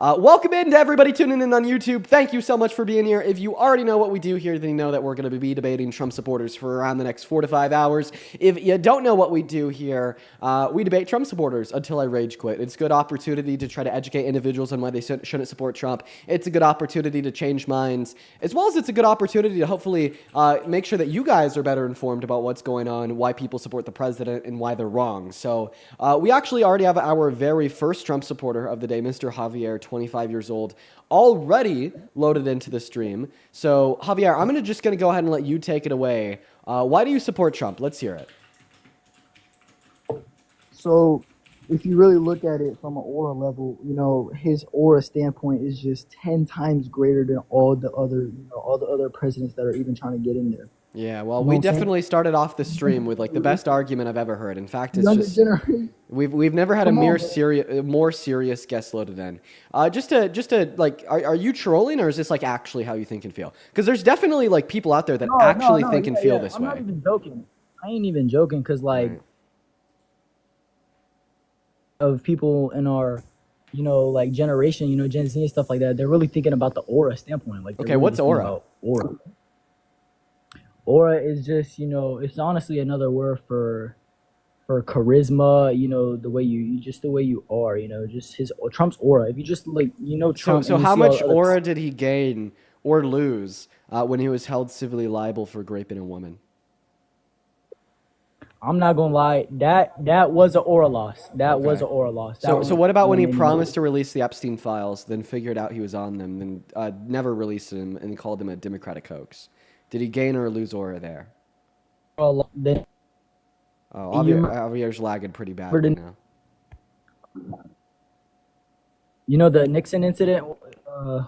Welcome in to everybody tuning in on YouTube. Thank you so much for being here. If you already know what we do here, then you know that we're going to be debating Trump supporters for around the next 4 to 5 hours. If you don't know what we do here, we debate Trump supporters until I rage quit. It's a good opportunity to try to educate individuals on why they shouldn't support Trump. It's a good opportunity to change minds, as well as it's a good opportunity to hopefully make sure that you guys are better informed about what's going on, why people support the president, and why they're wrong. So we actually already have our very first Trump supporter of the day, Mr. Javier, 25 years old, already loaded into the stream. So Javier, I'm just going to go ahead and let you take it away. Why do you support Trump? Let's hear it. So if you really look at it from an aura level, you know, his aura standpoint is just 10 times greater than all the other presidents that are even trying to get in there. Yeah, well, we definitely started off the stream with like the best argument I've ever heard. In fact, it's just we've never had a more serious guest loaded in. Just to like, are you trolling, or is this like actually how you think and feel? Because there's definitely like people out there that actually think and feel this way. I'm not even joking. I ain't even joking because like of people in our, you know, like generation, you know, Gen Z and stuff like that, they're really thinking about the aura standpoint. Like, okay, what's aura? Aura is just, you know, it's honestly another word for charisma, you know, the way you are, you know, just Trump's aura. If you just like, you know, Trump. So how much aura did he gain or lose when he was held civilly liable for raping a woman? I'm not gonna lie, that was an aura loss. That was an aura loss. So what about when he promised to release the Epstein files, then figured out he was on them, then never released them and called them a Democratic hoax? Did he gain or lose aura there? Javier's lagging pretty bad right now. You know the Nixon incident?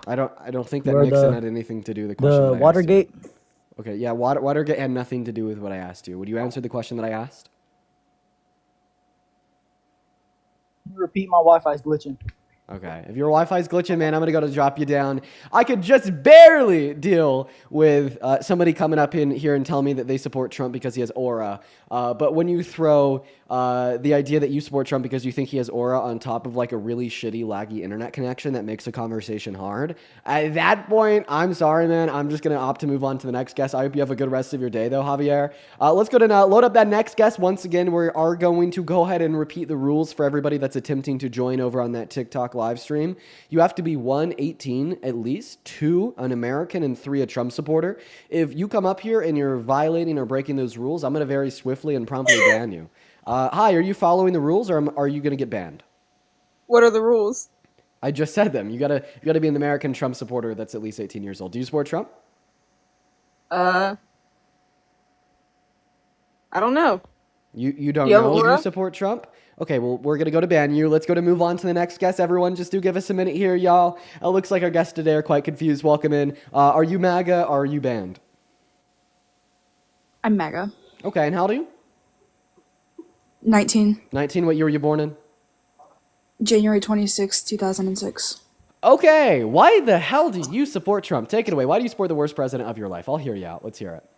I don't think that Nixon had anything to do with the question. The Watergate? Okay, yeah, Watergate had nothing to do with what I asked you. Would you answer the question that I asked? Can you repeat? My Wi-Fi's glitching. Okay, if your Wi-Fi's glitching, man, I'm going to drop you down. I could just barely deal with somebody coming up in here and telling me that they support Trump because he has aura. But when you throw the idea that you support Trump because you think he has aura on top of like a really shitty, laggy internet connection that makes a conversation hard, at that point, I'm sorry, man. I'm just going to opt to move on to the next guest. I hope you have a good rest of your day, though, Javier. Let's go to load up that next guest. Once again, we are going to go ahead and repeat the rules for everybody that's attempting to join over on that TikTok live stream. You have to be 1, 18 at least, 2, an American, and 3, a Trump supporter. If you come up here and you're violating or breaking those rules, I'm going to very swiftly and promptly ban you. Hi, are you following the rules, or are you going to get banned? What are the rules? I just said them. You gotta be an American Trump supporter that's at least 18 years old. Do you support Trump? I don't know. You don't know if you support Trump? Okay, well, we're going to go to ban you. Let's go to move on to the next guest. Everyone, just do give us a minute here, y'all. It looks like our guests today are quite confused. Welcome in. Are you MAGA or are you banned? I'm MAGA. Okay, and how old are you? 19. 19, what year were you born in? January 26, 2006. Okay, why the hell do you support Trump? Take it away. Why do you support the worst president of your life? I'll hear you out. Let's hear it.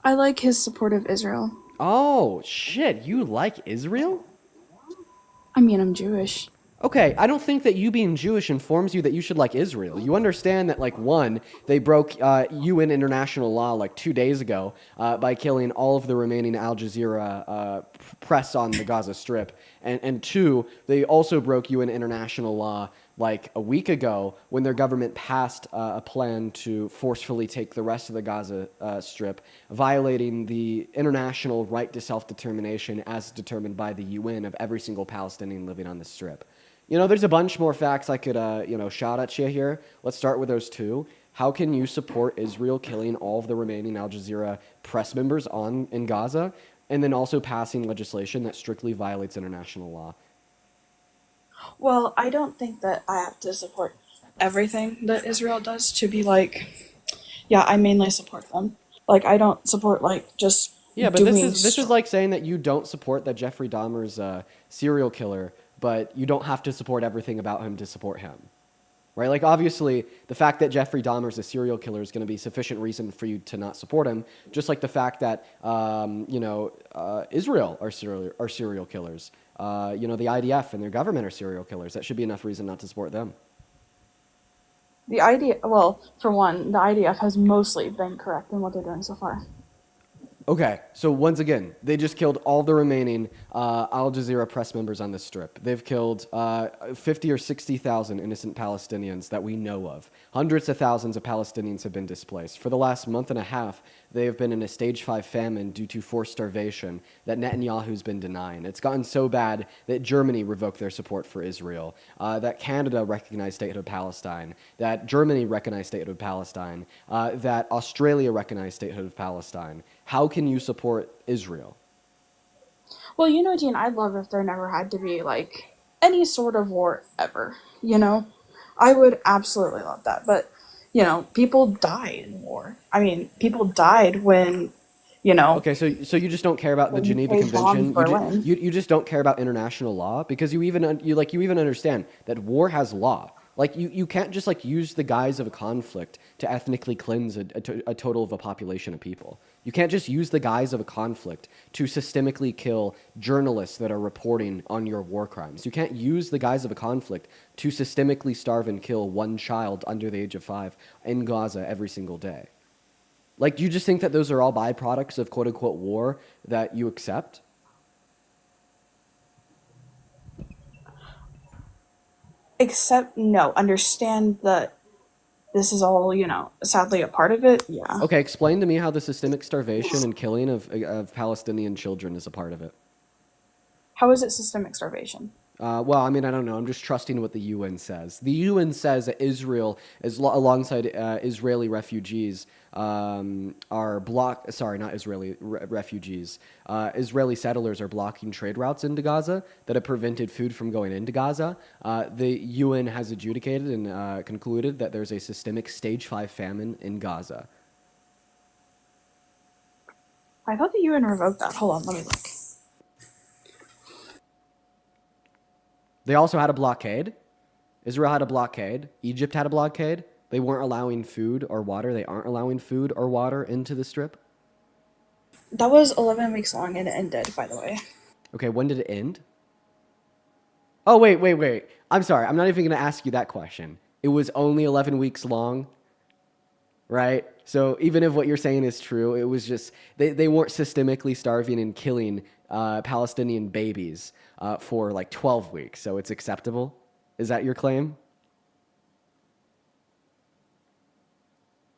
I like his support of Israel. Oh, shit. You like Israel? I mean, I'm Jewish. Okay, I don't think that you being Jewish informs you that you should like Israel. You understand that, like, one, they broke UN international law like 2 days ago by killing all of the remaining Al Jazeera press on the Gaza Strip. And two, they also broke UN international law like a week ago when their government passed a plan to forcefully take the rest of the Gaza Strip, violating the international right to self-determination as determined by the UN of every single Palestinian living on the Strip. You know, there's a bunch more facts I could, shout at you here. Let's start with those two. How can you support Israel killing all of the remaining Al Jazeera press members in Gaza, and then also passing legislation that strictly violates international law? Well, I don't think that I have to support everything that Israel does to be like, yeah, I mainly support them. Like, I don't support, like, just but this is like saying that you don't support that Jeffrey Dahmer's serial killer, but you don't have to support everything about him to support him. right? Like, obviously, the fact that Jeffrey Dahmer is a serial killer is going to be sufficient reason for you to not support him, just like the fact that, Israel are serial killers. The IDF and their government are serial killers. That should be enough reason not to support them. Well, for one, the IDF has mostly been correct in what they're doing so far. Okay, so once again, they just killed all the remaining Al Jazeera press members on this strip. They've killed 50 or 60,000 innocent Palestinians that we know of. Hundreds of thousands of Palestinians have been displaced. For the last month and a half, they have been in a stage 5 famine due to forced starvation that Netanyahu's been denying. It's gotten so bad that Germany revoked their support for Israel, that Canada recognized statehood of Palestine, that Germany recognized statehood of Palestine, that Australia recognized statehood of Palestine. How can you support Israel? Well, Dean, I'd love if there never had to be, like, any sort of war ever, I would absolutely love that. But, people die in war. I mean, people died when, Okay, so you just don't care about the when Geneva they bombed Convention. Berlin. You just don't care about international law because you even understand that war has law. Like you can't just like use the guise of a conflict to ethnically cleanse a total of a population of people. You can't just use the guise of a conflict to systemically kill journalists that are reporting on your war crimes. You can't use the guise of a conflict to systemically starve and kill one child under the age of 5 in Gaza every single day. Like, do you just think that those are all byproducts of quote-unquote war that you accept? Except, no, understand that this is all, sadly a part of it. Yeah. Okay, explain to me how the systemic starvation and killing of Palestinian children is a part of it. How is it systemic starvation? Well, I mean, I don't know. I'm just trusting what the UN says. The UN says that Israel, alongside Israeli refugees, refugees. Israeli settlers are blocking trade routes into Gaza that have prevented food from going into Gaza. The UN has adjudicated and concluded that there's a systemic stage 5 famine in Gaza. I thought the UN revoked that. Hold on, let me look. They also had a blockade. Israel had a blockade. Egypt had a blockade. They weren't allowing food or water. They aren't allowing food or water into the strip. That was 11 weeks long and it ended, by the way. Okay, when did it end? Oh, wait. I'm sorry. I'm not even going to ask you that question. It was only 11 weeks long, right? So even if what you're saying is true, it was just, they weren't systemically starving and killing Palestinian babies for like 12 weeks. So it's acceptable? Is that your claim?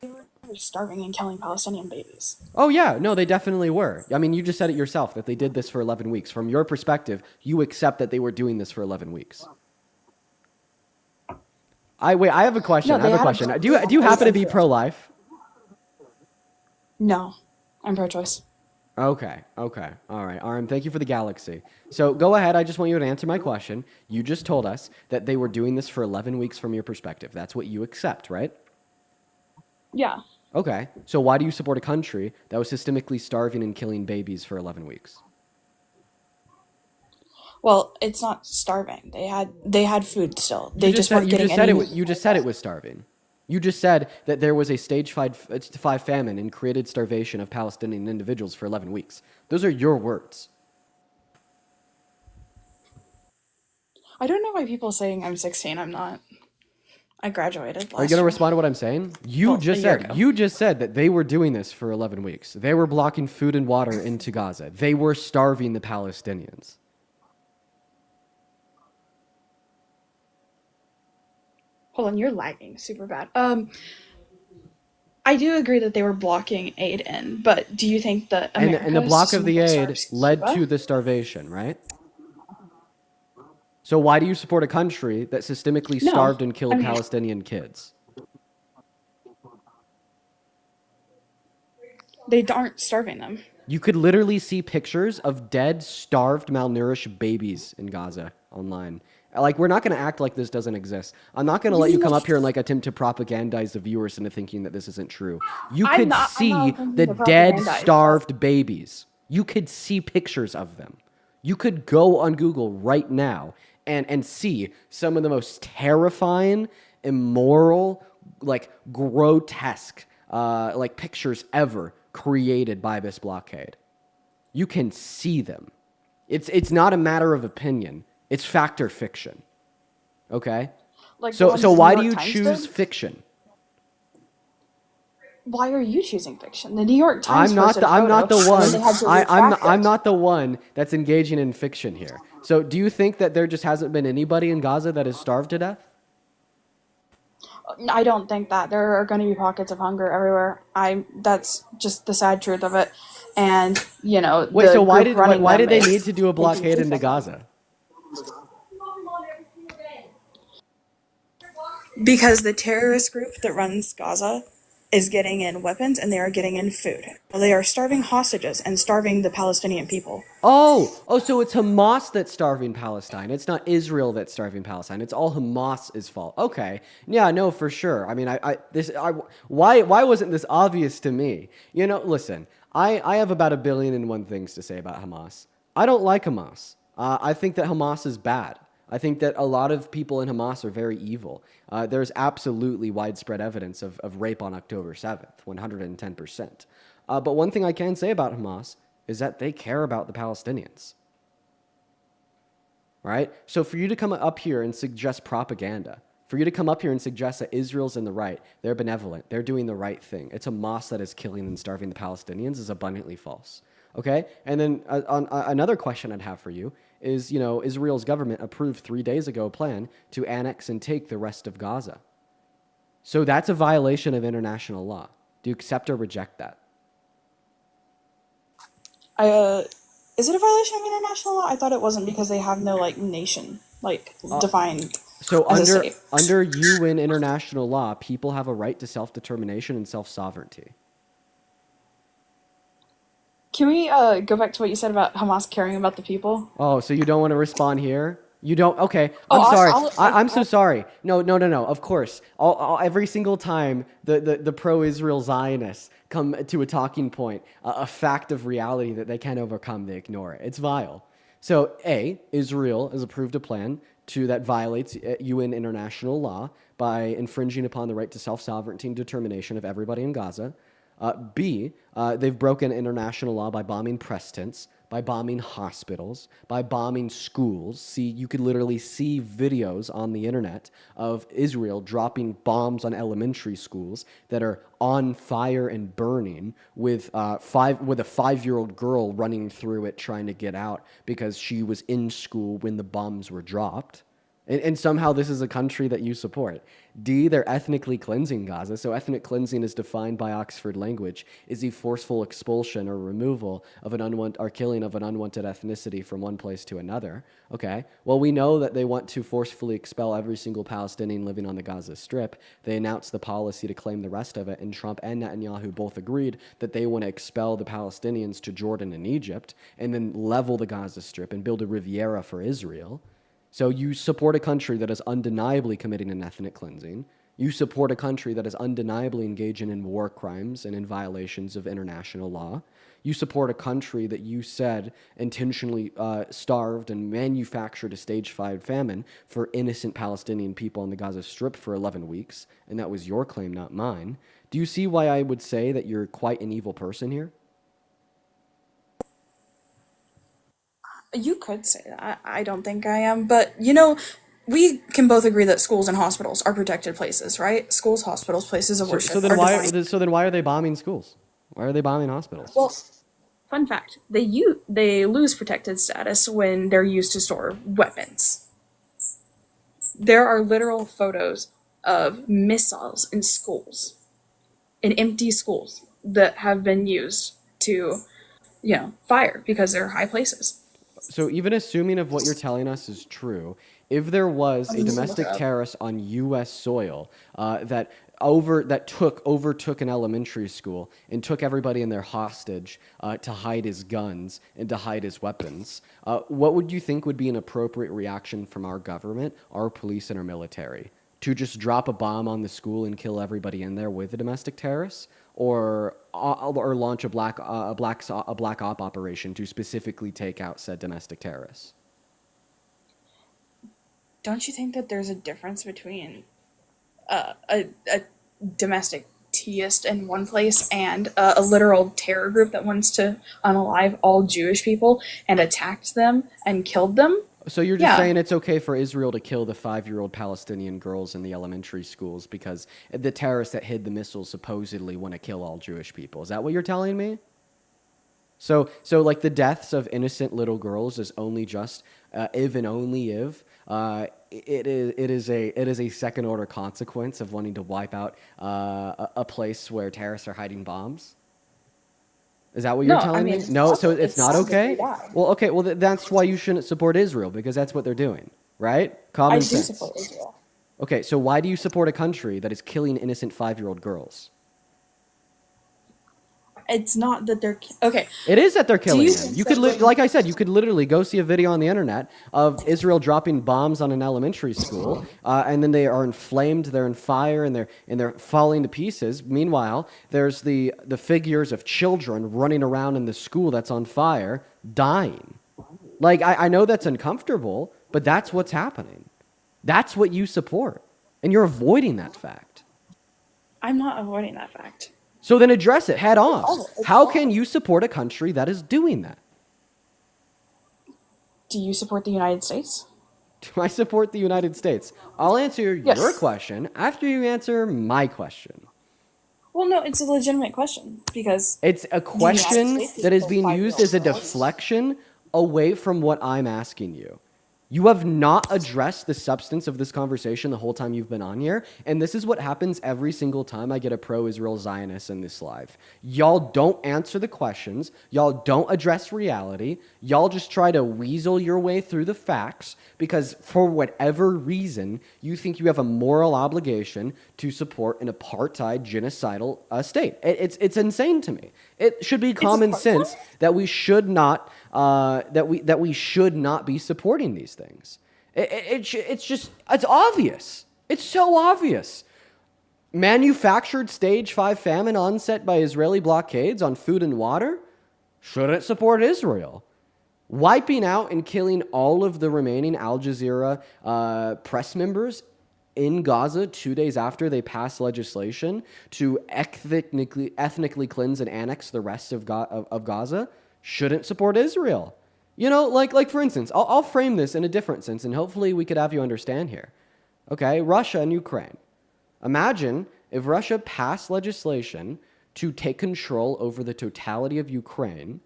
They were starving and killing Palestinian babies. Oh, yeah. No, they definitely were. I mean, you just said it yourself that they did this for 11 weeks. From your perspective, you accept that they were doing this for 11 weeks. I have a question. No, I have a question. Do you happen to be pro-life? No, I'm pro-choice. Okay. All right. Aram, thank you for the galaxy. So go ahead. I just want you to answer my question. You just told us that they were doing this for 11 weeks from your perspective. That's what you accept, right? Yeah. Okay. So why do you support a country that was systemically starving and killing babies for 11 weeks? Well, it's not starving. They had food still. They just weren't getting any. You just said it was starving. You just said that there was a stage 5 famine and created starvation of Palestinian individuals for 11 weeks. Those are your words. I don't know why people saying I'm 16. I'm not. I graduated last Are you going to year. respond to what I'm saying? You just said that they were doing this for 11 weeks. They were blocking food and water into Gaza. They were starving the Palestinians. Hold on, you're lagging super bad. I do agree that they were blocking aid in, but do you think that America And the block of the aid starves led Cuba? to the starvation, right? So why do you support a country that systemically No, starved and killed I mean- Palestinian kids? They aren't starving them. You could literally see pictures of dead, starved, malnourished babies in Gaza online. Like, we're not going to act like this doesn't exist. I'm not going to let you come up here and like attempt to propagandize the viewers into thinking that this isn't true. You I'm could not see attempting the to dead, propagandize. starved babies. You could see pictures of them. You could go on Google right now and see some of the most terrifying immoral, like grotesque, like pictures ever created by this blockade. You can see them. It's not a matter of opinion. It's fact or fiction. Okay? Like the So ones the New why do York you Times choose did? fiction? Why are you choosing fiction? The New York Times I'm not posted the a I'm photo, not the and then one. they had to I'm retract I'm it. not the one that's engaging in fiction here. So do you think that there just hasn't been anybody in Gaza that has starved to death? I don't think that there are going to be pockets of hunger everywhere. That's just the sad truth of it. And Wait, so the group running why them did they need is to do a thinking blockade too into far. Gaza? Because the terrorist group that runs Gaza is getting in weapons and they are getting in food. They are starving hostages and starving the Palestinian people. Oh, so it's Hamas that's starving Palestine. It's not Israel that's starving Palestine. It's all Hamas's fault. Okay, yeah, no, for sure. I mean, why wasn't this obvious to me? Listen, I have about 1,000,000,001 things to say about Hamas. I don't like Hamas. I think that Hamas is bad. I think that a lot of people in Hamas are very evil. There's absolutely widespread evidence of rape on October 7th, 110%. But one thing I can say about Hamas is that they care about the Palestinians, right? So for you to come up here and suggest propaganda, for you to come up here and suggest that Israel's in the right, they're benevolent, they're doing the right thing, it's Hamas that is killing and starving the Palestinians is abundantly false, okay? And then another question I'd have for you is, Israel's government approved 3 days ago a plan to annex and take the rest of Gaza. So that's a violation of international law. Do you accept or reject that? Is it a violation of international law? I thought it wasn't because they have no nation defined So as a state. under UN international law, people have a right to self-determination and self-sovereignty. Can we go back to what you said about Hamas caring about the people? Oh, so you don't want to respond here? You don't? Okay, Oh, I'm sorry. I'm so I'll sorry. No. Of course, every single time the pro-Israel Zionists come to a talking point, a fact of reality that they can't overcome, they ignore it. It's vile. So, Israel has approved a plan that violates UN international law by infringing upon the right to self-sovereignty and determination of everybody in Gaza. B, they've broken international law by bombing press tents, by bombing hospitals, by bombing schools. See, you could literally see videos on the internet of Israel dropping bombs on elementary schools that are on fire and burning with a 5-year-old girl running through it trying to get out because she was in school when the bombs were dropped. And somehow this is a country that you support. D, they're ethnically cleansing Gaza. So ethnic cleansing is defined by Oxford language is the forceful expulsion or removal of or killing of an unwanted ethnicity from one place to another. Okay, well, we know that they want to forcefully expel every single Palestinian living on the Gaza Strip. They announced the policy to claim the rest of it, and Trump and Netanyahu both agreed that they want to expel the Palestinians to Jordan and Egypt and then level the Gaza Strip and build a Riviera for Israel. So you support a country that is undeniably committing an ethnic cleansing. You support a country that is undeniably engaging in war crimes and in violations of international law. You support a country that you said intentionally starved and manufactured a stage-5 famine for innocent Palestinian people on the Gaza Strip for 11 weeks, and that was your claim, not mine. Do you see why I would say that you're quite an evil person here? You could say that. I don't think I am, but we can both agree that schools and hospitals are protected places, right? Schools, hospitals, places of worship are defined. So then why are they bombing schools? Why are they bombing hospitals? Well, fun fact: they lose protected status when they're used to store weapons. There are literal photos of missiles in schools, in empty schools that have been used to, fire because they're high places. So even assuming of what you're telling us is true, if there was a I'm just gonna look it domestic up. terrorist on U.S. soil overtook an elementary school and took everybody in there hostage to hide his guns and to hide his weapons, what would you think would be an appropriate reaction from our government, our police, and our military? To just drop a bomb on the school and kill everybody in there with a domestic terrorist, or launch a black op operation to specifically take out said domestic terrorists? Don't you think that there's a difference between a domestic teist in one place and a literal terror group that wants to unalive all Jewish people and attacked them and killed them. So you're just Yeah. saying it's okay for Israel to kill the 5-year-old Palestinian girls in the elementary schools because the terrorists that hid the missiles supposedly want to kill all Jewish people. Is that what you're telling me? So like the deaths of innocent little girls is only just if and only if it is a second order consequence of wanting to wipe out a place where terrorists are hiding bombs. Is that what you're No, I telling mean, me? it's No, so awful. it's It's not sad that they okay. die. Well, okay, well that's why you shouldn't support Israel because that's what they're doing, right? I Common do sense. support Israel. Okay, so why do you support a country that is killing innocent 5-year-old girls? It's not that they're okay. It is that they're killing you them. think You could, that when- like I said, you could literally go see a video on the internet of Israel dropping bombs on an elementary school, and then they are inflamed, they're in fire, and they're falling to pieces. Meanwhile, there's the figures of children running around in the school that's on fire, dying. Like I know that's uncomfortable, but that's what's happening. That's what you support, and you're avoiding that fact. I'm not avoiding that fact. So then address it head on. awful. It's How awful. can you support a country that is doing that? Do you support the United States? Do I support the United States? I'll answer Yes. your question after you answer my question. Well, no, it's a legitimate question because It's a question States is that is still being used as a 5-year-old girls. deflection away from what I'm asking you. You have not addressed the substance of this conversation the whole time you've been on here, and this is what happens every single time I get a pro-Israel Zionist in this live. Y'all don't answer the questions. Y'all don't address reality. Y'all just try to weasel your way through the facts because for whatever reason, you think you have a moral obligation to support an apartheid genocidal state. It's insane to me. It should be common apartheid? sense that we should not that we should not be supporting these things. It's obvious. It's so obvious. Manufactured stage 5 famine onset by Israeli blockades on food and water shouldn't support Israel. Wiping out and killing all of the remaining Al Jazeera press members in Gaza 2 days after they passed legislation to ethnically cleanse and annex the rest of Gaza shouldn't support Israel. You know, like for instance, I'll frame this in a different sense, and hopefully we could have you understand here. Okay, Russia and Ukraine. Imagine if Russia passed legislation to take control over the totality of Ukraine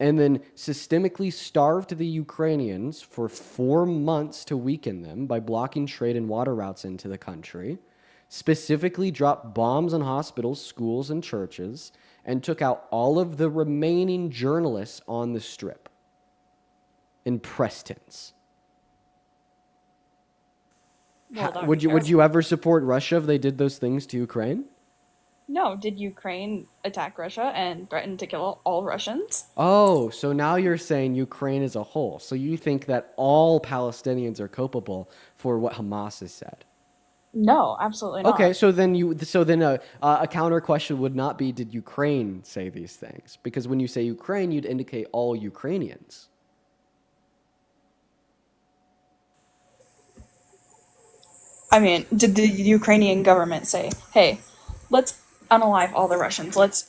and then systemically starved the Ukrainians for 4 months to weaken them by blocking trade and water routes into the country, specifically dropped bombs on hospitals, schools, and churches, and took out all of the remaining journalists on the strip in Preston's. Well, that Would you ever support Russia if they did those things to Ukraine? No, did Ukraine attack Russia and threaten to kill all Russians? Oh, so now you're saying Ukraine as a whole. So you think that all Palestinians are culpable for what Hamas has said? No, absolutely not. Okay, so then a counter question would not be did Ukraine say these things? Because when you say Ukraine, you'd indicate all Ukrainians. I mean, did the Ukrainian government say, "Hey, let's unalive all the Russians. Let's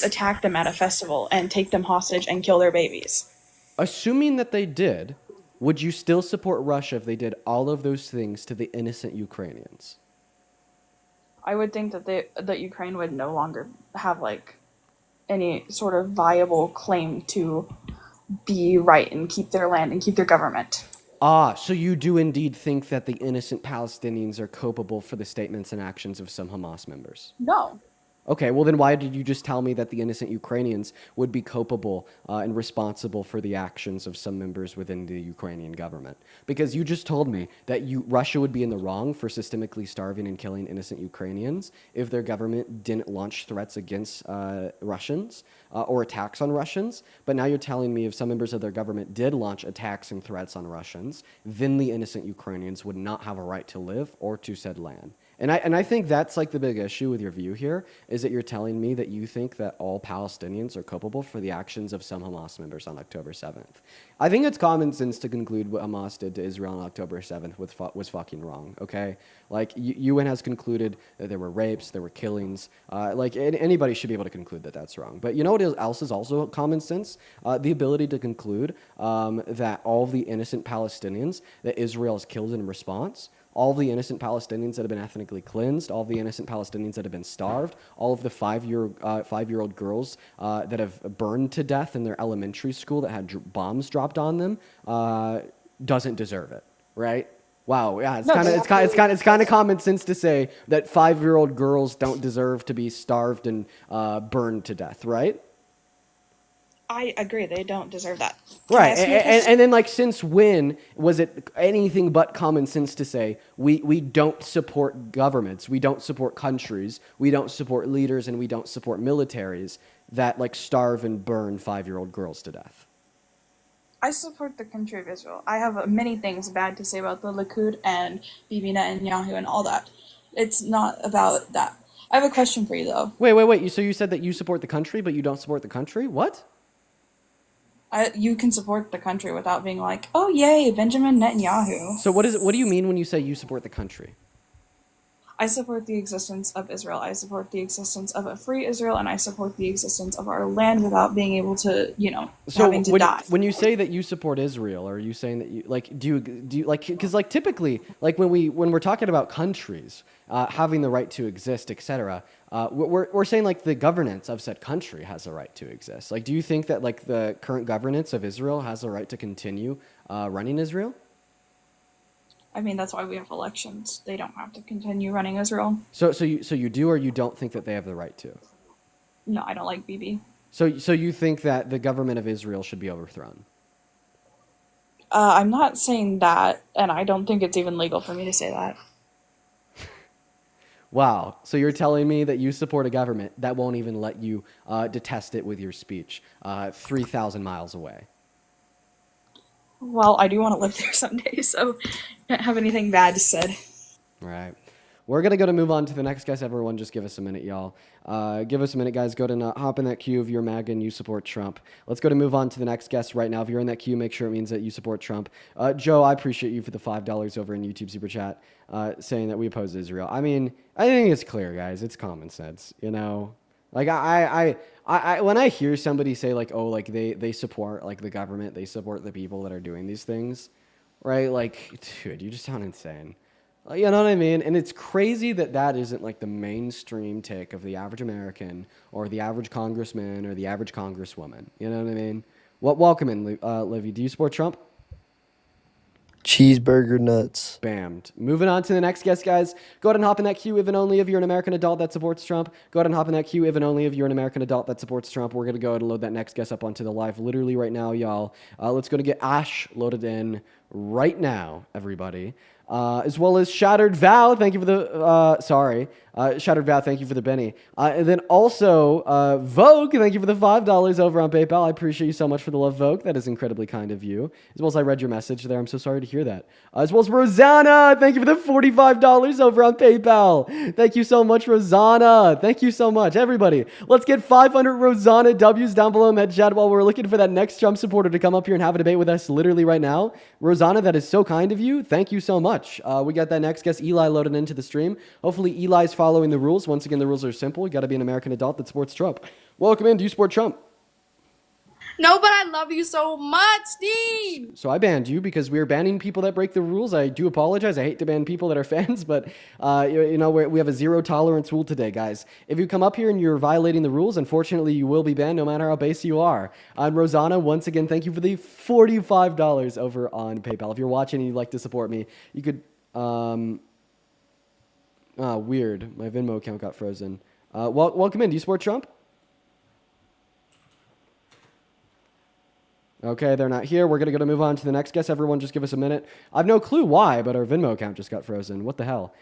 attack them at a festival and take them hostage and kill their babies"? Assuming that they did, would you still support Russia if they did all of those things to the innocent Ukrainians? I would think that Ukraine would no longer have like any sort of viable claim to be right and keep their land and keep their government. Ah, so you do indeed think that the innocent Palestinians are culpable for the statements and actions of some Hamas members? No. Okay, well then why did you just tell me that the innocent Ukrainians would be culpable and responsible for the actions of some members within the Ukrainian government? Because you just told me that Russia would be in the wrong for systemically starving and killing innocent Ukrainians if their government didn't launch threats against Russians or attacks on Russians. But now you're telling me if some members of their government did launch attacks and threats on Russians, then the innocent Ukrainians would not have a right to live or to said land. And I think that's like the big issue with your view here is that you're telling me that you think that all Palestinians are culpable for the actions of some Hamas members on October 7th. I think it's common sense to conclude what Hamas did to Israel on October 7th was fucking wrong, okay? Like, UN has concluded that there were rapes, there were killings. Anybody should be able to conclude that that's wrong. But you know what else is also common sense? The ability to conclude that all of the innocent Palestinians that Israel has killed in response, all of the innocent Palestinians that have been ethnically cleansed, all of the innocent Palestinians that have been starved, all of the five-year-old girls that have burned to death in their elementary school that had bombs dropped on them, doesn't deserve it, right? Wow, yeah, it's kind of common sense to say that 5-year-old girls don't deserve to be starved and burned to death, right? I agree. They don't deserve that. Right, and then like, since when was it anything but common sense to say we don't support governments, we don't support countries, we don't support leaders, and we don't support militaries that like starve and burn 5-year-old girls to death? I support the country of Israel. I have many things bad to say about the Likud and Bibi Netanyahu and all that. It's not about that. I have a question for you, though. Wait. So you said that you support the country, but you don't support the country? What? You can support the country without being like, oh, yay, Benjamin Netanyahu. So what do you mean when you say you support the country? I support the existence of Israel. I support the existence of a free Israel, and I support the existence of our land without being able to, having to die. When you say that you support Israel, are you saying that you like do you like, because like typically like when we're talking about countries having the right to exist, etc. We're saying like the governance of said country has a right to exist. Like, do you think that like the current governance of Israel has a right to continue running Israel? I mean, that's why we have elections. They don't have to continue running Israel. So you do, or you don't think that they have the right to? No, I don't like Bibi. So you think that the government of Israel should be overthrown? I'm not saying that, and I don't think it's even legal for me to say that. Wow. So you're telling me that you support a government that won't even let you detest it with your speech 3,000 miles away? Well, I do want to live there someday, so can't have anything bad said. All right. We're going to move on to the next guest. Everyone, just give us a minute, y'all. Give us a minute, guys. Go to hop in that queue if you're MAGA and you support Trump. Let's go to move on to the next guest right now. If you're in that queue, make sure it means that you support Trump. Joe, I appreciate you for the $5 over in YouTube Super Chat saying that we oppose Israel. I mean, I think it's clear, guys. It's common sense, you know? Like, I when I hear somebody say, like, oh, like, they support, like, the government, they support the people that are doing these things, right? Like, dude, you just sound insane. You know what I mean? And it's crazy that isn't like the mainstream take of the average American or the average congressman or the average congresswoman. You know what I mean? Welcome in, Livy. Do you support Trump? Cheeseburger nuts. Bammed. Moving on to the next guest, guys. Go ahead and hop in that queue if and only if you're an American adult that supports Trump. Go ahead and hop in that queue if and only if you're an American adult that supports Trump. We're going to go ahead and load that next guest up onto the live literally right now, y'all. Let's go to get Ash loaded in right now, everybody. As well as Shattered Vow, thank you for the, Shattered Vow, thank you for the Benny. And then also, Vogue, thank you for the $5 over on PayPal. I appreciate you so much for the love, Vogue. That is incredibly kind of you. As well as I read your message there. I'm so sorry to hear that. As well as Rosanna, thank you for the $45 over on PayPal. Thank you so much, Rosanna. Thank you so much, everybody. Let's get 500 Rosanna W's down below in that chat while we're looking for that next Trump supporter to come up here and have a debate with us literally right now. Rosanna, that is so kind of you. Thank you so much. We got that next guest, Eli, loaded into the stream. Hopefully, Eli's following the rules. Once again, the rules are simple. You got to be an American adult that supports Trump. Welcome in. Do you support Trump? No, but I love you so much, Dean. So I banned you because we are banning people that break the rules. I do apologize. I hate to ban people that are fans, but we have a zero tolerance rule today, guys. If you come up here and you're violating the rules, unfortunately, you will be banned no matter how base you are. Rosanna, once again, thank you for the $45 over on PayPal. If you're watching and you'd like to support me, you could... weird. My Venmo account got frozen. Welcome in. Do you support Trump? Okay, they're not here. We're going to move on to the next guest. Everyone, just give us a minute. I have no clue why, but our Venmo account just got frozen. What the hell?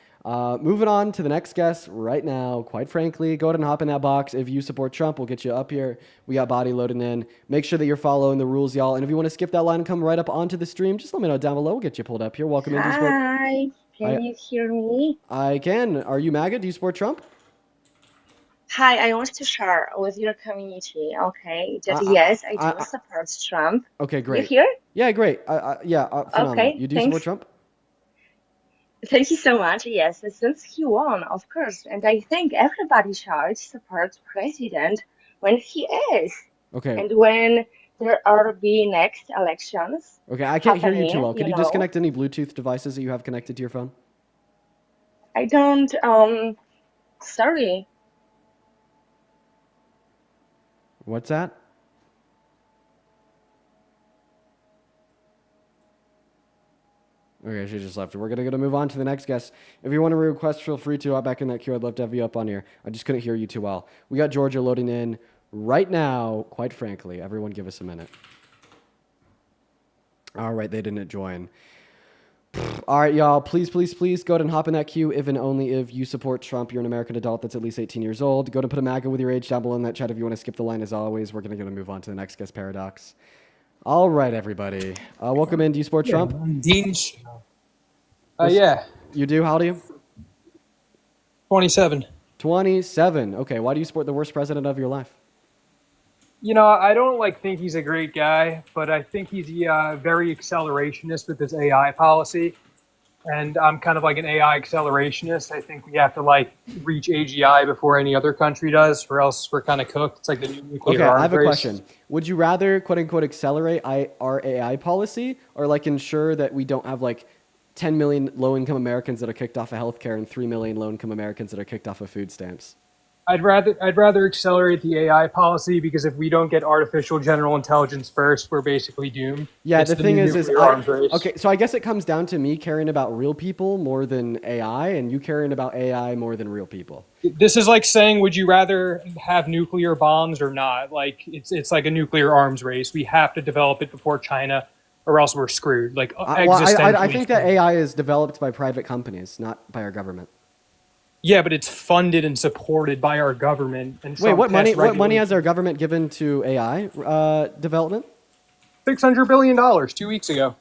Moving on to the next guest right now. Quite frankly, go ahead and hop in that box. If you support Trump, we'll get you up here. We got body loading in. Make sure that you're following the rules, y'all. And if you want to skip that line and come right up onto the stream, just let me know down below. We'll get you pulled up here. Welcome in. Hi. Can you hear me? I can. Are you MAGA? Do you support Trump? Hi, I want to share with your community, okay, that I, yes, I do I, support Trump. okay, You great. hear? Yeah, great. Phenomenal. Okay, You do support thanks. Trump? Thank you so much. Yes, since he won, of course, and I think everybody should support president when he is, Okay. and when there are be next elections Okay, I can't hear you too happening, well. Could you you know. disconnect any Bluetooth devices that you have connected to your phone? I don't, sorry. What's that? Okay, she just left. We're gonna move on to the next guest. If you want to request, feel free to. Back in that queue, I'd love to have you up on here. I just couldn't hear you too well. We got Georgia loading in right now. Quite frankly, everyone, give us a minute. All right, they didn't join. All right, y'all. Please go ahead and hop in that queue if and only if you support Trump. You're an American adult that's at least 18 years old. Go ahead and put a MAGA with your age down below in that chat if you want to skip the line. As always, we're gonna move on to the next guest paradox. All right, everybody. Welcome in. Do you support Trump? Dean. Yeah. You do? How old are you? 27. 27. Okay. Why do you support the worst president of your life? You know, I don't think he's a great guy, but I think he's very accelerationist with his AI policy. And I'm kind of like an AI accelerationist. I think we have to reach AGI before any other country does, or else we're kind of cooked. It's like the new nuclear Okay, arms I have a race. question. Would you rather quote unquote accelerate our AI policy, or ensure that we don't have 10 million low-income Americans that are kicked off of healthcare and 3 million low-income Americans that are kicked off of food stamps? I'd rather accelerate the AI policy, because if we don't get artificial general intelligence first, we're basically doomed. Yeah, It's the thing new is nuclear arms race. okay, so I guess it comes down to me caring about real people more than AI, and you caring about AI more than real people. This is like saying, would you rather have nuclear bombs or not? It's like a nuclear arms race. We have to develop it before China, or else we're screwed. I think that AI is developed by private companies, not by our government. Yeah, but it's funded and supported by our government. And Wait, what money? What money has regulations. our government given to AI development? $600 billion 2 weeks ago.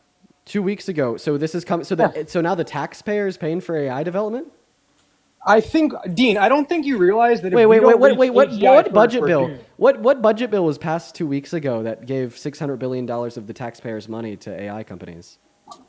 2 weeks ago. So this is coming. So now the taxpayer is paying for AI development. I think, Dean, I don't think you realize that. Wait. What budget bill? Doomed. What budget bill was passed 2 weeks ago that gave $600 billion of the taxpayers' money to AI companies?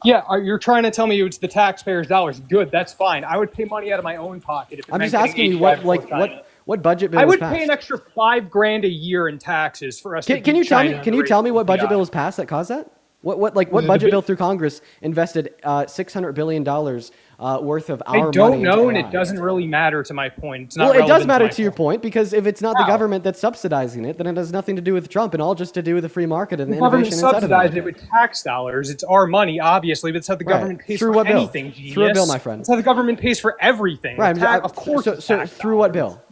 Yeah, you're trying to tell me it's the taxpayers' dollars. Good, that's fine. I would pay money out of my own pocket if it I'm meant just asking you getting AGI before China. what budget bill I was would passed? pay an extra $5,000 a year in taxes for us. Can you tell me? Can you tell me what budget bill was passed that caused that? What budget bill through Congress invested $600 billion worth of our money? I don't into know, and AI? it doesn't really matter to my point. It's not Well, it does relevant matter my to your point, because if it's not the government that's subsidizing it, then it has nothing to do with Trump and all just to do with the free market and the The government innovation inside of subsidized it. it with tax dollars. It's our money, obviously, but it's how the Right. government pays Through for what bill? anything, genius. Through a bill, my friend. It's how the government pays for everything. Right. Of course. So it's tax through what dollars. bill?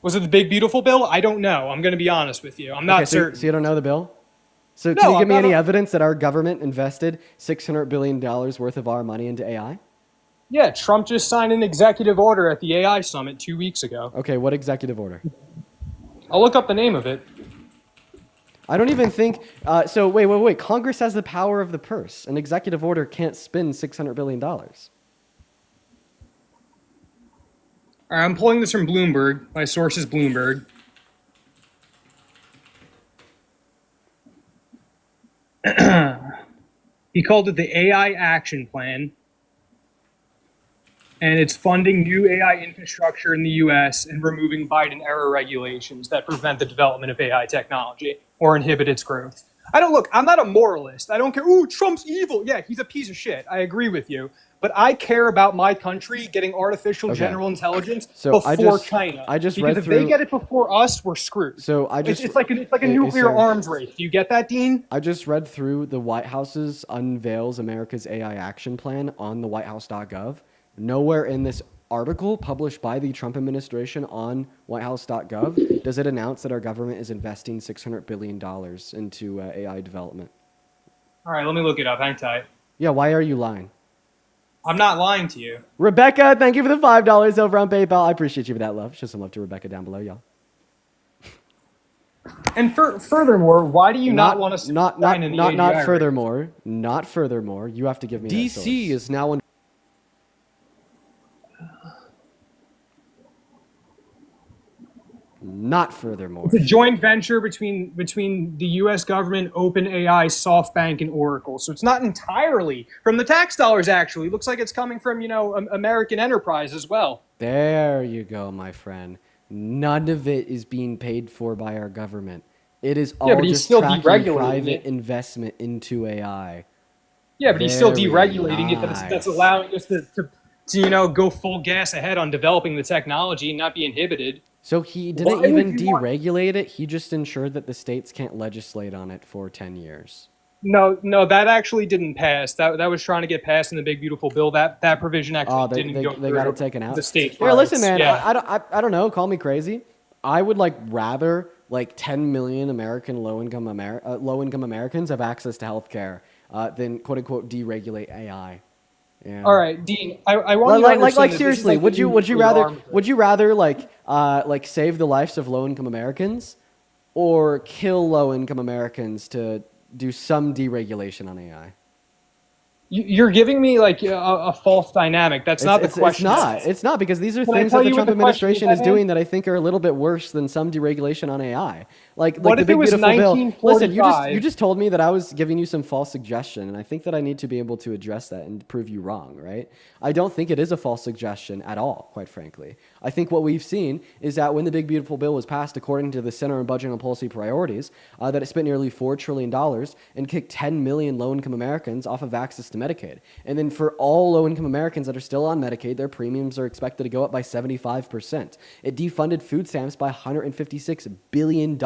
Was it the big beautiful bill? I don't know. I'm going to be honest with you. I'm not Okay, certain. so you don't know the bill? So No, can you give I'm me not any a- evidence that our government invested $600 billion worth of our money into AI? Yeah, Trump just signed an executive order at the AI summit 2 weeks ago. Okay, what executive order? I'll look up the name of it. I don't even think. So wait. Congress has the power of the purse. An executive order can't spend $600 billion. All right, I'm pulling this from Bloomberg. My source is Bloomberg. He called it the AI Action Plan, and it's funding new AI infrastructure in the U.S. and removing Biden-era regulations that prevent the development of AI technology or inhibit its growth. I'm not a moralist. I don't care. Ooh, Trump's evil. Yeah, he's a piece of shit. I agree with you. But I care about my country getting artificial general intelligence before China. Because if they get it before us, we're screwed. So it's like a nuclear arms race. Do you get that, Dean? I just read through the White House's unveils America's AI action plan on the whitehouse.gov. Nowhere in this article published by the Trump administration on whitehouse.gov does it announce that our government is investing $600 billion into AI development. All right, let me look it up. Hang tight. Yeah, why are you lying? I'm not lying to you. Rebecca, thank you for the $5 over on PayPal. I appreciate you for that love. Show some love to Rebecca down below, y'all. And furthermore, why do you not want us to sign in the AGI furthermore. Not furthermore. You have to give me that source. DC is now under Not furthermore. It's a joint venture between the U.S. government, OpenAI, SoftBank, and Oracle. So it's not entirely from the tax dollars. Actually, it looks like it's coming from American enterprise as well. There you go, my friend. None of it is being paid for by our government. It is all but he's just still tracking deregulating private it. investment into AI. Yeah, but he's still Very deregulating it. nice. That's allowing us to go full gas ahead on developing the technology and not be inhibited. So he Why didn't would even you want- deregulate it. He just ensured that the states can't legislate on it for 10 years. No, that actually didn't pass. That was trying to get passed in the big beautiful bill. That provision actually didn't go through. They got it taken out. The state. Here, listen, man. Yeah. I don't know. Call me crazy. I would rather 10 million American low-income Americans have access to healthcare than quote unquote deregulate AI. Yeah. All right, Dean. I want you to understand that seriously, this is would you rather save the lives of low-income Americans or kill low-income Americans to do some deregulation on AI? You're giving me a false dynamic. That's not the question. It's not because these are Can I things tell that the you what Trump the question administration is, is doing that I think are a little bit worse than some deregulation on AI. Like What the if it big was beautiful bill. Listen, 1945? you just told me that I was giving you some false suggestion, and I think that I need to be able to address that and prove you wrong, right? I don't think it is a false suggestion at all, quite frankly. I think what we've seen is that when the big beautiful bill was passed according to the Center on Budget and Policy Priorities, that it spent nearly $4 trillion and kicked 10 million low-income Americans off of access to Medicaid. And then for all low-income Americans that are still on Medicaid, their premiums are expected to go up by 75%. It defunded food stamps by $156 billion.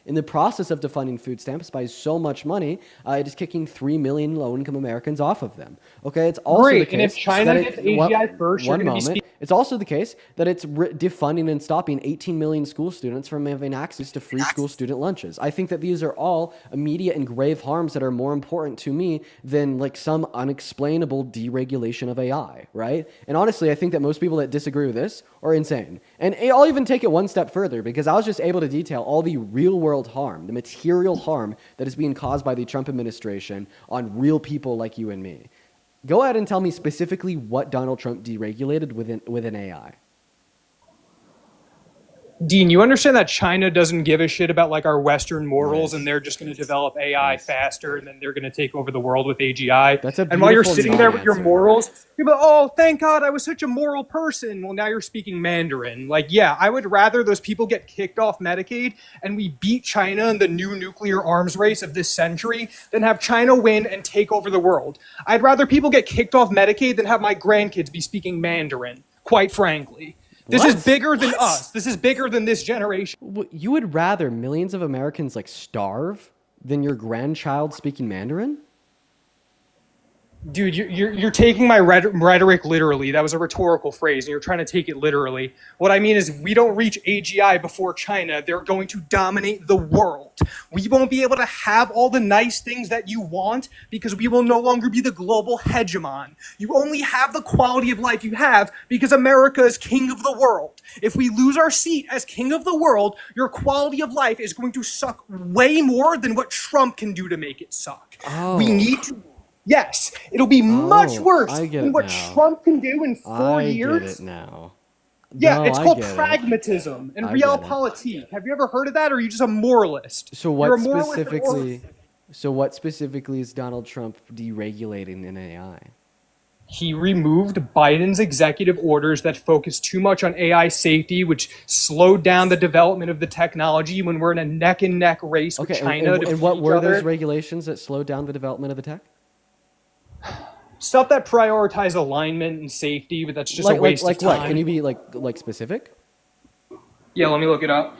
In the process of defunding food stamps by so much money, it is kicking 3 million low-income Americans off of them. Okay, it's also the Great, case and if China that gets AGI first, you're one going to be moment. It's also the case that it's defunding and stopping 18 million school students from having access to free school student lunches. I think that these are all immediate and grave harms that are more important to me than some unexplainable deregulation of AI, right? And honestly, I think that most people that disagree with this are insane. And I'll even take it one step further because I was just able to detail all the real world harm, the material harm that is being caused by the Trump administration on real people like you and me. Go ahead and tell me specifically what Donald Trump deregulated within AI. Dean, you understand that China doesn't give a shit about our Western morals, Yes. and they're just going to develop AI faster, and then they're going to take over the world with AGI. That's a and while you're beautiful sitting there with your non-answer. morals, you're like, "Oh, thank God, I was such a moral person." Well, now you're speaking Mandarin. Yeah, I would rather those people get kicked off Medicaid and we beat China in the new nuclear arms race of this century than have China win and take over the world. I'd rather people get kicked off Medicaid than have my grandkids be speaking Mandarin. Quite frankly. This What? is bigger than us. This is bigger than this generation. You would rather millions of Americans starve than your grandchild speaking Mandarin? Dude, you're taking my rhetoric literally. That was a rhetorical phrase, and you're trying to take it literally. What I mean is, if we don't reach AGI before China, they're going to dominate the world. We won't be able to have all the nice things that you want because we will no longer be the global hegemon. You only have the quality of life you have because America is king of the world. If we lose our seat as king of the world, your quality of life is going to suck way more than what Trump can do to make it suck. Oh. We need to... Yes, it'll be much worse than what now. Trump can do in 4 years. I get it now. Yeah, No, it's I called get it. pragmatism and I get it. realpolitik. Have you ever heard of that, or are you just a moralist? So You're what a moralist specifically is Donald Trump deregulating in AI? He removed Biden's executive orders that focused too much on AI safety, which slowed down the development of the technology when we're in a neck-and-neck race with China. And what were those regulations that slowed down the development of the tech? Stuff that prioritize alignment and safety, but that's just a waste of time. What? Can you be specific? Yeah, let me look it up.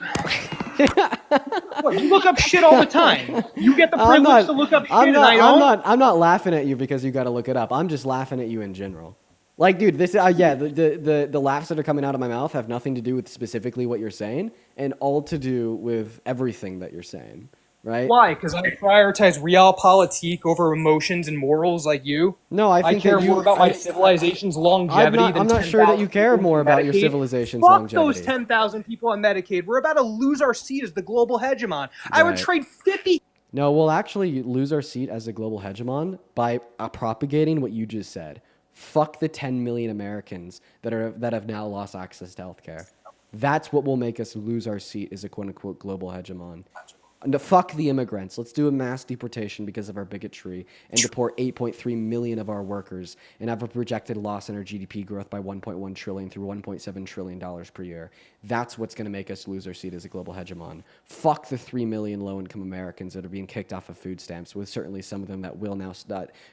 What, you look up shit all the time. You get the privilege to look up shit, and I don't. I'm not laughing at you because you got to look it up. I'm just laughing at you in general. Dude, this the laughs that are coming out of my mouth have nothing to do with specifically what you're saying, and all to do with everything that you're saying. Right? Why? Because I prioritize realpolitik over emotions and morals like you. No, I think care that more about my civilization's longevity than I'm not sure that you care more about your Medicaid. civilization's Fuck longevity. those 10,000 people on Medicaid. We're about to lose our seat as the global hegemon. I would Right. trade 50. No, we'll actually lose our seat as a global hegemon by propagating what you just said. Fuck the 10 million Americans that have now lost access to healthcare. That's what will make us lose our seat as a quote-unquote global hegemon. And fuck the immigrants. Let's do a mass deportation because of our bigotry and deport 8.3 million of our workers and have a projected loss in our GDP growth by 1.1 trillion through 1.7 trillion dollars per year. That's what's going to make us lose our seat as a global hegemon. Fuck the 3 million low-income Americans that are being kicked off of food stamps, with certainly some of them that will now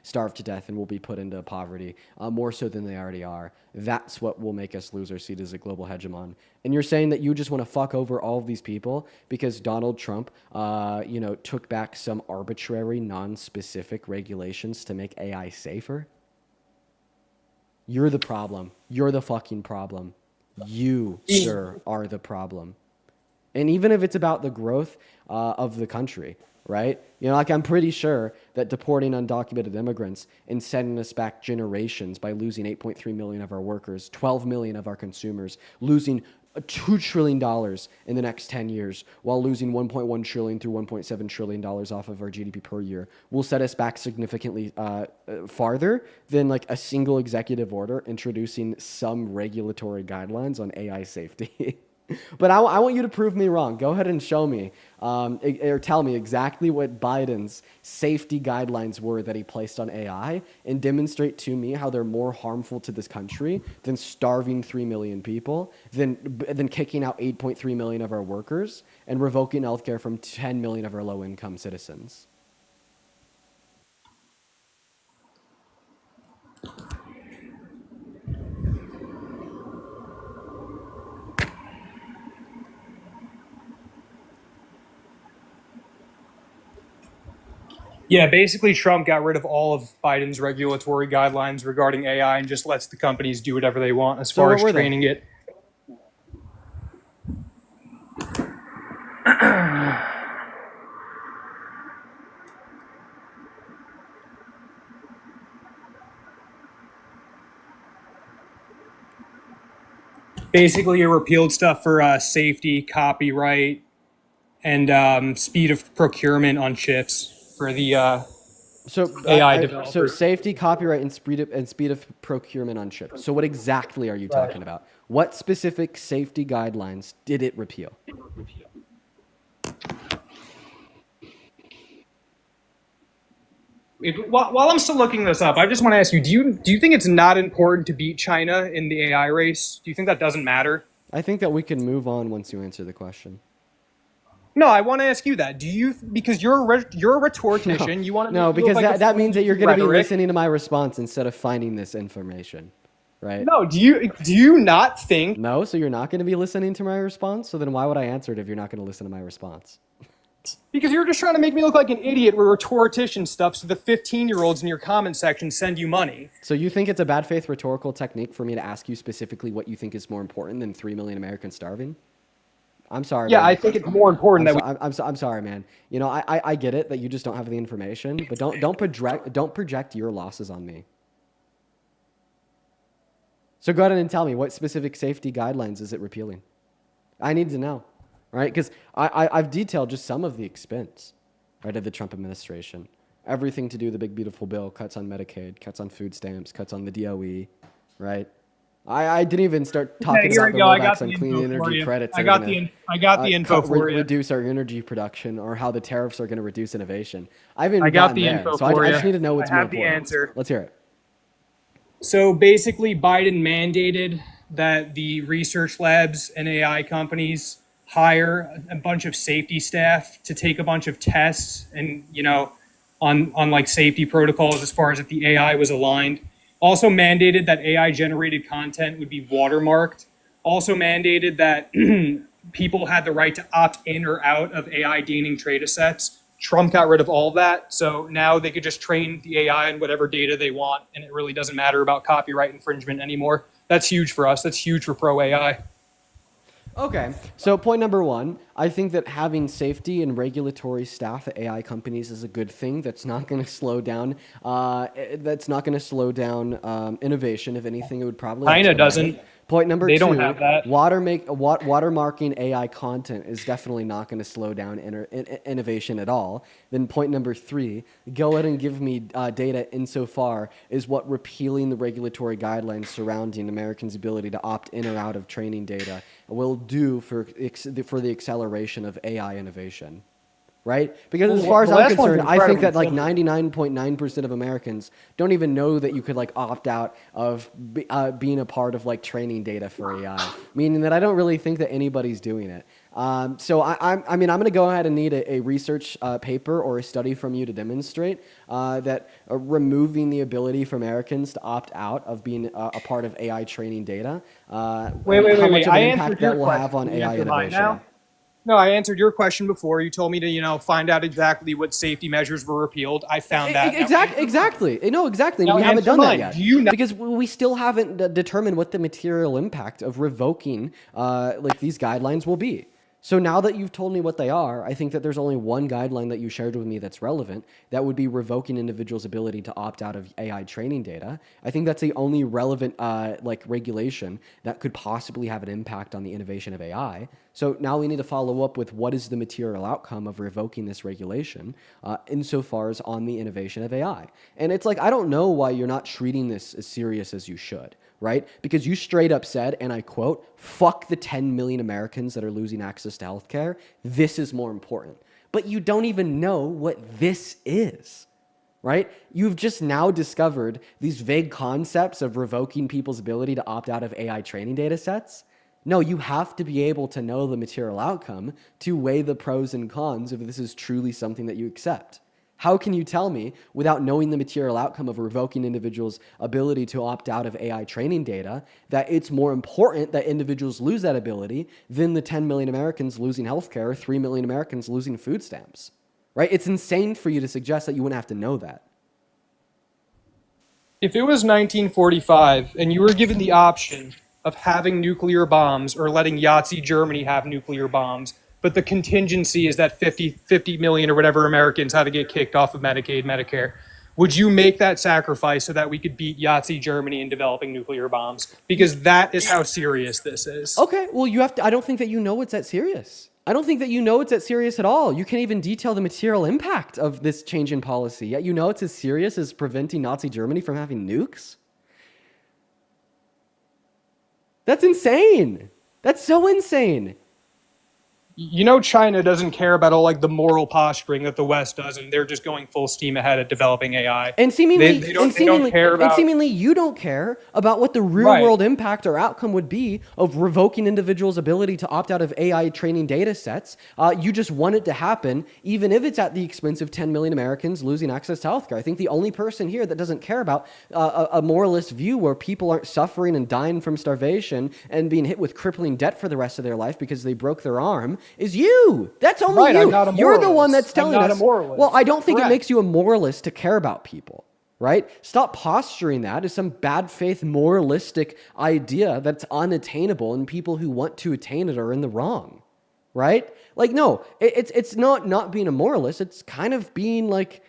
starve to death and will be put into poverty, more so than they already are. That's what will make us lose our seat as a global hegemon. And you're saying that you just want to fuck over all of these people because Donald Trump, took back some arbitrary, non-specific regulations to make AI safer? You're the problem. You're the fucking problem. You, sir, are the problem. And even if it's about the growth of the country, right? I'm pretty sure that deporting undocumented immigrants and sending us back generations by losing 8.3 million of our workers, 12 million of our consumers, losing $2 trillion in the next 10 years while losing 1.1 trillion through 1.7 trillion dollars off of our GDP per year will set us back significantly farther than like a single executive order introducing some regulatory guidelines on AI safety. But I want you to prove me wrong. Go ahead and show me or tell me exactly what Biden's safety guidelines were that he placed on AI and demonstrate to me how they're more harmful to this country than starving 3 million people, than kicking out 8.3 million of our workers and revoking healthcare from 10 million of our low-income citizens. Yeah, basically Trump got rid of all of Biden's regulatory guidelines regarding AI and just lets the companies do whatever they want as far as training it. Basically, it repealed stuff for safety, copyright, and speed of procurement on chips for the AI developers. So safety, copyright, and speed of procurement on chips. So what exactly are you talking about? What specific safety guidelines did it repeal? While I'm still looking this up, I just want to ask you: do you think it's not important to beat China in the AI race? Do you think that doesn't matter? I think that we can move on once you answer the question. No, I want to ask you that. Do you, because you're a rhetorician, you want to no, because that means that you're going to be listening to my response instead of finding this information, right? No, do you not think? No, so you're not going to be listening to my response. So then why would I answer it if you're not going to listen to my response? Because you're just trying to make me look like an idiot with rhetorician stuff, so the 15-year-olds in your comment section send you money. So you think it's a bad faith rhetorical technique for me to ask you specifically what you think is more important than 3 million Americans starving? I'm sorry. Yeah, man. I think it's more important I'm sorry, man. I get it that you just don't have the information, but don't project your losses on me. So go ahead and tell me, what specific safety guidelines is it repealing? I need to know, right? Because I've detailed just some of the expense, right, of the Trump administration. Everything to do with the big beautiful bill: cuts on Medicaid, cuts on food stamps, cuts on the DOE, right? I didn't even start talking about the rollbacks on clean energy credits. I got the info for you. Reduce our energy production, or how the tariffs are going to reduce innovation. I haven't got gotten the there, info so for I you. just need to know what's I more have the important. answer. Let's hear it. So basically, Biden mandated that the research labs and AI companies hire a bunch of safety staff to take a bunch of tests and, on like safety protocols as far as if the AI was aligned. Also mandated that AI generated content would be watermarked. Also mandated that people had the right to opt in or out of AI gaining data sets. Trump got rid of all of that. So now they could just train the AI on whatever data they want, and it really doesn't matter about copyright infringement anymore. That's huge for us. That's huge for pro AI. Okay, so point number one, I think that having safety and regulatory staff at AI companies is a good thing. That's not going to slow down. Innovation. If anything, it would probably. China doesn't. Point number They 2, don't have that. watermarking AI content is definitely not going to slow down innovation at all. Then point number 3, go ahead and give me data insofar as what repealing the regulatory guidelines surrounding Americans' ability to opt in or out of training data will do for the acceleration of AI innovation. Right? Because as far as the I'm last one's concerned, I think that like incredibly 99.9% of Americans don't even know that you could like opt out of being a part of like training data for AI. Meaning that I don't really think that anybody's doing it. So I mean, I'm going to go ahead and need a research paper or a study from you to demonstrate that removing the ability for Americans to opt out of being a part of AI training data, how much of I an answered impact your that will have question. on Can you AI answer mine innovation. now? No, I answered your question before. You told me to, find out exactly what safety measures were repealed. I found that. Exactly. No, exactly. Now We haven't answer done that mine. yet. Do you know? Because we still haven't determined what the material impact of revoking like these guidelines will be. So now that you've told me what they are, I think that there's only one guideline that you shared with me that's relevant. That would be revoking individuals' ability to opt out of AI training data. I think that's the only relevant like regulation that could possibly have an impact on the innovation of AI. So now we need to follow up with what is the material outcome of revoking this regulation insofar as on the innovation of AI. And it's like, I don't know why you're not treating this as serious as you should, right? Because you straight up said, and I quote, fuck the 10 million Americans that are losing access to healthcare. This is more important. But you don't even know what this is, right? You've just now discovered these vague concepts of revoking people's ability to opt out of AI training data sets. No, you have to be able to know the material outcome to weigh the pros and cons if this is truly something that you accept. How can you tell me, without knowing the material outcome of revoking individuals' ability to opt out of AI training data, that it's more important that individuals lose that ability than the 10 million Americans losing healthcare or 3 million Americans losing food stamps? Right? It's insane for you to suggest that you wouldn't have to know that. If it was 1945 and you were given the option of having nuclear bombs or letting Yahtzee Germany have nuclear bombs, but the contingency is that 50 million or whatever Americans had to get kicked off of Medicaid, Medicare, would you make that sacrifice so that we could beat Yahtzee Germany in developing nuclear bombs? Because that is how serious this is. Okay, well, you have to. I don't think that you know it's that serious. I don't think that you know it's that serious at all. You can't even detail the material impact of this change in policy, yet you know it's as serious as preventing Nazi Germany from having nukes? That's insane. That's so insane. China doesn't care about all like the moral posturing that the West does, and they're just going full steam ahead at developing AI. And seemingly, they don't care about. And seemingly, you don't care about what the real-world impact or outcome would be of revoking individuals' ability to opt out of AI training data sets. You just want it to happen, even if it's at the expense of 10 million Americans losing access to healthcare. I think the only person here that doesn't care about a moralist view where people aren't suffering and dying from starvation and being hit with crippling debt for the rest of their life because they broke their arm is you. That's only you. I'm not a You're the moralist. one that's telling I'm not us. a moralist. Well, I don't think Correct. it makes you a moralist to care about people, right? Stop posturing that as some bad faith moralistic idea that's unattainable, and people who want to attain it are in the wrong, right? Like, no, it's not being a moralist. It's kind of being like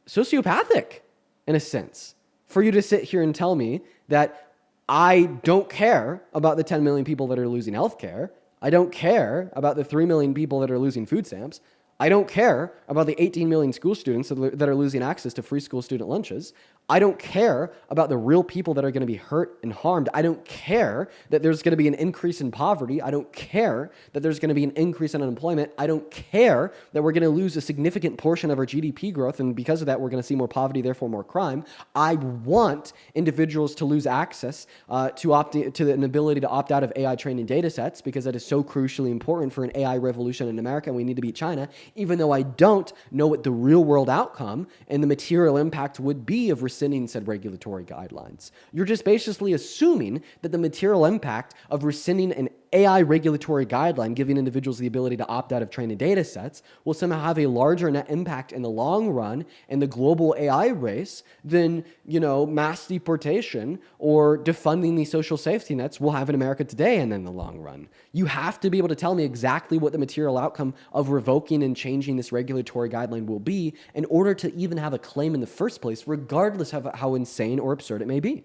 sociopathic in a sense for you to sit here and tell me that I don't care about the 10 million people that are losing healthcare. I don't care about the 3 million people that are losing food stamps. I don't care about the 18 million school students that are losing access to free school student lunches. I don't care about the real people that are going to be hurt and harmed. I don't care that there's going to be an increase in poverty. I don't care that there's going to be an increase in unemployment. I don't care that we're going to lose a significant portion of our GDP growth, and because of that, we're going to see more poverty, therefore more crime. I want individuals to lose access to an ability to opt out of AI training data sets, because that is so crucially important for an AI revolution in America, and we need to beat China, even though I don't know what the real world outcome and the material impact would be of rescinding said regulatory guidelines. You're just basically assuming that the material impact of rescinding an AI regulatory guideline, giving individuals the ability to opt out of training data sets, will somehow have a larger net impact in the long run in the global AI race than, mass deportation or defunding these social safety nets will have in America today and in the long run. You have to be able to tell me exactly what the material outcome of revoking and changing this regulatory guideline will be in order to even have a claim in the first place, regardless of how insane or absurd it may be.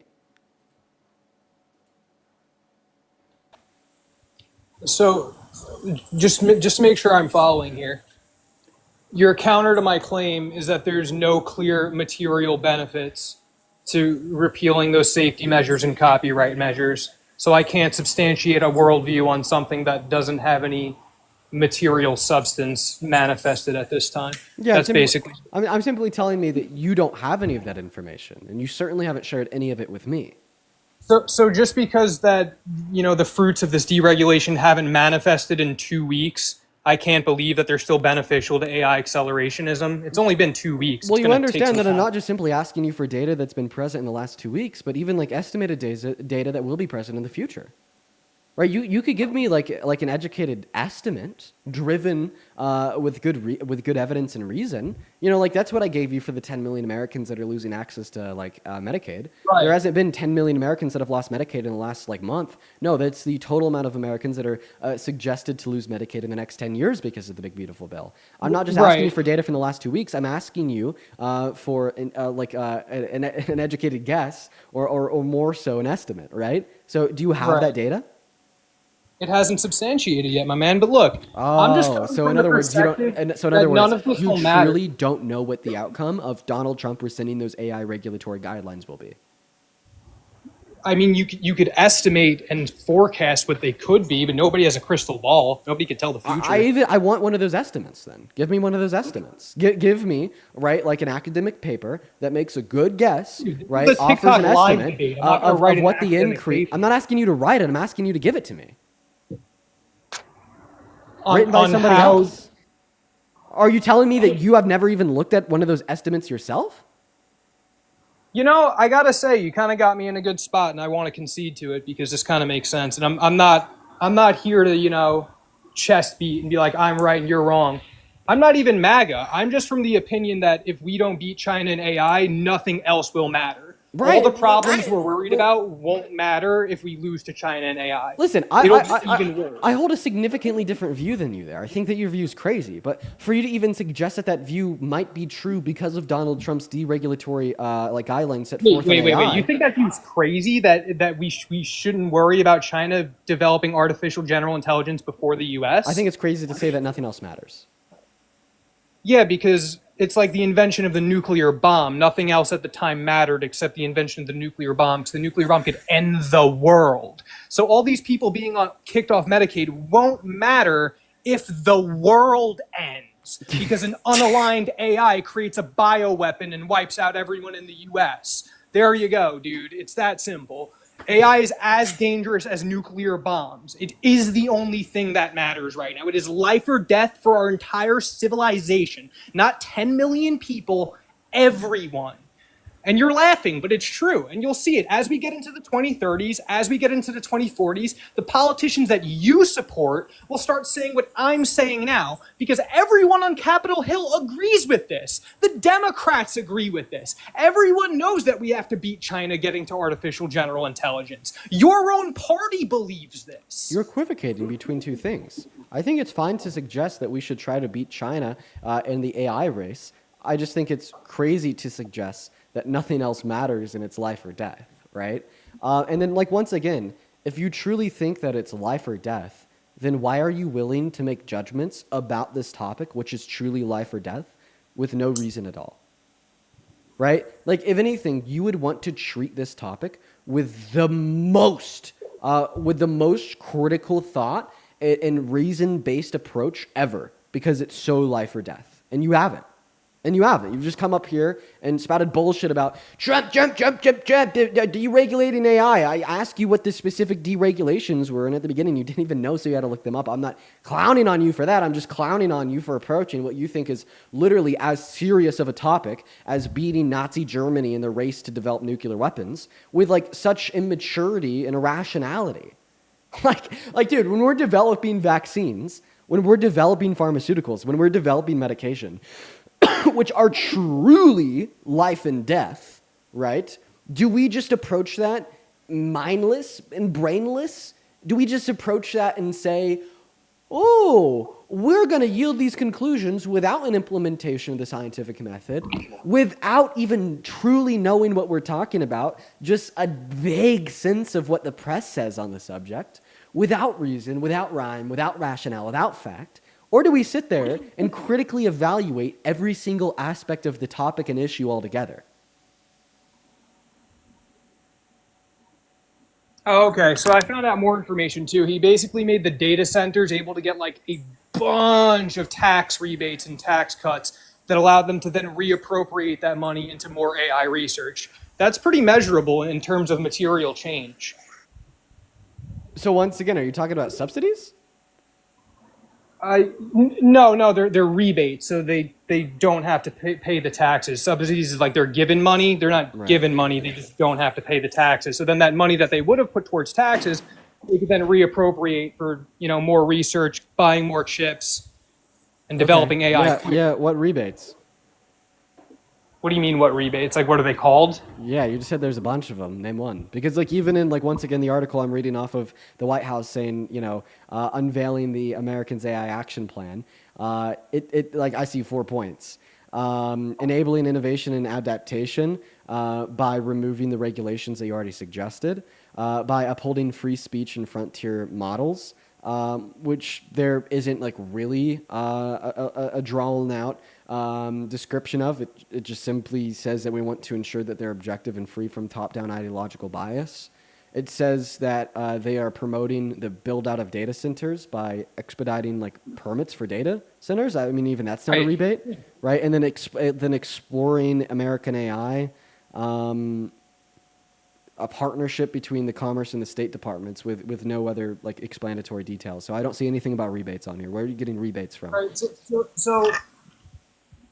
So, just to make sure I'm following here, your counter to my claim is that there's no clear material benefits to repealing those safety measures and copyright measures. So I can't substantiate a worldview on something that doesn't have any material substance manifested at this time. Yeah, That's basically. I'm simply telling me that you don't have any of that information, and you certainly haven't shared any of it with me. So just because that, the fruits of this deregulation haven't manifested in 2 weeks, I can't believe that they're still beneficial to AI accelerationism. It's only been 2 weeks. Well, It's you gonna take understand some that I'm time. not just simply asking you for data that's been present in the last 2 weeks, but even like estimated data that will be present in the future. Right, you could give me like an educated estimate, driven with good evidence and reason. Like that's what I gave you for the 10 million Americans that are losing access to Medicaid. Right. There hasn't been 10 million Americans that have lost Medicaid in the last month. No, that's the total amount of Americans that are suggested to lose Medicaid in the next 10 years because of the big beautiful bill. I'm not just asking you for data from the last 2 weeks. I'm asking you for an educated guess or more so an estimate. Right. So do you have that data? It hasn't substantiated yet, my man. But look, I'm just coming so from in the other words, you don't. perspective And so in that other none words, of this you will matter. truly don't know what the outcome of Donald Trump rescinding those AI regulatory guidelines will be. I mean, you could estimate and forecast what they could be, but nobody has a crystal ball. Nobody could tell the future. I want one of those estimates. Then give me one of those estimates. Give me like an academic paper that makes a good guess, right? This is a Offers TikTok an live estimate debate. I'm not gonna of write an what the academic increase. paper. I'm not asking you to write it. I'm asking you to give it to me, On, written by on somebody how, else. Are you telling me that you have never even looked at one of those estimates yourself? I gotta say, you kind of got me in a good spot, and I want to concede to it because this kind of makes sense. And I'm not here to chest beat and be like I'm right and you're wrong. I'm not even MAGA. I'm just from the opinion that if we don't beat China in AI, nothing else will matter. Right. All the problems Right. we're worried about won't matter if we lose to China in AI. Listen, It'll be even worse. I hold a significantly different view than you there. I think that your view is crazy. But for you to even suggest that view might be true because of Donald Trump's deregulatory guidelines set forth in AI. Wait. You think that view's crazy that we shouldn't worry about China developing artificial general intelligence before the U.S.? I think it's crazy to say that nothing else matters. Yeah, because it's like the invention of the nuclear bomb. Nothing else at the time mattered except the invention of the nuclear bomb, because the nuclear bomb could end the world. So all these people being kicked off Medicaid won't matter if the world ends, because an unaligned AI creates a bioweapon and wipes out everyone in the US. There you go, dude. It's that simple. AI is as dangerous as nuclear bombs. It is the only thing that matters right now. It is life or death for our entire civilization. Not 10 million people, everyone. And you're laughing, but it's true. And you'll see it as we get into the 2030s, as we get into the 2040s, the politicians that you support will start saying what I'm saying now, because everyone on Capitol Hill agrees with this. The Democrats agree with this. Everyone knows that we have to beat China getting to artificial general intelligence. Your own party believes this. You're equivocating between two things. I think it's fine to suggest that we should try to beat China in the AI race. I just think it's crazy to suggest that nothing else matters and it's life or death, right? And then, once again, if you truly think that it's life or death, then why are you willing to make judgments about this topic, which is truly life or death, with no reason at all? Right? If anything, you would want to treat this topic with the most critical thought and reason-based approach ever, because it's so life or death, and you haven't. You've just come up here and spouted bullshit about Trump, deregulating AI. I asked you what the specific deregulations were, and at the beginning you didn't even know, so you had to look them up. I'm not clowning on you for that. I'm just clowning on you for approaching what you think is literally as serious of a topic as beating Nazi Germany in the race to develop nuclear weapons with such immaturity and irrationality. Dude, when we're developing vaccines, when we're developing pharmaceuticals, when we're developing medication, which are truly life and death, right? Do we just approach that mindless and brainless? Do we just approach that and say, oh, we're going to yield these conclusions without an implementation of the scientific method, without even truly knowing what we're talking about, just a vague sense of what the press says on the subject, without reason, without rhyme, without rationale, without fact? Or do we sit there and critically evaluate every single aspect of the topic and issue altogether? Oh, okay, so I found out more information too. He basically made the data centers able to get like a bunch of tax rebates and tax cuts that allowed them to then reappropriate that money into more AI research. That's pretty measurable in terms of material change. So once again, are you talking about subsidies? No, they're rebates, so they don't have to pay the taxes. Subsidies is like they're given money. They're not given money. They just don't have to pay the taxes. So then that money that they would have put towards taxes, they could then reappropriate for more research, buying more chips, and developing AI. Yeah, what rebates? What do you mean, what rebates? Like, what are they called? Yeah, you just said there's a bunch of them. Name one. Because, like, even in, like, once again, the article I'm reading off of the White House saying, unveiling the Americans AI Action Plan, like, I see 4 points. Enabling innovation and adaptation by removing the regulations that you already suggested, by upholding free speech and frontier models, which there isn't, like, really a drawn out description of. It just simply says that we want to ensure that they're objective and free from top-down ideological bias. It says that they are promoting the build-out of data centers by expediting like permits for data centers. I mean, even that's not a rebate, right? And then then exploring American AI, a partnership between the Commerce and the State Departments with no other like explanatory details. So I don't see anything about rebates on here. Where are you getting rebates from? Right. So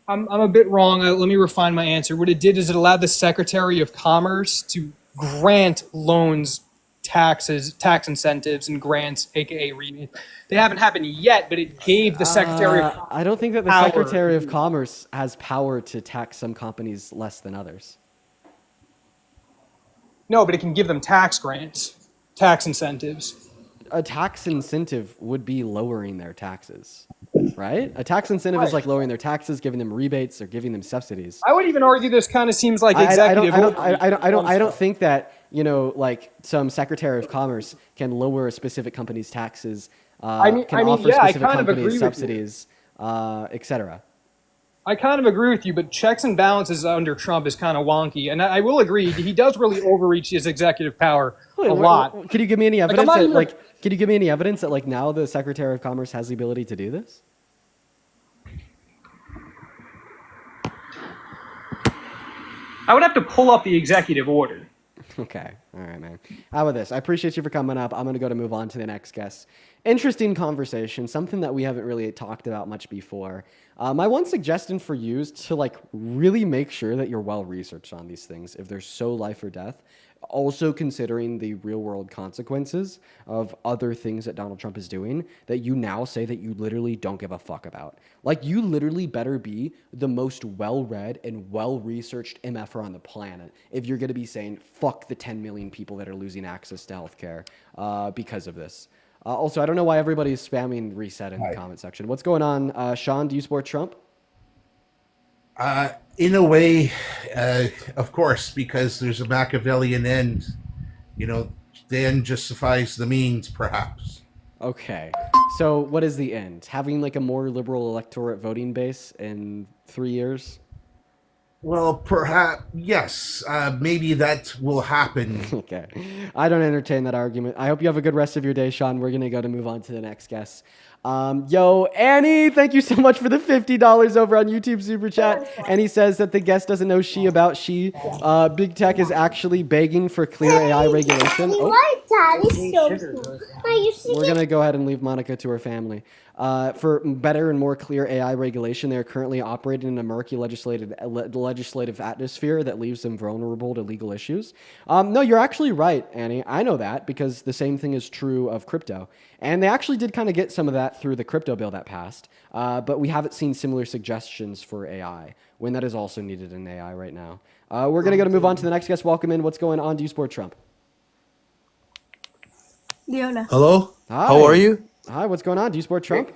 I'm a bit wrong. Let me refine my answer. What it did is it allowed the Secretary of Commerce to grant loans, tax incentives, and grants, aka rebates. They haven't happened yet, but it gave the Secretary of Commerce I don't think that the Secretary of Commerce has power to tax some companies less than others. No, but it can give them tax grants, tax incentives. A tax incentive would be lowering their taxes, right? A tax incentive is like lowering their taxes, giving them rebates, or giving them subsidies. I would even argue this kind of seems like executive. I don't think that like some Secretary of Commerce can lower a specific company's taxes. Can offer specific companies subsidies, etc. I kind of agree with you, but checks and balances under Trump is kind of wonky. And I will agree, he does really overreach his executive power a lot. Can you give me any evidence can you give me any evidence that like now the Secretary of Commerce has the ability to do this? I would have to pull up the executive order. Okay. All right, man. How about this? I appreciate you for coming up. I'm going to move on to the next guest. Interesting conversation, something that we haven't really talked about much before. My one suggestion for you is to like really make sure that you're well researched on these things if they're so life or death. Also considering the real world consequences of other things that Donald Trump is doing that you now say that you literally don't give a fuck about. Like you literally better be the most well-read and well-researched MFer on the planet if you're going to be saying fuck the 10 million people that are losing access to healthcare because of this. Also, I don't know why everybody's spamming reset in the comment section. What's going on? Sean, do you support Trump? In a way, of course, because there's a Machiavellian end. The end justifies the means, perhaps. Okay. So what is the end? Having like a more liberal electorate voting base in 3 years? Well, perhaps, yes. Maybe that will happen. Okay. I don't entertain that argument. I hope you have a good rest of your day, Sean. We're going to move on to the next guest. Yo, Annie, thank you so much for the $50 over on YouTube Super Chat. Annie says that the guest doesn't know she about she. Big Tech is actually begging for clear AI regulation. Oh. We're going to go ahead and leave Monica to her family. For better and more clear AI regulation, they're currently operating in a murky legislative atmosphere that leaves them vulnerable to legal issues. No, you're actually right, Annie. I know that because the same thing is true of crypto. And they actually did kind of get some of that through the crypto bill that passed. But we haven't seen similar suggestions for AI when that is also needed in AI right now. We're going to move on to the next guest. Welcome in. What's going on? Do you support Trump? Leona. Hello? Hi. How are you? Hi, what's going on? Do you support Trump?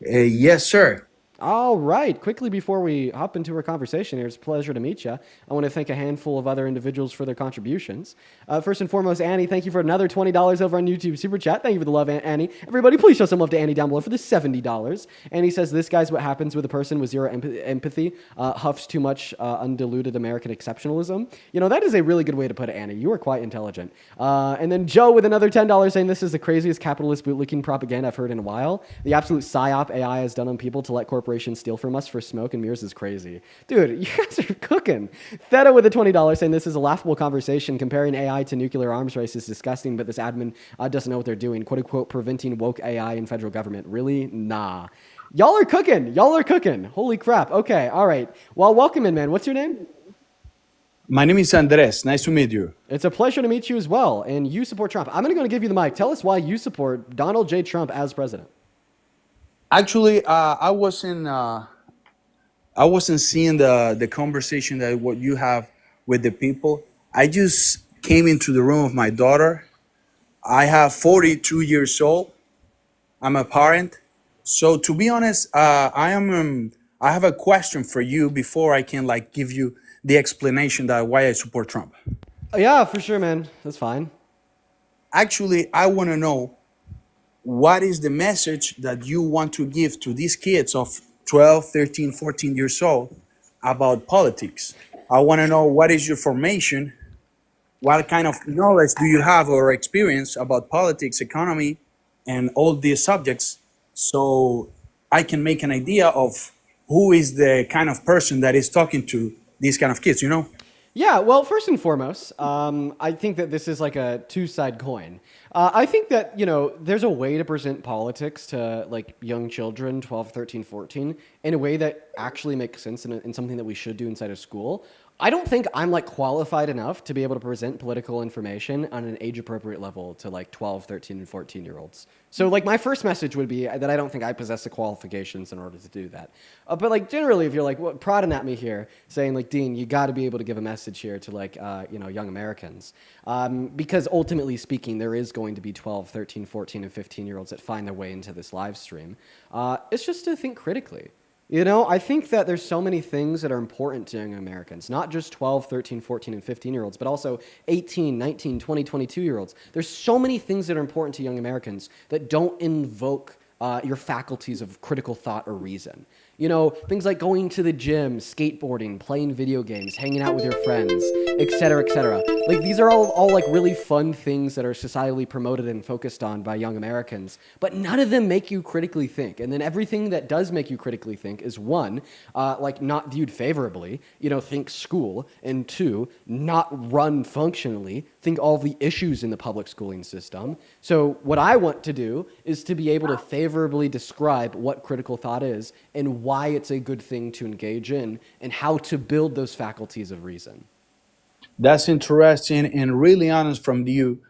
Yes, sir. All right. Quickly before we hop into our conversation here, it's a pleasure to meet you. I want to thank a handful of other individuals for their contributions. First and foremost, Annie, thank you for another $20 over on YouTube Super Chat. Thank you for the love, Annie. Everybody, please show some love to Annie down below for the $70. Annie says, this guy's what happens with a person with zero empathy, huffs too much undiluted American exceptionalism. You know, that is a really good way to put it, Annie. You are quite intelligent. And then Joe with another $10 saying, this is the craziest capitalist bootlicking propaganda I've heard in a while. The absolute psyop AI has done on people to let corporations steal from us for smoke and mirrors is crazy. Dude, you guys are cooking. Theta with a $20 saying this is a laughable conversation. Comparing AI to nuclear arms race is disgusting, but this admin doesn't know what they're doing. Quote unquote, preventing woke AI in federal government. Really? Nah. Y'all are cooking. Y'all are cooking. Holy crap. Okay. All right. Well, welcome in, man. What's your name? My name is Andres. Nice to meet you. It's a pleasure to meet you as well. And you support Trump. I'm going to give you the mic. Tell us why you support Donald J. Trump as president. Actually, I wasn't seeing the conversation that what you have with the people. I just came into the room of my daughter. I have 42 years old. I'm a parent. So to be honest, I have a question for you before I can like give you the explanation that why I support Trump. Yeah, for sure, man. That's fine. Actually, I want to know what is the message that you want to give to these kids of 12, 13, 14 years old about politics? I want to know what is your formation, what kind of knowledge do you have or experience about politics, economy, and all these subjects, so I can make an idea of who is the kind of person that is talking to these kind of kids, you know? Yeah, well, first and foremost, I think that this is like a two-side coin. I think that, you know, there's a way to present politics to like young children, 12, 13, 14, in a way that actually makes sense and something that we should do inside of school. I don't think I'm like qualified enough to be able to present political information on an age-appropriate level to like 12, 13, and 14-year-olds. So like my first message would be that I don't think I possess the qualifications in order to do that. But like generally, if you're like prodding at me here, saying like, Dean, you got to be able to give a message here to like, you know, young Americans. Because ultimately speaking, there is going to be 12, 13, 14, and 15-year-olds that find their way into this live stream. It's just to think critically. You know, I think that there's so many things that are important to young Americans, not just 12, 13, 14, and 15-year-olds, but also 18, 19, 20, 22-year-olds. There's so many things that are important to young Americans that don't invoke your faculties of critical thought or reason. You know, things like going to the gym, skateboarding, playing video games, hanging out with your friends, et cetera, et cetera. Like, these are all like really fun things that are societally promoted and focused on by young Americans, but none of them make you critically think. And then everything that does make you critically think is one, like not viewed favorably, you know, think school, and two, not run functionally, think all the issues in the public schooling system. So what I want to do is to be able to favorably describe what critical thought is and why it's a good thing to engage in and how to build those faculties of reason. That's interesting and really honest from you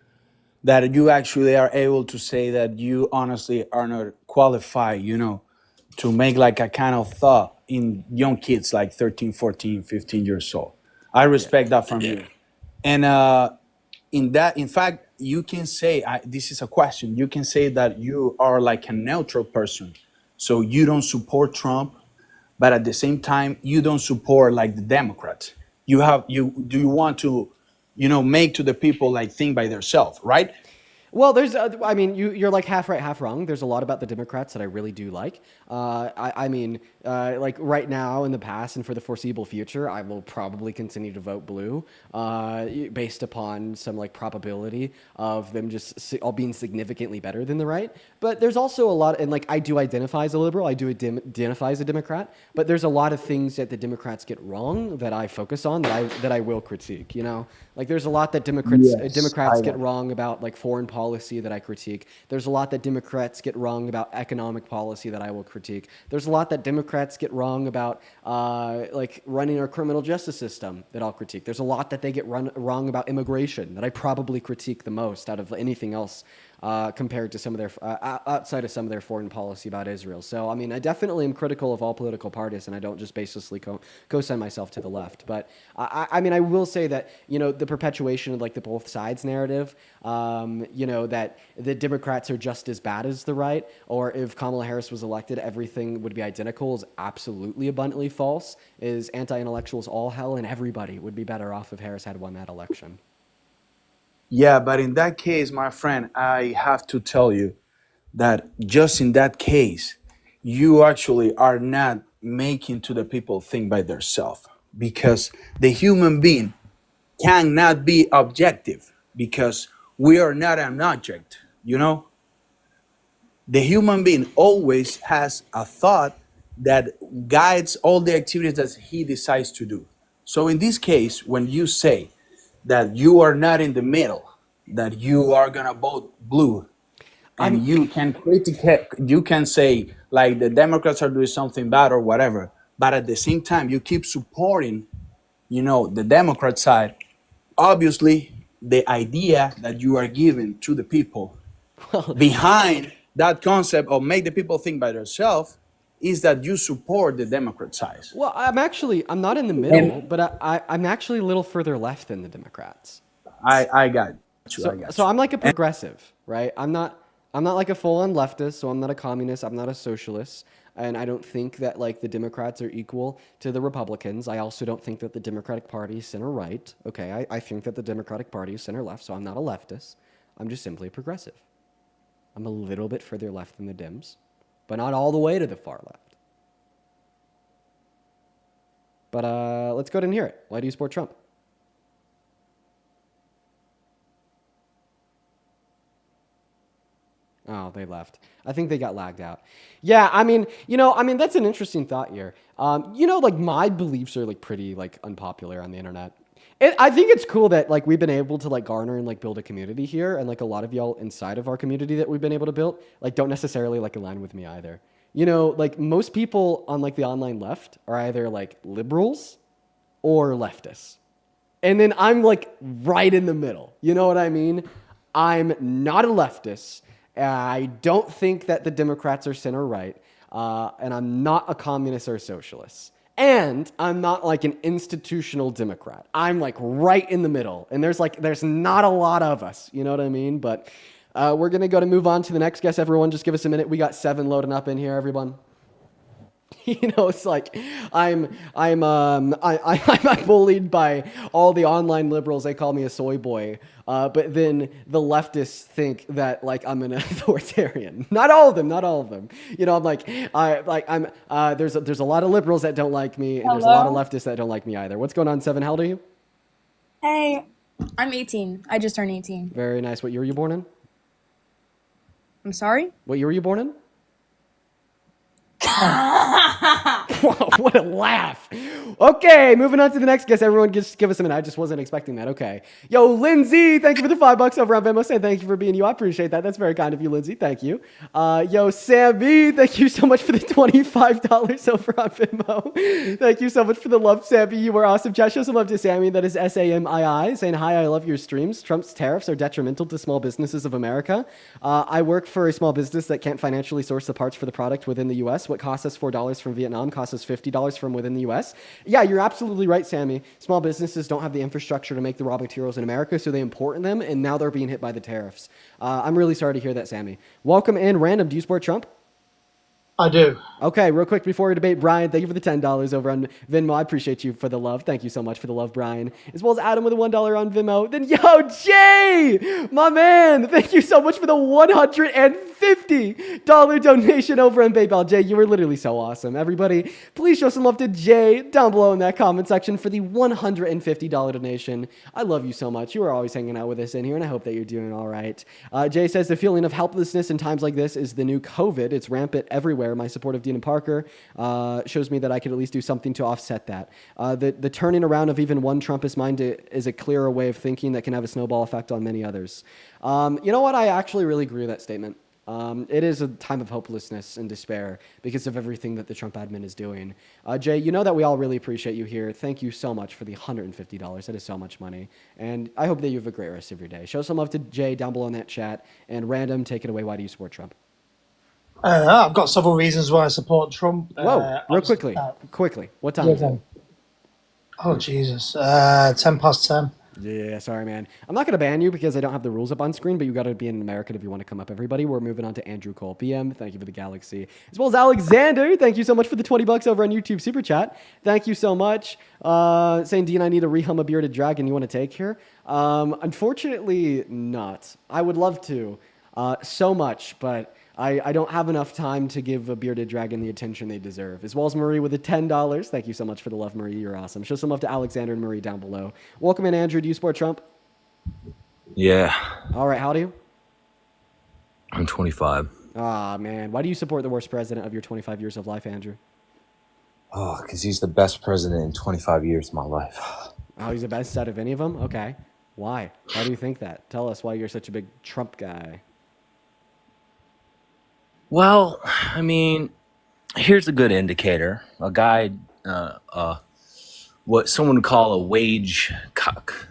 that you actually are able to say that you honestly are not qualified, you know, to make like a kind of thought in young kids like 13, 14, 15 years old. I respect that from you. And in fact, you can say, this is a question, you can say that you are like a neutral person. So you don't support Trump, but at the same time, you don't support like the Democrats. You want to, you know, make to the people like think by themselves, right? Well, there's, I mean, you're like half right, half wrong. There's a lot about the Democrats that I really do like. I mean, like right now, in the past, and for the foreseeable future, I will probably continue to vote blue, based upon some like probability of them just all being significantly better than the right. But there's also a lot, and like I do identify as a liberal, I do identify as a Democrat, but there's a lot of things that the Democrats get wrong that I focus on that I will critique. You know, like there's a lot that Democrats get wrong about like foreign policy that I critique. There's a lot that Democrats get wrong about economic policy that I will critique. There's a lot that Democrats get wrong about like running our criminal justice system that I'll critique. There's a lot that they get wrong about immigration that I probably critique the most out of anything else compared to some of their outside of some of their foreign policy about Israel. So I mean, I definitely am critical of all political parties, and I don't just basically co-sign myself to the left. But I mean, I will say that the perpetuation of like the both sides narrative, that the Democrats are just as bad as the right, or if Kamala Harris was elected, everything would be identical, is absolutely abundantly false. Is anti-intellectuals all hell, and everybody would be better off if Harris had won that election. Yeah, but in that case, my friend, I have to tell you that just in that case, you actually are not making to the people think by themselves, because the human being cannot be objective, because we are not an object, The human being always has a thought that guides all the activities that he decides to do. So in this case, when you say that you are not in the middle, that you are gonna vote blue, and you can critique, you can say like the Democrats are doing something bad or whatever, but at the same time you keep supporting, the Democrat side. Obviously, the idea that you are giving to the people behind that concept of make the people think by themselves is that you support the Democrat side. Well, I'm not in the middle, but I'm actually a little further left than the Democrats. I got you. So I'm like a progressive, right? I'm not like a full-on leftist, so I'm not a communist, I'm not a socialist, and I don't think that like the Democrats are equal to the Republicans. I also don't think that the Democratic Party is center-right. Okay, I think that the Democratic Party is center-left, so I'm not a leftist. I'm just simply a progressive. I'm a little bit further left than the Dems, but not all the way to the far left. But let's go ahead and hear it. Why do you support Trump? Oh, they left. I think they got lagged out. Yeah, I mean, that's an interesting thought here. Like my beliefs are like pretty like unpopular on the internet. I think it's cool that like we've been able to like garner and like build a community here, and like a lot of y'all inside of our community that we've been able to build like don't necessarily like align with me either. Like most people on like the online left are either like liberals or leftists. And then I'm like right in the middle. You know what I mean? I'm not a leftist. I don't think that the Democrats are center right. And I'm not a communist or a socialist. And I'm not like an institutional Democrat. I'm like right in the middle. And there's not a lot of us. You know what I mean? But we're going to move on to the next guest. Everyone, just give us a minute. We got 7 loading up in here, everyone. It's like I'm bullied by all the online liberals. They call me a soy boy. But then the leftists think that like I'm an authoritarian. Not all of them. I'm like there's a lot of liberals that don't like me, and there's a lot of leftists that don't like me either. What's going on, 7? How old are you? Hey, I'm 18. I just turned 18. Very nice. What year were you born in? I'm sorry? What year were you born in? Whoa, what a laugh. Okay, moving on to the next guest. Everyone just give us a minute. I just wasn't expecting that. Okay. Yo, Lindsay, thank you for the $5 over on Venmo. Saying thank you for being you. I appreciate that. That's very kind of you, Lindsay. Thank you. Yo, Sammy, thank you so much for the $25 over on Venmo. Thank you so much for the love, Sammy. You were awesome. Chat, show some love to Sammy. That is SAMII, saying, hi, I love your streams. Trump's tariffs are detrimental to small businesses of America. I work for a small business that can't financially source the parts for the product within the U.S. What costs us $4 from Vietnam costs us $50 from within the U.S. Yeah, you're absolutely right, Sammy. Small businesses don't have the infrastructure to make the raw materials in America, so they import them, and now they're being hit by the tariffs. I'm really sorry to hear that, Sammy. Welcome in. Random, do you support Trump? I do. Okay, real quick before we debate, Brian, thank you for the $10 over on Venmo. I appreciate you for the love. Thank you so much for the love, Brian. As well as Adam with a $1 on Venmo. Then, yo, Jay, my man, thank you so much for the $150 donation over on PayPal. Jay, you were literally so awesome. Everybody, please show some love to Jay down below in that comment section for the $150 donation. I love you so much. You are always hanging out with us in here, and I hope that you're doing all right. Jay says, the feeling of helplessness in times like this is the new COVID. It's rampant everywhere. My support of Dean and Parker shows me that I could at least do something to offset that. The turning around of even one Trumpist mind is a clearer way of thinking that can have a snowball effect on many others. You know what? I actually really agree with that statement. It is a time of hopelessness and despair because of everything that the Trump admin is doing. Jay, you know that we all really appreciate you here. Thank you so much for the $150. That is so much money. And I hope that you have a great rest of your day. Show some love to Jay down below in that chat. And Random, take it away. Why do you support Trump? I've got several reasons why I support Trump. Whoa, real quickly. Quickly. What time is it? Oh, Jesus. 10 past 10. Yeah, sorry, man. I'm not going to ban you because I don't have the rules up on screen, but you got to be an American if you want to come up, everybody. We're moving on to Andrew Cole PM. Thank you for the Galaxy. As well as Alexander. Thank you so much for the $20 over on YouTube Super Chat. Thank you so much. Saying, Dean, I need to rehum a bearded dragon. You want to take here? Unfortunately, not. I would love to so much, but I don't have enough time to give a bearded dragon the attention they deserve. As well as Marie with the $10. Thank you so much for the love, Marie. You're awesome. Show some love to Alexander and Marie down below. Welcome in, Andrew. Do you support Trump? Yeah. All right. How old are you? I'm 25. Ah, man. Why do you support the worst president of your 25 years of life, Andrew? Oh, because he's the best president in 25 years of my life. Oh, he's the best out of any of them? Okay. Why? Why do you think that? Tell us why you're such a big Trump guy. Well, I mean, here's a good indicator. A guy, what someone would call a wage cuck,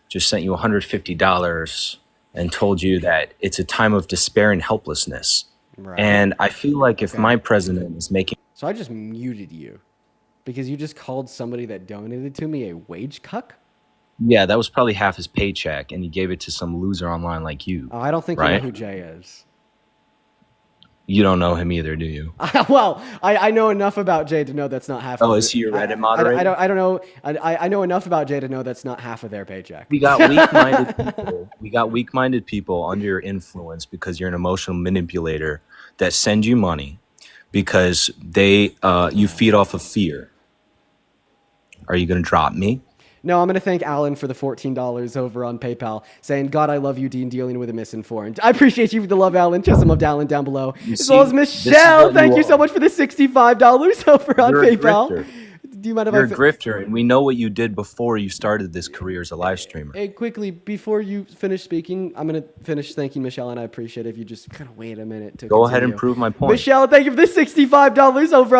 just sent you $150 and told you that it's a time of despair and helplessness. Right. And I feel like if my president is making... So I just muted you because you just called somebody that donated to me a wage cuck? Yeah, that was probably half his paycheck, and he gave it to some loser online like you. Oh, I don't think you know who Jay is. You don't know him either, do you? Well, I know enough about Jay to know that's not half. Oh, is he your Reddit moderator? I don't know. I know enough about Jay to know that's not half of their paycheck. We got weak-minded people. We got weak-minded people under your influence because you're an emotional manipulator that send you money because you feed off of fear. Are you going to drop me? No, I'm going to thank Alan for the $14 over on PayPal, saying, God, I love you, Dean, dealing with a misinformed. I appreciate you for the love, Alan. Just some love to Alan down below. As well as Michelle, thank you so much for the $65 over on PayPal. Do you mind if You're a grifter, and we know what you did before you started this career as a live streamer. Hey, quickly, before you finish speaking, I'm going to finish thanking Michelle, and I appreciate it if you just kind of wait a minute to Go continue. ahead and prove my point. Michelle, thank you for the $65 over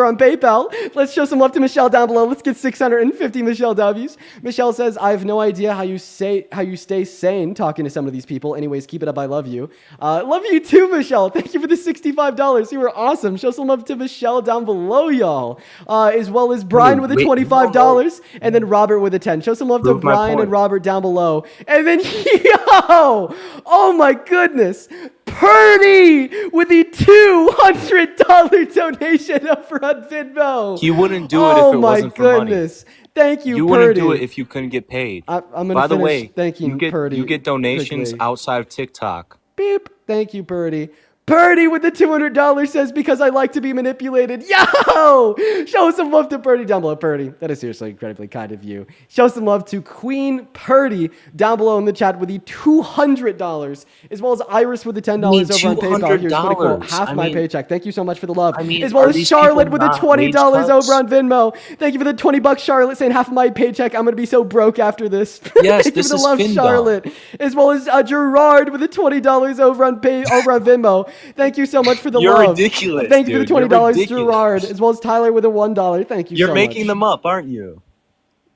on PayPal. Let's show some love to Michelle down below. Let's get 650 Michelle W's. Michelle says, I have no idea how you stay sane talking to some of these people. Anyways, keep it up. I love you. Love you too, Michelle. Thank you for the $65. You were awesome. Show some love to Michelle down below, y'all. As well as Brian with the $25 and then Robert with a 10. Show some love to Brian and Robert down below. And then, oh my goodness, Purdy with the $200 donation over on Venmo. He wouldn't do it if it wasn't for money. Oh my goodness. Thank you, You Purdy. wouldn't do it if you couldn't get paid. I'm gonna By the finish way, thanking Purdy you get donations quickly. outside of TikTok. Beep. Thank you, Purdy. Purdy with the $200 says, because I like to be manipulated. Yo! Show some love to Purdy down below. Purdy, that is seriously incredibly kind of you. Show some love to Queen Purdy down below in the chat with the $200, as well as Iris with the $10 over on PayPal. Here's going to quote half my paycheck. Thank you so much for the love. As well as Charlotte with the $20 over on Venmo. Thank you for the $20, Charlotte, saying half of my paycheck. I'm going to be so broke after this. Yes, Thank you this for the is love, Finbell. Charlotte. As well as Gerard with the $20 over on Venmo. Thank you so much for the You're love. ridiculous, Thank you for the dude. You're $20, ridiculous. Gerard, as well as Tyler with a $1. Thank you so much. You're making them up, aren't you?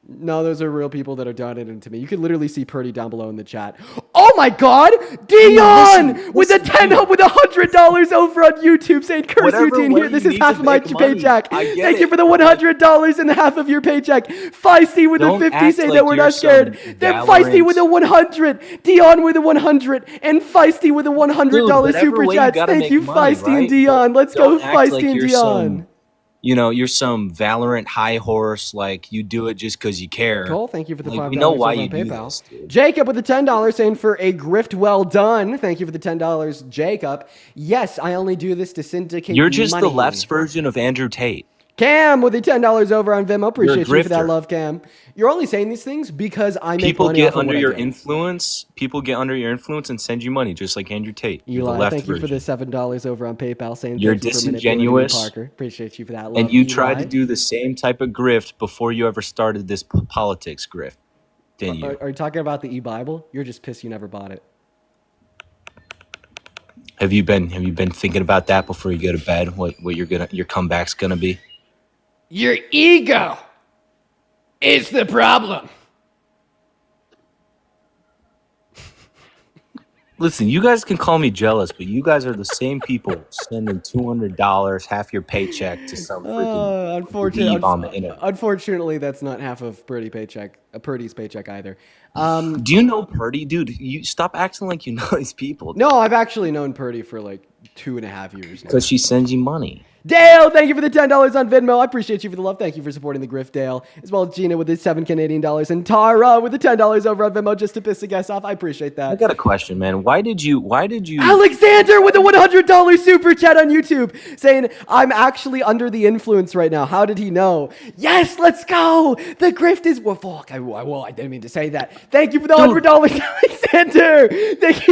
No, those are real people that are donating to me. You can literally see Purdy down below in the chat. Oh my God, Dion with the $100 over on YouTube saying, "Curse you, Whatever Dean." way Here, this you is need half to of my make money. paycheck. I get Thank you it. for the $100 and half of your paycheck. Feisty with Don't the 50 act saying like that we're you're not scared. some Then Valorant- Feisty with a 100, Dion with a 100, and Feisty with a $100 Dude, whatever super way you chats. gotta Thank make you, money, Feisty and right? Dion. Let's go, Don't act Feisty like and you're Dion. you're some Valorant high horse, like you do it just because you care. Cole, thank you for the $5 we know why over you on do PayPal. this, dude. Jacob with the $10 saying, for a grift well done. Thank you for the $10, Jacob. Yes, I only do this to syndicate You're just money. the left's version of Andrew Tate. Cam with the $10 over on Venmo. Appreciate you for that grifter. love, Cam. You're only saying these things because I make People money get off of under what I your do. influence. People get under your influence and send you money, just like Andrew Tate. You're the Eli, left thank you version. for the $7 over on PayPal saying You're thank you for manipulating me, disingenuous, Parker. Appreciate you for that love, and you Eli. tried to do the same type of grift before you ever started this politics grift, didn't you? Are you talking about the e-Bible? You're just pissed you never bought it. Have you been thinking about that before you go to bed? What your comeback's gonna be? Your ego is the problem. Listen, you guys can call me jealous, but you guys are the same people sending $200, half your paycheck, to some freaking dweeb on the internet. Unfortunately, that's not half of Purdy's paycheck either. Do you know Purdy, dude? You stop acting like you know these people. No, I've actually known Purdy for like 2.5 years now. Because she sends you money. Dale, thank you for the $10 on Venmo. I appreciate you for the love. Thank you for supporting the grift, Dale. As well as Gina with the $7 Canadian, and Tara with the $10 over on Venmo just to piss the guests off. I appreciate that. I got a question, man. Why did you Alexander with a $100 super chat on YouTube saying, I'm actually under the influence right now. How did he know? Yes, let's go. The grift is, well, fuck, I didn't mean to say that. Thank you for the $100, Alexander. Thank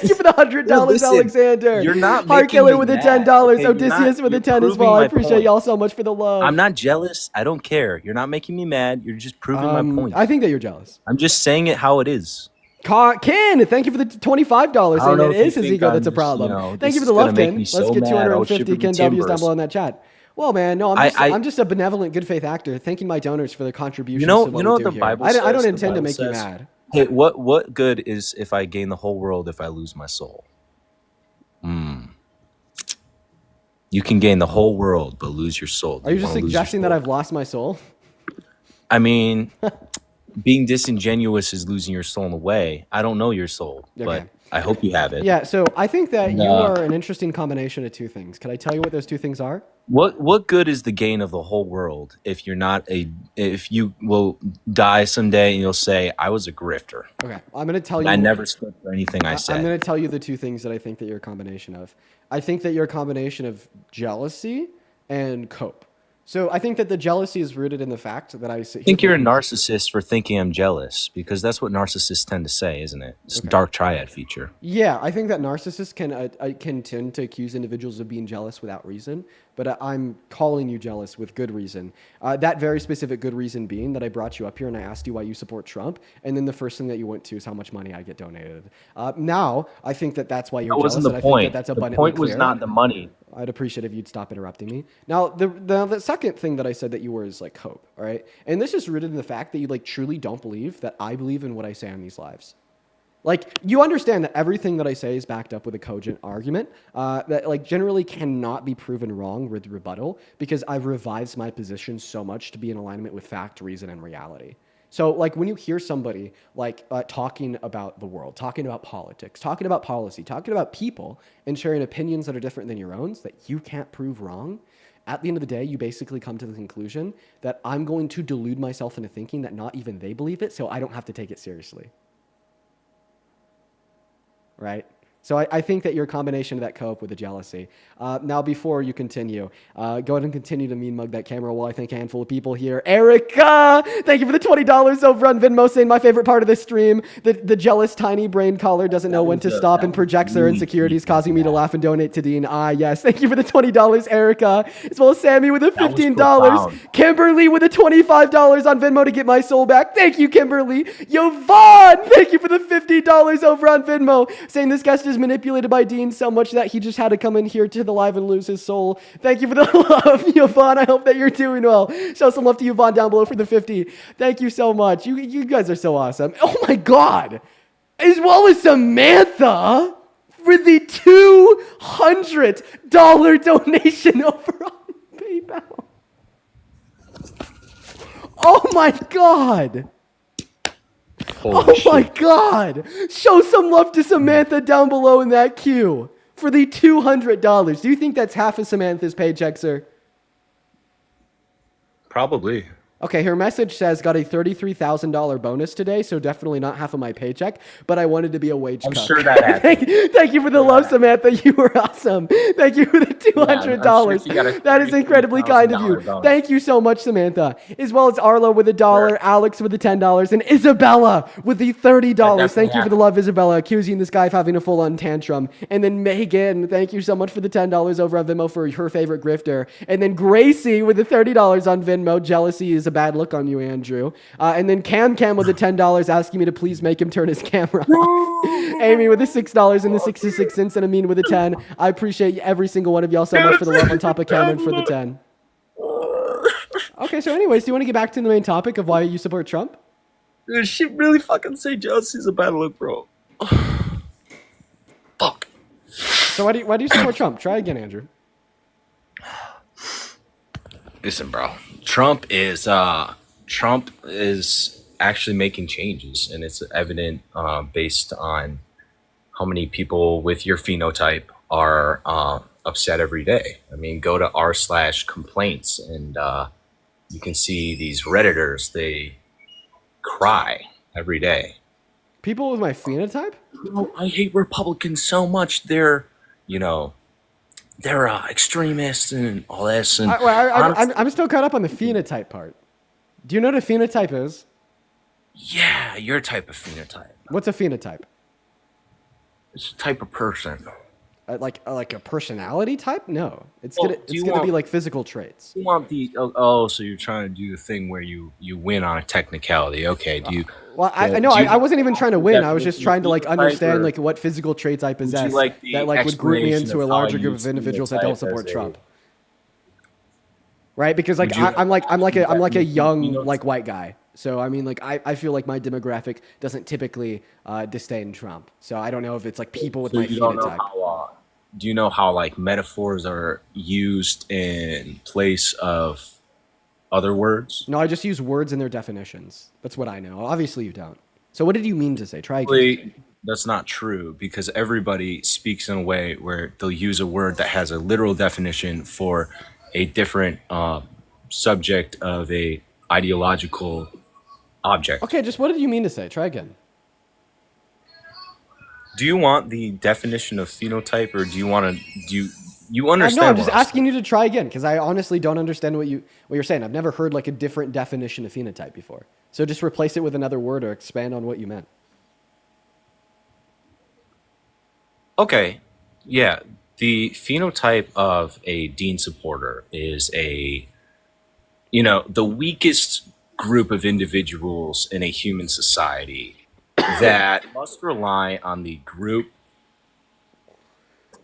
you for the $100, Alexander. You're not Heart making Killer me with the mad. $10. Okay, Odysseus with the 10 as well. I appreciate y'all so much for the love. I'm not jealous. I don't care. You're not making me mad. You're just proving my point. I think that you're jealous. I'm just saying it how it is. Ken, thank you for the $25 saying it is his ego that's a problem. Thank you for the love, Ken. Let's get 250 Ken W's down below in that chat. Well, man, no, I'm just a benevolent, good faith actor, thanking my donors for their contributions. You know what what the Bible says? I don't intend to make you mad. Hey, what good is if I gain the whole world if I lose my soul? You can gain the whole world but lose your soul. Are you just suggesting that I've lost my soul? I mean, being disingenuous is losing your soul in a way. I don't know your soul, but I hope you have it. Yeah, so I think that you are an interesting combination of two things. Can I tell you what those two things are? What good is the gain of the whole world if you will die someday and you'll say, I was a grifter. Okay, I'm going to tell you. I never stood for anything I said. I'm going to tell you the two things that I think that you're a combination of. I think that you're a combination of jealousy and cope. So I think that the jealousy is rooted in the fact that I think you're a narcissist for thinking I'm jealous, because that's what narcissists tend to say, isn't it? It's a dark triad feature. Yeah, I think that narcissists can tend to accuse individuals of being jealous without reason, but I'm calling you jealous with good reason. That very specific good reason being that I brought you up here and I asked you why you support Trump, and then the first thing that you went to is how much money I get donated. Now, I think that that's why you're jealous. That wasn't the point. That's the point was not the money. I'd appreciate if you'd stop interrupting me. Now, the second thing that I said that you were is like hope, all right? And this is rooted in the fact that you like truly don't believe that I believe in what I say on these lives. Like, you understand that everything that I say is backed up with a cogent argument that like generally cannot be proven wrong with rebuttal because I've revised my position so much to be in alignment with fact, reason, and reality. So like when you hear somebody like talking about the world, talking about politics, talking about policy, talking about people, and sharing opinions that are different than your own that you can't prove wrong, at the end of the day, you basically come to the conclusion that I'm going to delude myself into thinking that not even they believe it, so I don't have to take it seriously. Right? So I think that you're a combination of that co-op with the jealousy. Now, before you continue, go ahead and continue to mean mug that camera while I thank a handful of people here. Erica, thank you for the $20 over on Venmo, saying my favorite part of this stream, the jealous tiny brain caller doesn't know when to stop and projects their insecurities, causing me to laugh and donate to Dean. Yes. Thank you for the $20, Erica, as well as Sammy with the $15. Kimberly with the $25 on Venmo to get my soul back. Thank you, Kimberly. Yvonne, thank you for the $50 over on Venmo, saying this guest is manipulated by Dean so much that he just had to come in here to the live and lose his soul. Thank you for the love, Yvonne. I hope that you're doing well. Show some love to Yvonne down below for the 50. Thank you so much. You guys are so awesome. Oh my God. As well as Samantha for the $200 donation over on PayPal. Oh my God. Holy shit. My God. Show some love to Samantha down below in that queue for the $200. Do you think that's half of Samantha's paycheck, sir? Probably. Okay, her message says, got a $33,000 bonus today, so definitely not half of my paycheck, but I wanted to be a wage cut. I'm sure that happened. Thank you for the love, Samantha. You were awesome. Thank you for the $200. Sure that is incredibly kind of you. Bonus. Thank you so much, Samantha. As well as Arlo with $1, Alex with the $10, and Isabella with the $30. Thank you for the love, Isabella, accusing this guy of having a full-on tantrum. And then Megan, thank you so much for the $10 over on Venmo for her favorite grifter. And then Gracie with the $30 on Venmo. Jealousy is a bad look on you, Andrew. And then Cam with the $10 asking me to please make him turn his camera off. Amy with the $6 and the 66 cents, and Amin with the 10. I appreciate every single one of y'all so much for the love on top of Cameron for the 10. Okay, so anyways, do you want to get back to the main topic of why you support Trump? Dude, she really fucking say jealousy a bad look, bro. Fuck. So why do you support Trump? Try again, Andrew. Listen, bro. Trump is actually making changes, and it's evident based on how many people with your phenotype are upset every day. I mean, go to r/complaints, and you can see these Redditors. They cry every day. People with my phenotype? I hate Republicans so much. They're extremists and all this. And I'm still caught up on the phenotype part. Do you know what a phenotype is? yeah, your type of phenotype. What's a phenotype? It's a type of person. Like a personality type? No, it's Well, gonna be like physical traits. You want so you're trying to do the thing where you win on a technicality. Okay, do you? Well, I wasn't even trying to win. I was just trying to like understand like what physical traits I possess like the that like would group me explanation into a of how larger group you of individuals that don't phenotype support as a- Trump. Right? Because like Would you- I'm like a young phenotype? like white guy. So I mean like I feel like my demographic doesn't typically disdain Trump. So I don't know if it's like people with So my you don't know phenotype. how, do you know how like metaphors are used in place of other words? No, I just use words in their definitions. That's what I know. Obviously you don't. So what did you mean to say? Try again. Actually, that's not true because everybody speaks in a way where they'll use a word that has a literal definition for a different subject of a ideological object. Okay, just what did you mean to say? Try again. Do you want the definition of phenotype, or do you want to? You understand? No, I'm just what I'm asking you to try again because I honestly don't understand what you're saying. I've never heard like a different definition of phenotype before. So just replace it with another word or expand on what you meant. Okay, yeah. The phenotype of a Dean supporter is the weakest group of individuals in a human society that must rely on the group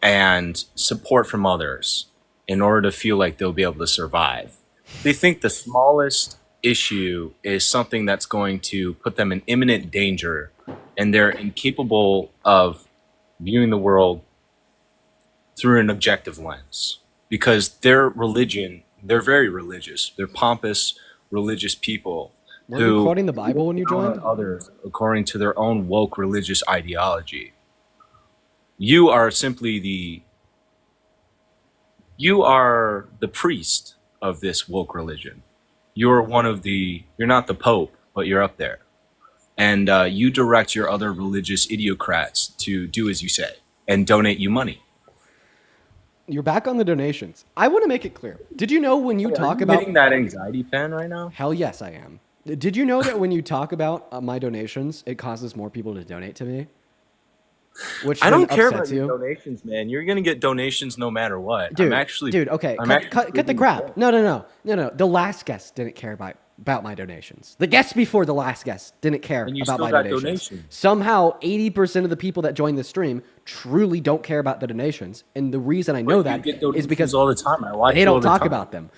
and support from others in order to feel like they'll be able to survive. They think the smallest issue is something that's going to put them in imminent danger, and they're incapable of viewing the world through an objective lens because their religion, they're very religious. They're pompous, religious people Were you who quoting the Bible when you joined? others according to their own woke religious ideology. You are simply you are the priest of this woke religion. You're not the Pope, but you're up there. And you direct your other religious idiocrats to do as you say and donate you money. You're back on the donations. I want to make it clear. Did you know when you talk about Getting that anxiety pen right now? Hell yes, I am. Did you know that when you talk about my donations, it causes more people to donate to me? Which I don't then care upsets about your you. donations, man. You're gonna get donations no matter what. Dude, okay, I'm cut actually the crap. No. The last guest didn't care about my donations. The guest before the last guest didn't care And you about still my got donations. donations. Somehow, 80% of the people that join the stream truly don't care about the donations. And the reason I know You that get is donations because all the time. I watch they you all don't the talk time. about them.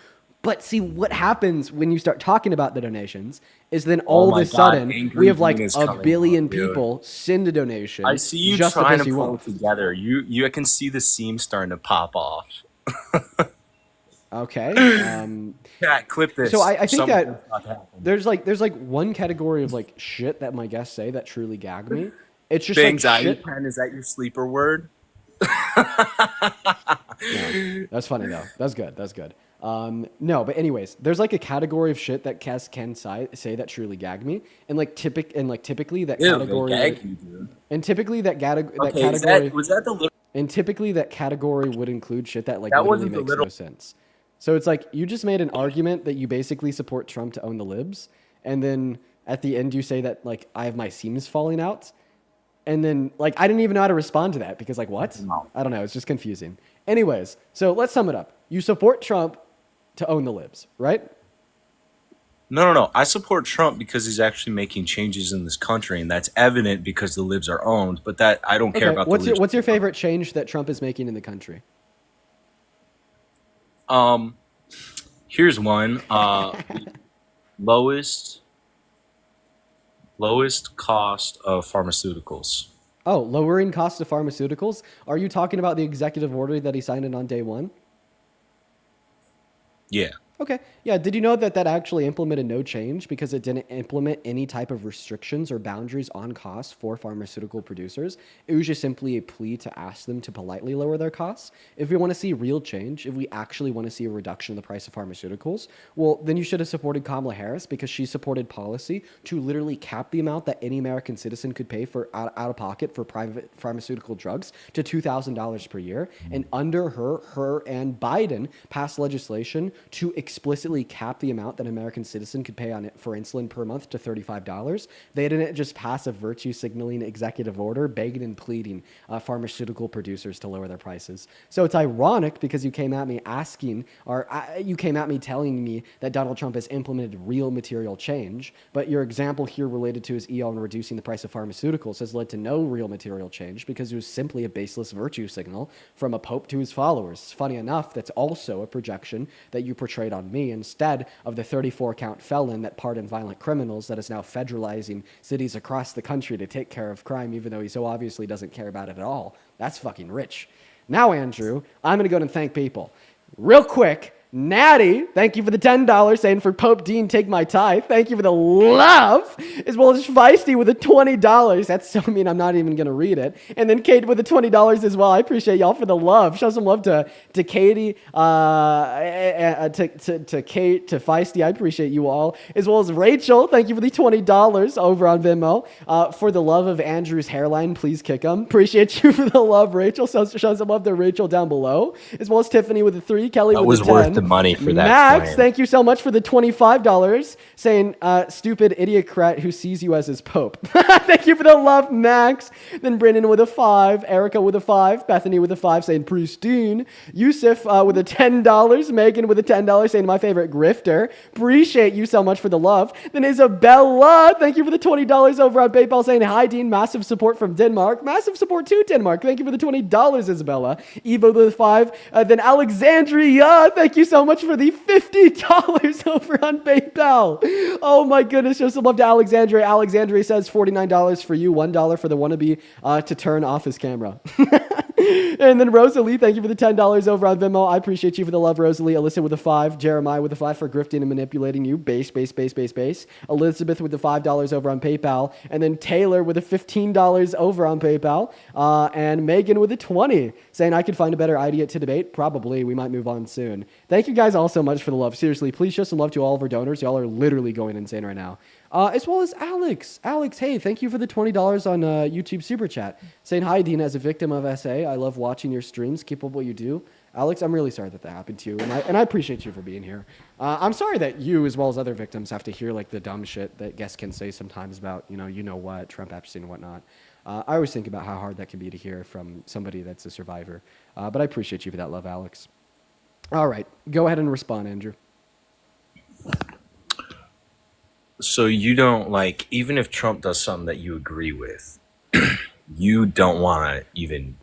But see, what happens when you start talking about the donations is then all my of a God, sudden angry we have like Dean is a coming billion up, dude. people send a donation I see you just to trying piss to you pull it off. together. You I can see the seam starting to pop off. Okay. Yeah, clip this. So I think Something's that about to happen. there's like one category of like shit that my guests say that truly gag me. It's just The like anxiety shit. pen, is that your sleeper word? No, that's funny though. That's good. That's good. No, but anyways, there's like a category of shit that Cass can say that truly gag me, and typically that Ew, category, they gag you, dude. and typically that Okay, category, was that the little? and typically that category would include shit that like That literally wasn't the makes little- no sense. So it's like you just made an argument that you basically support Trump to own the libs, and then at the end you say that like I have my seams falling out. And then, like, I didn't even know how to respond to that because, like, what? No. I don't know. It's just confusing. Anyways, so let's sum it up. You support Trump to own the libs, right? No. I support Trump because he's actually making changes in this country, and that's evident because the libs are owned. But that I don't care Okay, about the libs. what's your favorite change that Trump is making in the country? Here's one. Lowest cost of pharmaceuticals. Oh, lowering cost of pharmaceuticals? Are you talking about the executive order that he signed in on day one? Yeah. Okay. Yeah. Did you know that that actually implemented no change because it didn't implement any type of restrictions or boundaries on costs for pharmaceutical producers? It was just simply a plea to ask them to politely lower their costs. If we want to see real change, if we actually want to see a reduction in the price of pharmaceuticals, well, then you should have supported Kamala Harris because she supported policy to literally cap the amount that any American citizen could pay for out of pocket for private pharmaceutical drugs to $2,000 per year. And under her and Biden passed legislation to explicitly cap the amount that an American citizen could pay on it for insulin per month to $35. They didn't just pass a virtue signaling executive order begging and pleading pharmaceutical producers to lower their prices. So it's ironic because you came at me asking, or you came at me telling me that Donald Trump has implemented real material change, but your example here related to his EO and reducing the price of pharmaceuticals has led to no real material change because it was simply a baseless virtue signal from a pope to his followers. Funny enough, that's also a projection that you portrayed on me instead of the 34-count felon that pardoned violent criminals that is now federalizing cities across the country to take care of crime, even though he so obviously doesn't care about it at all. That's fucking rich. Now, Andrew, I'm going to go and thank people. Real quick, Natty, thank you for the $10, saying for Pope Dean, take my tithe. Thank you for the love, as well as Feisty with the $20. That's so mean, I'm not even going to read it. And then Kate with the $20 as well. I appreciate y'all for the love. Show some love to Katie, to Kate, to Feisty. I appreciate you all, as well as Rachel. Thank you for the $20 over on Venmo. For the love of Andrew's hairline, please kick him. Appreciate you for the love, Rachel. Show some love to Rachel down below, as well as Tiffany with the 3, Kelly with the 10. Worth the money for that. Max, plan. thank you so much for the $25, saying stupid idiocrat who sees you as his pope. Thank you for the love, Max. Then Brendan with a 5, Erica with a 5, Bethany with a 5, saying pristine, Yusuf with a $10, Megan with a $10, saying my favorite grifter. Appreciate you so much for the love. Then Isabella, thank you for the $20 over on PayPal, saying hi Dean, massive support from Denmark. Massive support to Denmark. Thank you for the $20, Isabella. Evo with a 5. Then Alexandria, thank you so much for the $50 over on PayPal. Oh my goodness, show some love to Alexandria. Alexandria says $49 for you, $1 for the wannabe to turn off his camera. And then Rosalie, thank you for the $10 over on Venmo. I appreciate you for the love, Rosalie. Alyssa with a 5. Jeremiah with a 5 for grifting and manipulating you. Base. Elizabeth with the $5 over on PayPal. And then Taylor with the $15 over on PayPal. And Megan with a 20, saying I could find a better idea to debate. Probably. We might move on soon. Thank you guys all so much for the love. Seriously, please show some love to all of our donors. Y'all are literally going insane right now. As well as Alex. Alex, hey, thank you for the $20 on YouTube Super Chat. Saying, hi, Dean, as a victim of SA, I love watching your streams. Keep up what you do. Alex, I'm really sorry that happened to you, and I appreciate you for being here. I'm sorry that you, as well as other victims, have to hear like the dumb shit that guests can say sometimes about, you know what, Trump Epstein and whatnot. I always think about how hard that can be to hear from somebody that's a survivor. But I appreciate you for that love, Alex. All right, go ahead and respond, Andrew. So you don't like, even if Trump does something that you agree with, you don't want to even,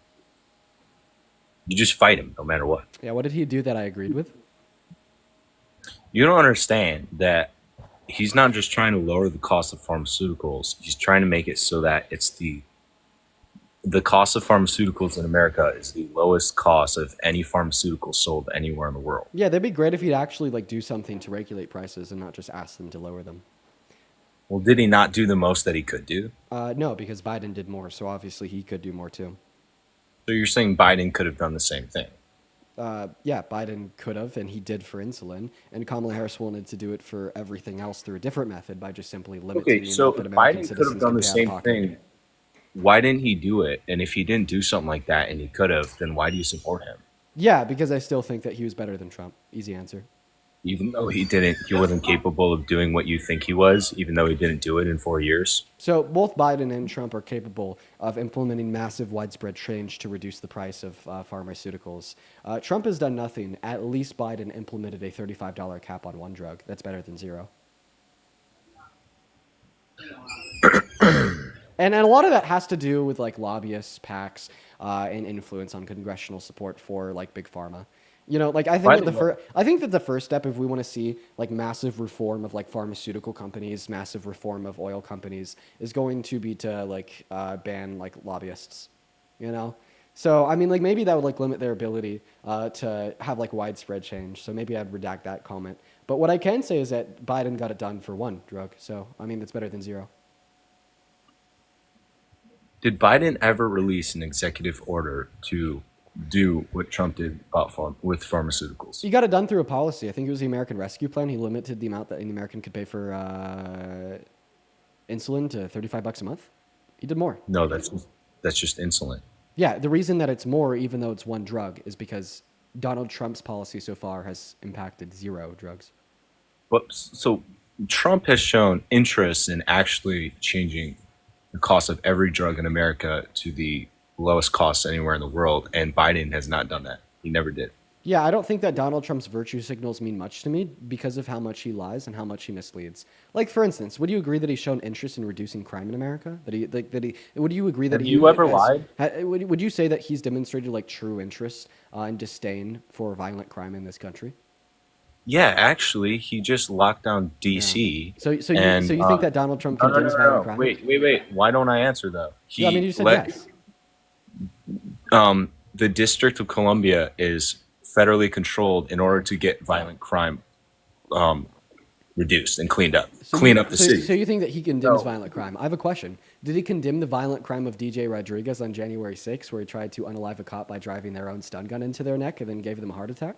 you just fight him no matter what. Yeah, what did he do that I agreed with? You don't understand that he's not just trying to lower the cost of pharmaceuticals. He's trying to make it so that it's the cost of pharmaceuticals in America is the lowest cost of any pharmaceutical sold anywhere in the world. Yeah, that'd be great if he'd actually like do something to regulate prices and not just ask them to lower them. Well, did he not do the most that he could do? No, because Biden did more, so obviously he could do more too. So you're saying Biden could have done the same thing? Yeah, Biden could have, and he did for insulin, and Kamala Harris wanted to do it for everything else through a different method by just simply limiting the amount that American citizens could have done the same thing, why didn't he do it? And if he didn't do something like that and he could have, then why do you support him? Yeah, because I still think that he was better than Trump. Easy answer. Even though he wasn't capable of doing what you think he was, even though he didn't do it in 4 years? So both Biden and Trump are capable of implementing massive widespread change to reduce the price of pharmaceuticals. Trump has done nothing. At least Biden implemented a $35 cap on one drug. That's better than zero. And a lot of that has to do with like lobbyists, PACs, and influence on congressional support for like big pharma. You know, like I think that the first step, if we want to see like massive reform of like pharmaceutical companies, massive reform of oil companies, is going to be to like ban like lobbyists. You know, so I mean, like maybe that would like limit their ability to have like widespread change. So maybe I'd redact that comment. But what I can say is that Biden got it done for one drug. So I mean, that's better than zero. Did Biden ever release an executive order to do what Trump did with pharmaceuticals? He got it done through a policy. I think it was the American Rescue Plan. He limited the amount that an American could pay for insulin to $35 a month. He did more. No, that's just insulin. Yeah, the reason that it's more, even though it's one drug, is because Donald Trump's policy so far has impacted zero drugs. But so Trump has shown interest in actually changing the cost of every drug in America to the lowest cost anywhere in the world, and Biden has not done that. He never did. Yeah, I don't think that Donald Trump's virtue signals mean much to me because of how much he lies and how much he misleads. Like, for instance, would you agree that he's shown interest in reducing crime in America? Would you agree that Have you ever lied? Would you say that he's demonstrated like true interest and disdain for violent crime in this country? Yeah, actually, he just locked down D.C. So you think that Donald Trump condemns violent crime? Wait. Why don't I answer though? I mean, you said yes. The District of Columbia is federally controlled in order to get violent crime reduced and cleaned up, clean up the city. So you think that he condemns violent crime? I have a question. Did he condemn the violent crime of DJ Rodriguez on January 6th, where he tried to unalive a cop by driving their own stun gun into their neck and then gave them a heart attack?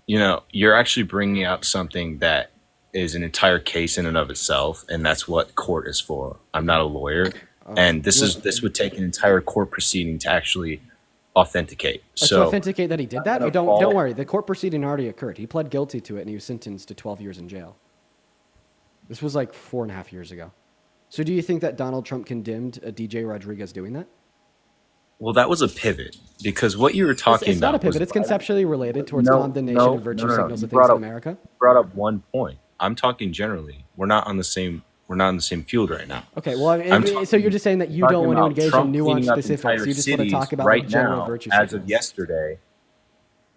You know, you're actually bringing up something that is an entire case in and of itself, and that's what court is for. I'm not a lawyer, and this would take an entire court proceeding to actually authenticate. To authenticate that he did that? Don't worry. The court proceeding already occurred. He pled guilty to it, and he was sentenced to 12 years in jail. This was like 4.5 years ago. So do you think that Donald Trump condemned DJ Rodriguez doing that? Well, that was a pivot, because what you were talking about... It's not a pivot. It's conceptually related towards condemnation of virtue signals of things in America. You brought up one point. I'm talking generally. We're not on the same field right now. Okay, well, so you're just saying that you don't want to engage in nuanced specifics. You just want to talk about right general now, virtue as signals. of yesterday.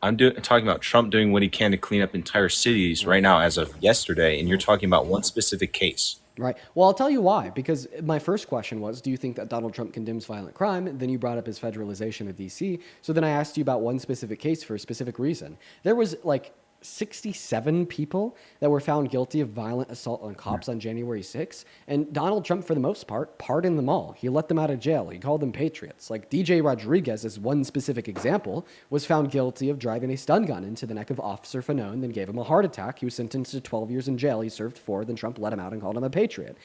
I'm talking about Trump doing what he can to clean up entire cities right now as of yesterday, and you're talking about one specific case. Right. Well, I'll tell you why. Because my first question was, do you think that Donald Trump condemns violent crime? Then you brought up his federalization of D.C. So then I asked you about one specific case for a specific reason. There was like 67 people that were found guilty of violent assault on cops on January 6th. And Donald Trump, for the most part, pardoned them all. He let them out of jail. He called them patriots. Like DJ Rodriguez, as one specific example, was found guilty of driving a stun gun into the neck of Officer Fanon, then gave him a heart attack. He was sentenced to 12 years in jail. He served 4, then Trump let him out and called him a patriot.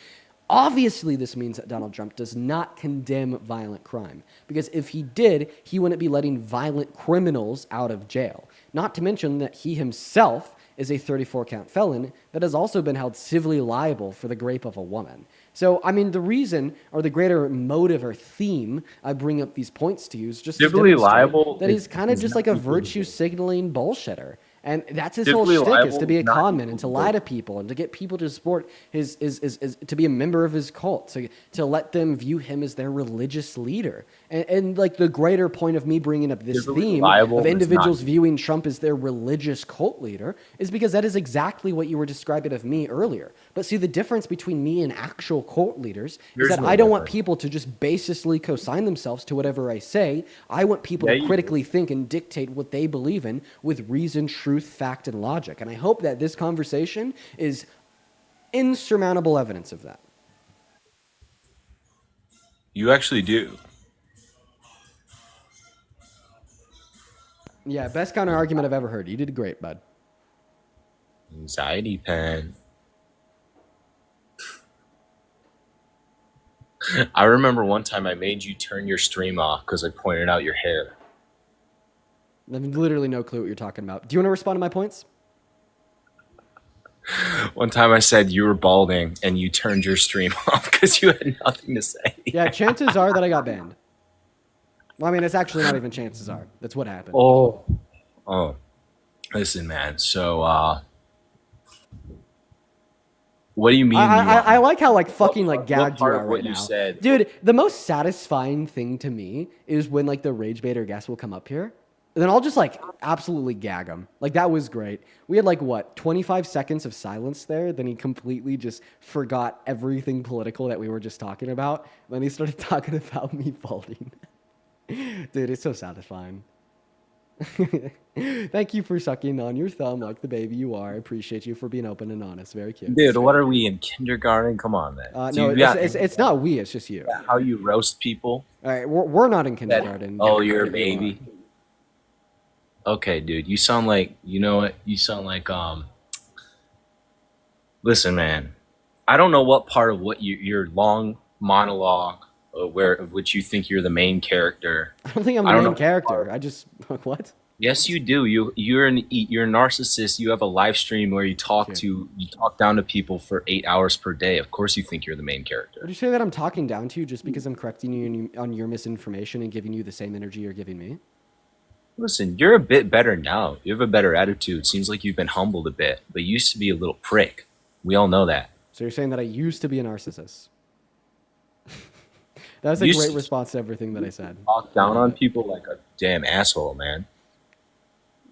Obviously, this means that Donald Trump does not condemn violent crime, because if he did, he wouldn't be letting violent criminals out of jail. Not to mention that he himself is a 34-count felon that has also been held civilly liable for the rape of a woman. So, I mean, the reason, or the greater motive or theme I bring up these points to you is just Civilly liable that he's kind of just like a virtue signaling bullshitter. And that's his whole shtick, is to be a con man and to lie to people and to get people to support his to be a member of his cult, to let them view him as their religious leader. And like the greater point of me bringing up this theme of individuals viewing Trump as their religious cult leader is because that is exactly what you were describing of me earlier. But see, the difference between me and actual cult leaders is that I don't want people to just baselessly cosign themselves to whatever I say. I want people to critically think and dictate what they believe in with reason, truth, fact, and logic. And I hope that this conversation is insurmountable evidence of that. You actually do. Yeah, best counter argument I've ever heard. You did great, bud. Anxiety pen. I remember one time I made you turn your stream off because I pointed out your hair. I have literally no clue what you're talking about. Do you want to respond to my points? One time I said you were balding and you turned your stream off because you had nothing to say. Yeah, chances are that I got banned. Well, I mean, it's actually not even chances are. That's what happened. Oh. Listen, man. So, What do you mean? I like how like fucking like what gagged you part are of what right you now, said? dude. The most satisfying thing to me is when like the rage baiter guest will come up here, and then I'll just like absolutely gag him. Like that was great. We had like what 25 seconds of silence there. Then he completely just forgot everything political that we were just talking about. Then he started talking about me balding. Dude, it's so satisfying. Thank you for sucking on your thumb like the baby you are. I appreciate you for being open and honest. Very cute. Dude, what are we in kindergarten? Come on, man. No, it's not we. It's just you. How you roast people? All right, we're not in kindergarten. Oh, you're a baby. Okay, dude. You sound like what? You sound like Listen, man. I don't know what part of what your long monologue of which you think you're the main character. I don't think I'm the main character. I just what? Yes, you do. You're a narcissist. You have a live stream where you talk down to people for 8 hours per day. Of course, you think you're the main character. Would you say that I'm talking down to you just because I'm correcting you on your misinformation and giving you the same energy you're giving me? Listen, you're a bit better now. You have a better attitude. Seems like you've been humbled a bit, but you used to be a little prick. We all know that. So you're saying that I used to be a narcissist? That's a great response to everything that I said. Talk down on people like a damn asshole, man.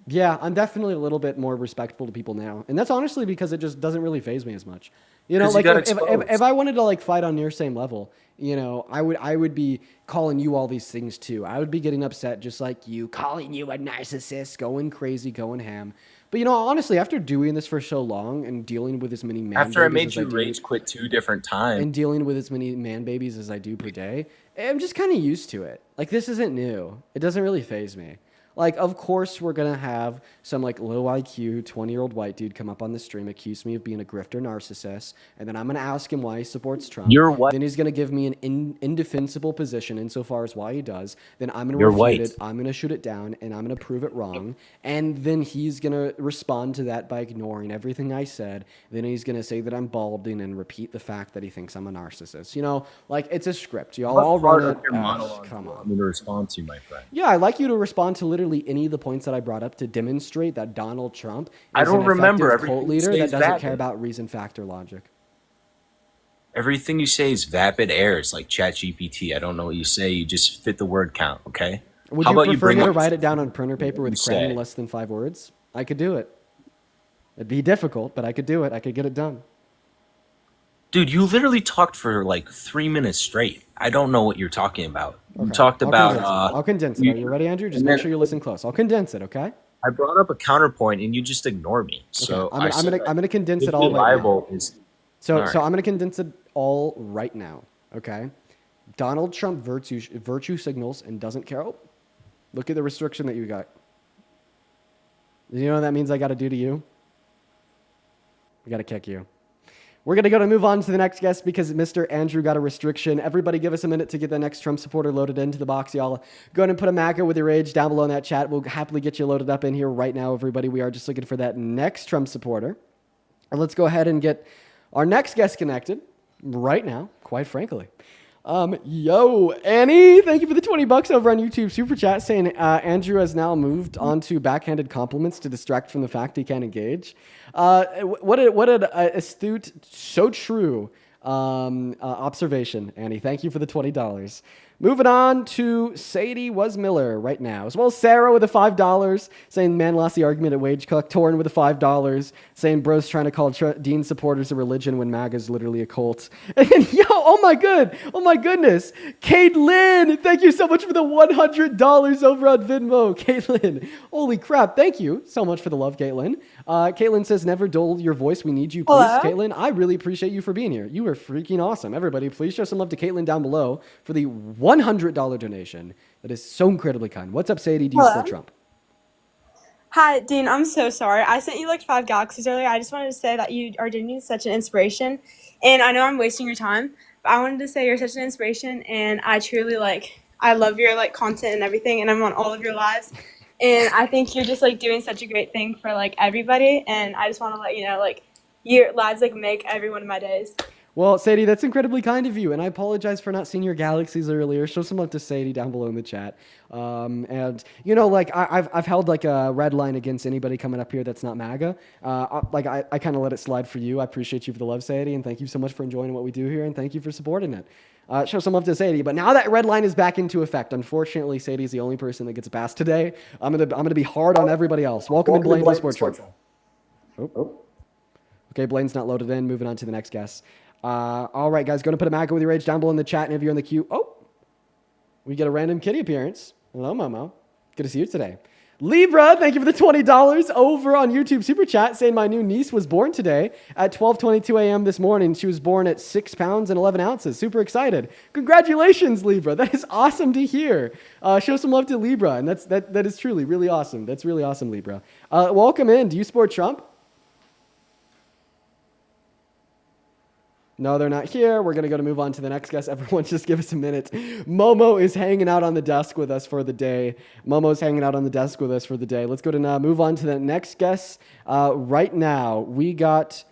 Yeah, I'm definitely a little bit more respectful to people now. And that's honestly because it just doesn't really faze me as much. You know, like if I wanted to like fight on your same level, you know, I would be calling you all these things too. I would be getting upset just like you, calling you a narcissist, going crazy, going ham. But you know, honestly, after doing this for so long and dealing with as many man after I babies made you rage quit 2 different times and dealing with as many man babies as I do per day, I'm just kind of used to it. Like this isn't new. It doesn't really faze me. Like, of course, we're going to have some, like, low IQ, 20-year-old white dude come up on the stream, accuse me of being a grifter narcissist, and then I'm going to ask him why he supports Trump. You're white. Then he's going to give me an indefensible position insofar as why he does. Then I'm going to refute it. I'm going to shoot it down, and I'm going to prove it wrong. And then he's going to respond to that by ignoring everything I said. Then he's going to say that I'm balding and repeat the fact that he thinks I'm a narcissist. You know, like, it's a script. Y'all all run it. Come on. I'm going to respond to you, my friend. Yeah, I'd like you to respond to literally any of the points that I brought up to demonstrate that Donald Trump I is don't an remember effective cult leader that doesn't vapid. care about reason, fact, or logic. Everything you say is vapid air. It's like ChatGPT. I don't know what you say. You just fit the word count, okay? Would How you about prefer me bring to up write it down on printer paper with say? cramming less than 5 words? I could do it. It'd be difficult, but I could do it. I could get it done. Dude, you literally talked for like 3 minutes straight. I don't know what you're talking about. You Okay. talked about. I'll condense it. Are you ready, Andrew? Just make sure you listen close. I'll condense it, okay? I brought up a counterpoint and you just ignore me. So I'm gonna condense it all right right now. So I'm gonna condense it all right now. Okay. Donald Trump virtue signals and doesn't care. Oh, look at the restriction that you got. You know what that means I got to do to you? I got to kick you. We're going to move on to the next guest because Mr. Andrew got a restriction. Everybody give us a minute to get the next Trump supporter loaded into the box, y'all. Go ahead and put a MAGA with your age down below in that chat. We'll happily get you loaded up in here right now, everybody. We are just looking for that next Trump supporter. And let's go ahead and get our next guest connected right now, quite frankly. Yo, Annie, thank you for the $20 over on YouTube Super Chat saying Andrew has now moved on to backhanded compliments to distract from the fact he can't engage. What an astute, so true observation, Annie. Thank you for the $20. Moving on to Sadie Miller right now, as well as Sarah with the $5, saying man lost the argument at Wage Cook. Torrin with the $5, saying bro's trying to call Dean supporters a religion when MAGA is literally a cult. And then, oh my goodness, Caitlin, thank you so much for the $100 over on Venmo. Caitlin, holy crap, thank you so much for the love, Caitlin. Caitlin says, never dull your voice, we need you, please. Hello? Caitlin, I really appreciate you for being here. You are freaking awesome. Everybody, please show some love to Caitlin down below for the $100 donation. That is so incredibly kind. What's up, Sadie? Do you support Trump? Hi, Dean. I'm so sorry. I sent you like 5 galaxies earlier. I just wanted to say that you are giving me such an inspiration. And I know I'm wasting your time, but I wanted to say you're such an inspiration. And I truly I love your content and everything. And I'm on all of your lives. And I think you're just doing such a great thing for everybody. And I just want to let you know, your lives make every one of my days. Well, Sadie, that's incredibly kind of you, and I apologize for not seeing your galaxies earlier. Show some love to Sadie down below in the chat. And you know, like I've held like a red line against anybody coming up here that's not MAGA. I kind of let it slide for you. I appreciate you for the love, Sadie, and thank you so much for enjoying what we do here, and thank you for supporting it. Show some love to Sadie. But now that red line is back into effect, unfortunately, Sadie's the only person that gets a pass today. I'm gonna be hard on everybody else. Welcome in, Blaine, to Sports Show. Oh. Okay, Blaine's not loaded in. Moving on to the next guest. All right, guys, going to put a MAGA with your rage down below in the chat, and if you're in the queue, we get a random kitty appearance. Hello, Momo. Good to see you today. Libra, thank you for the $20 over on YouTube Super Chat, saying my new niece was born today at 12:22 a.m. this morning. She was born at 6 pounds and 11 ounces. Super excited. Congratulations, Libra. That is awesome to hear. Show some love to Libra, and that is truly really awesome. That's really awesome, Libra. Welcome in. Do you support Trump? No, they're not here. We're going to move on to the next guest. Everyone just give us a minute. Momo is hanging out on the desk with us for the day. Let's go to move on to the next guest. Right now, we got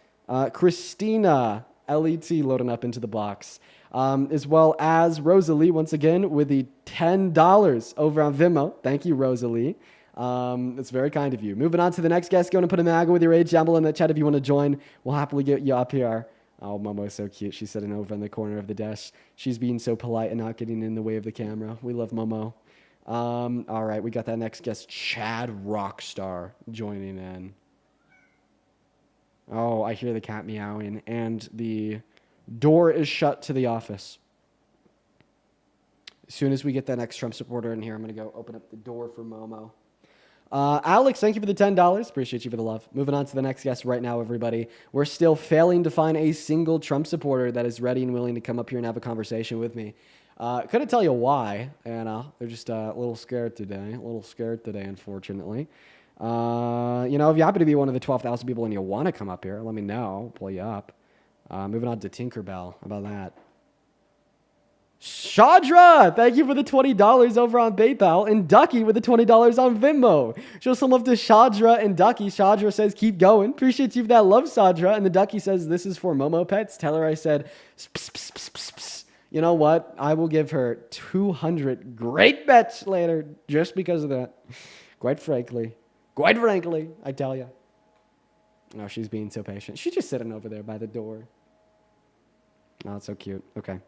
Christina LET loading up into the box, as well as Rosalie, once again, with the $10 over on Venmo. Thank you, Rosalie. It's very kind of you. Moving on to the next guest. Going to put a MAGA with your age down below in the chat if you want to join. We'll happily get you up here. Oh, Momo is so cute. She's sitting over in the corner of the desk. She's being so polite and not getting in the way of the camera. We love Momo. All right, we got that next guest, Chad Rockstar, joining in. Oh, I hear the cat meowing, and the door is shut to the office. As soon as we get that next Trump supporter in here, I'm going to go open up the door for Momo. Alex, thank you for the $10. Appreciate you for the love. Moving on to the next guest right now, everybody. We're still failing to find a single Trump supporter that is ready and willing to come up here and have a conversation with me. Couldn't tell you why, and they're just a little scared today. Unfortunately. If you happen to be one of the 12,000 people and you want to come up here, let me know. I'll pull you up. Moving on to Tinkerbell. How about that? Shadra, thank you for the $20 over on PayPal, and Ducky with the $20 on Venmo. Show some love to Shadra and Ducky. Shadra says, keep going. Appreciate you for that love, Shadra. And the Ducky says, this is for Momo Pets. Tell her I said, pss, pss, pss, pss, pss. You know what? I will give her 200 great bets later just because of that. Quite frankly, I tell you. Oh, she's being so patient. She's just sitting over there by the door. Oh, it's so cute. Okay.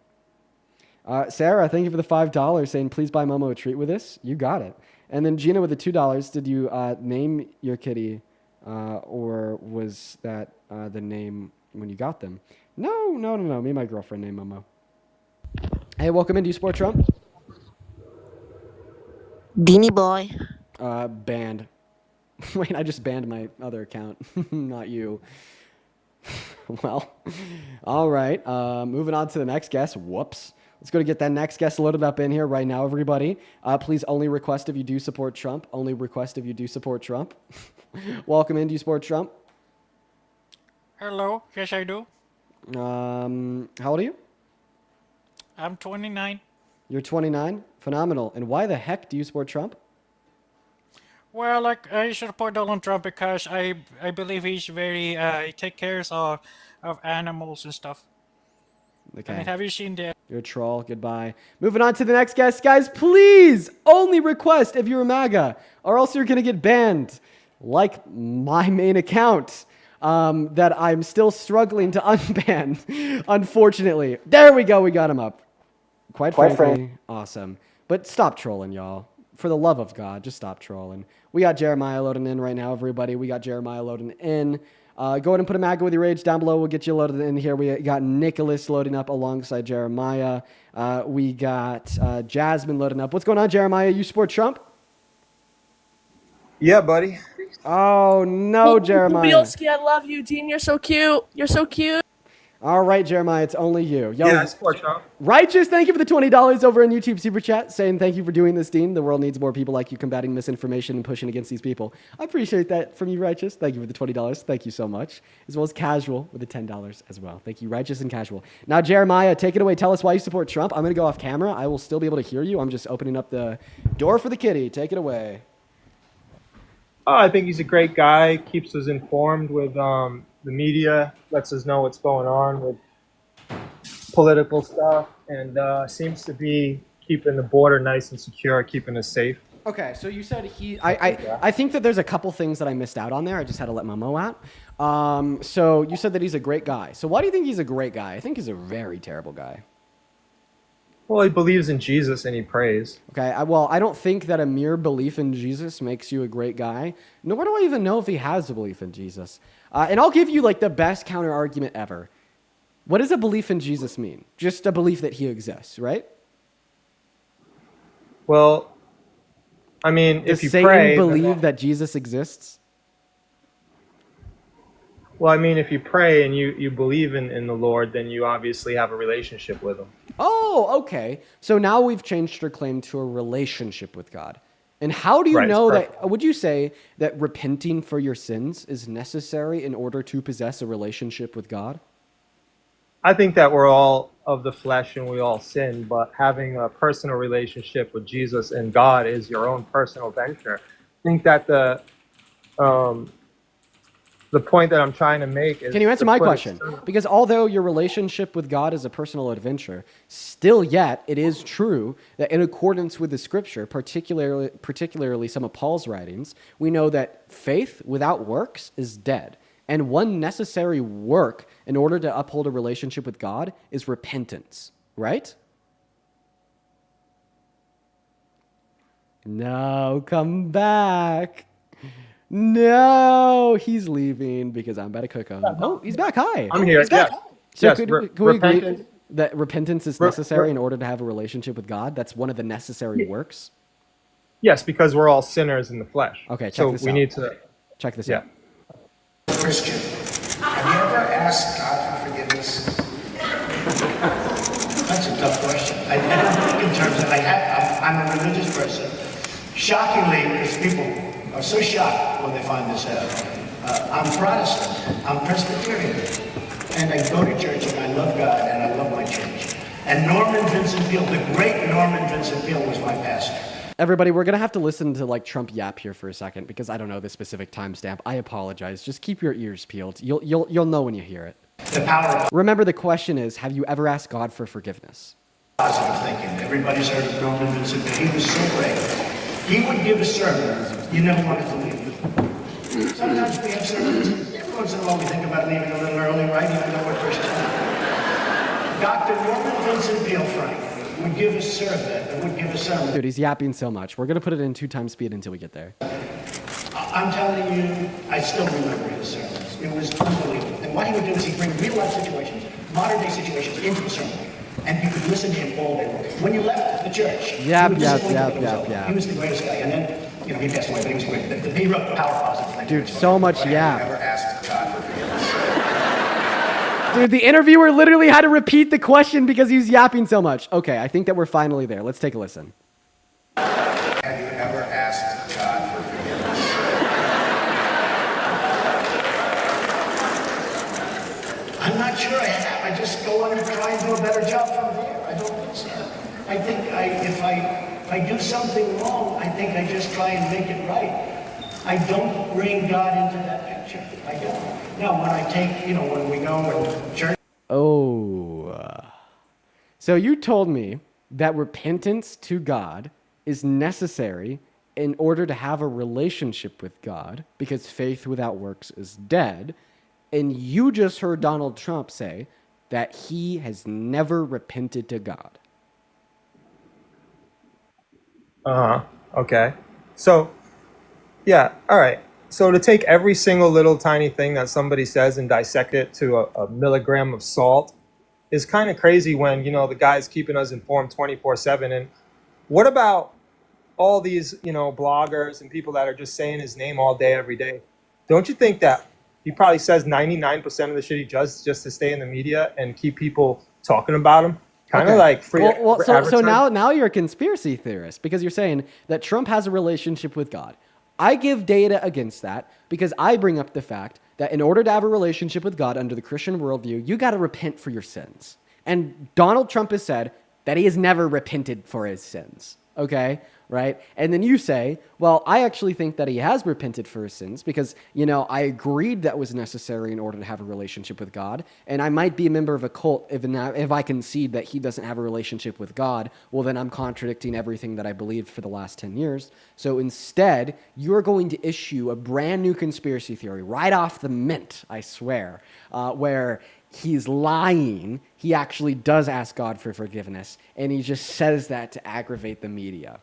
Sarah, thank you for the $5 saying, please buy Momo a treat with this. You got it. And then Gina with the $2, did you name your kitty or was that the name when you got them? No. Me and my girlfriend named Momo. Hey, welcome in. Do you support Trump? Beanie Boy. Banned. Wait, I just banned my other account. Not you. Well, all right. Moving on to the next guest. Whoops. Let's go to get that next guest loaded up in here right now, everybody. Please only request if you do support Trump. Welcome in. Do you support Trump? Hello. Yes, I do. How old are you? I'm 29. You're 29? Phenomenal. And why the heck do you support Trump? Well, I support Donald Trump because I believe he's very he take care of animals and stuff. Okay. I mean, have you seen the... You're a troll. Goodbye. Moving on to the next guest. Guys, please only request if you're a MAGA or else you're going to get banned. Like my main account that I'm still struggling to unban, unfortunately. There we go. We got him up. Quite frankly, awesome. But stop trolling, y'all. For the love of God, just stop trolling. We got Jeremiah loading in right now, everybody. Go ahead and put a MAGA with your rage down below. We'll get you loaded in here. We got Nicholas loading up alongside Jeremiah. We got Jasmine loading up. What's going on, Jeremiah? You support Trump? Yeah, buddy. Oh, no, Jeremiah. Bielski, I love you, Dean. You're so cute. All right, Jeremiah, it's only you. Yo, Yeah, I support Trump. Righteous, thank you for the $20 over on YouTube Super Chat, saying thank you for doing this, Dean. The world needs more people like you combating misinformation and pushing against these people. I appreciate that from you, Righteous. Thank you for the $20. Thank you so much. As well as Casual with the $10 as well. Thank you, Righteous and Casual. Now, Jeremiah, take it away. Tell us why you support Trump. I'm going to go off camera. I will still be able to hear you. I'm just opening up the door for the kitty. Take it away. Oh, I think he's a great guy. Keeps us informed with the media. Lets us know what's going on with political stuff and seems to be keeping the border nice and secure, keeping us safe. Okay, so you said I think that there's a couple things that I missed out on there. I just had to let Momo out. So you said that he's a great guy. So why do you think he's a great guy? I think he's a very terrible guy. Well, he believes in Jesus and he prays. Okay, well, I don't think that a mere belief in Jesus makes you a great guy. Nor do I even know if he has a belief in Jesus. And I'll give you like the best counter argument ever. What does a belief in Jesus mean? Just a belief that he exists, right? Well, I mean, Does if you Satan pray, believe that Jesus exists? well, I mean, if you pray and you believe in the Lord, then you obviously have a relationship with him. Oh, okay. So now we've changed our claim to a relationship with God. And how do you Right, know it's that? Would you say that repenting for your sins is necessary in order to possess a relationship with God? I think that we're all of the flesh and we all sin, but having a personal relationship with Jesus and God is your own personal venture. I think that the point that I'm trying to make is... Can you answer to my put question? Because although your relationship with God is a personal adventure, still yet it is true that in accordance with the scripture, particularly some of Paul's writings, we know that faith without works is dead. And one necessary work in order to uphold a relationship with God is repentance, right? No, come back. No, he's leaving because I'm about to cook him. Oh, he's back. Hi. I'm here. He's back. Yes. So Yes, can we agree repentance. that repentance is necessary in order to have a relationship with God? That's one of the necessary works? Yes, because we're all sinners in the flesh. Okay, check so this we out. need to... Check this Yeah. out. Christian, have you ever asked God for forgiveness? That's a tough question. I don't think in terms of, I'm a religious person. Shockingly, because people are so shocked when they find this out. I'm Protestant, I'm Presbyterian, and I go to church and I love God and I love my church. And Norman Vincent Peale, the great Norman Vincent Peale was my pastor. Everybody, we're going to have to listen to like Trump yap here for a second because I don't know the specific timestamp. I apologize. Just keep your ears peeled. You'll know when you hear it. The power of Remember, the question is, have you ever asked God for forgiveness? positive thinking. Everybody's heard of Norman Vincent Peale. He was so great. He would give a sermon. You never wanted to leave. Sometimes we have sermons. Every once in a while we think about leaving a little early, right? Even though we're Christian. Dr. Norman Vincent Peale, Frank, would give a sermon. Dude, he's yapping so much. We're going to put it in 2x speed until we get there. I'm telling you, I still remember his sermons. It was unbelievable. And what he would do is he'd bring real life situations, modern day situations into the sermon. And you could listen to him all day long. When you left the church, Yap. He was the greatest guy. And then, he passed away, but he was great. He wrote the Power of Positive Thinking. Dude, so much yap. Never asked God for forgiveness. Dude, the interviewer literally had to repeat the question because he was yapping so much. Okay, I think that we're finally there. Let's take a listen. Have you ever asked God for forgiveness? I'm not sure I have. I just go on and try and do a better job from there. I don't think so. I think if I do something wrong, I think I just try and make it right. I don't bring God into that picture. I don't. Now, when I take, when we go and church. Oh. So you told me that repentance to God is necessary in order to have a relationship with God because faith without works is dead. And you just heard Donald Trump say that he has never repented to God. Okay. So, yeah, all right. So to take every single little tiny thing that somebody says and dissect it to a milligram of salt is kind of crazy when, the guy's keeping us informed 24/7. And what about all these, bloggers and people that are just saying his name all day, every day? Don't you think that he probably says 99% of the shit he does just to stay in the media and keep people talking about him? Kind of like free. So now you're a conspiracy theorist because you're saying that Trump has a relationship with God. I give data against that because I bring up the fact that in order to have a relationship with God under the Christian worldview, you got to repent for your sins. And Donald Trump has said that he has never repented for his sins. Okay, right? And then you say, well, I actually think that he has repented for his sins because, I agreed that was necessary in order to have a relationship with God. And I might be a member of a cult if I concede that he doesn't have a relationship with God. Well, then I'm contradicting everything that I believed for the last 10 years. So instead, you're going to issue a brand new conspiracy theory right off the mint, I swear, where he's lying. He actually does ask God for forgiveness, and he just says that to aggravate the media.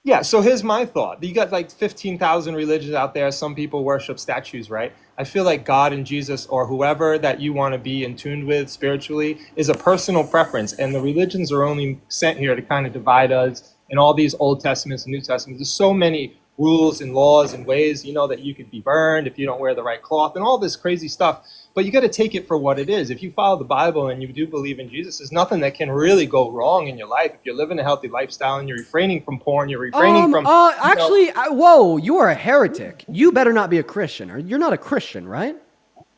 Yeah, so here's my thought. You got like 15,000 religions out there. Some people worship statues, right? I feel like God and Jesus or whoever that you want to be in tune with spiritually is a personal preference. And the religions are only sent here to kind of divide us. And all these Old Testaments and New Testaments, there's so many rules and laws and ways, that you could be burned if you don't wear the right cloth and all this crazy stuff. But you got to take it for what it is. If you follow the Bible and you do believe in Jesus, there's nothing that can really go wrong in your life. If you're living a healthy lifestyle and you're refraining from porn, you're refraining from... Whoa, you are a heretic. You better not be a Christian. You're not a Christian, right?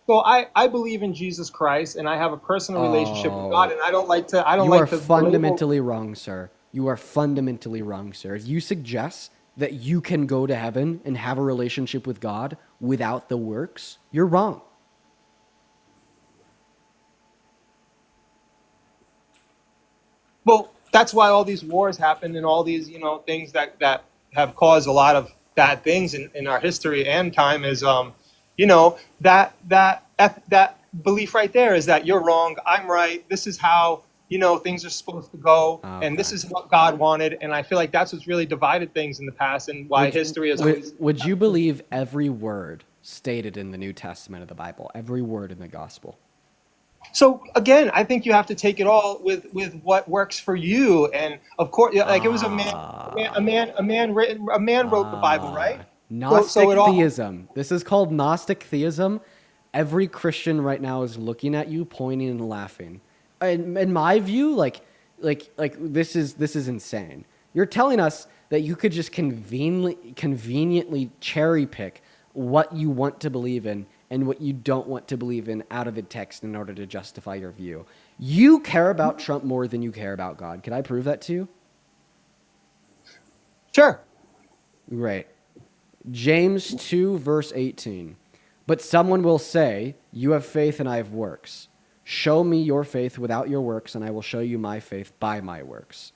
So I believe in Jesus Christ, and I have a personal relationship with God, and I don't like to... You are fundamentally wrong, sir. You are fundamentally wrong, sir. If you suggest that you can go to heaven and have a relationship with God without the works, you're wrong. Well, that's why all these wars happen and all these, things that have caused a lot of bad things in our history and time is, that belief right there is that you're wrong, I'm right, this is how, things are supposed to go, and this is what God wanted. And I feel like that's what's really divided things in the past and why history is always... Would you believe every word stated in the New Testament of the Bible, every word in the gospel? So again, I think you have to take it all with what works for you. And of course, like it was a man wrote the Bible, right? Gnostic theism. This is called Gnostic theism. Every Christian right now is looking at you, pointing and laughing. In my view, like this is insane. You're telling us that you could just conveniently cherry pick what you want to believe in and what you don't want to believe in out of the text in order to justify your view. You care about Trump more than you care about God. Can I prove that to you? Sure. Right. James 2, verse 18. But someone will say, you have faith and I have works. Show me your faith without your works, and I will show you my faith by my works.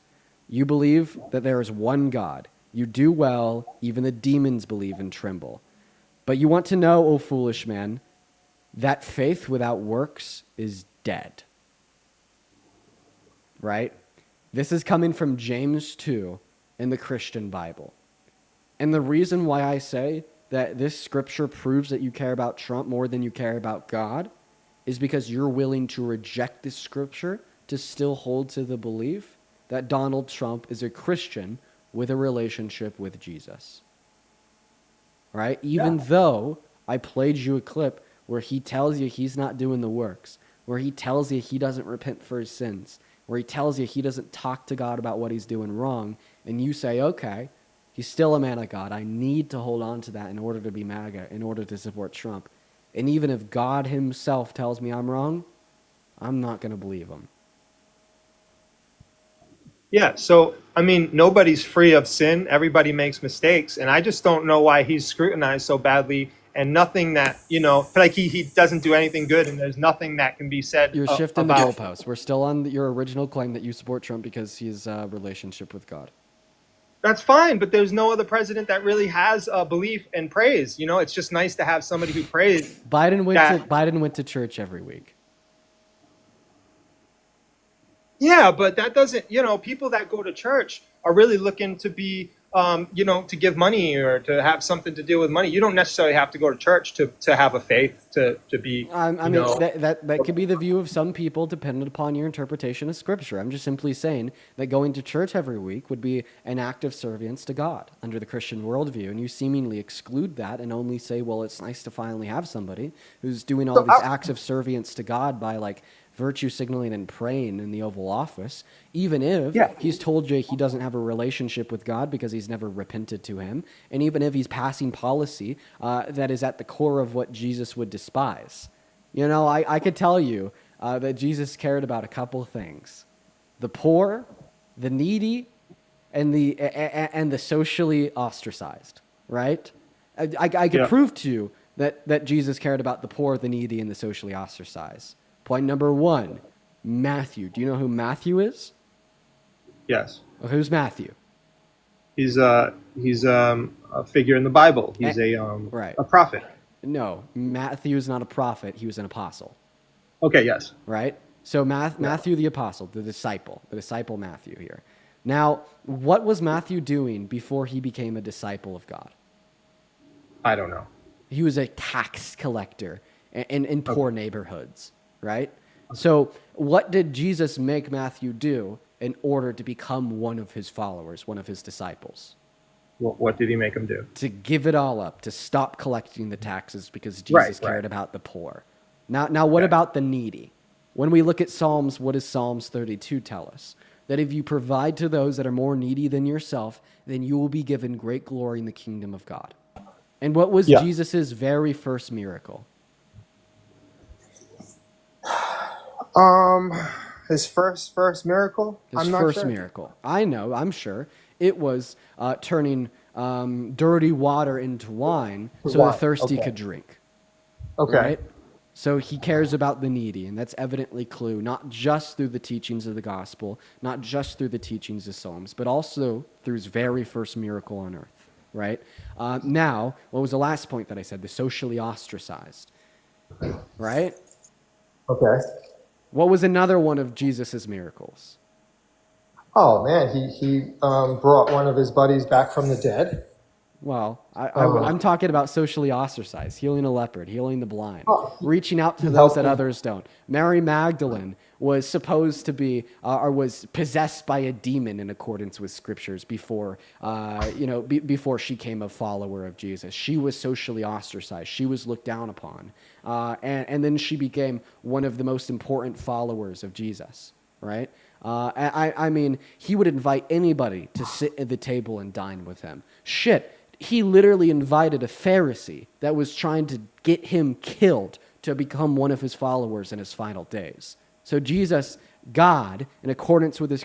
You believe that there is one God. You do well, even the demons believe and tremble. But you want to know, O foolish man, that faith without works is dead. Right? This is coming from James 2 in the Christian Bible. And the reason why I say that this scripture proves that you care about Trump more than you care about God is because you're willing to reject this scripture to still hold to the belief that Donald Trump is a Christian with a relationship with Jesus. Right? Even though I played you a clip where he tells you he's not doing the works, where he tells you he doesn't repent for his sins, where he tells you he doesn't talk to God about what he's doing wrong, and you say, okay, he's still a man of God. I need to hold on to that in order to be MAGA, in order to support Trump. And even if God himself tells me I'm wrong, I'm not going to believe him. Yeah, so, nobody's free of sin. Everybody makes mistakes. And I just don't know why he's scrutinized so badly and nothing that, like he doesn't do anything good and there's nothing that can be said You're shifting the goalposts. We're still on your original claim that you support Trump because he's a relationship with God. That's fine, but there's no other president that really has a belief and praise. It's just nice to have somebody who prays. Biden went to church every week. Yeah, but that doesn't, people that go to church are really looking to be, to give money or to have something to do with money. You don't necessarily have to go to church to have a faith, to be, that could be the view of some people dependent upon your interpretation of scripture. I'm just simply saying that going to church every week would be an act of service to God under the Christian worldview. And you seemingly exclude that and only say, well, it's nice to finally have somebody who's doing all these acts of service to God by virtue signaling and praying in the Oval Office, even if he's told you he doesn't have a relationship with God because he's never repented to him, and even if he's passing policy that is at the core of what Jesus would despise. I could tell you that Jesus cared about a couple things: the poor, the needy, and the socially ostracized, right? I could Yeah. prove to you that Jesus cared about the poor, the needy, and the socially ostracized. Point number one, Matthew. Do you know who Matthew is? Yes. Well, who's Matthew? He's a figure in the Bible. He's Right. a prophet. No, Matthew is not a prophet. He was an apostle. Okay. Yes. Right? So Matthew the apostle, the disciple Matthew here. Now, what was Matthew doing before he became a disciple of God? I don't know. He was a tax collector in poor neighborhoods, right? So what did Jesus make Matthew do in order to become one of his followers, one of his disciples? What did he make him do? To give it all up, to stop collecting the taxes because Jesus cared about the poor. Now, what about the needy? When we look at Psalms, what does Psalms 32 tell us? That if you provide to those that are more needy than yourself, then you will be given great glory in the kingdom of God. And what was Jesus' very first miracle? His first miracle? His first miracle. I know, I'm sure. It was turning dirty water into wine so the thirsty could drink. Okay. Right? So he cares about the needy, and that's evidently clue, not just through the teachings of the gospel, not just through the teachings of Psalms, but also through his very first miracle on earth, right? Now, what was the last point that I said? The socially ostracized, right? Okay. What was another one of Jesus's miracles? Oh man, he brought one of his buddies back from the dead. Well, I'm talking about socially ostracized, healing a leopard, healing the blind, reaching out to those helped that them. others don't. Mary Magdalene was supposed to be, or was possessed by a demon in accordance with scriptures before, before she came a follower of Jesus. She was socially ostracized. She was looked down upon. And then she became one of the most important followers of Jesus, right? I mean, he would invite anybody to sit at the table and dine with him. Shit. He literally invited a Pharisee that was trying to get him killed to become one of his followers in his final days. So Jesus, God, in accordance with his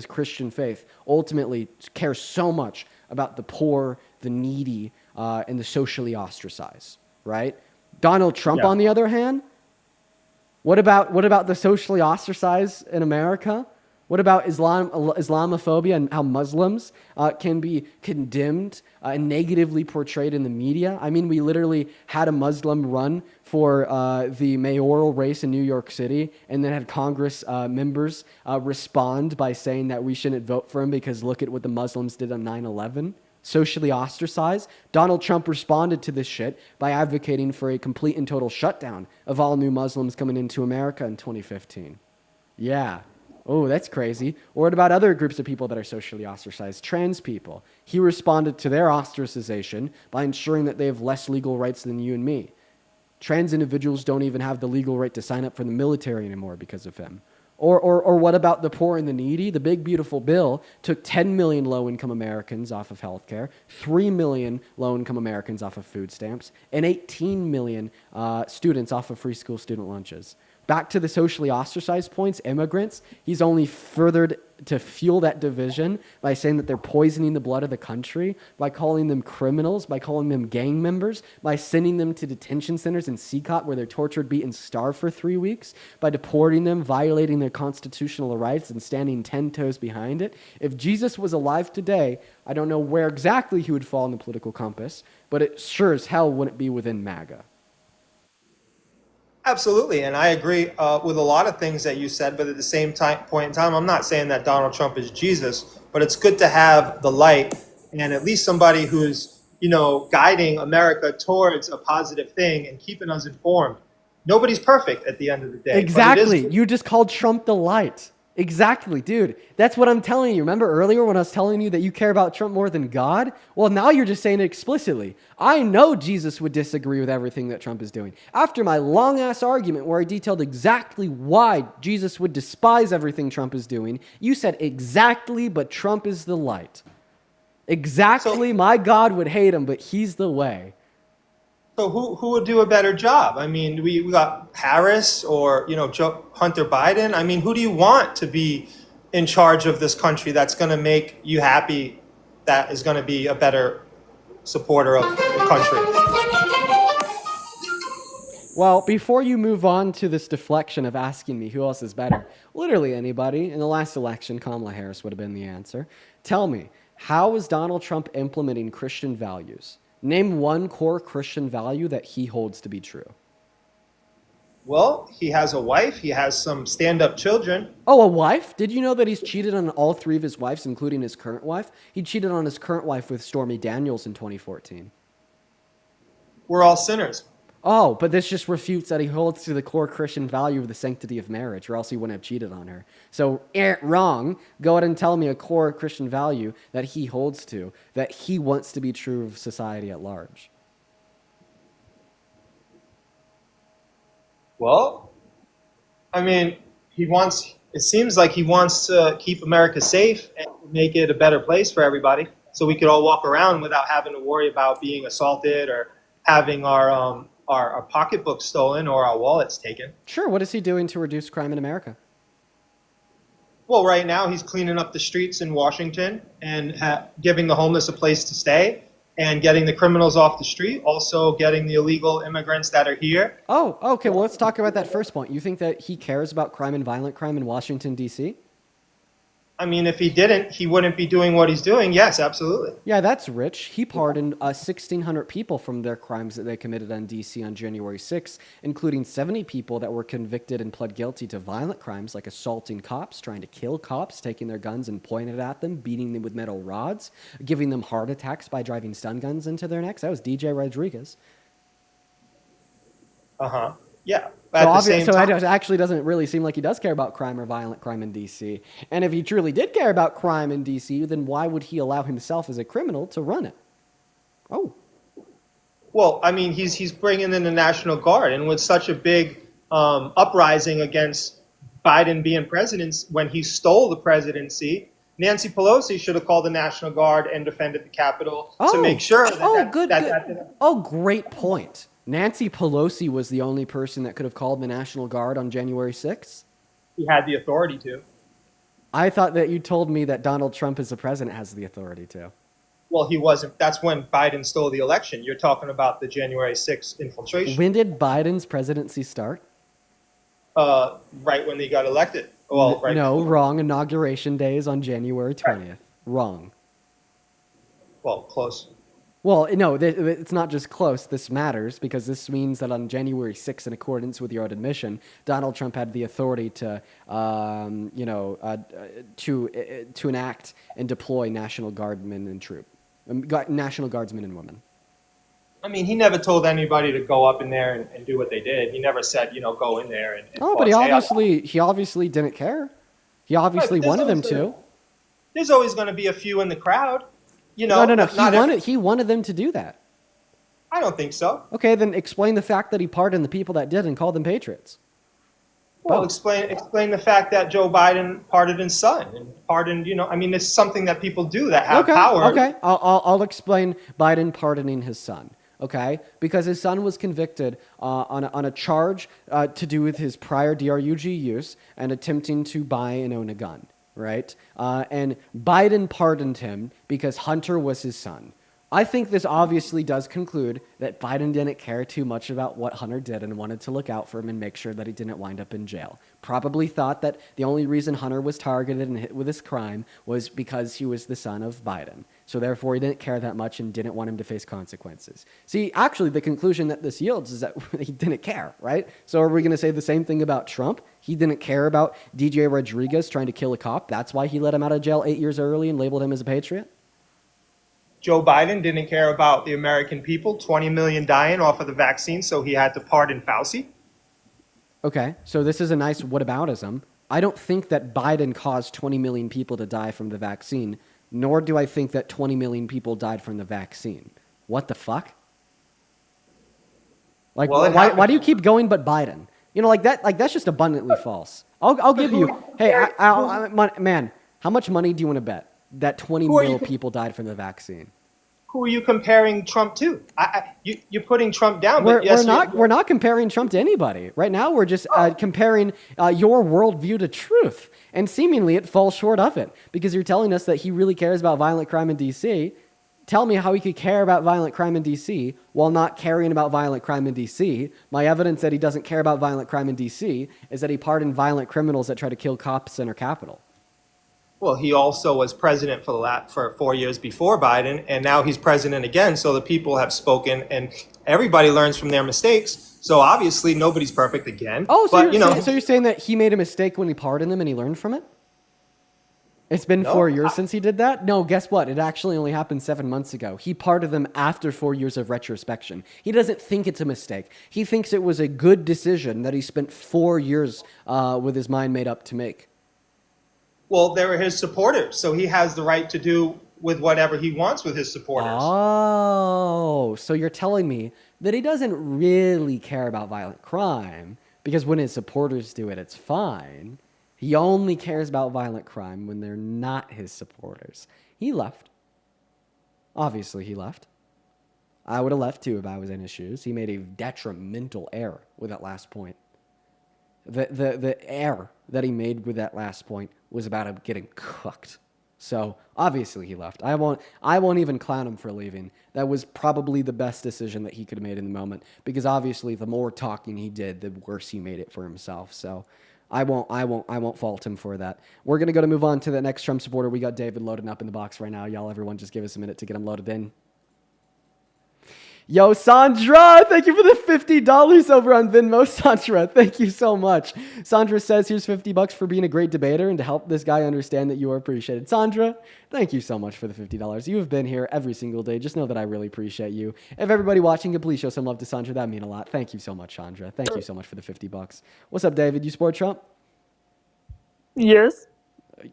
Christian faith, ultimately cares so much about the poor, the needy, and the socially ostracized, right? Donald Trump, on the other hand, what about the socially ostracized in America? What about Islamophobia and how Muslims can be condemned and negatively portrayed in the media? I mean, we literally had a Muslim run for the mayoral race in New York City and then had Congress members respond by saying that we shouldn't vote for him because look at what the Muslims did on 9/11. Socially ostracized. Donald Trump responded to this shit by advocating for a complete and total shutdown of all new Muslims coming into America in 2015. Yeah. Oh, that's crazy. Or what about other groups of people that are socially ostracized? Trans people. He responded to their ostracization by ensuring that they have less legal rights than you and me. Trans individuals don't even have the legal right to sign up for the military anymore because of him. Or what about the poor and the needy? The big, beautiful bill took 10 million low-income Americans off of healthcare, 3 million low-income Americans off of food stamps, and 18 million students off of free school student lunches. Back to the socially ostracized points, immigrants, he's only furthered to fuel that division by saying that they're poisoning the blood of the country, by calling them criminals, by calling them gang members, by sending them to detention centers in Seacot where they're tortured, beaten, starved for 3 weeks, by deporting them, violating their constitutional rights, and standing 10 toes behind it. If Jesus was alive today, I don't know where exactly he would fall in the political compass, but it sure as hell wouldn't be within MAGA. Absolutely, and I agree with a lot of things that you said, but at the same point in time, I'm not saying that Donald Trump is Jesus, but it's good to have the light and at least somebody who's, guiding America towards a positive thing and keeping us informed. Nobody's perfect at the end of the day. Exactly. You just called Trump the light. Exactly, dude. That's what I'm telling you. Remember earlier when I was telling you that you care about Trump more than God? Well, now you're just saying it explicitly. I know Jesus would disagree with everything that Trump is doing. After my long-ass argument where I detailed exactly why Jesus would despise everything Trump is doing, you said exactly, but Trump is the light. Exactly, my God would hate him, but he's the way. So who would do a better job? I mean, we got Harris or Hunter Biden. I mean, who do you want to be in charge of this country that's going to make you happy, that is going to be a better supporter of the country. Well, before you move on to this deflection of asking me who else is better, literally anybody, in the last election, Kamala Harris would have been the answer. Tell me, how is Donald Trump implementing Christian values? Name one core Christian value that he holds to be true. Well, he has a wife. He has some stand-up children. Oh, a wife? Did you know that he's cheated on all 3 of his wives, including his current wife? He cheated on his current wife with Stormy Daniels in 2014. We're all sinners. Oh, but this just refutes that he holds to the core Christian value of the sanctity of marriage, or else he wouldn't have cheated on her. So, wrong. Go ahead and tell me a core Christian value that he holds to, that he wants to be true of society at large. Well, I mean, it seems like he wants to keep America safe and make it a better place for everybody, so we could all walk around without having to worry about being assaulted or having our pocketbooks stolen or our wallets taken. Sure, what is he doing to reduce crime in America? Well, right now he's cleaning up the streets in Washington and giving the homeless a place to stay and getting the criminals off the street, also getting the illegal immigrants that are here. Oh, okay, well, let's talk about that first point. You think that he cares about crime and violent crime in Washington, D.C.? I mean, if he didn't, he wouldn't be doing what he's doing. Yes, absolutely. Yeah, that's rich. He pardoned 1,600 people from their crimes that they committed on D.C. on January 6th, including 70 people that were convicted and pled guilty to violent crimes like assaulting cops, trying to kill cops, taking their guns and pointing it at them, beating them with metal rods, giving them heart attacks by driving stun guns into their necks. That was DJ Rodriguez. Uh-huh. Yeah. So it actually doesn't really seem like he does care about crime or violent crime in D.C. And if he truly did care about crime in D.C., then why would he allow himself as a criminal to run it? Oh. Well, I mean, he's bringing in the National Guard, and with such a big uprising against Biden being president when he stole the presidency, Nancy Pelosi should have called the National Guard and defended the Capitol to make sure that great point. Nancy Pelosi was the only person that could have called the National Guard on January 6th? He had the authority to. I thought that you told me that Donald Trump as the president has the authority to. Well, he wasn't. That's when Biden stole the election. You're talking about the January 6th infiltration. When did Biden's presidency start? Right when he got elected. Well, right. No, wrong. Inauguration day is on January 20th. Right. Wrong. Well, close. Well, no, it's not just close. This matters because this means that on January 6th, in accordance with your own admission, Donald Trump had the authority to, to enact and deploy National Guardsmen and women. I mean, he never told anybody to go up in there and do what they did. He never said, go in there and but he obviously didn't care. He obviously wanted them to. There's always going to be a few in the crowd. No. He wanted them to do that. I don't think so. Okay, then explain the fact that he pardoned the people that did and called them patriots. Well, explain the fact that Joe Biden pardoned his son and pardoned. I mean, it's something that people do that have power. Okay, I'll explain Biden pardoning his son. Okay, because his son was convicted on a charge to do with his prior DRUG use and attempting to buy and own a gun. Right? And Biden pardoned him because Hunter was his son. I think this obviously does conclude that Biden didn't care too much about what Hunter did and wanted to look out for him and make sure that he didn't wind up in jail. Probably thought that the only reason Hunter was targeted and hit with this crime was because he was the son of Biden. So therefore, he didn't care that much and didn't want him to face consequences. See, actually, the conclusion that this yields is that he didn't care, right? So are we going to say the same thing about Trump? He didn't care about DJ Rodriguez trying to kill a cop. That's why he let him out of jail 8 years early and labeled him as a patriot? Joe Biden didn't care about the American people, 20 million dying off of the vaccine, so he had to pardon Fauci. Okay, so this is a nice whataboutism. I don't think that Biden caused 20 million people to die from the vaccine, nor do I think that 20 million people died from the vaccine. What the fuck? Like, why do you keep going but Biden? That's just abundantly false. I'll give you, hey, man, how much money do you want to bet that 20 million people died from the vaccine? who are you comparing Trump to? You're putting Trump down, but yes, we're not comparing Trump to anybody. Right now, we're just comparing your worldview to truth. And seemingly it falls short of it because you're telling us that he really cares about violent crime in D.C. Tell me how he could care about violent crime in D.C. while not caring about violent crime in D.C. My evidence that he doesn't care about violent crime in D.C. is that he pardoned violent criminals that try to kill cops in our capital. well, he also was president for 4 years before Biden, and now he's president again. So the people have spoken, and everybody learns from their mistakes. So obviously nobody's perfect again. Oh, so, but, you're saying that he made a mistake when he pardoned them and he learned from it? It's been 4 years since he did that? No, guess what? It actually only happened 7 months ago. He pardoned them after 4 years of retrospection. He doesn't think it's a mistake. He thinks it was a good decision that he spent 4 years with his mind made up to make. Well, they were his supporters, so he has the right to do with whatever he wants with his supporters. Oh, so you're telling me that he doesn't really care about violent crime because when his supporters do it, it's fine. He only cares about violent crime when they're not his supporters. He left. Obviously, he left. I would have left too if I was in his shoes. He made a detrimental error with that last point. The error that he made with that last point was about him getting cooked. So obviously he left. I won't even clown him for leaving. That was probably the best decision that he could have made in the moment because obviously the more talking he did, the worse he made it for himself. So I won't fault him for that. We're going to move on to the next Trump supporter. We got David loading up in the box right now. Y'all, everyone, just give us a minute to get him loaded in. Yo, Sandra, thank you for the $50 over on Venmo. Sandra, thank you so much. Sandra says, here's $50 for being a great debater and to help this guy understand that you are appreciated. Sandra, thank you so much for the $50. You have been here every single day. Just know that I really appreciate you. If everybody watching could please show some love to Sandra, that'd mean a lot. Thank you so much, Sandra. Thank you so much for the $50. What's up, David? You support Trump? Yes.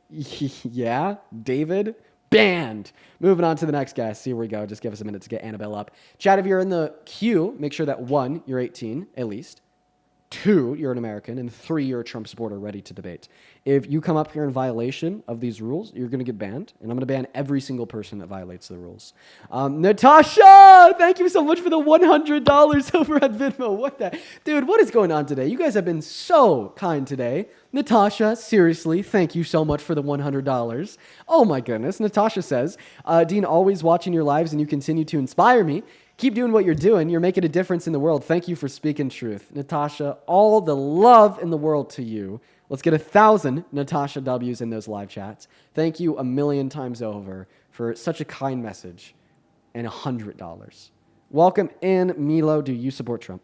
Yeah, David? Banned. Moving on to the next guest. Here we go. Just give us a minute to get Annabelle up. Chad, if you're in the queue, make sure that 1, you're 18, at least. 2, you're an American. And 3, you're a Trump supporter ready to debate. If you come up here in violation of these rules, you're going to get banned. And I'm going to ban every single person that violates the rules. Natasha, thank you so much for the $100 over at Venmo. What the? Dude, what is going on today? You guys have been so kind today. Natasha, seriously, thank you so much for the $100. Oh my goodness. Natasha says, Dean, always watching your lives and you continue to inspire me. Keep doing what you're doing. You're making a difference in the world. Thank you for speaking truth. Natasha, all the love in the world to you. Let's get 1,000 Natasha W's in those live chats. Thank you a million times over for such a kind message and $100. Welcome in, Milo. Do you support Trump?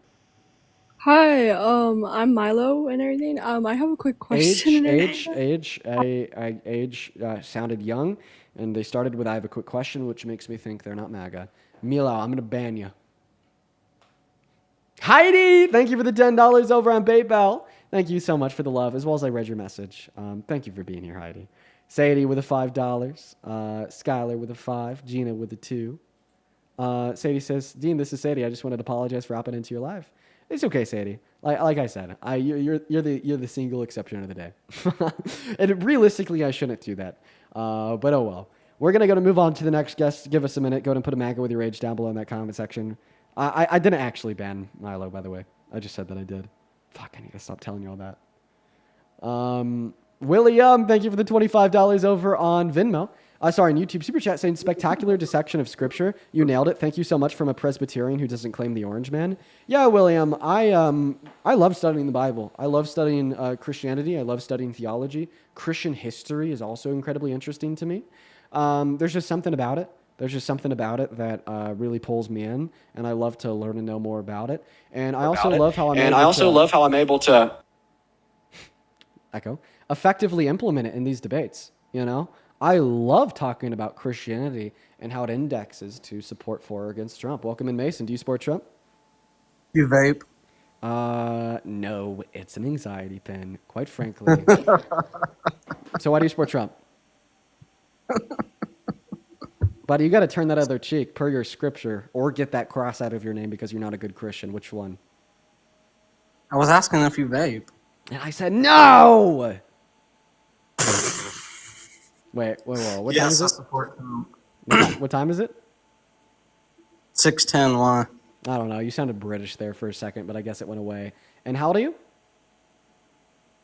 Hi, I'm Milo and everything. I have a quick question. Age sounded young, and they started with I have a quick question, which makes me think they're not MAGA. Milo, I'm going to ban you. Heidi, thank you for the $10 over on PayPal. Thank you so much for the love, as well as I read your message. Thank you for being here, Heidi. Sadie with a $5. Skylar with a 5. Gina with a 2. Sadie says, Dean, this is Sadie. I just wanted to apologize for hopping into your live. It's okay, Sadie. Like I said, you're the single exception of the day. And realistically, I shouldn't do that. But oh well. We're going to move on to the next guest. Give us a minute. Go ahead and put a MAGA with your age down below in that comment section. I didn't actually ban Milo, by the way. I just said that I did. Fuck, I need to stop telling you all that. William, thank you for the $25 over on Venmo. Sorry, on YouTube Super Chat saying spectacular dissection of scripture. You nailed it. Thank you so much from a Presbyterian who doesn't claim the orange man. Yeah, William, I love studying the Bible. I love studying Christianity. I love studying theology. Christian history is also incredibly interesting to me. There's just something about it. There's just something about it that really pulls me in, and I love to learn and know more about it. And I also love how I'm able to echo effectively implement it in these debates. You know, I love talking about Christianity and how it indexes to support for or against Trump. Welcome in, Mason. Do you support Trump? You vape? No, it's an anxiety pin, quite frankly. So why do you support Trump? Buddy, you got to turn that other cheek per your scripture or get that cross out of your name because you're not a good Christian. Which one? I was asking if you vape. And I said, no! Wait. What time is it? I support Trump. What time is it? 6'10", why? I don't know. You sounded British there for a second, but I guess it went away. And how old are you?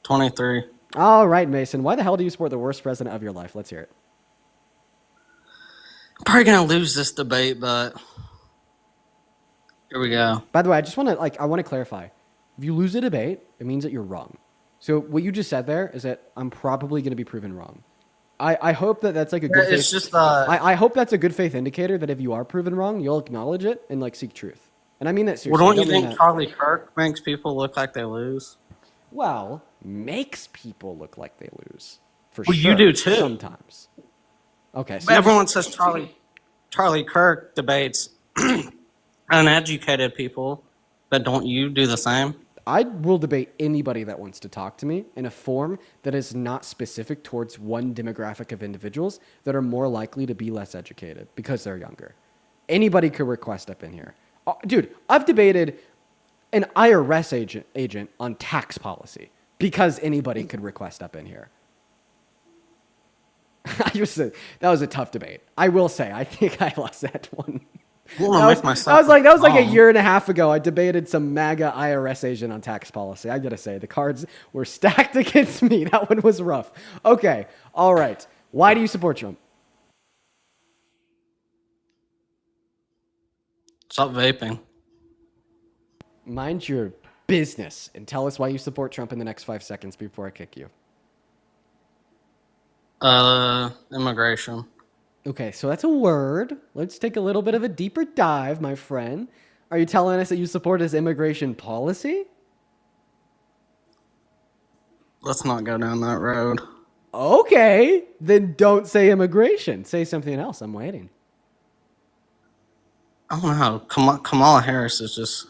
23. All right, Mason. Why the hell do you support the worst president of your life? Let's hear it. Probably gonna lose this debate, but here we go. By the way, I want to clarify. If you lose a debate, it means that you're wrong. So what you just said there is that I'm probably going to be proven wrong. I hope that that's like a good faith. It's just I hope that's a good faith indicator that if you are proven wrong, you'll acknowledge it and like seek truth. And I mean that seriously. Well, don't you I mean think that. Charlie Kirk makes people look like they lose? Well, makes people look like they lose. For Well, sure. you do too. Sometimes. Okay. So But everyone says Charlie Kirk debates uneducated people, but don't you do the same? I will debate anybody that wants to talk to me in a form that is not specific towards one demographic of individuals that are more likely to be less educated because they're younger. Anybody could request up in here. Dude, I've debated an IRS agent on tax policy because anybody could request up in here. That was a tough debate. I will say, I think I lost that one. That was like a year and a half ago. I debated some MAGA IRS agent on tax policy. I gotta say, the cards were stacked against me. That one was rough. Okay, all right. Why do you support Trump? Stop vaping. Mind your business and tell us why you support Trump in the next 5 seconds before I kick you. Immigration. Okay, so that's a word. Let's take a little bit of a deeper dive, my friend. Are you telling us that you support his immigration policy? Let's not go down that road. Okay, then don't say immigration. Say something else. I'm waiting. I don't know. Kamala Harris is just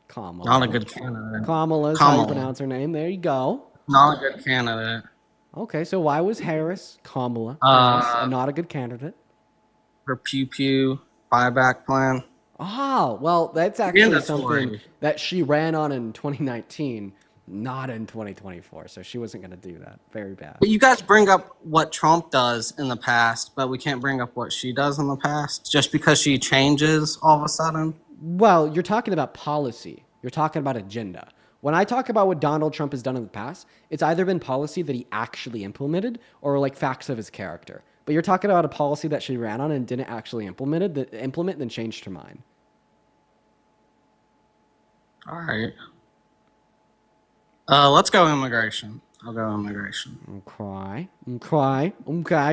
Kamala. not a good candidate. Kamala is how you pronounce her name. There you go. Not a good candidate. Okay, so why was Kamala Harris, not a good candidate? Her pew buyback plan. Oh, well, that's actually something Mandatory. that she ran on in 2019, not in 2024. So she wasn't going to do that. Very bad. But you guys bring up what Trump does in the past, but we can't bring up what she does in the past just because she changes all of a sudden. Well, you're talking about policy. You're talking about agenda. When I talk about what Donald Trump has done in the past, it's either been policy that he actually implemented or like facts of his character. But you're talking about a policy that she ran on and didn't actually implement, then changed her mind. All right. Let's go immigration. I'll go immigration. Okay.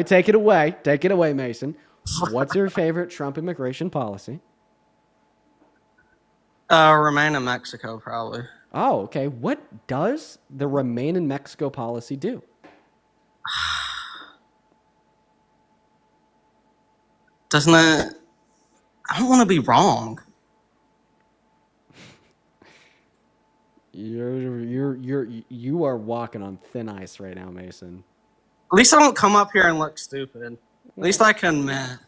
Take it away, Mason. What's your favorite Trump immigration policy? Remain in Mexico, probably. Oh, okay. What does the Remain in Mexico policy do? Doesn't it? I don't want to be wrong. You are walking on thin ice right now, Mason. At least I don't come up here and look stupid. At least I can admit.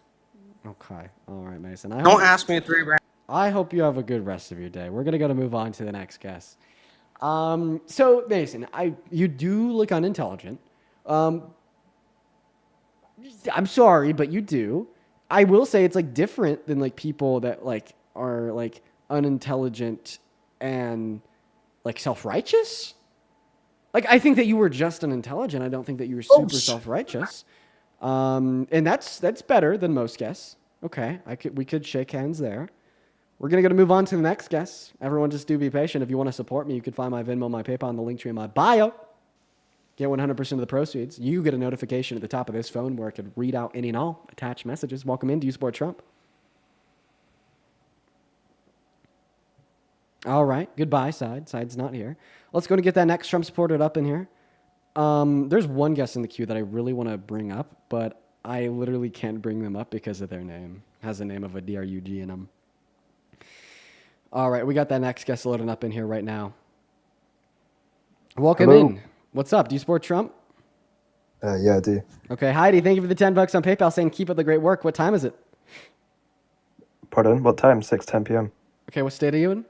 Okay. All right, Mason. Don't ask me 3 rounds. I hope you have a good rest of your day. We're gonna move on to the next guest. So Mason, you do look unintelligent. I'm sorry, but you do. I will say it's like different than like people that like are like unintelligent and like self-righteous. Like I think that you were just unintelligent. I don't think that you were super self-righteous. And that's better than most guests. Okay, we could shake hands there. We're going to move on to the next guest. Everyone just do be patient. If you want to support me, you can find my Venmo, my PayPal, and the link tree in my bio. Get 100% of the proceeds. You get a notification at the top of this phone where I could read out any and all attached messages. Welcome in. Do you support Trump? All right. Goodbye, Side. Side's not here. Let's go and get that next Trump supporter up in here. There's one guest in the queue that I really want to bring up, but I literally can't bring them up because of their name. It has the name of a DRUG in them. All right, we got that next guest loading up in here right now. Welcome in. What's up? Do you support Trump? Yeah, I do. Okay, Heidi, thank you for the $10 on PayPal saying keep up the great work. What time is it? Pardon? What time? 6:10 p.m. Okay, what state are you in?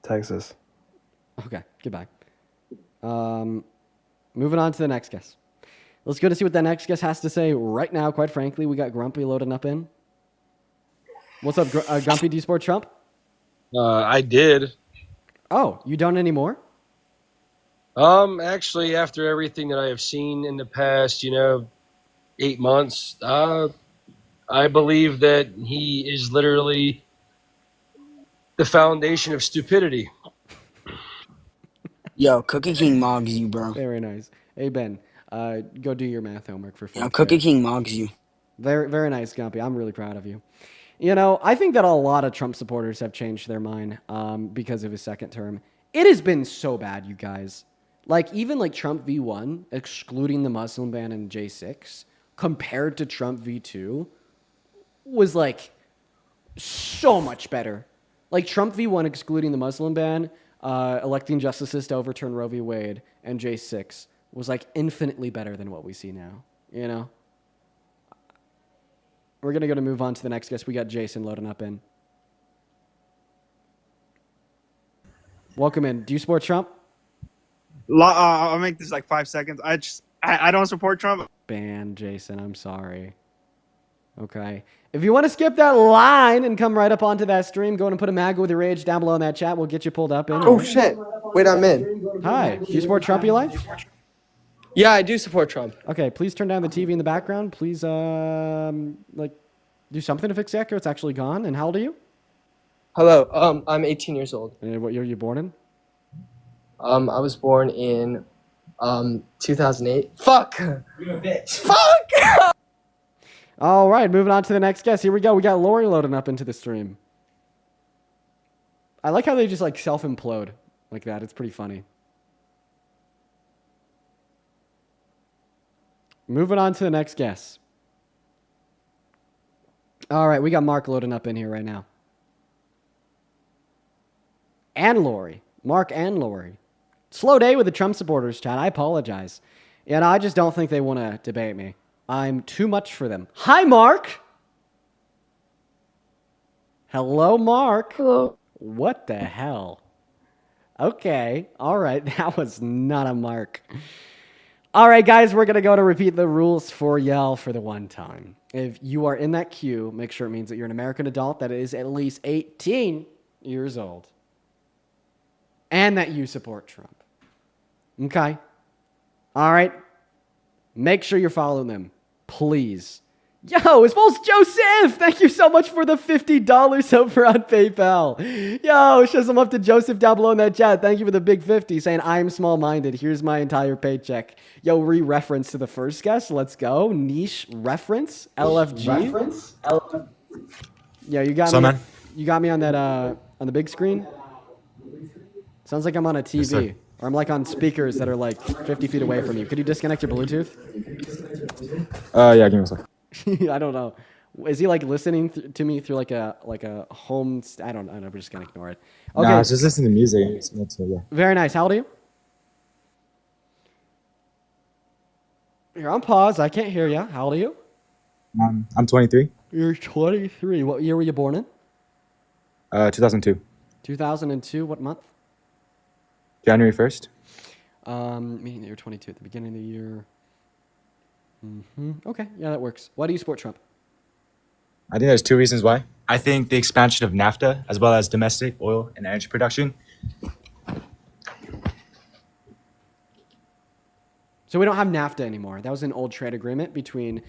Texas. Okay, goodbye. Moving on to the next guest. Let's go to see what that next guest has to say right now. Quite frankly, we got Grumpy loading up in. What's up, Gumpy? Do you support Trump? I did. Oh, you don't anymore? Actually, after everything that I have seen in the past, 8 months, I believe that he is literally the foundation of stupidity. Yo, Cookie King mogs you, bro. Very nice. Hey, Ben, go do your math homework for Yo, fourth Cookie grade. King mogs you. Very, very nice, Gumpy. I'm really proud of you. I think that a lot of Trump supporters have changed their mind because of his second term. It has been so bad, you guys. Like, even like Trump v1, excluding the Muslim ban and J6, compared to Trump v2, was like so much better. Like Trump v1, excluding the Muslim ban, electing justices to overturn Roe v. Wade, and J6 was like infinitely better than what we see now. We're going to move on to the next guest. We got Jason loading up in. Welcome in. Do you support Trump? I'll make this like 5 seconds. I don't support Trump. Ban Jason. I'm sorry. Okay. If you want to skip that line and come right up onto that stream, go and put a MAGA with your age down below in that chat. We'll get you pulled up in. Oh, shit. Wait, I'm in. Hi. Do you support Trump, Eli? Yeah, I do support Trump. Okay, please turn down the TV in the background. Please, do something to fix the echo. It's actually gone. And how old are you? Hello. I'm 18 years old. And what year were you born in? I was born in 2008. Fuck. You're a bitch. Fuck. All right, moving on to the next guest. Here we go. We got Lori loading up into the stream. I like how they just like self-implode like that. It's pretty funny. Moving on to the next guest. All right, we got Mark loading up in here right now. And Lori. Mark and Lori. Slow day with the Trump supporters, chat. I apologize. I just don't think they want to debate me. I'm too much for them. Hi, Mark. Hello, Mark. Hello. What the hell? Okay. All right. That was not a Mark. All right, guys, we're going to go to repeat the rules for Yell for the one time. If you are in that queue, make sure it means that you're an American adult that is at least 18 years old and that you support Trump. Okay? All right? Make sure you're following them, please. Yo, it's both Joseph! Thank you so much for the $50 over on PayPal. Yo, show some up to Joseph down below in that chat. Thank you for the big 50 saying, I'm small-minded. Here's my entire paycheck. Yo, re-reference to the first guest. Let's go. Niche reference. LFG. Yeah, you got me. Man. You got me on that on the big screen. Sounds like I'm on a TV. Yes, or I'm like on speakers that are like 50 feet away from you. Could you disconnect your Bluetooth? Yeah, give me a second. I don't know. Is he like listening to me through like a home? I don't know. We're just gonna ignore it. Okay. Nah, I was just listening to music. Yeah. Very nice. How old are you? You're on pause. I can't hear you. How old are you? I'm 23. You're 23. What year were you born in? 2002. 2002. What month? January 1st. Meaning that you're 22 at the beginning of the year. Okay, yeah, that works. Why do you support Trump? I think there's two reasons why. I think the expansion of NAFTA, as well as domestic oil and energy production. So we don't have NAFTA anymore. That was an old trade agreement between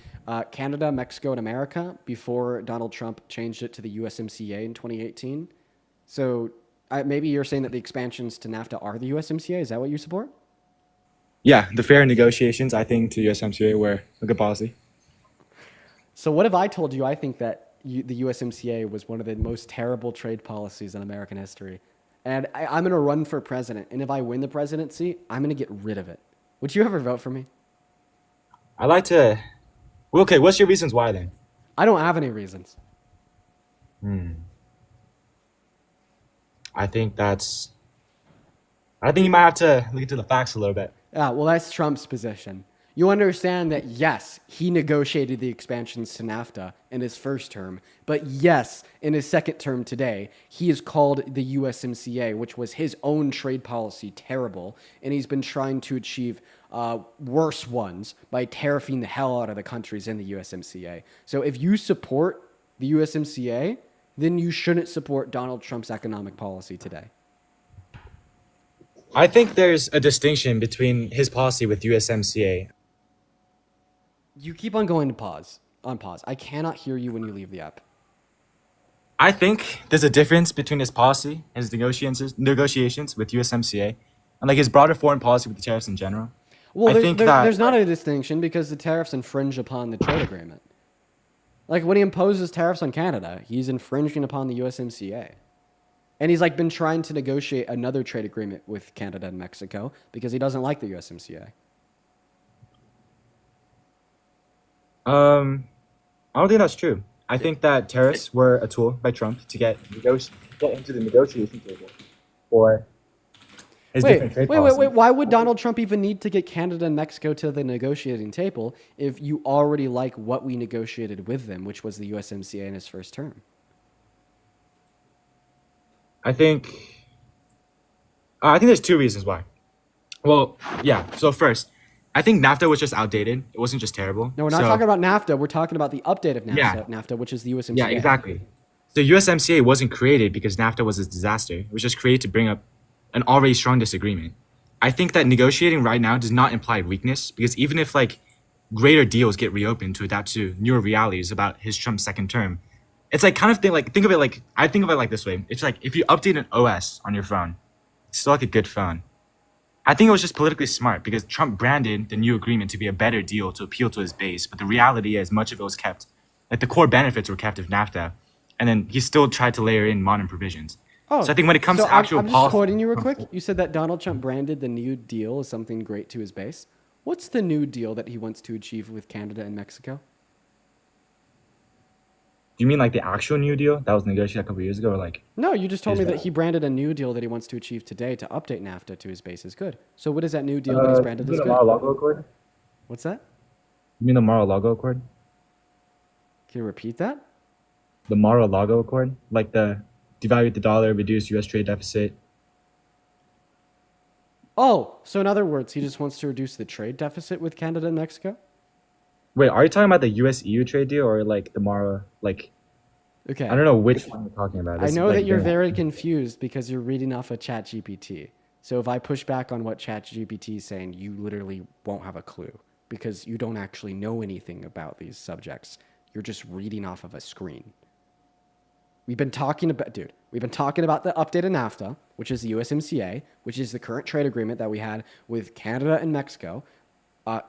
Canada, Mexico, and America before Donald Trump changed it to the USMCA in 2018. So maybe you're saying that the expansions to NAFTA are the USMCA. Is that what you support? Yeah, the fair negotiations, I think, to USMCA were a good policy. So what if I told you I think that the USMCA was one of the most terrible trade policies in American history? And I'm going to run for president. And if I win the presidency, I'm going to get rid of it. Would you ever vote for me? I like to... Well, okay, what's your reasons why then? I don't have any reasons. I think you might have to look into the facts a little bit. Yeah, well, that's Trump's position. You understand that, yes, he negotiated the expansions to NAFTA in his first term, but yes, in his second term today, he has called the USMCA, which was his own trade policy, terrible, and he's been trying to achieve worse ones by tariffing the hell out of the countries in the USMCA. So if you support the USMCA, then you shouldn't support Donald Trump's economic policy today. I think there's a distinction between his policy with USMCA. You keep on going to pause. On pause. I cannot hear you when you leave the app. I think there's a difference between his policy and his negotiations with USMCA and like his broader foreign policy with the tariffs in general. Well, I think that there's not a distinction because the tariffs infringe upon the trade agreement. Like when he imposes tariffs on Canada, he's infringing upon the USMCA. And he's like been trying to negotiate another trade agreement with Canada and Mexico because he doesn't like the USMCA. I don't think that's true. I think that tariffs were a tool by Trump to get into the negotiation table for his different trade policy. Wait. Why would Donald Trump even need to get Canada and Mexico to the negotiating table if you already like what we negotiated with them, which was the USMCA in his first term? I think there's two reasons why. Well, yeah. So first, I think NAFTA was just outdated. It wasn't just terrible. No, we're not talking about NAFTA. We're talking about the update of NAFTA, Yeah. NAFTA, which is the USMCA. Yeah, exactly. The USMCA wasn't created because NAFTA was a disaster. It was just created to bring up an already strong disagreement. I think that negotiating right now does not imply weakness because even if like greater deals get reopened to adapt to newer realities about his Trump's second term, it's like kind of thing like think of it like this way. It's like if you update an OS on your phone, it's still like a good phone. I think it was just politically smart because Trump branded the new agreement to be a better deal to appeal to his base. But the reality is much of it was kept, like the core benefits were kept of NAFTA. And then he still tried to layer in modern provisions. Oh, so I think when it comes to actual I'm just policy... quoting you real quick. You said that Donald Trump branded the New Deal as something great to his base. What's the New Deal that he wants to achieve with Canada and Mexico? Do you mean like the actual New Deal that was negotiated a couple years ago, or like? No, you just told me that he branded a New Deal that he wants to achieve today to update NAFTA to his base as good. So what is that New Deal that he's branded as the good? Mar-a-Lago Accord? What's that? You mean the Mar-a-Lago Accord? Can you repeat that? The Mar-a-Lago Accord, like the devalue the dollar, reduce U.S. trade deficit. Oh, so in other words, he just wants to reduce the trade deficit with Canada and Mexico? Wait, are you talking about the U.S.-EU trade deal or like the Mara, like? Okay. I don't know which one you're talking about. I It's know like that you're the- very confused because you're reading off of ChatGPT. So if I push back on what ChatGPT is saying, you literally won't have a clue because you don't actually know anything about these subjects. You're just reading off of a screen. We've been talking about the update of NAFTA, which is the USMCA, which is the current trade agreement that we had with Canada and Mexico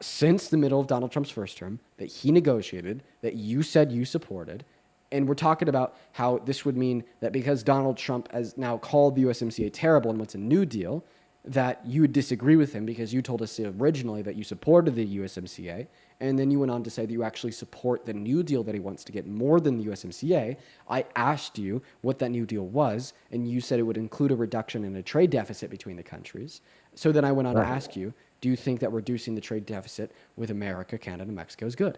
since the middle of Donald Trump's first term, that he negotiated, that you said you supported. And we're talking about how this would mean that because Donald Trump has now called the USMCA terrible and wants a new deal, that you would disagree with him because you told us originally that you supported the USMCA, and then you went on to say that you actually support the new deal that he wants to get more than the USMCA. I asked you what that new deal was, and you said it would include a reduction in a trade deficit between the countries. So then I went on to ask you, do you think that reducing the trade deficit with America, Canada, and Mexico is good?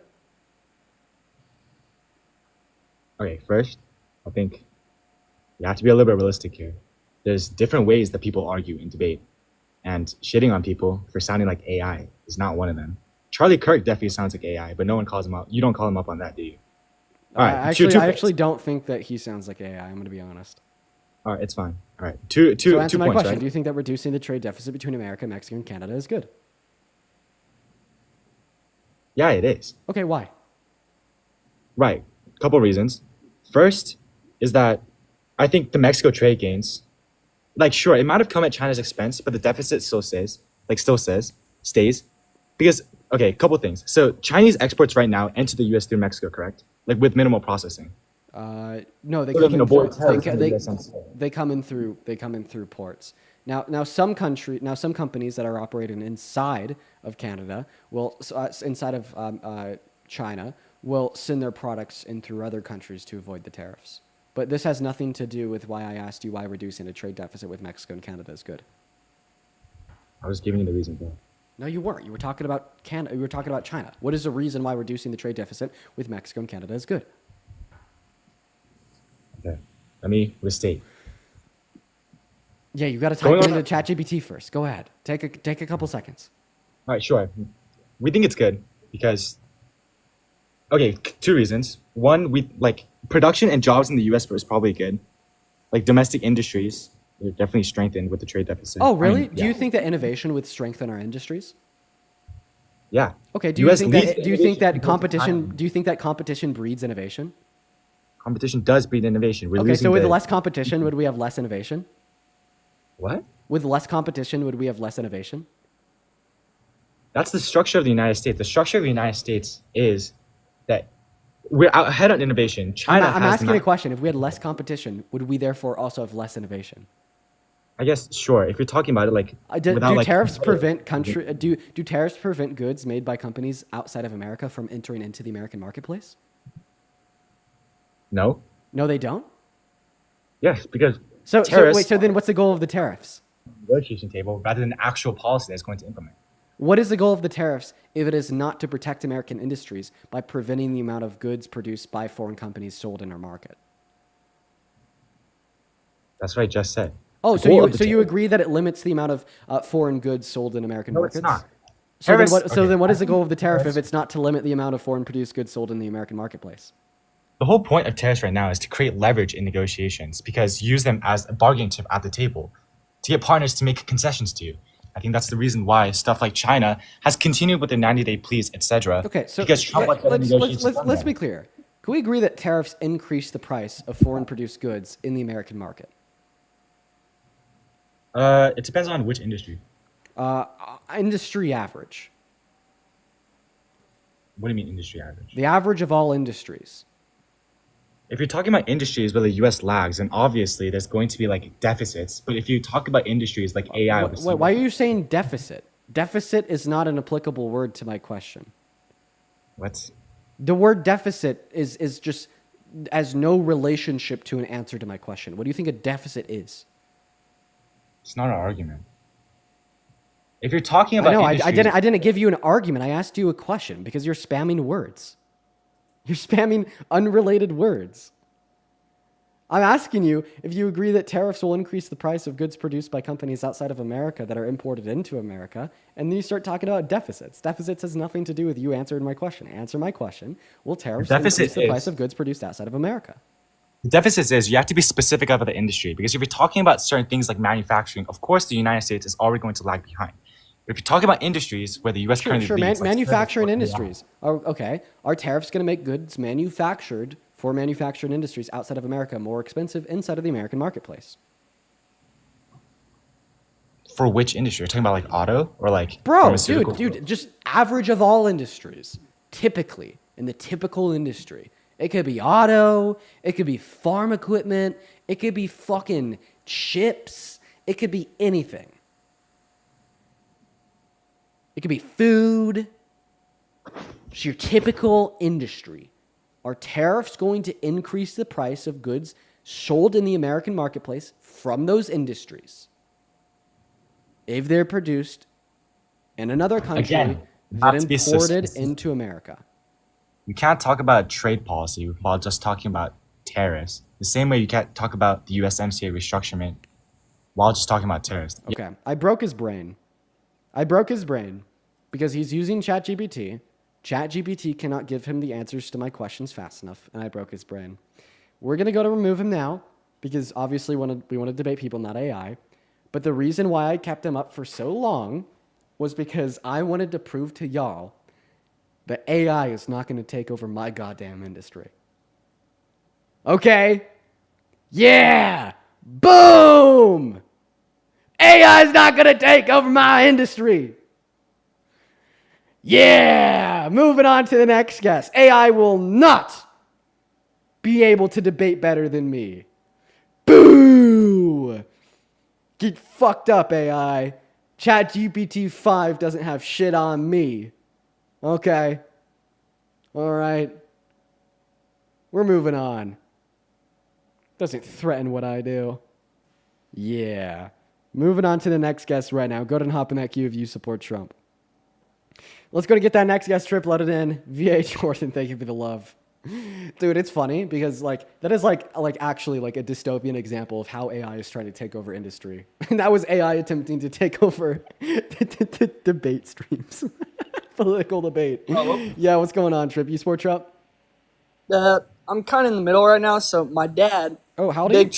Okay, first, I think you have to be a little bit realistic here. There's different ways that people argue and debate, and shitting on people for sounding like AI is not one of them. Charlie Kirk definitely sounds like AI, but no one calls him out. You don't call him up on that, do you? All right, I actually don't think that he sounds like AI. I'm going to be honest. All right, it's fine. All right, two So answer my points, question. right? Do you think that reducing the trade deficit between America, Mexico, and Canada is good? Yeah, it is. Okay, why? Right. Couple reasons. First is that I think the Mexico trade gains, like sure, it might have come at China's expense, but the deficit still stays. Because okay, couple things. So Chinese exports right now enter the US through Mexico, correct? Like with minimal processing. No, they So come they can in avoid through, tariffs in the USMCA. they come in through ports. Now some companies that are operating inside of Canada will inside of China will send their products in through other countries to avoid the tariffs. But this has nothing to do with why I asked you why reducing a trade deficit with Mexico and Canada is good. I was giving you the reason, bro. No, you weren't. You were talking about Canada. You were talking about China. What is the reason why reducing the trade deficit with Mexico and Canada is good? Okay. Let me restate. Yeah, you got to type it into ChatGPT first. Go ahead. Take a couple seconds. All right, sure. We think it's good because Okay, two reasons. One, we like production and jobs in the U.S. is probably good. Like domestic industries, they're definitely strengthened with the trade deficit. Oh, really? I mean, Do you think that innovation would strengthen our industries? Yeah. Okay. Do US you think leads that? the Do you think innovation that because of competition? time. Do you think that competition breeds innovation? Competition does breed innovation. We're Okay. losing So with the less competition, would we have less innovation? what? With less competition, would we have less innovation? That's the structure of the United States. The structure of the United States is that we're out ahead on innovation. China I'm has the asking a question. If we had less competition, would we therefore also have less innovation? I guess sure. If you're talking about it like Do without like tariffs prevent do tariffs prevent goods made by companies outside of America from entering into the American marketplace? no. No, they don't. Yes, because So tariffs wait. So then, what's the goal of the tariffs? negotiation table rather than actual policy that's going to implement. What is the goal of the tariffs if it is not to protect American industries by preventing the amount of goods produced by foreign companies sold in our market? That's what I just said. Oh, The so goal you of the so you tariff- agree that it limits the amount of foreign goods sold in American No, markets? it's not. So then Tariffs- what? So okay, then what is the I goal think of the tariff if tariffs- it's not to limit the amount of foreign produced goods sold in the American marketplace? The whole point of tariffs right now is to create leverage in negotiations because use them as a bargaining chip at the table to get partners to make concessions to you. I think that's the reason why stuff like China has continued with their 90-day pleas, etc. Okay, so because Trump wants better negotiations done let's there. be clear. Can we agree that tariffs increase the price of foreign produced goods in the American market? It depends on which industry. Industry average. What do you mean industry average? The average of all industries. If you're talking about industries where the U.S. lags, then obviously there's going to be like deficits. But if you talk about industries like AI, Why are you saying deficit? Deficit is not an applicable word to my question. what? The word deficit is just has no relationship to an answer to my question. What do you think a deficit is? It's not an argument. If you're talking I about know. industries, I didn't give you an argument. I asked you a question because you're spamming words. You're spamming unrelated words. I'm asking you if you agree that tariffs will increase the price of goods produced by companies outside of America that are imported into America, and then you start talking about deficits. Deficits has nothing to do with you answering my question. Answer my question. Will tariffs deficit increase the is- price of goods produced outside of America? the deficit is you have to be specific about the industry because if you're talking about certain things like manufacturing, of course the United States is already going to lag behind. But if you're talking about industries where the U.S. currently leads, like Manufacturing service or AI, industries. Oh, okay. Are tariffs going to make goods manufactured for manufacturing industries outside of America more expensive inside of the American marketplace? for which industry? You're talking about like auto or like Bro, pharmaceutical? dude, just average of all industries. Typically, in the typical industry, it could be auto, it could be farm equipment, it could be fucking chips, it could be anything. It could be food. Just your typical industry. Are tariffs going to increase the price of goods sold in the American marketplace from those industries if they're produced in another country Again, that not to be so imported specific. into America? You can't talk about trade policy while just talking about tariffs. The same way you can't talk about the USMCA restructuring while just talking about tariffs. Okay, I broke his brain. Because he's using ChatGPT. ChatGPT cannot give him the answers to my questions fast enough, and I broke his brain. We're going to go to remove him now because obviously we want to debate people, not AI. But the reason why I kept him up for so long was because I wanted to prove to y'all that AI is not going to take over my goddamn industry. Okay? Yeah! Boom! AI is not going to take over my industry. Yeah! Moving on to the next guest. AI will not be able to debate better than me. Boo! Get fucked up, AI. ChatGPT 5 doesn't have shit on me. Okay. All right. We're moving on. Doesn't threaten what I do. Yeah. Moving on to the next guest right now. Go ahead and hop in that queue if you support Trump. Let's go to get that next guest trip loaded in. VA Jordan, thank you for the love. Dude, it's funny because that is actually a dystopian example of how AI is trying to take over industry. And that was AI attempting to take over debate streams. Political debate. Hello? Yeah, what's going on, Trip? You support Trump? I'm kind of in the middle right now. So my dad. Oh, how old are you?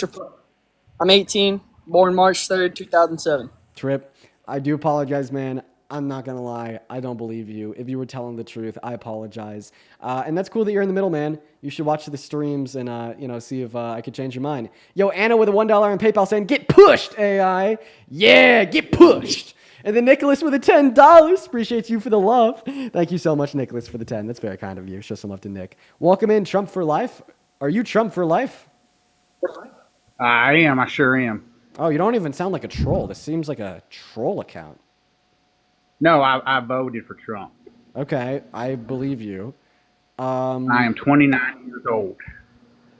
I'm 18, born March 3rd, 2007. Trip, I do apologize, man. I'm not gonna lie. I don't believe you. If you were telling the truth, I apologize. And that's cool that you're in the middle, man. You should watch the streams and see if I could change your mind. Yo, Anna with a $1 on PayPal saying, "Get pushed, AI." Yeah, get pushed. And then Nicholas with a $10. Appreciate you for the love. Thank you so much, Nicholas, for the 10. That's very kind of you. Show some love to Nick. Welcome in, Trump for life. Are you Trump for life? I am. I sure am. Oh, you don't even sound like a troll. This seems like a troll account. No, I voted for Trump. Okay, I believe you. I am 29 years old.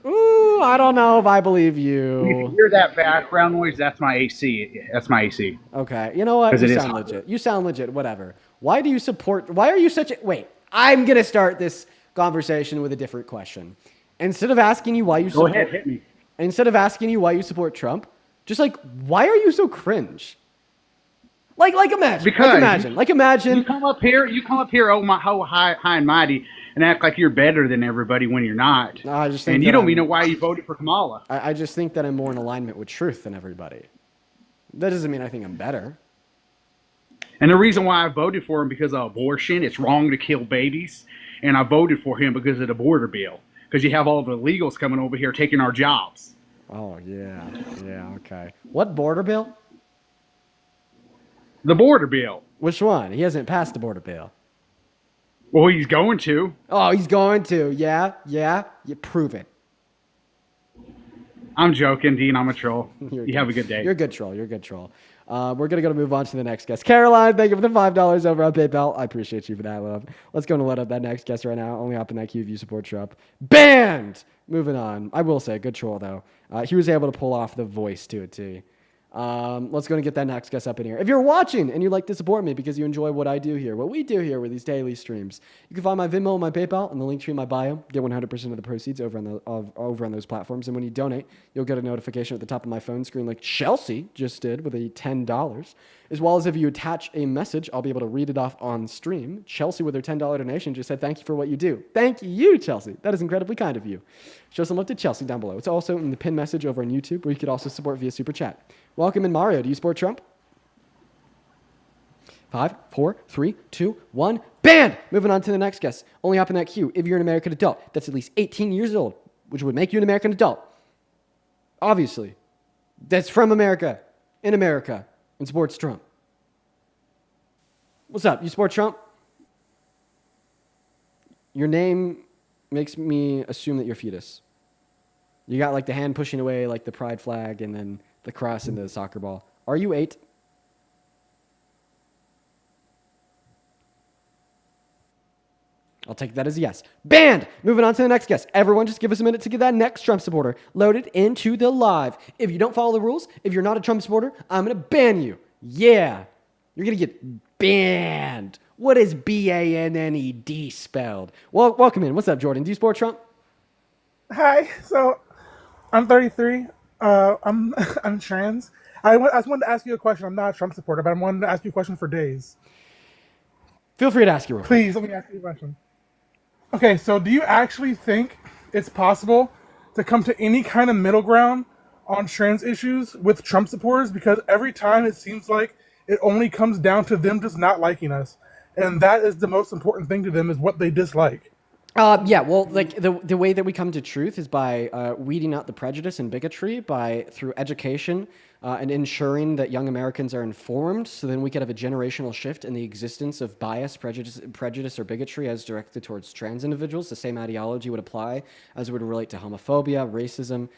Ooh, I don't know if I believe If you. you hear that background noise, that's my AC. That's my AC. Okay, you know what? 'Cause You it is sound hot. legit. You sound legit. Whatever. Why do you support? Why are you such a? Wait, I'm gonna start this conversation with a different question. Instead of asking you why you Go support, ahead, hit me. Instead of asking you why you support Trump, just like why are you so cringe? Like imagine. Because imagine. You come up here, oh my, how high and mighty, and act like you're better than everybody when you're not. No, I just think and that you don't I'm- even know why you voted for Kamala. I just think that I'm more in alignment with truth than everybody. That doesn't mean I think I'm better. And the reason why I voted for him because of abortion, it's wrong to kill babies, and I voted for him because of the border bill, because you have all the illegals coming over here taking our jobs. Oh yeah, okay. What border bill? The border bill. Which one? He hasn't passed the border bill. Well, he's going to. Oh, he's going to. Yeah. You prove it. I'm joking, Dean. I'm a troll. You're You have a good day. You're a good troll. We're going to move on to the next guest. Caroline, thank you for the $5 over on PayPal. I appreciate you for that, love. Let's go and let up that next guest right now. Only hop in that queue if you support Trump. Banned! Moving on. I will say, good troll, though. He was able to pull off the voice to a T. Let's go and get that next guest up in here. If you're watching and you'd like to support me because you enjoy what I do here, what we do here with these daily streams, you can find my Venmo and my PayPal and the link tree in my bio. Get 100% of the proceeds over on those platforms. And when you donate, you'll get a notification at the top of my phone screen like Chelsea just did with a $10. As well as if you attach a message, I'll be able to read it off on stream. Chelsea with her $10 donation just said, "Thank you for what you do." Thank you, Chelsea. That is incredibly kind of you. Show some love to Chelsea down below. It's also in the pinned message over on YouTube, where you could also support via Super Chat. Welcome in, Mario. Do you support Trump? 5, 4, 3, 2, 1. Banned! Moving on to the next guest. Only hop in that queue if you're an American adult that's at least 18 years old, which would make you an American adult. Obviously. That's from America, in America, and supports Trump. What's up? You support Trump? Your name makes me assume that you're fetus. You got like the hand pushing away like the pride flag and then the cross into the soccer ball. Are you 8? I'll take that as a yes. Banned! Moving on to the next guest. Everyone just give us a minute to get that next Trump supporter loaded into the live. If you don't follow the rules, if you're not a Trump supporter, I'm going to ban you. Yeah. You're going to get banned. What is B-A-N-N-E-D spelled? Well, welcome in. What's up, Jordan? Do you support Trump? Hi. So, I'm 33. I'm trans. I just wanted to ask you a question. I'm not a Trump supporter, but I wanted to ask you a question for days. Feel free to ask your Please, let me ask you a question. Okay, so do you actually think it's possible to come to any kind of middle ground on trans issues with Trump supporters? Because every time it seems like it only comes down to them just not liking us. And that is the most important thing to them, is what they dislike. Yeah, well, like the way that we come to truth is by weeding out the prejudice and bigotry through education and ensuring that young Americans are informed, so then we could have a generational shift in the existence of bias, prejudice or bigotry as directed towards trans individuals. The same ideology would apply as it would relate to homophobia, racism,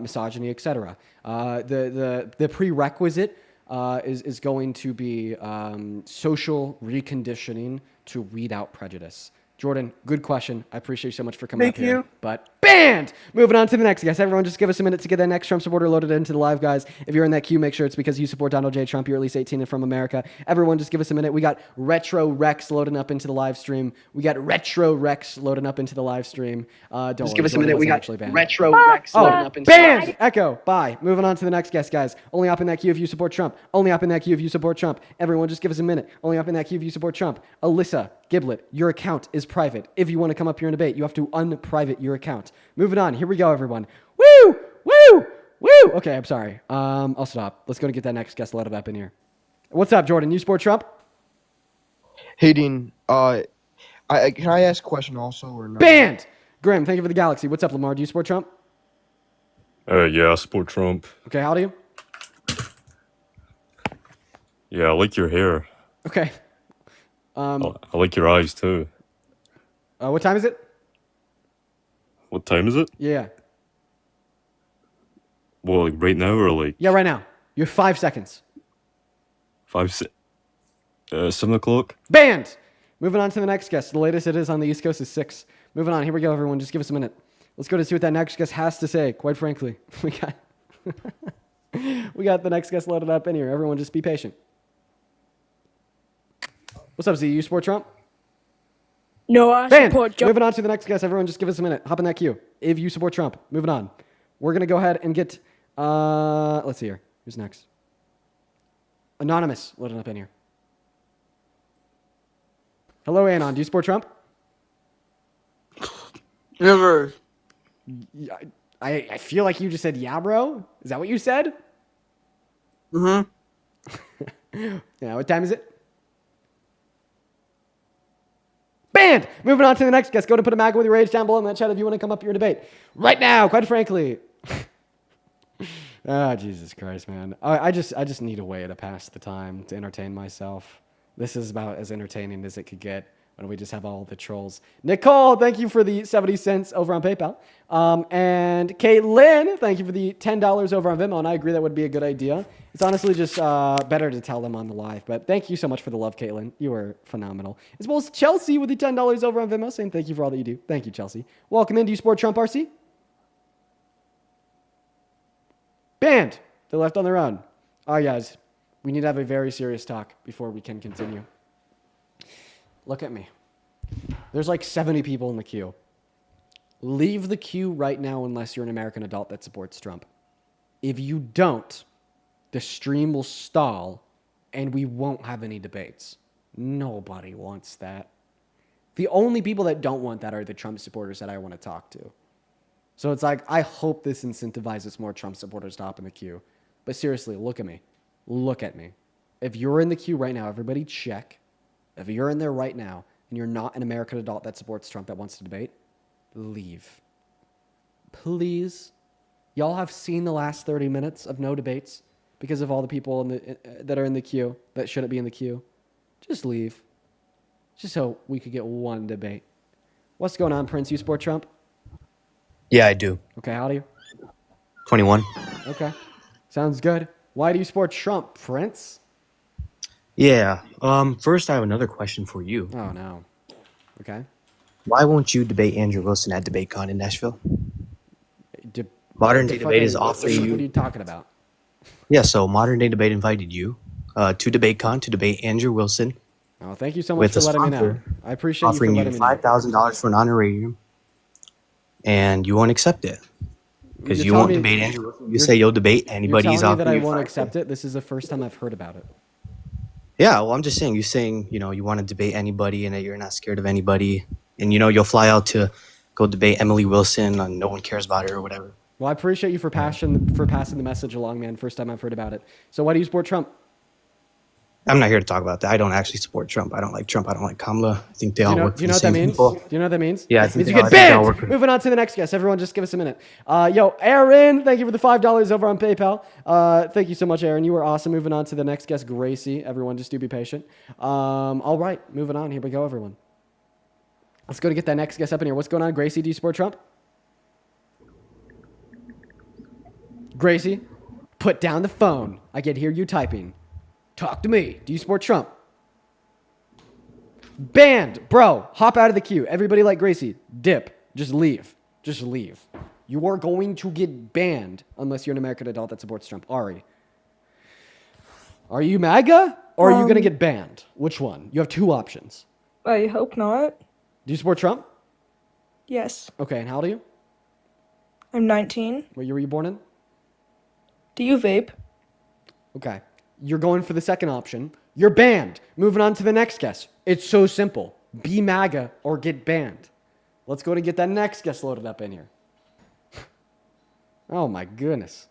misogyny, etc. The prerequisite is going to be social reconditioning to weed out prejudice. Jordan, good question. I appreciate you so much for coming up here. Thank you. But banned! Moving on to the next guest. Everyone just give us a minute to get that next Trump supporter loaded into the live, guys. If you're in that queue, make sure it's because you support Donald J. Trump. You're at least 18 and from America. Everyone just give us a minute. We got Retro Rex loading up into the live stream. Don't Just worry, give us a Jordan minute. We wasn't got actually banned. Retro Rex loading up into banned! the Echo. Bye. Moving on to the next guest, guys. Only hop in that queue if you support Trump. Only hop in that queue if you support Trump. Everyone just give us a minute. Only hop in that queue if you support Trump. Alyssa, Giblet, your account is private. If you want to come up here and debate, you have to unprivate your account. Moving on. Here we go, everyone. Woo! Woo! Woo! Okay, I'm sorry. I'll stop. Let's go and get that next guest loaded up in here. What's up, Jordan? You support Trump? Hey, Dean. Can I ask a question also or no? Banned! Grim, thank you for the galaxy. What's up, Lamar? Do you support Trump? Yeah, I support Trump. Okay, how do you? Yeah, I like your hair. Okay. I like your eyes too. What time is it? What time is it? Yeah. Well, like right now or like Yeah, right now. You have 5 seconds. 7 o'clock? Banned! Moving on to the next guest. The latest it is on the East Coast is 6. Moving on. Here we go, everyone. Just give us a minute. Let's go to see what that next guest has to say. Quite frankly, we got the next guest loaded up in here. Everyone just be patient. What's up, Z? You support Trump? No, I Banned. support Joe. Moving on to the next guest. Everyone just give us a minute. Hop in that queue. If you support Trump. Moving on. We're going to go ahead and get, let's see here. Who's next? Anonymous loading up in here. Hello, Anon. Do you support Trump? Never. I feel like you just said, yeah, bro. Is that what you said? Mm-hmm. Yeah, what time is it? Banned! Moving on to the next guest. Go to put a mag with your rage down below in that chat if you want to come up here and debate. Right now, quite frankly. Ah, Jesus Christ, man. I just need a way to pass the time, to entertain myself. This is about as entertaining as it could get when we just have all the trolls. Nicole, thank you for the 70 cents over on PayPal. And Caitlin, thank you for the $10 over on Venmo. And I agree that would be a good idea. It's honestly just better to tell them on the live. But thank you so much for the love, Caitlin. You were phenomenal. As well as Chelsea with the $10 over on Venmo, saying thank you for all that you do. Thank you, Chelsea. Welcome in. Do you support Trump, RC? Banned. They're left on their own. All right, guys. We need to have a very serious talk before we can continue. Look at me. There's like 70 people in the queue. Leave the queue right now unless you're an American adult that supports Trump. If you don't, the stream will stall and we won't have any debates. Nobody wants that. The only people that don't want that are the Trump supporters that I want to talk to. So it's like, I hope this incentivizes more Trump supporters to hop in the queue. But seriously, look at me. Look at me. If you're in the queue right now, everybody check. If you're in there right now and you're not an American adult that supports Trump that wants to debate, leave. Please. Y'all have seen the last 30 minutes of no debates because of all the people that are in the queue that shouldn't be in the queue. Just leave. Just so we could get one debate. What's going on, Prince? You support Trump? Yeah, I do. Okay, how do you? 21. Okay. Sounds good. Why do you support Trump, Prince? Yeah. First, I have another question for you. Oh, no. Okay. Why won't you debate Andrew Wilson at DebateCon in Nashville? Modern Day Debate is offering you. What are you talking about? Yeah, so Modern Day Debate invited you to DebateCon to debate Andrew Wilson. Oh, thank you so much for letting me know. I appreciate you for offering you letting me know. $5,000 for an honorarium, and you won't accept it because You're you telling won't me- debate Andrew Wilson. You say you'll debate anybody. You're He's telling me that I offering you won't $5,000. accept it? This is the first time I've heard about it. Yeah, well, I'm just saying, you're saying, you want to debate anybody and that you're not scared of anybody. And, you'll fly out to go debate Emily Wilson and no one cares about her or whatever. Well, I appreciate you for passing the message along, man. First time I've heard about it. So why do you support Trump? I'm not here to talk about that. I don't actually support Trump. I don't like Trump. I don't like Kamala. I think they all work for Do you the know what that same means? people. Do you know what that means? Yeah, I It think means you they get all- I think they all banned. work for- Moving on to the next guest. Everyone, just give us a minute. Yo, Aaron, thank you for the $5 over on PayPal. Thank you so much, Aaron. You were awesome. Moving on to the next guest, Gracie. Everyone, just do be patient. All right, moving on. Here we go, everyone. Let's go to get that next guest up in here. What's going on, Gracie? Do you support Trump? Gracie, put down the phone. I can hear you typing. Talk to me. Do you support Trump? Banned. Bro, hop out of the queue. Everybody like Gracie, dip. Just leave. Just leave. You are going to get banned unless you're an American adult that supports Trump. Ari, are you MAGA or are you going to get banned? Which one? You have two options. I hope not. Do you support Trump? Yes. Okay, and how old are you? I'm 19. What year were you born in? Do you vape? Okay. You're going for the second option. You're banned. Moving on to the next guest. It's so simple. Be MAGA or get banned. Let's go and get that next guest loaded up in here. Oh my goodness.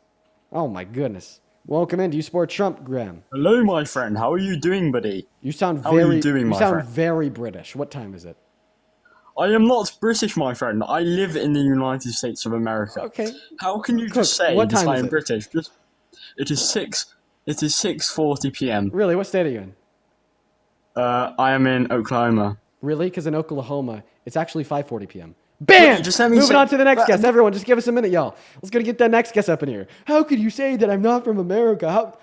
Oh my goodness. Welcome in. Do you support Trump, Graham? Hello, my friend. How are you doing, buddy? You sound How are you doing, my friend? very British. What time is it? I am not British, my friend. I live in the United States of America. Okay. How can you Cook, just say what that time I is am it? British? It is 6:40 p.m. Really? What state are you in? I am in Oklahoma. Really? Because in Oklahoma, it's actually 5:40 p.m. Bam! Just let me Moving say- on to the next guest. Everyone, just give us a minute, y'all. Let's go get that next guest up in here. How could you say that I'm not from America? How?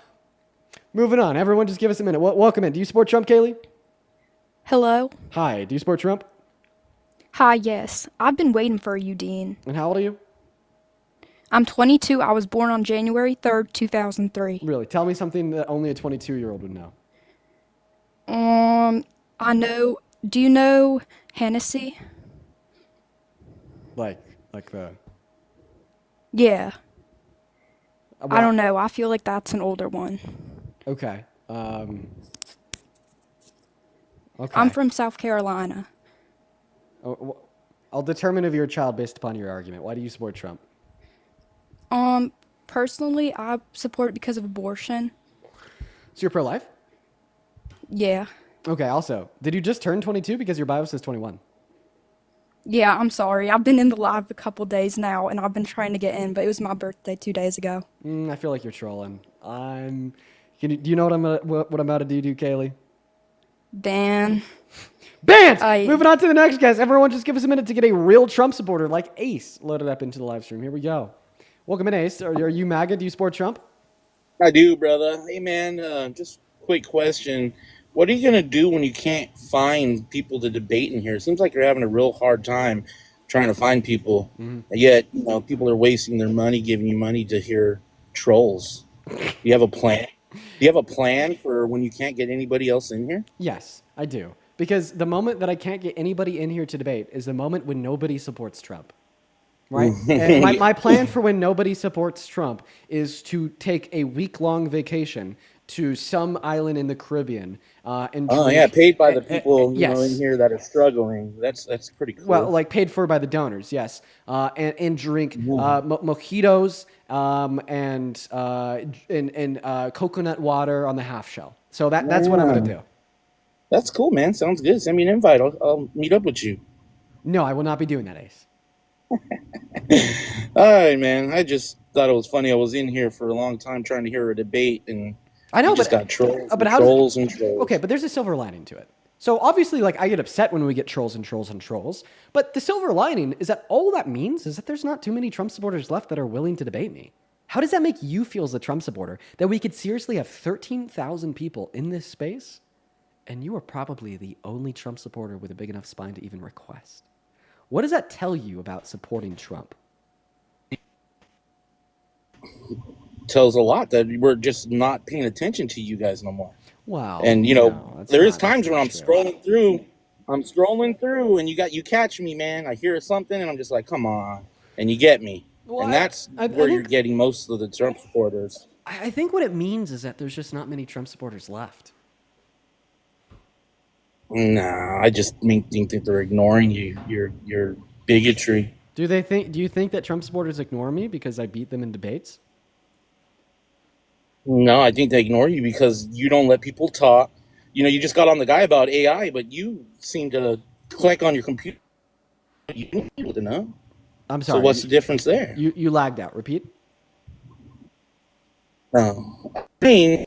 Moving on. Everyone, just give us a minute. Welcome in. Do you support Trump, Kaylee? Hello. Hi. Do you support Trump? Hi, yes. I've been waiting for you, Dean. And how old are you? I'm 22. I was born on January 3rd, 2003. Really? Tell me something that only a 22-year-old would know. I know. Do you know Hennessy? Like the... Yeah. Well, I don't know. I feel like that's an older one. Okay. Okay. I'm from South Carolina. I'll determine if you're a child based upon your argument. Why do you support Trump? Personally, I support it because of abortion. So you're pro-life? Yeah. Okay, also, did you just turn 22 because your bio says 21? Yeah, I'm sorry. I've been in the live a couple days now, and I've been trying to get in, but it was my birthday 2 days ago. I feel like you're trolling. Do you know what I'm about to do, Kaylee? Ban. Banned! Moving on to the next guest. Everyone just give us a minute to get a real Trump supporter like Ace loaded up into the live stream. Here we go. Welcome in, Ace. Are you MAGA? Do you support Trump? I do, brother. Hey, man, just quick question. What are you going to do when you can't find people to debate in here? It seems like you're having a real hard time trying to find people. Yet, people are wasting their money, giving you money to hear trolls. Do you have a plan? Do you have a plan for when you can't get anybody else in here? Yes, I do. Because the moment that I can't get anybody in here to debate is the moment when nobody supports Trump. Right? And my plan for when nobody supports Trump is to take a week-long vacation to some island in the Caribbean and drink, paid by the people yes. in here that are struggling. That's pretty cool. Well, like paid for by the donors, yes. And drink mojitos and coconut water on the half shell. So that's what I'm going to do. That's cool, man. Sounds good. Send me an invite. I'll meet up with you. No, I will not be doing that, Ace. All right, man. I just thought it was funny. I was in here for a long time trying to hear a debate, and I know, you just but got trolls, but and how trolls and trolls. Okay, but there's a silver lining to it. So obviously, like, I get upset when we get trolls and trolls and trolls, but the silver lining is that all that means is that there's not too many Trump supporters left that are willing to debate me. How does that make you feel as a Trump supporter, that we could seriously have 13,000 people in this space, and you are probably the only Trump supporter with a big enough spine to even request? What does that tell you about supporting Trump? Tells a lot that we're just not paying attention to you guys no more. Wow. And no, there is times when I'm scrolling through, and you catch me, man. I hear something, and I'm just like, come on, and you get me. Well, and that's where you're getting most of the Trump supporters. I think what it means is that there's just not many Trump supporters left. Nah, I just think that they're ignoring you. Your bigotry. Do you think that Trump supporters ignore me because I beat them in debates? No, I think they ignore you because you don't let people talk. You just got on the guy about AI, but you seem to click on your computer. You don't need to know. I'm sorry. So what's the difference there? You lagged out. Repeat. No, I mean,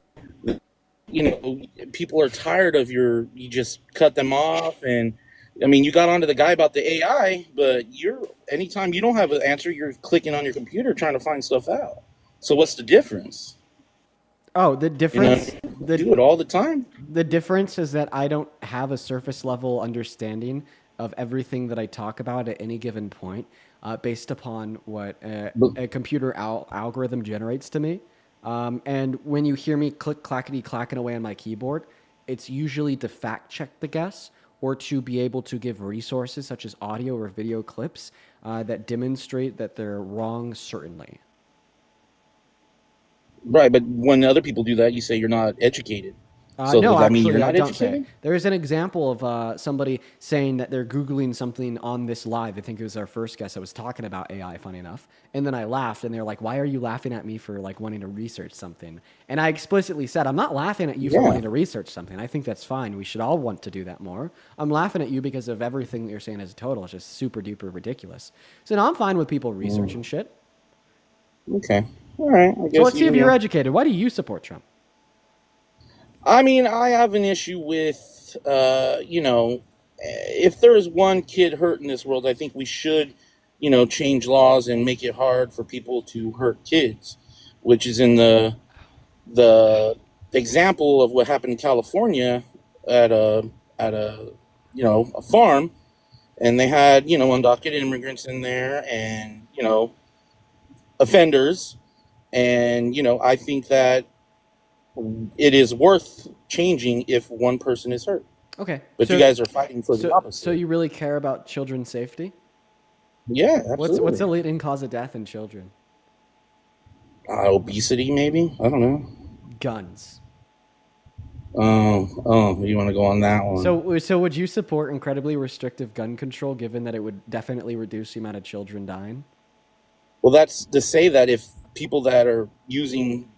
people are tired of you just cut them off, and I mean, you got onto the guy about the AI, but anytime you don't have an answer, you're clicking on your computer trying to find stuff out. So what's the difference? Oh, the difference. They do it all the time. The difference is that I don't have a surface level understanding of everything that I talk about at any given point, based upon what a computer algorithm generates to me. And when you hear me clackety-clacking away on my keyboard, it's usually to fact check the guess or to be able to give resources such as audio or video clips that demonstrate that they're wrong, certainly. Right, but when other people do that, you say you're not educated. So No, does that mean actually, you're not don't say it. educated? There is an example of somebody saying that they're Googling something on this live. I think it was our first guest that was talking about AI, funny enough. And then I laughed, and they're like, why are you laughing at me for like wanting to research something? And I explicitly said, I'm not laughing at you for Yeah. wanting to research something. I think that's fine. We should all want to do that more. I'm laughing at you because of everything that you're saying as a total. It's just super duper ridiculous. So now I'm fine with people researching shit. Okay. All right. I guess So let's see if you're know. educated. Why do you support Trump? I mean, I have an issue with, if there is one kid hurt in this world, I think we should, change laws and make it hard for people to hurt kids, which is in the example of what happened in California at a farm, and they had undocumented immigrants in there and offenders, and I think that it is worth changing if one person is hurt. Okay. But you guys are fighting for the opposite. So you really care about children's safety? Yeah, absolutely. What's the leading cause of death in children? Obesity, maybe? I don't know. Guns. Oh, you want to go on that one? So would you support incredibly restrictive gun control, given that it would definitely reduce the amount of children dying? Well, that's to say that if people that are using,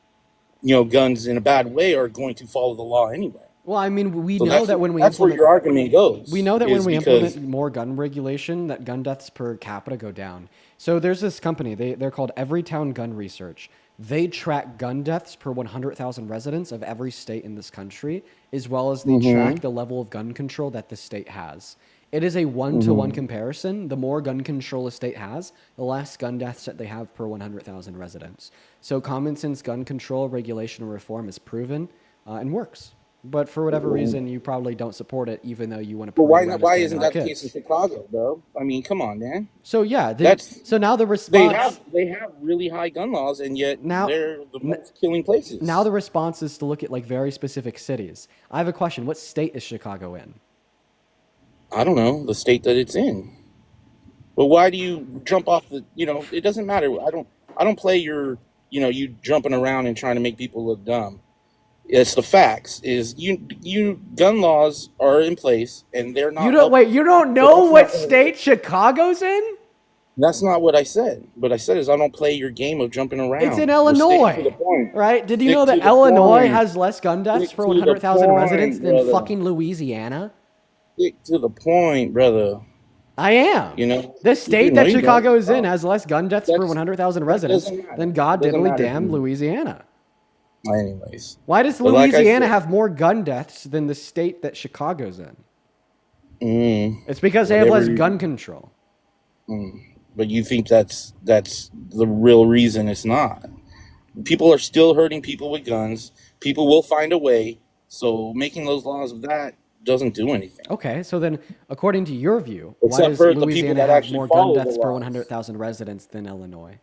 guns in a bad way are going to follow the law anyway. Well, I mean, we So know that when we that's where your argument goes. We know that when is we because- implement more gun regulation, that gun deaths per capita go down. So there's this company, they're called Everytown Gun Research. They track gun deaths per 100,000 residents of every state in this country, as well as they track the level of gun control that the state has. It is a one-to-one comparison. The more gun control a state has, the less gun deaths that they have per 100,000 residents. So common sense gun control, regulation, and reform is proven and works. But for whatever reason, you probably don't support it, even though you want to. But why not? Why isn't that the case in Chicago, bro? I mean, come on, man. So yeah, so now the response. They have really high gun laws, and yet Now- they're the most killing places. Now the response is to look at like very specific cities. I have a question. What state is Chicago in? I don't know the state that it's in. But why do you jump off the? It doesn't matter. I don't play your. You jumping around and trying to make people look dumb. It's the facts. Is you gun laws are in place and they're not. You don't know what state Chicago's in? That's not what I said. What I said is I don't play your game of jumping around. It's in We're sticking to Illinois, the point. right? Did you Stick know to that the Illinois point. has less gun deaths Stick per to the 100,000 point, residents than brother. fucking Louisiana? Stick to the point, brother. I am. The state No, that you don't. Chicago is in Oh. has less gun deaths per 100,000 residents doesn't matter. than God Doesn't diddly matter to damn me. Louisiana. Anyways. Why does But like I Louisiana said- have more gun deaths than the state that Chicago's in? It's because they have Whatever less you- gun control. But you think that's the real reason it's not. People are still hurting people with guns. People will find a way. So making those laws of that doesn't do anything. Okay, so then, according to your view, why Except does for the people Louisiana that have actually more gun follow the deaths per laws. 100,000 residents than Illinois?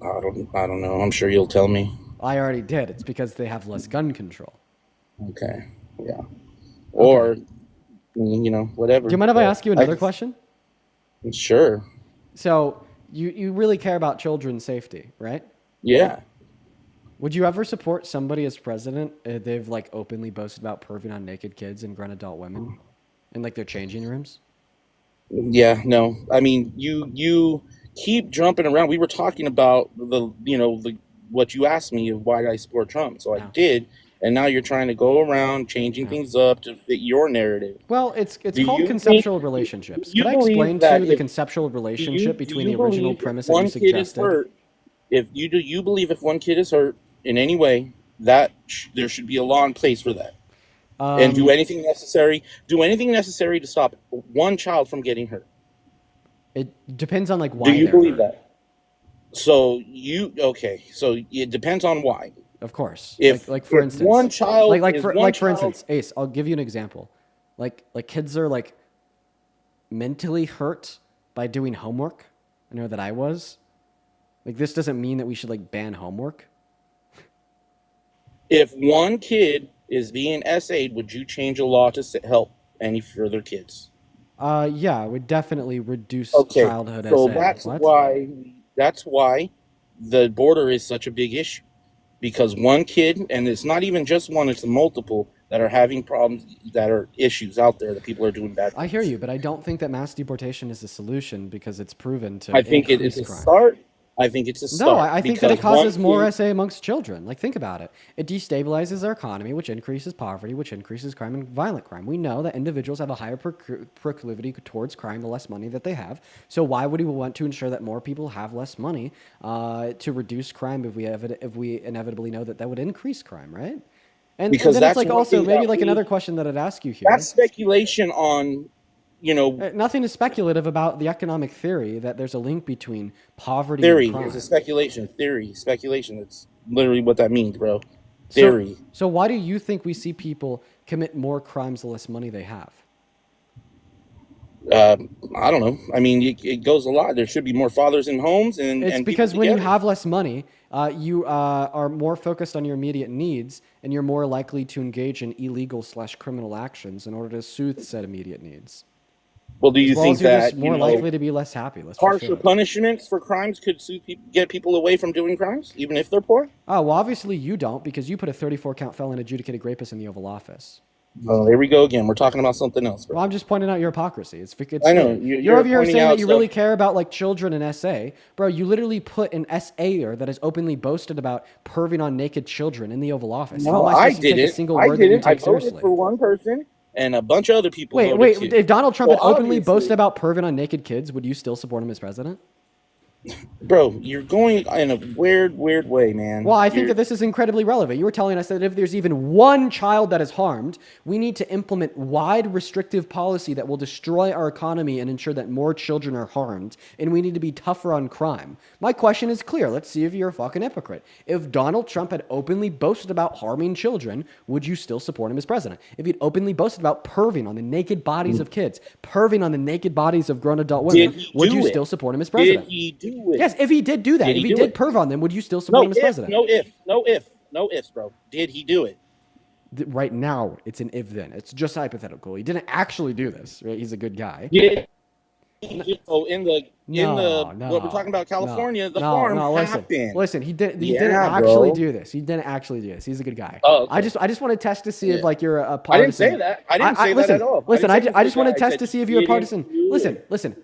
I don't know. I'm sure you'll tell me. I already did. It's because they have less gun control. Okay. Yeah. Or whatever. Do you mind if I ask you another question? Sure. So, you really care about children's safety, right? Yeah. Would you ever support somebody as president if they've like openly boasted about perving on naked kids and grown adult women in like their changing rooms? Yeah, no. I mean, you keep jumping around. We were talking about the what you asked me of why did I support Trump. So I did, and now you're trying to go around changing things up to fit your narrative. Well, it's Do called you conceptual think- relationships. you Could I believe explain that to you the if- conceptual relationship do between you the original believe if premise that one you kid is suggested? hurt, if you believe if one kid is hurt in any way, that there should be a law in place for that, and do anything necessary to stop one child from getting hurt. It depends on like why. Do you they're believe hurt. that? So so it depends on why. Of course. If like for if instance, one child for instance, Ace, I'll give you an example. Like kids are like mentally hurt by doing homework. I know that I was. Like this doesn't mean that we should like ban homework. if one kid is being SA'd, would you change a law to help any further kids? Yeah, it would definitely reduce Okay, childhood so SA. that's What? why the border is such a big issue. because one kid, and it's not even just one, it's multiple that are having problems, that are issues out there that people are doing bad. I hear you, but I don't think that mass deportation is a solution because it's proven to I think increase it's a crime. start. I think it's a start. No, I think that it because one causes more kid- SA amongst children. Like, think about it. It destabilizes our economy, which increases poverty, which increases crime and violent crime. We know that individuals have a higher proclivity towards crime the less money that they have. So why would we want to ensure that more people have less money to reduce crime if we inevitably know that that would increase crime, right? And Because then it's that's like one also thing maybe that like we- another question that I'd ask you here. That's speculation on, Nothing is speculative about the economic theory that there's a link between poverty theory. and crime. It's a speculation. Theory. Speculation. That's literally what that means, bro. Theory. So why do you think we see people commit more crimes the less money they have? I don't know. I mean, it goes a lot. There should be more fathers in homes, and It's and because people when you together. have less money, you are more focused on your immediate needs, and you're more likely to engage in illegal/criminal actions in order to soothe said immediate needs. Well, do you As well think as you're that just more likely to be less happy? Let's just harsher do it. punishments for crimes could get people away from doing crimes, even if they're poor? Oh, well, obviously you don't, because you put a 34-count felon adjudicated rapist in the Oval Office. Oh, here we go again. We're talking about something else, bro. Well, I'm just pointing out your hypocrisy. It's I know. you're over here pointing saying out that you really stuff. care about like children in SA, bro. You literally put an SAer that has openly boasted about perving on naked children in the Oval Office. How No, am I I supposed to take a didn't. single I word that you didn't. I take voted seriously? for one person, and a bunch of other people Wait, voted too. if Donald Trump Well, had openly obviously- boasted about perving on naked kids, would you still support him as president? Bro, you're going in a weird way, man. Well, I think that this is incredibly relevant. You were telling us that if there's even one child that is harmed, we need to implement wide restrictive policy that will destroy our economy and ensure that more children are harmed, and we need to be tougher on crime. My question is clear. Let's see if you're a fucking hypocrite. If Donald Trump had openly boasted about harming children, would you still support him as president? If he'd openly boasted about perving on the naked bodies of kids, perving on the naked bodies of grown adult women, would you still support him as president? Did he do it? Yes, if he did do that, Did if he he do did it? perv on them, would you still support him as president? No ifs, bro. Did he do it? Right now, it's an if then. It's just hypothetical. He didn't actually do this, right? He's a good guy. Did he, so what we're talking about, California, the farm happened. Listen, he didn't Yeah, actually bro. do this. He didn't actually do this. He's a good guy. Oh, okay. I just want to test to see if Yeah. like you're a partisan. I didn't say that. I didn't say that listen, at all. Listen, I didn't say I just want to that. I test said to see if you're a he partisan. didn't do it. Listen,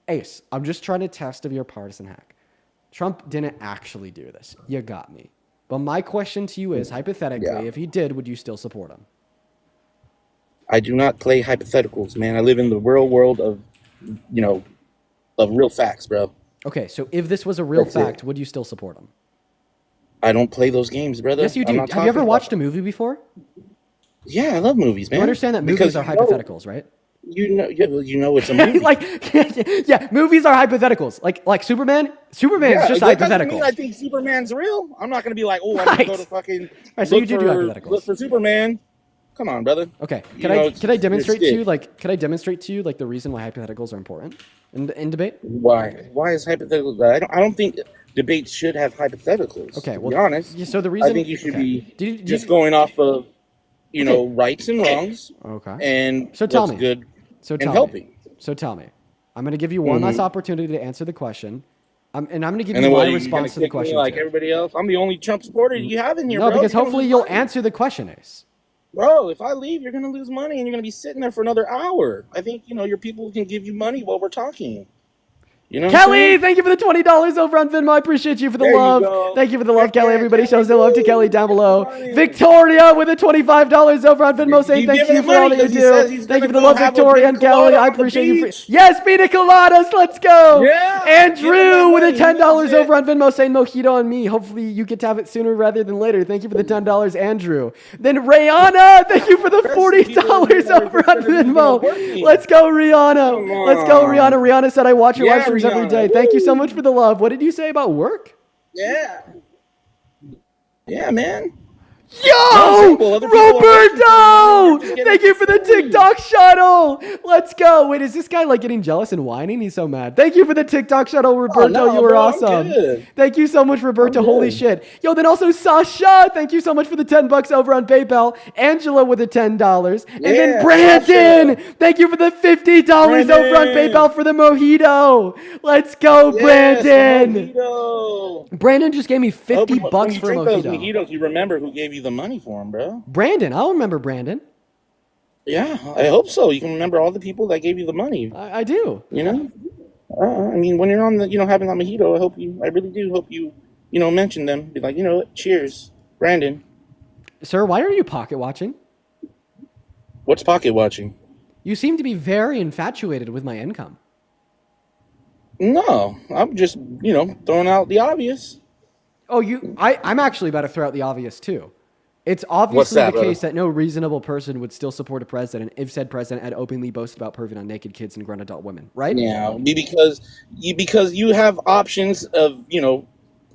Ace. I'm just trying to test if you're a partisan hack. Trump didn't actually do this. You got me. But my question to you is, hypothetically, if he did, would you still support him? I do not play hypotheticals, man. I live in the real world of real facts, bro. Okay, so if this was a real That's it. fact, would you still support him? I don't play those games, brother. Yes, you I'm do. not Have you ever talking watched a movie before? about- Yeah, I love movies, man. You understand that Because movies are you know- hypotheticals, right? You know it's a movie. yeah, movies are hypotheticals. Like Superman. Superman's just that doesn't hypothetical. mean I think Superman's real. I'm not gonna be like, oh, I'm gonna go to fucking Right, so you do hypotheticals. look for Superman. Come on, brother. Okay. You Can know, I it's- can I demonstrate to it's you stick. can I demonstrate to you the reason why hypotheticals are important in debate? Why is hypothetical? I don't think debates should have hypotheticals. Okay, to well, be honest. yeah, so the reason I think you should okay. be just going off of rights and wrongs. Okay. And So tell what's me. good So and tell helping. me. So tell me. I'm going to give you one last Mhm. opportunity to answer the question. And I'm going to give And you then my you response to the kick me question. like too. everybody else. I'm the only Trump supporter you have in here, No, bro. because You're gonna hopefully lose you'll money. answer the question, Ace. Bro, if I leave, you're gonna lose money and you're gonna be sitting there for another hour. I think your people can give you money while we're talking. You know what I'm Kelly, saying? thank you for the $20 over on Venmo. I appreciate you for the There you love. go. Thank you for the love, Kelly. Everybody shows their love to Kelly down below. Victoria with the $25 over on Venmo saying He's thank giving you him for all money that you 'cause he says do. he's Thank you for gonna the love, go have a Victoria and pina Kelly. colada I on the appreciate you. beach. Yes, pina coladas. Let's go. Yeah, Andrew give him that with a money. He $10 needs it. over on Venmo saying mojito on me. Hopefully you get to have it sooner rather than later. Thank you for the $10, Andrew. Then Rihanna, thank you for the $40 over on Venmo. Let's go, Rihanna. Let's go, Rihanna. Rihanna said I watch your Yeah, live streams every Rihanna. day. Thank you so much for the love. What did you say about work? Yeah. Yeah, man. Yo, well, other people are working for you, and you're Roberto! just getting Thank you for the screwed. TikTok shuttle. Let's go. Wait, is this guy like getting jealous and whining? He's so mad. Thank you for the TikTok shuttle, Roberto. no, You were bro, I'm awesome. good. Thank you so much, Roberto. I'm Holy good. shit. Yo, then also Sasha, thank you so much for the $10 over on PayPal. Angela with the $10. And then Yeah, Brandon, Sasha. thank you for the $50 over on Brandon. PayPal for the mojito. Let's go, Yes, the Brandon. mojito. Brandon just gave me I hope $50 when you for a drink those mojito. mojitos, you remember who gave you the money for them, bro. Brandon, I'll remember Brandon. Yeah, I hope so. You can remember all the people that gave you the money. I do. You know, I mean, when you're on the, having that mojito, I really do hope you, mention them. Be like, what? Cheers, Brandon. Sir, why are you pocket watching? What's pocket watching? You seem to be very infatuated with my income. No, I'm just, throwing out the obvious. Oh, I'm actually about to throw out the obvious too. It's obviously What's that, the case brother? that no reasonable person would still support a president if said president had openly boasted about perving on naked kids and grown adult women, right? Yeah, because you have options of,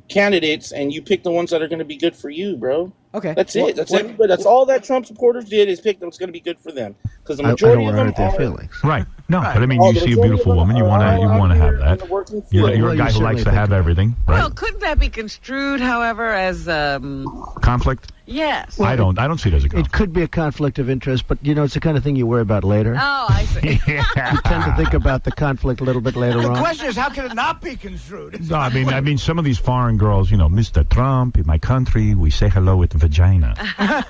candidates, and you pick the ones that are going to be good for you, bro. Okay. That's it. That's everybody. That's all that Trump supporters did is pick what's going to be good for them. Because the I majority don't of want to them hurt their are. feelings. Right. No, Right. but I mean, Oh, you the see a majority beautiful of them woman, you are want out to here have in that. the working You're field. a guy who likes to have everything, Well, right? couldn't that be construed, however, as Conflict. yes? I don't see it as a conflict. It could be a conflict of interest, but it's the kind of thing you worry about later. Oh, I see. You tend to think about the conflict a little bit later The on. question is, how can it not be construed? No, I mean, some of these foreign girls, Mr. Trump, in my country, we say hello with vagina.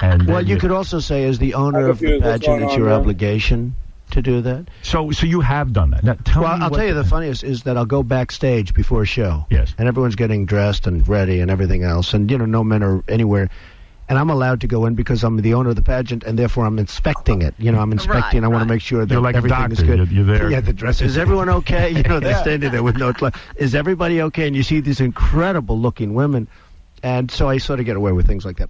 And Well, you could also say, as the owner of the confused. What's pageant, going it's on, your bro? obligation to do that. So you have done that. Now, tell Well, me I'll what tell you the funniest is that I'll go backstage before a show. Yes. And everyone's getting dressed and ready and everything else. And, no men are anywhere. And I'm allowed to go in because I'm the owner of the pageant, and therefore I'm inspecting it. I'm inspecting. Right, I want to make sure that You're like a everything is doctor. good. You're there. Yeah, the dress. Is everyone okay? They're standing there with no clothes. Is everybody okay? And you see these incredible looking women. And so I sort of get away with things like that.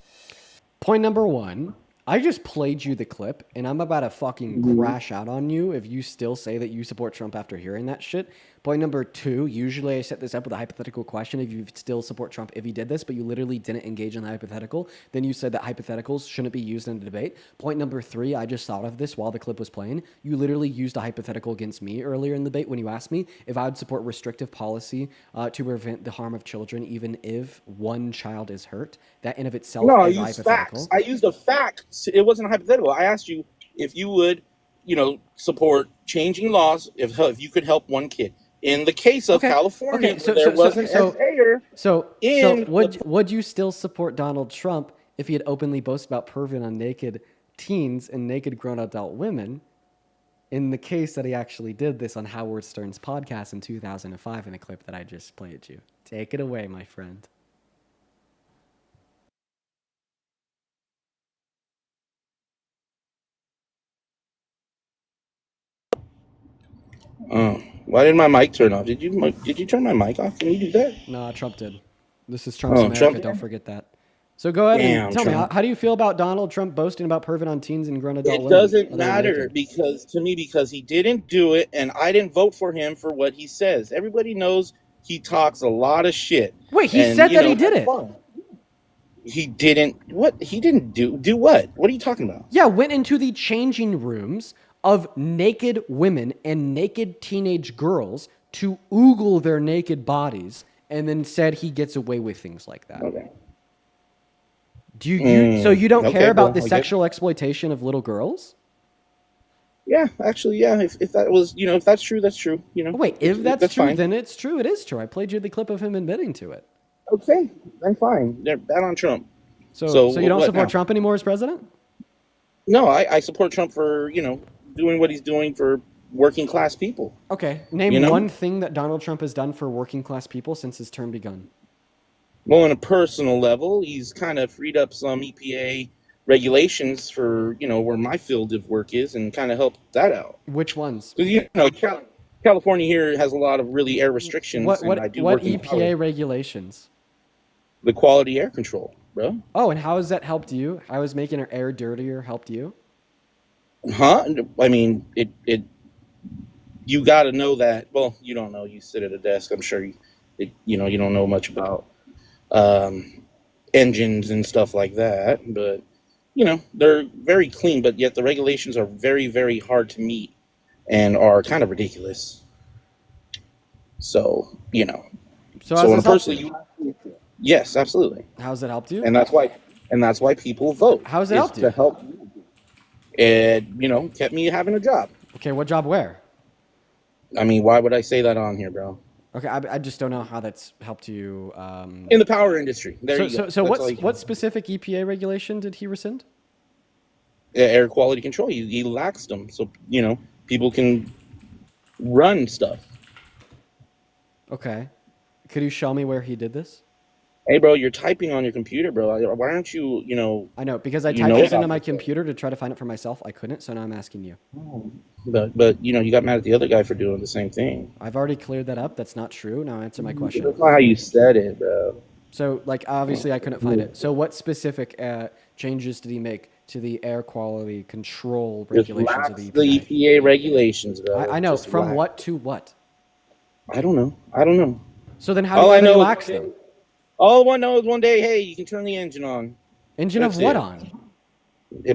Point number one, I just played you the clip, and I'm about to fucking crash out on you if you still say that you support Trump after hearing that shit. Point number two, usually I set this up with a hypothetical question if you still support Trump if he did this, but you literally didn't engage in the hypothetical. Then you said that hypotheticals shouldn't be used in a debate. Point number three, I just thought of this while the clip was playing. You literally used a hypothetical against me earlier in the debate when you asked me if I would support restrictive policy to prevent the harm of children, even if one child is hurt. That in of itself No, I is a used hypothetical. facts. I used a fact. It wasn't hypothetical. I asked you if you would, support changing laws if you could help one kid. In the case of California, where there was an SAer in would you still support Donald Trump if he had openly boasted about perving on naked teens and naked grown adult women? In the case that he actually did this on Howard Stern's podcast in 2005 in the clip that I just played you. Take it away, my friend. Why didn't my mic turn off? Did you turn my mic off? Can you do that? No, Trump did. This is Trump's America. Trump did? Don't forget that. So go ahead Damn, and tell me, Trump. how do you feel about Donald Trump boasting about perving on teens and grown adult It women? doesn't other than matter naked? because he didn't do it, and I didn't vote for him for what he says. Everybody knows he talks a lot of shit. Wait, he said that he did it. Fine. He didn't. What? He didn't do what? What are you talking about? Yeah, went into the changing rooms of naked women and naked teenage girls to oogle their naked bodies, and then said he gets away with things like that. Okay. Do you so you don't care about the okay. sexual exploitation of little girls? Yeah, actually, yeah. If that was, if that's true, that's true. Wait, if that's true, fine. then it's true. It is true. I played you the clip of him admitting to it. Okay, then fine. They're bad on Trump. So you don't what support now? Trump anymore as president? No, I support Trump for doing what he's doing for working class people. Okay, name one thing that Donald Trump has done for working class people since his term begun. Well, on a personal level, he's kind of freed up some EPA regulations for, where my field of work is and kind of helped that out. Which ones? Because, California here has a lot of really air restrictions. What and I do what work in EPA regulations? the quality air control, bro. Oh, and how has that helped you? How has making our air dirtier helped you? Huh? I mean, it you got to know that. Well, you don't know. You sit at a desk. I'm sure you don't know much about engines and stuff like that. But they're very clean, but yet the regulations are very, very hard to meet and are kind of ridiculous. So So has this helped personally, you? yes, absolutely. How's it helped you? And that's why people vote. How's it helped you? To help. It kept me having a job. Okay, what job where? I mean, why would I say that on here, bro? Okay, I just don't know how that's helped you. In the power industry. There you go. So That's what specific EPA regulation did he rescind? Air quality control. He laxed them, so people can run stuff. Okay, could you show me where he did this? Hey, bro, you're typing on your computer, bro. Why aren't you? I know because I typed this into my computer to try to find it for myself. I couldn't, so now I'm asking you. But you got mad at the other guy for doing the same thing. I've already cleared that up. That's not true. Now answer my question. That's not how you said it, bro. So, obviously, I couldn't find it. So, what specific changes did he make to the air quality control regulations of the EPA? The EPA regulations, bro. I know. From what to what? I don't know. So then, how do you relax them? All I know is one day, hey, you can turn the engine on. Engine of what on?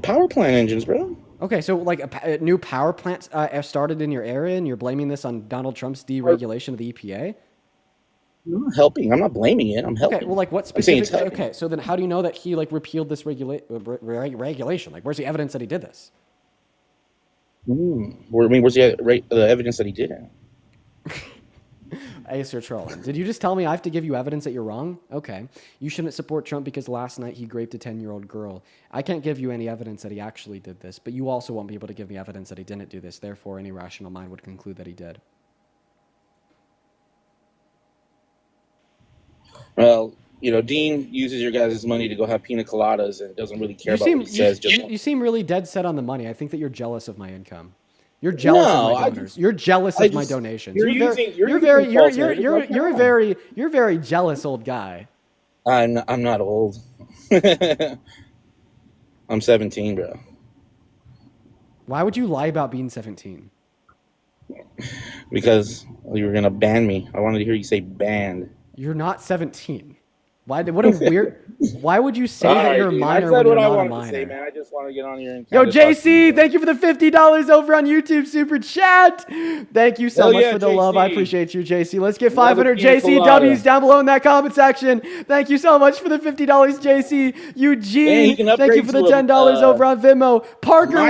Power plant engines, bro. Okay, so a new power plant started in your area, and you're blaming this on Donald Trump's deregulation of the EPA? I'm not helping. I'm not blaming it. I'm helping. Okay, well, what specific? Okay, so then how do you know that he repealed this regulation? Where's the evidence that he did this? Where's the evidence that he did it? Ace, you're trolling. Did you just tell me I have to give you evidence that you're wrong? Okay. You shouldn't support Trump because last night he raped a 10-year-old girl. I can't give you any evidence that he actually did this, but you also won't be able to give me evidence that he didn't do this. Therefore, any rational mind would conclude that he did. Well, Dean uses your guys' money to go have pina coladas and doesn't really care about what he says. You seem really dead set on the money. I think that you're jealous of my income. You're jealous of my donors. You're jealous of my donations. You're a very jealous old guy. I'm not old. I'm 17, bro. Why would you lie about being 17? Because you were gonna ban me. I wanted to hear you say banned. You're not 17. Why? What a weird. Why would you say that you're a minor when you're not a minor? Say, man. I just want to get on here and Yo, JC, thank you for the $50 over on YouTube Super Chat. Thank you so much for the love. I appreciate you, JC. Let's get 500 JCWs down below in that comment section. Thank you so much for the $50, JC. Eugene, thank you for the $10 over on Venmo. Parker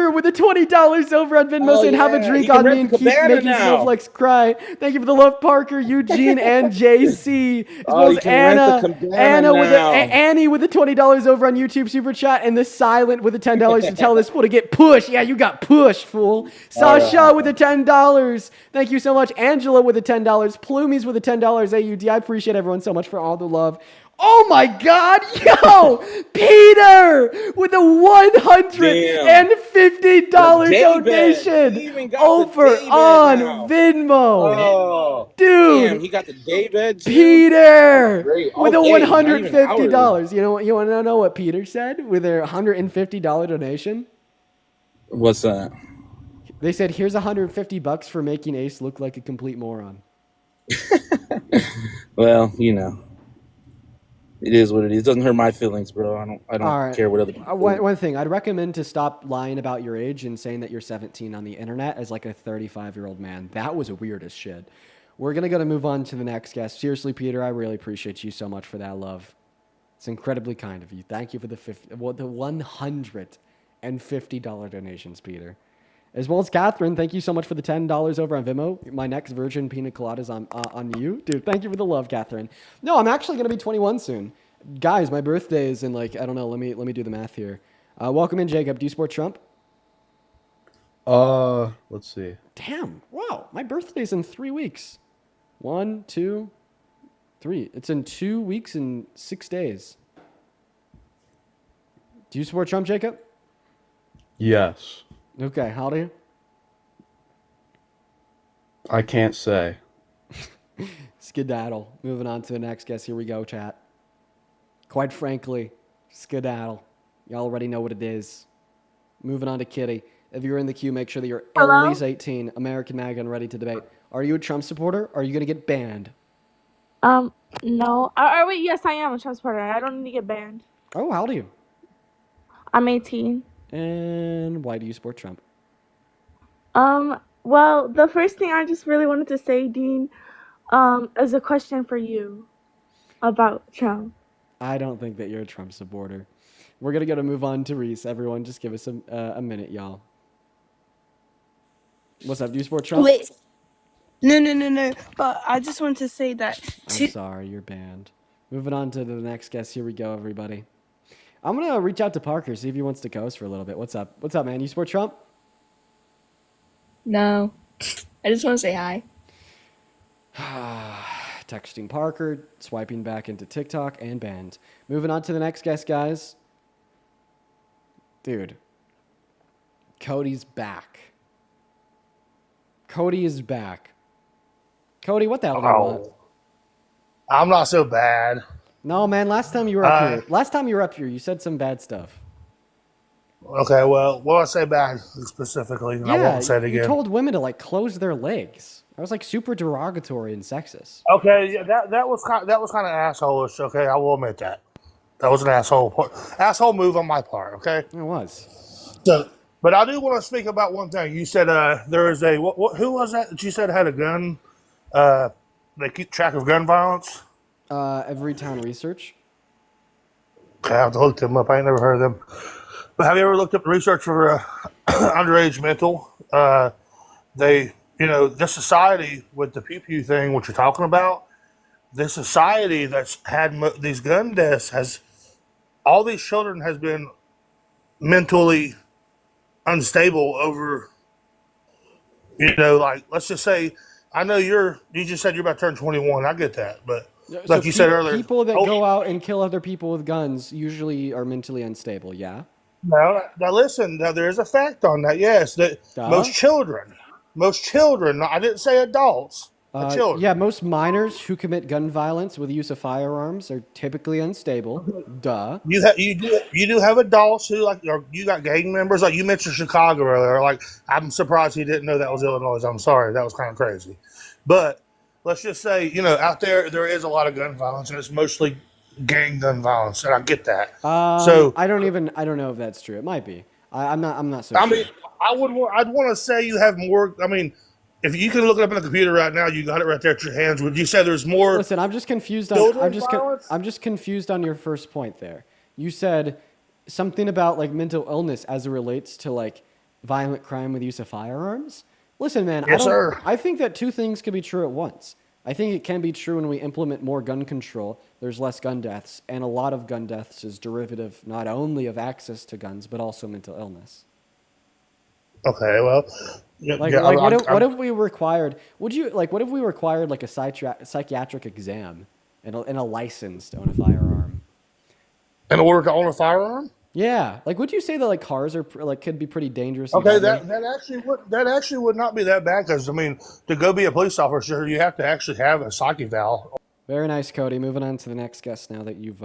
with the $20 over on Venmo saying have a drink on me and keep making snowflakes cry. Thank you for the love, Parker, Eugene, and JC. As well as Annie with the $20 over on YouTube Super Chat, and the Silent with the $10 to tell this fool to get pushed. Yeah, you got pushed, fool. Sasha with the $10. Thank you so much. Angela with the $10. Plumies with the $10 AUD. I appreciate everyone so much for all the love. Oh my God, yo, Peter with a $150 donation over on Venmo. Oh, dude, damn, he got the day bed too? Peter with a $150. You want to know what Peter said with their $150 donation? What's that? They said, "Here's $150 for making Ace look like a complete moron." Well, it is what it is. It doesn't hurt my feelings, bro. I don't care what other people one thing, I'd recommend to stop lying about your age and saying that you're 17 on the internet as like a 35-year-old man. That was weird as shit. We're going to move on to the next guest. Seriously, Peter, I really appreciate you so much for that love. It's incredibly kind of you. Thank you for the $150 donations, Peter. As well as Catherine, thank you so much for the $10 over on Venmo. My next virgin pina colada is on you. Dude, thank you for the love, Catherine. No, I'm actually going to be 21 soon. Guys, my birthday is in I don't know, let me do the math here. Welcome in, Jacob. Do you support Trump? Let's see. Damn, wow, my birthday's in 3 weeks. 1, 2, 3. It's in 2 weeks and 6 days. Do you support Trump, Jacob? Yes. Okay, how do you? I can't say. Skedaddle. Moving on to the next guest. Here we go, chat. Quite frankly, skedaddle. Y'all already know what it is. Moving on to Kitty. If you're in the queue, make sure that you're at least 18. American MAGA and ready to debate. Are you a Trump supporter? Or are you going to get banned? No. Wait, yes, I am a Trump supporter. I don't need to get banned. Oh, how old are you? I'm 18. And why do you support Trump? Well, the first thing I just really wanted to say, Dean, is a question for you about Trump. I don't think that you're a Trump supporter. We're going to move on to Reese. Everyone, just give us a minute, y'all. What's up? Do you support Trump? Wait. No. But I just want to say that. I'm sorry, you're banned. Moving on to the next guest. Here we go, everybody. I'm going to reach out to Parker, see if he wants to coast for a little bit. What's up? What's up, man? You support Trump? No. I just want to say hi. Texting Parker, swiping back into TikTok, and banned. Moving on to the next guest, guys. Dude. Cody's back. Cody is back. Cody, what the hell do you want? I'm not so bad. No, man, last time you were up here, you said some bad stuff. Okay, well, what did I say bad specifically? And I won't say it again. You told women to like close their legs. I was like super derogatory and sexist. Okay, yeah, that was kind of asshole-ish. Okay, I will admit that. That was an asshole move on my part. Okay, it was. So, but I do want to speak about one thing. You said there is a who was that you said had a gun? They keep track of gun violence. Everytown Research. Okay, I have to look them up. I ain't never heard of them. But have you ever looked up the research for underage mental? This society with the pew-pew thing, what you're talking about, this society that's had these gun deaths all these children has been mentally unstable over, like, let's just say, I know you just said you're about to turn 21. I get that. But like you said earlier. People that go out and kill other people with guns usually are mentally unstable, yeah? Now listen, there is a fact on that, yes. That most children, I didn't say adults, children. Yeah, most minors who commit gun violence with the use of firearms are typically unstable. Duh. You do have adults who, like, you got gang members, like you mentioned Chicago earlier. Like, I'm surprised he didn't know that was Illinois. I'm sorry, that was kind of crazy. But let's just say, out there is a lot of gun violence, and it's mostly gang gun violence, and I get that. So I don't know if that's true. It might be. I'm not so sure. I mean, I'd want to say you have more. I mean, if you can look it up on the computer right now, you got it right there at your hands. Would you say there's more? Listen, I'm just confused I'm just confused on your first point there. You said something about like mental illness as it relates to like violent crime with use of firearms. Listen, man, Yes, sir. I think that two things can be true at once. I think it can be true when we implement more gun control, there's less gun deaths, and a lot of gun deaths is derivative not only of access to guns, but also mental illness. Okay, well, what if we required? What if we required like a psychiatric exam and a license to own a firearm? In order to own a firearm? Yeah, like would you say that like cars are could be pretty dangerous? Okay, that actually would not be that bad, because I mean, to go be a police officer, you have to actually have a psych eval. Very nice, Cody. Moving on to the next guest now that you've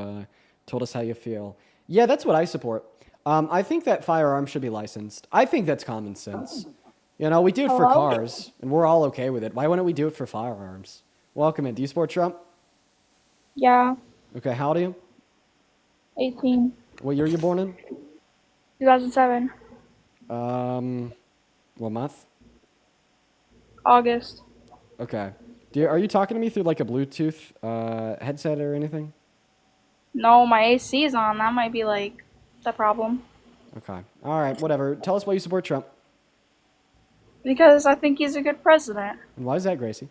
told us how you feel. Yeah, that's what I support. I think that firearms should be licensed. I think that's common sense. We do it for cars, and we're all okay with it. Why wouldn't we do it for firearms? Welcome in. Do you support Trump? Yeah. Okay, how old are you? 18. What year are you born in? 2007. What month? August. Okay. Are you talking to me through like a Bluetooth headset or anything? No, my AC is on. That might be like the problem. Okay. All right. Whatever. Tell us why you support Trump. Because I think he's a good president. And why is that, Gracie?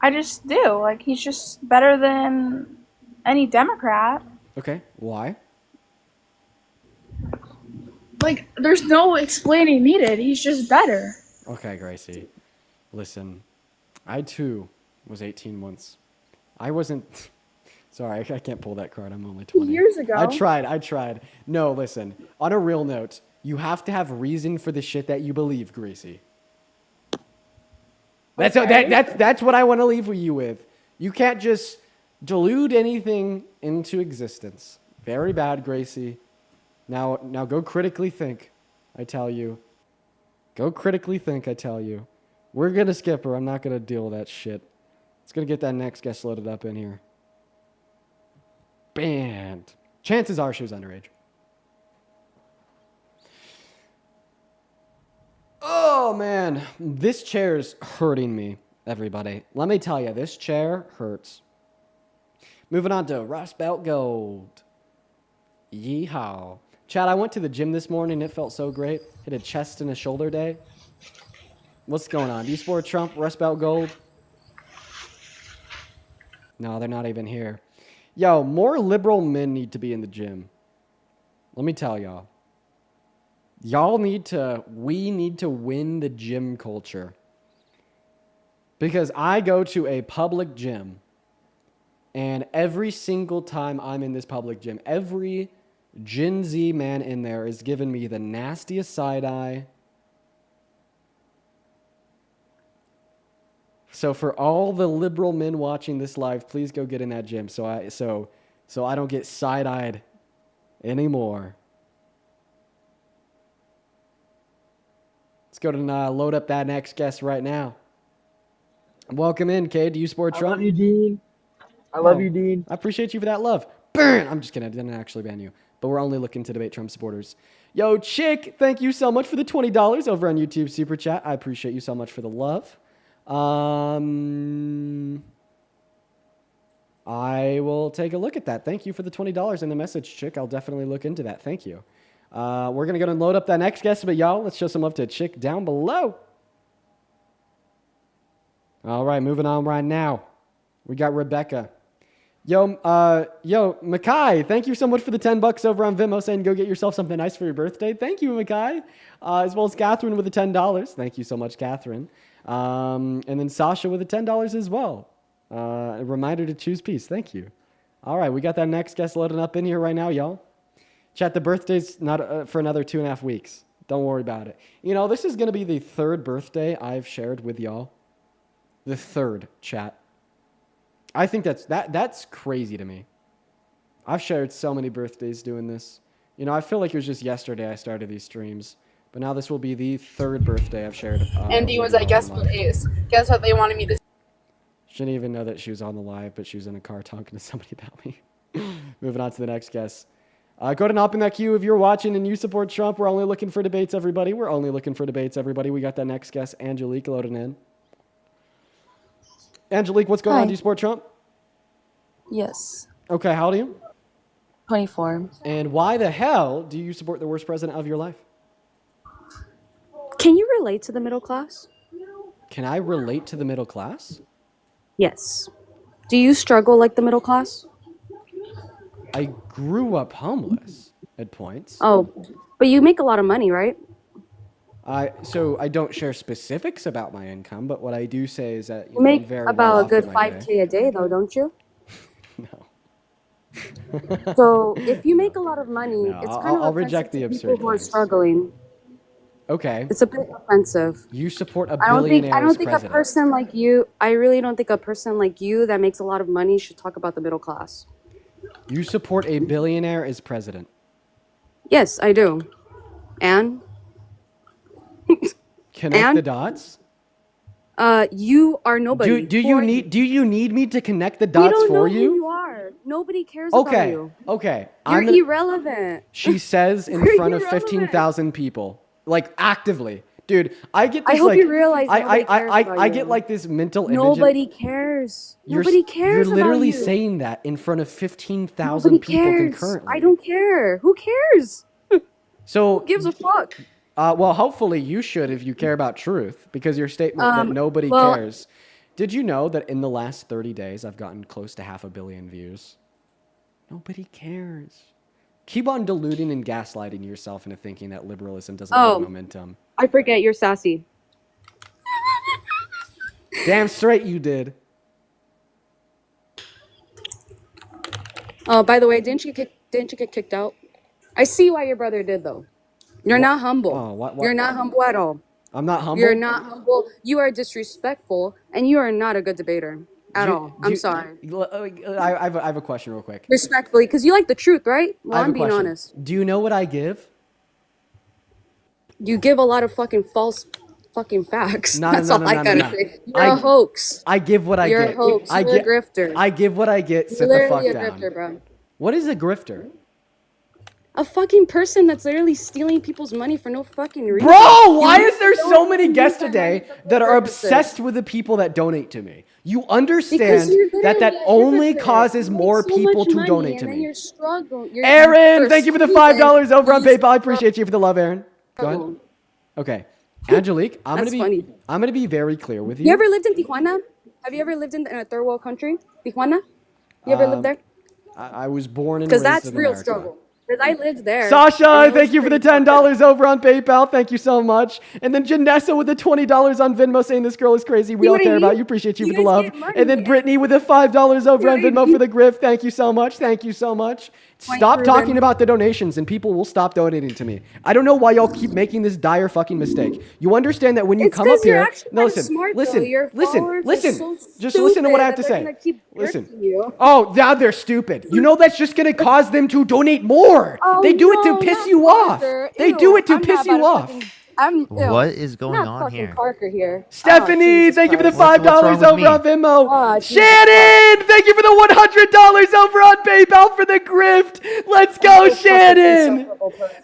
I just do. Like, he's just better than any Democrat. Okay. Why? Like, there's no explaining needed. He's just better. Okay, Gracie. Listen, I too was 18 once. I wasn't. Sorry, I can't pull that card. I'm only 20. 2 years ago. I tried. No, listen. On a real note, you have to have reason for the shit that you believe, Gracie. That's what I want to leave you with. You can't just delude anything into existence. Very bad, Gracie. Now go critically think, I tell you. Go critically think, I tell you. We're going to skip her. I'm not going to deal with that shit. Let's go get that next guest loaded up in here. Banned. Chances are she was underage. Oh, man. This chair's hurting me, everybody. Let me tell you, this chair hurts. Moving on to Rust Belt Gold. Yeehaw. Chad, I went to the gym this morning. It felt so great. Hit a chest and a shoulder day. What's going on? Do you support Trump, Rust Belt Gold? No, they're not even here. Yo, more liberal men need to be in the gym. Let me tell y'all. We need to win the gym culture. Because I go to a public gym, and every single time I'm in this public gym, every Gen Z man in there is giving me the nastiest side eye. So for all the liberal men watching this live, please go get in that gym so I don't get side-eyed anymore. Let's go to load up that next guest right now. Welcome in, Cade. Do you support Trump? I love you, Dean. I love you, Dean. I appreciate you for that love. Burn! I'm just kidding. I didn't actually ban you. But we're only looking to debate Trump supporters. Yo, Chick, thank you so much for the $20 over on YouTube Super Chat. I appreciate you so much for the love. I will take a look at that. Thank you for the $20 in the message, Chick. I'll definitely look into that. Thank you. We're going to go and load up that next guest, but y'all, let's show some love to Chick down below. All right, moving on right now. We got Rebecca. Yo, Makai, thank you so much for the $10 over on Venmo saying go get yourself something nice for your birthday. Thank you, Makai. As well as Catherine with the $10. Thank you so much, Catherine. And then Sasha with the $10 as well. A reminder to choose peace. Thank you. All right, we got that next guest loading up in here right now, y'all. Chat, the birthday's not for another 2.5 weeks. Don't worry about it. You know, this is going to be the third birthday I've shared with y'all. The third, chat. I think that's crazy to me. I've shared so many birthdays doing this. You know, I feel like it was just yesterday I started these streams. But now this will be the third birthday I've shared. Andy was like, guess what they wanted me to. She didn't even know that she was on the live, but she was in a car talking to somebody about me. Moving on to the next guest. Go ahead and hop in that queue if you're watching and you support Trump. We're only looking for debates, everybody. We're only looking for debates, everybody. We got that next guest, Angelique, loading in. Angelique, what's going on? Do you support Trump? Yes. Okay, how old are you? 24. And why the hell do you support the worst president of your life? Can you relate to the middle class? Can I relate to the middle class? Yes. Do you struggle like the middle class? I grew up homeless at points. Oh, but you make a lot of money, right? So I don't share specifics about my income, but what I do say is that You make I'm very about well a good off in my day. 5K a day, though, don't you? No. So if you make a lot of money, No, it's kind I'll of reject the offensive to absurd people who are claims. struggling. Okay. It's a bit offensive. You support a I don't billionaire as think president. a person like you. I really don't think a person like you that makes a lot of money should talk about the middle class. You support a billionaire as president. Yes, I do. And Connect the dots. you are nobody. Do you need me to connect the We dots don't for know you? who you are. Nobody cares about Okay. you. Okay. You're irrelevant. She says in You're front of irrelevant. 15,000 people, like actively. Dude, I get I this hope like you realize nobody cares I about get you. like this mental image. Nobody cares. Nobody cares You're literally about you. saying that in front of 15,000 Nobody people cares. concurrently. I don't care. Who cares? So Who gives a fuck? well, hopefully you should if you care about truth, because your statement that nobody well- cares. Did you know that in the last 30 days I've gotten close to 500 million views? Nobody cares. Keep on deluding and gaslighting yourself into thinking that liberalism doesn't have momentum. I forget you're sassy. Damn straight you did. Oh, by the way, didn't you get kicked out? I see why your brother did though. You're not humble. Oh, what? You're not humble at all. I'm not humble. You're not humble. You are disrespectful, and you are not a good debater at all. I'm sorry. I have a question real quick. Respectfully, because you like the truth, right? Well, I have I'm a being question. honest. Do you know what I give? You give a lot of fucking false fucking facts. No, That's no, all no, I no, no, gotta no. say. You're a hoax. I give what I You're get. a hoax. I You're get, a grifter. I give what I get. You're Sit the fuck literally a down. grifter, bro. What is a grifter? A fucking person that's literally stealing people's money for no fucking reason. Bro, why You is there don't so many use guests that money today for good that are purposes. obsessed with the people that donate to me? You Because understand you're that literally a only hypocrite. causes You make more so people much to money, donate to and then me. you're struggling. Aaron, thank you for the $5 over on you PayPal. I appreciate you for the love, Aaron. Go ahead. struggle. Okay, Angelique, I'm That's funny. gonna be very clear with You you. ever lived in Tijuana? Have you ever lived in a third world country? Tijuana? You ever lived there? I was born and Because raised that's in real America. struggle. Because I lived there. Sasha, and it thank was you for the pretty $10 over on PayPal. Thank you so much. And then Janessa with the $20 on Venmo saying this girl is crazy. We See all what I care about mean? you. Appreciate you You for the guys love. get money, And then man. Brittany with the $5 over on See what I Venmo mean? for the grift. Thank you so much. Thank you so much. Stop Ruben. talking about the donations and people will stop donating to me. I don't know why y'all keep making this dire fucking mistake. You understand that when you It's come up 'cause you're here, actually no, kinda listen, smart, though. listen, Your listen, followers are listen. so Just listen to what I have to stupid say. that they're gonna keep Listen. grifting you. Oh, now they're stupid. You know that's just gonna cause them to donate more. Oh, They do it to no, piss not you off. Parker. They do Ew, it to I'm piss not you about to off. fucking- I'm ew. What is going Not on fucking here? Parker here. Stephanie, Jesus thank you for the Christ. $5 what's wrong with over on Venmo. Oh, Jesus Shannon, thank you for the $100 over on PayPal for the grift. Let's go, Shannon.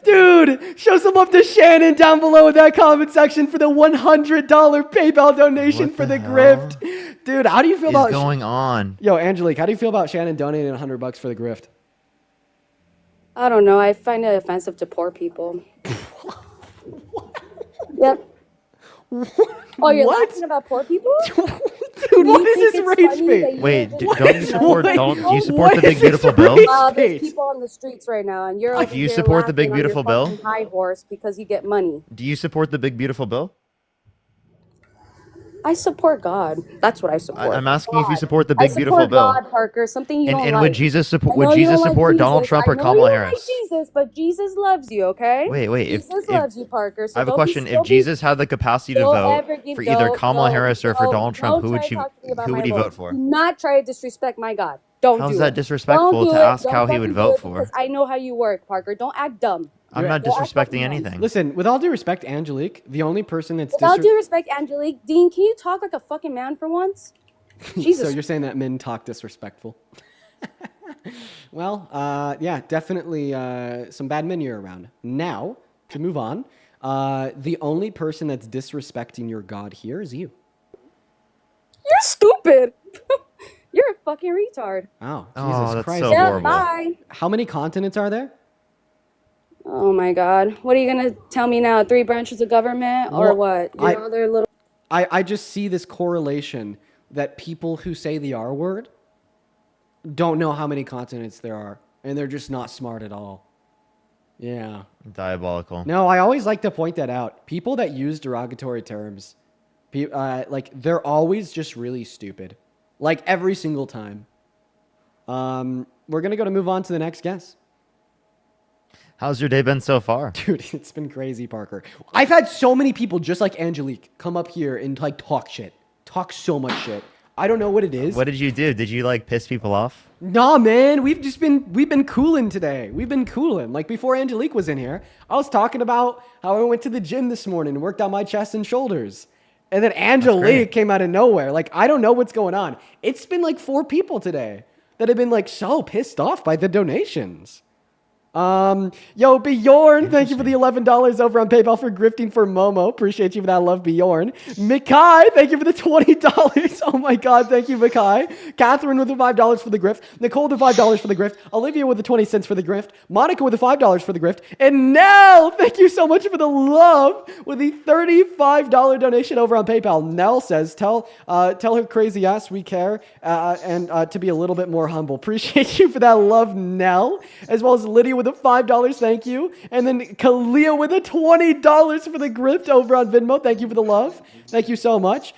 Dude, show some love to Shannon down below in that comment section for the $100 PayPal donation What for the the hell grift. Dude, how do you feel is about going on? Yo, Angelique, how do you feel about Shannon donating $100 for the grift? I don't know. I find it offensive to poor people. Yep. Oh, you're What? laughing about poor people? Dude, what is this rage bait? Wait, What don't you is- support? wait, Do you support what the Big is Beautiful this Bill? rage There's bait? people on the streets right now, and you're Do over you here support the Big laughing on your Beautiful Bill? fucking high horse because you get money. Do you support the Big Beautiful Bill? I support God. That's what I support. I'm asking if you support the I Big Beautiful support Bill. God, Parker. Something you don't And like. would Jesus I support? know Would you don't Jesus like support Donald Jesus. Trump I or know Kamala you don't Harris? like Jesus, but Jesus loves you. Okay? Wait. Jesus loves you, Parker. So I have a don't be- question. don't If be- Jesus had the capacity to don't vote ever give- for either don't- Kamala don't- Harris or for don't- Donald Trump, don't who would try to you? talk to me about Who my would he vote for? Do not try to disrespect my God. Don't How's do that it. disrespectful Don't do to it. ask Don't how he fucking would do vote it for? because I know how you work, Parker. Don't act dumb. I'm not Don't act disrespecting fucking dumb. anything. Listen, with all due respect, Angelique, the only person that's With all due respect, Angelique, Dean, can you talk like a fucking man for once? Jesus. So you're saying that men talk disrespectful? Well, yeah, definitely some bad men you're around. Now, to move on, the only person that's disrespecting your God here is you. You're stupid. You're a fucking retard. Oh, Oh, Jesus that's Christ. so Yeah, horrible. bye. How many continents are there? Oh my God. What are you gonna tell me now? 3 branches of government or Well, what? Your other little. I just see this correlation that people who say the R word don't know how many continents there are, and they're just not smart at all. Yeah. Diabolical. No, I always like to point that out. People that use derogatory terms, like they're always just really stupid, like every single time. We're gonna move on to the next guest. How's your day been so far? Dude, it's been crazy, Parker. I've had so many people just like Angelique come up here and like talk shit. Talk so much shit. I don't know what it is. What did you do? Did you like piss people off? Nah, man, we've been cooling today. We've been cooling. Like before Angelique was in here, I was talking about how I went to the gym this morning and worked out my chest and shoulders. And then Angelique came out of nowhere. Like, I don't know what's going on. It's been like 4 people today that have been like so pissed off by the donations. Yo, Bjorn, thank you for the $11 over on PayPal for grifting for Momo. Appreciate you for that love, Bjorn. Mikai, thank you for the $20. Oh my God, thank you, Mikai. Catherine with the $5 for the grift. Nicole with the $5 for the grift. Olivia with the 20 cents for the grift. Monica with the $5 for the grift. And Nell, thank you so much for the love with the $35 donation over on PayPal. Nell says, tell her crazy ass we care and to be a little bit more humble. Appreciate you for that love, Nell. As well as Lydia with a $5, thank you. And then Kalia with a $20 for the grift over on Venmo. Thank you for the love. Thank you so much.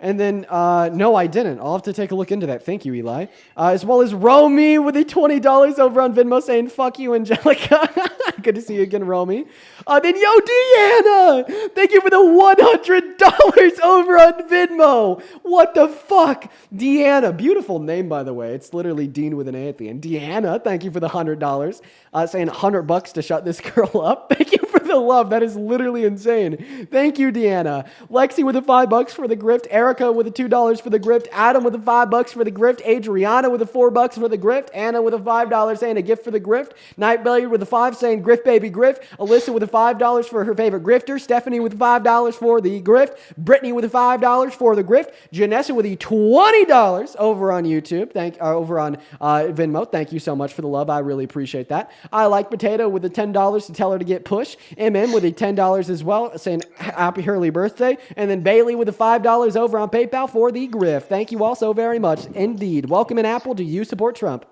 And then, no, I didn't. I'll have to take a look into that. Thank you, Eli. As well as Romy with the $20 over on Venmo saying, fuck you, Angelica. Good to see you again, Romy. Then, yo, Deanna, thank you for the $100 over on Venmo. What the fuck? Deanna, beautiful name, by the way. It's literally Dean with an A at the end. Deanna, thank you for the $100. Saying $100 to shut this girl up. Thank you for the the love. That is literally insane. Thank you, Deanna. Lexi with the $5 for the grift. Erica with the $2 for the grift. Adam with the $5 for the grift. Adriana with the $4 for the grift. Anna with a $5 saying a gift for the grift. Nightbelly with the 5 saying grift baby grift. Alyssa with the $5 for her favorite grifter. Stephanie with the $5 for the grift. Brittany with the $5 for the grift. Janessa with the $20 over on YouTube. Over on Venmo. Thank you so much for the love. I really appreciate that. I like Potato with the $10 to tell her to get push. MM with the $10 as well, saying happy early birthday. And then Bailey with the $5 over on PayPal for the grift. Thank you all so very much indeed. Welcome in Apple. Do you support Trump?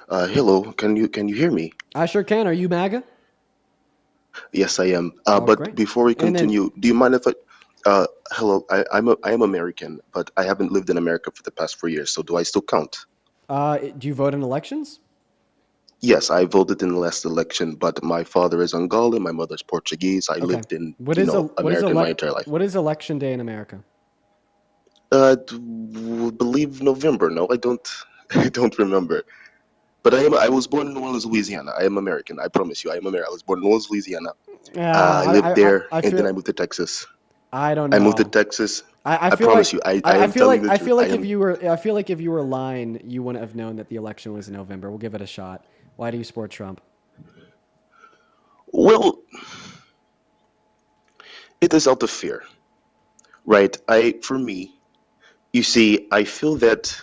Hello. Can you hear me? I sure can. Are you MAGA? Yes, I am. But great. before we And then- continue, do you mind if hello, I am American, but I haven't lived in America for the past 4 years. So do I still count? Do you vote in elections? Yes, I voted in the last election, but my father is Angolan, my mother's Portuguese. I lived in America my entire life. What is election day in America? Believe November. No, I don't. I don't remember. But I was born in New Orleans, Louisiana. I am American. I promise you, I am American. I was born in New Orleans, Louisiana. I lived there, and then I moved to Texas. I don't know. I moved to Texas. I feel promise like, you, I am telling the truth. I feel like if you were lying, you wouldn't have known that the election was in November. We'll give it a shot. Why do you support Trump? Well, it is out of fear, right? For me, you see, I feel that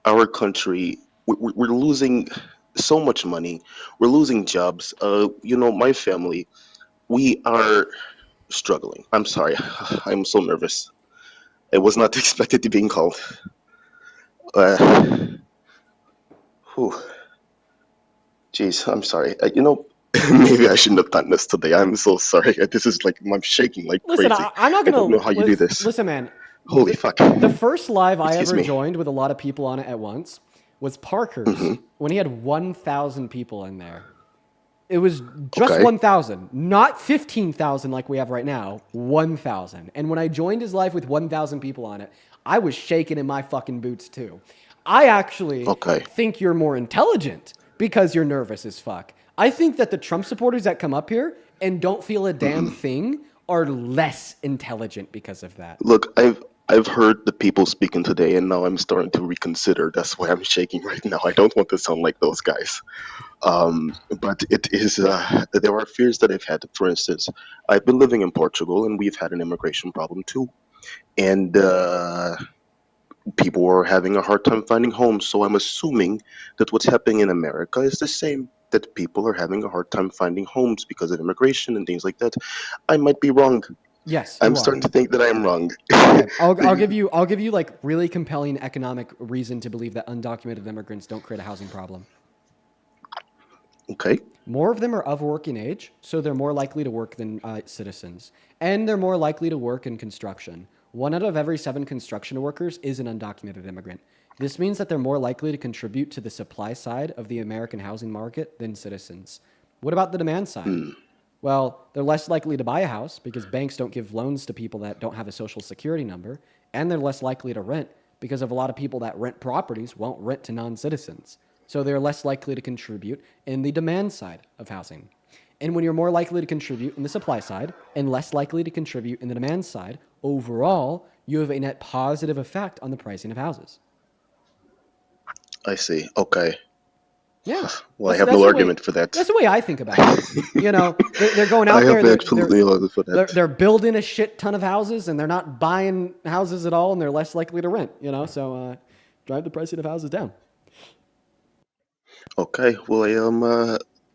our country, we're losing so much money. We're losing jobs. My family, we are struggling. I'm sorry. I'm so nervous. I was not expected to being called. Jeez, I'm sorry. Maybe I shouldn't have done this today. I'm so sorry. This is like, I'm shaking like Listen, crazy. I'm not gonna. I don't know how you do this. Listen, man. Holy fuck. The first live I Excuse ever me. joined with a lot of people on it at once was Parker's when he had 1,000 people in there. It was just 1,000, not 15,000 like we have right now. 1,000. And when I joined his live with 1,000 people on it, I was shaking in my fucking boots too. I actually think you're more intelligent because you're nervous as fuck. I think that the Trump supporters that come up here and don't feel a damn thing are less intelligent because of that. Look, I've heard the people speaking today, and now I'm starting to reconsider. That's why I'm shaking right now. I don't want to sound like those guys. But it is, there are fears that I've had. For instance, I've been living in Portugal, and we've had an immigration problem too. And people are having a hard time finding homes. So I'm assuming that what's happening in America is the same, that people are having a hard time finding homes because of immigration and things like that. I might be wrong. Yes, I'm starting to think that I'm wrong. Okay. I'll give you like really compelling economic reason to believe that undocumented immigrants don't create a housing problem. Okay. More of them are of working age, so they're more likely to work than citizens. And they're more likely to work in construction. 1 out of every 7 construction workers is an undocumented immigrant. This means that they're more likely to contribute to the supply side of the American housing market than citizens. What about the demand side? Well, they're less likely to buy a house because banks don't give loans to people that don't have a social security number, and they're less likely to rent because of a lot of people that rent properties won't rent to non-citizens. So they're less likely to contribute in the demand side of housing. And when you're more likely to contribute in the supply side and less likely to contribute in the demand side, overall, you have a net positive effect on the pricing of houses. I see. Okay. Yeah. Well, I have no argument for that. That's the way I think about it. They're going out I there. have absolutely no argument for that. They're building a shit ton of houses, and they're not buying houses at all, and they're less likely to rent. So drive the pricing of houses down. Okay. Well,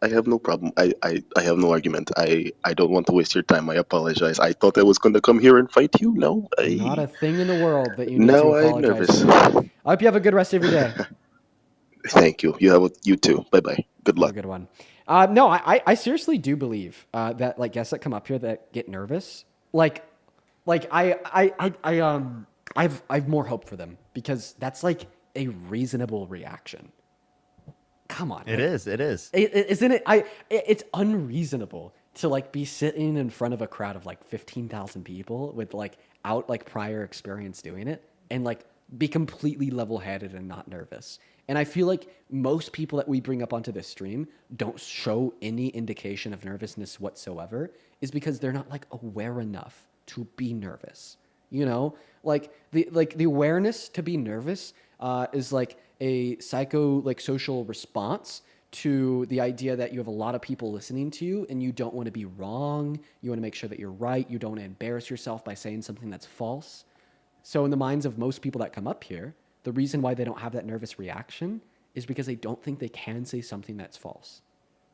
I have no problem. I have no argument. I don't want to waste your time. I apologize. I thought I was going to come here and fight you. No. Not a thing in the world that you need to Now I'm apologize nervous. for. I hope you have a good rest of your day. Thank you. You too. Bye bye. Good luck. Have a good one. No, I seriously do believe that like guests that come up here that get nervous, I've more hope for them because that's like a reasonable reaction. Come on. It is. Isn't it? It's unreasonable to like be sitting in front of a crowd of like 15,000 people with like prior experience doing it and like be completely level-headed and not nervous. And I feel like most people that we bring up onto this stream don't show any indication of nervousness whatsoever, is because they're not like aware enough to be nervous. You know, like the awareness to be nervous is like a social response to the idea that you have a lot of people listening to you and you don't want to be wrong. You want to make sure that you're right. You don't want to embarrass yourself by saying something that's false. So in the minds of most people that come up here, the reason why they don't have that nervous reaction is because they don't think they can say something that's false,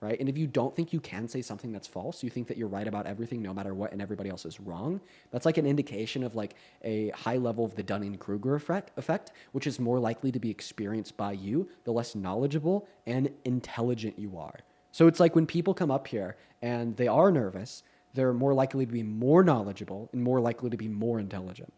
right? And if you don't think you can say something that's false, you think that you're right about everything no matter what and everybody else is wrong, that's like an indication of like a high level of the Dunning-Kruger effect, which is more likely to be experienced by you the less knowledgeable and intelligent you are. So it's like when people come up here and they are nervous, they're more likely to be more knowledgeable and more likely to be more intelligent.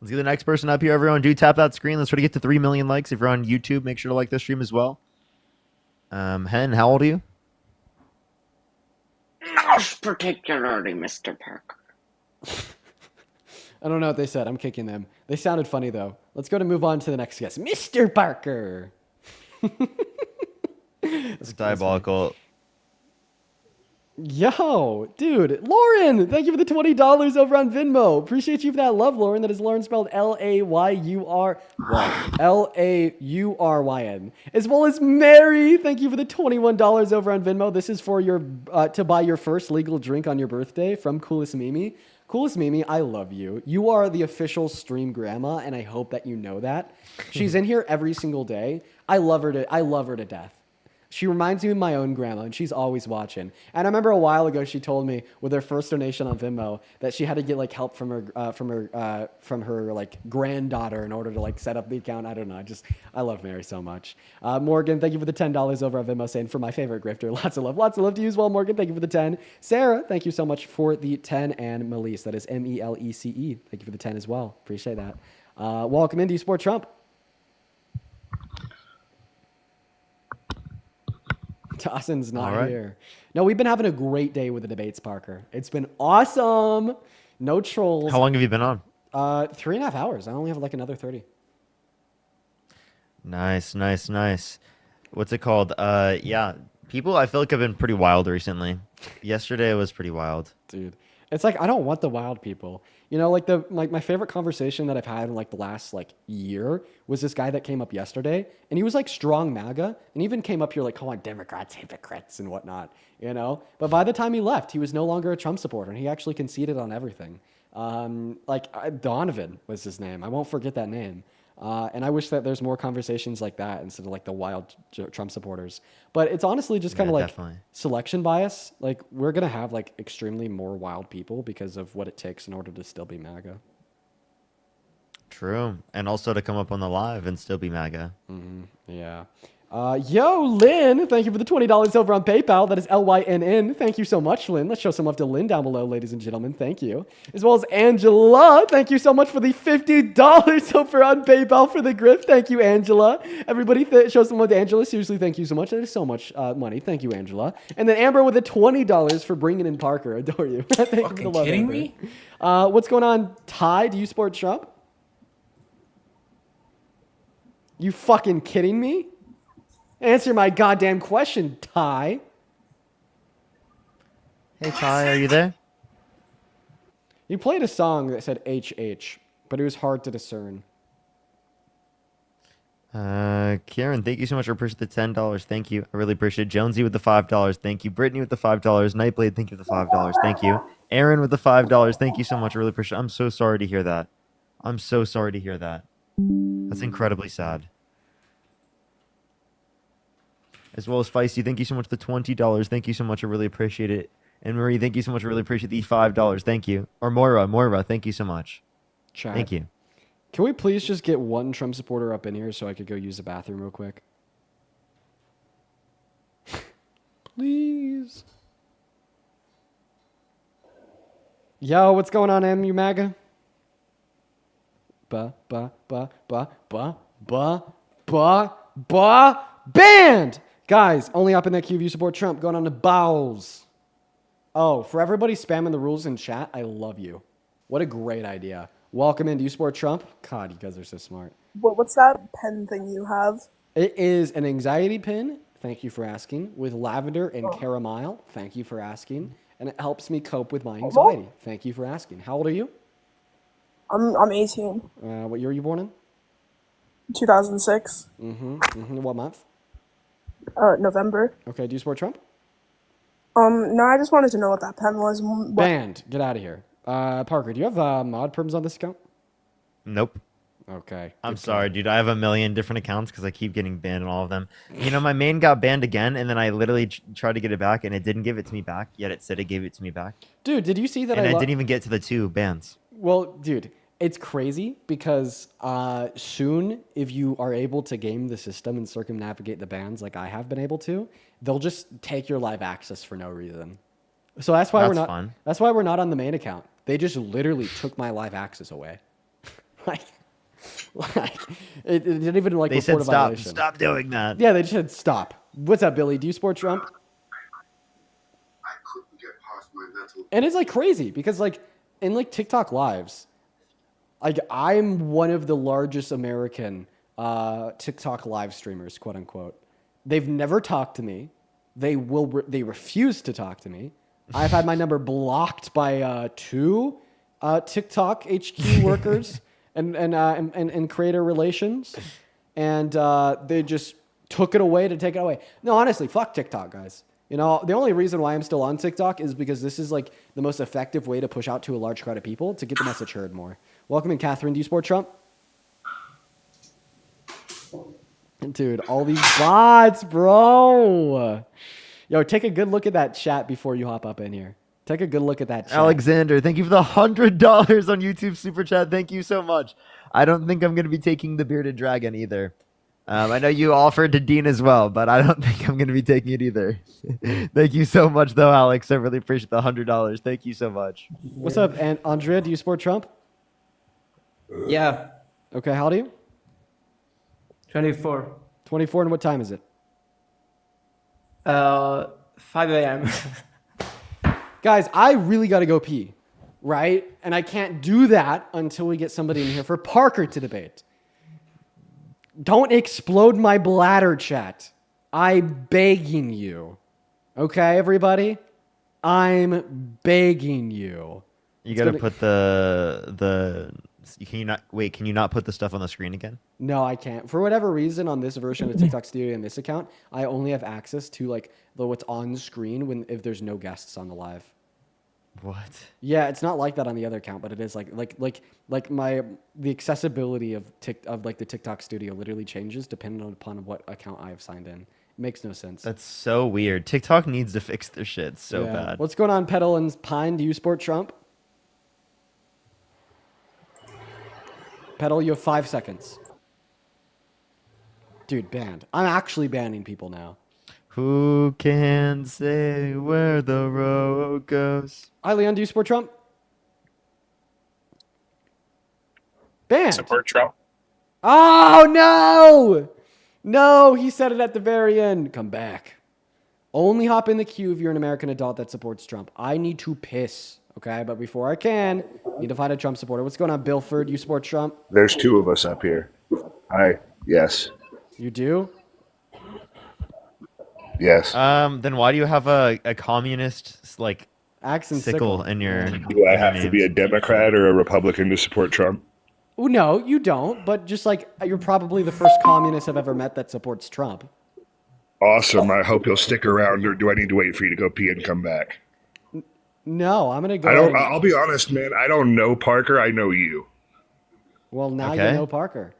Let's get the next person up here, everyone. Do tap that screen. Let's try to get to 3 million likes. If you're on YouTube, make sure to like this stream as well. Hen, how old are you? Not particularly, Mr. Parker. I don't know what they said. I'm kicking them. They sounded funny, though. Let's go to move on to the next guest. Mr. Parker! It's diabolical. Yo, dude, Lauren, thank you for the $20 over on Venmo. Appreciate you for that love, Lauren. That is Lauren spelled Lauryn. As well as Mary, thank you for the $21 over on Venmo. This is for your to buy your first legal drink on your birthday from Coolest Mimi. Coolest Mimi, I love you. You are the official stream grandma, and I hope that you know that. She's in here every single day. I love her to death. She reminds me of my own grandma, and she's always watching. And I remember a while ago, she told me with her first donation on Venmo that she had to get like help from her like granddaughter in order to like set up the account. I don't know. I love Mary so much. Morgan, thank you for the $10 over on Venmo, saying for my favorite grifter. Lots of love to you as well, Morgan. Thank you for the 10. Sarah, thank you so much for the 10, and Melise, that is MELECE. Thank you for the 10 as well. Appreciate that. Welcome in. Do you support Trump? Dawson's not here. No, we've been having a great day with the debates, Parker. It's been awesome. No trolls. How long have you been on? 3.5 hours. I only have like another 30. Nice. What's it called? Yeah, people I feel like have been pretty wild recently. Yesterday was pretty wild. Dude, it's like I don't want the wild people. You know, like my favorite conversation that I've had in like the last like year was this guy that came up yesterday, and he was like strong MAGA, and even came up here like calling Democrats hypocrites and whatnot, you know. But by the time he left, he was no longer a Trump supporter, and he actually conceded on everything. Donovan was his name. I won't forget that name. And I wish that there's more conversations like that instead of like the wild Trump supporters. But it's honestly just kind of like definitely selection bias. Like we're going to have like extremely more wild people because of what it takes in order to still be MAGA. True. And also to come up on the live and still be MAGA. Mm-hmm. Yeah. Yo, Lynn, thank you for the $20 over on PayPal. That is LYNN. Thank you so much, Lynn. Let's show some love to Lynn down below, ladies and gentlemen. Thank you. As well as Angela. Thank you so much for the $50 over on PayPal for the grift. Thank you, Angela. Everybody show some love to Angela. Seriously, thank you so much. That is so much money. Thank you, Angela. And then Amber with the $20 for bringing in Parker. Adore you. Thank you for the love, kidding Amber. me? What's going on, Ty? Do you support Trump? You fucking kidding me? Answer my goddamn question, Ty. Hey, Ty, are you there? You played a song that said HH, but it was hard to discern. Karen, thank you so much. I appreciate the $10. Thank you. I really appreciate it. Jonesy with the $5. Thank you. Brittany with the $5. Nightblade, thank you for the $5. Thank you. Aaron with the $5. Thank you so much. I really appreciate it. I'm so sorry to hear that. That's incredibly sad. As well as Feisty, thank you so much for the $20. Thank you so much. I really appreciate it. And Marie, thank you so much. I really appreciate the $5. Thank you. Or Moira, thank you so much. Chat. Thank you. Can we please just get one Trump supporter up in here so I could go use the bathroom real quick? Please. Yo, what's going on, MU MAGA? Banned! Guys, only up in that queue if you support Trump. Going on to Bowles. Oh, for everybody spamming the rules in chat, I love you. What a great idea. Welcome in. Do you support Trump? God, you guys are so smart. What's that pen thing you have? It is an anxiety pin. Thank you for asking. With lavender and caramel. Thank you for asking. And it helps me cope with my anxiety. Thank you for asking. How old are you? I'm 18. What year are you born in? 2006. What month? November. Okay. Do you support Trump? No, I just wanted to know what that pen was. Banned. Get out of here. Parker, do you have mod perms on this account? Nope. Okay. I'm sorry, dude. I have a million different accounts because I keep getting banned on all of them. You know, my main got banned again, and then I literally tried to get it back, and it didn't give it to me back. Yet it said it gave it to me back. Dude, did you see that? And I didn't even get to the 2 bans. Well, dude, it's crazy because soon, if you are able to game the system and circumnavigate the bans like I have been able to, they'll just take your live access for no reason. So that's why we're not. Fun. That's why we're not on the main account. They just literally took my live access away. like it didn't even like. They report said a stop. violation. Stop doing that. Yeah, they just said stop. What's up, Billy? Do you support Trump? And it's like crazy because like in like TikTok lives, like I'm one of the largest American TikTok live streamers, quote unquote. They've never talked to me. They refuse to talk to me. I've had my number blocked by 2 TikTok HQ workers and creator relations, and they just took it away to take it away. No, honestly, fuck TikTok, guys. You know, the only reason why I'm still on TikTok is because this is like the most effective way to push out to a large crowd of people to get the message heard more. Welcome in, Catherine. Do you support Trump? Dude, all these bots, bro. Yo, take a good look at that chat before you hop up in here. Take a good look at that chat. Alexander, thank you for the $100 on YouTube Super Chat. Thank you so much. I don't think I'm going to be taking the Bearded Dragon either. I know you offered to Dean as well, but I don't think I'm going to be taking it either. Thank you so much, though, Alex. I really appreciate the $100. Thank you so much. What's up, and Andrea? Do you support Trump? Yeah. Okay, how old are you? 24. 24, and what time is it? 5 a.m. Guys, I really got to go pee, right? And I can't do that until we get somebody in here for Parker to debate. Don't explode my bladder, chat. I'm begging you. Okay, everybody? I'm begging you. You got to put can you not put the stuff on the screen again? No, I can't. For whatever reason, on this version of TikTok Studio and this account, I only have access to like what's on screen if there's no guests on the live. What? Yeah, it's not like that on the other account, but it is the accessibility of the TikTok Studio literally changes depending upon what account I have signed in. It makes no sense. That's so weird. TikTok needs to fix their shit so bad. What's going on, Petal and Pine? Do you support Trump? Petal, you have 5 seconds. Dude, banned. I'm actually banning people now. Who can say where the road goes? Hi, Leon. Do you support Trump? Banned. Support Trump. Oh, no! No, he said it at the very end. Come back. Only hop in the queue if you're an American adult that supports Trump. I need to piss, okay? But before I can, I need to find a Trump supporter. What's going on, Bilford? You support Trump? There's 2 of us up here. Yes. You do? Yes. Then why do you have a communist like Axe and sickle in your? Do I have to be a Democrat or a Republican to support Trump? Oh, no, you don't. But just like you're probably the first communist I've ever met that supports Trump. Awesome. I hope you'll stick around, or do I need to wait for you to go pee and come back? No, I'm gonna go. I'll be honest, man. I don't know Parker. I know you. Well, now Okay. you know Parker.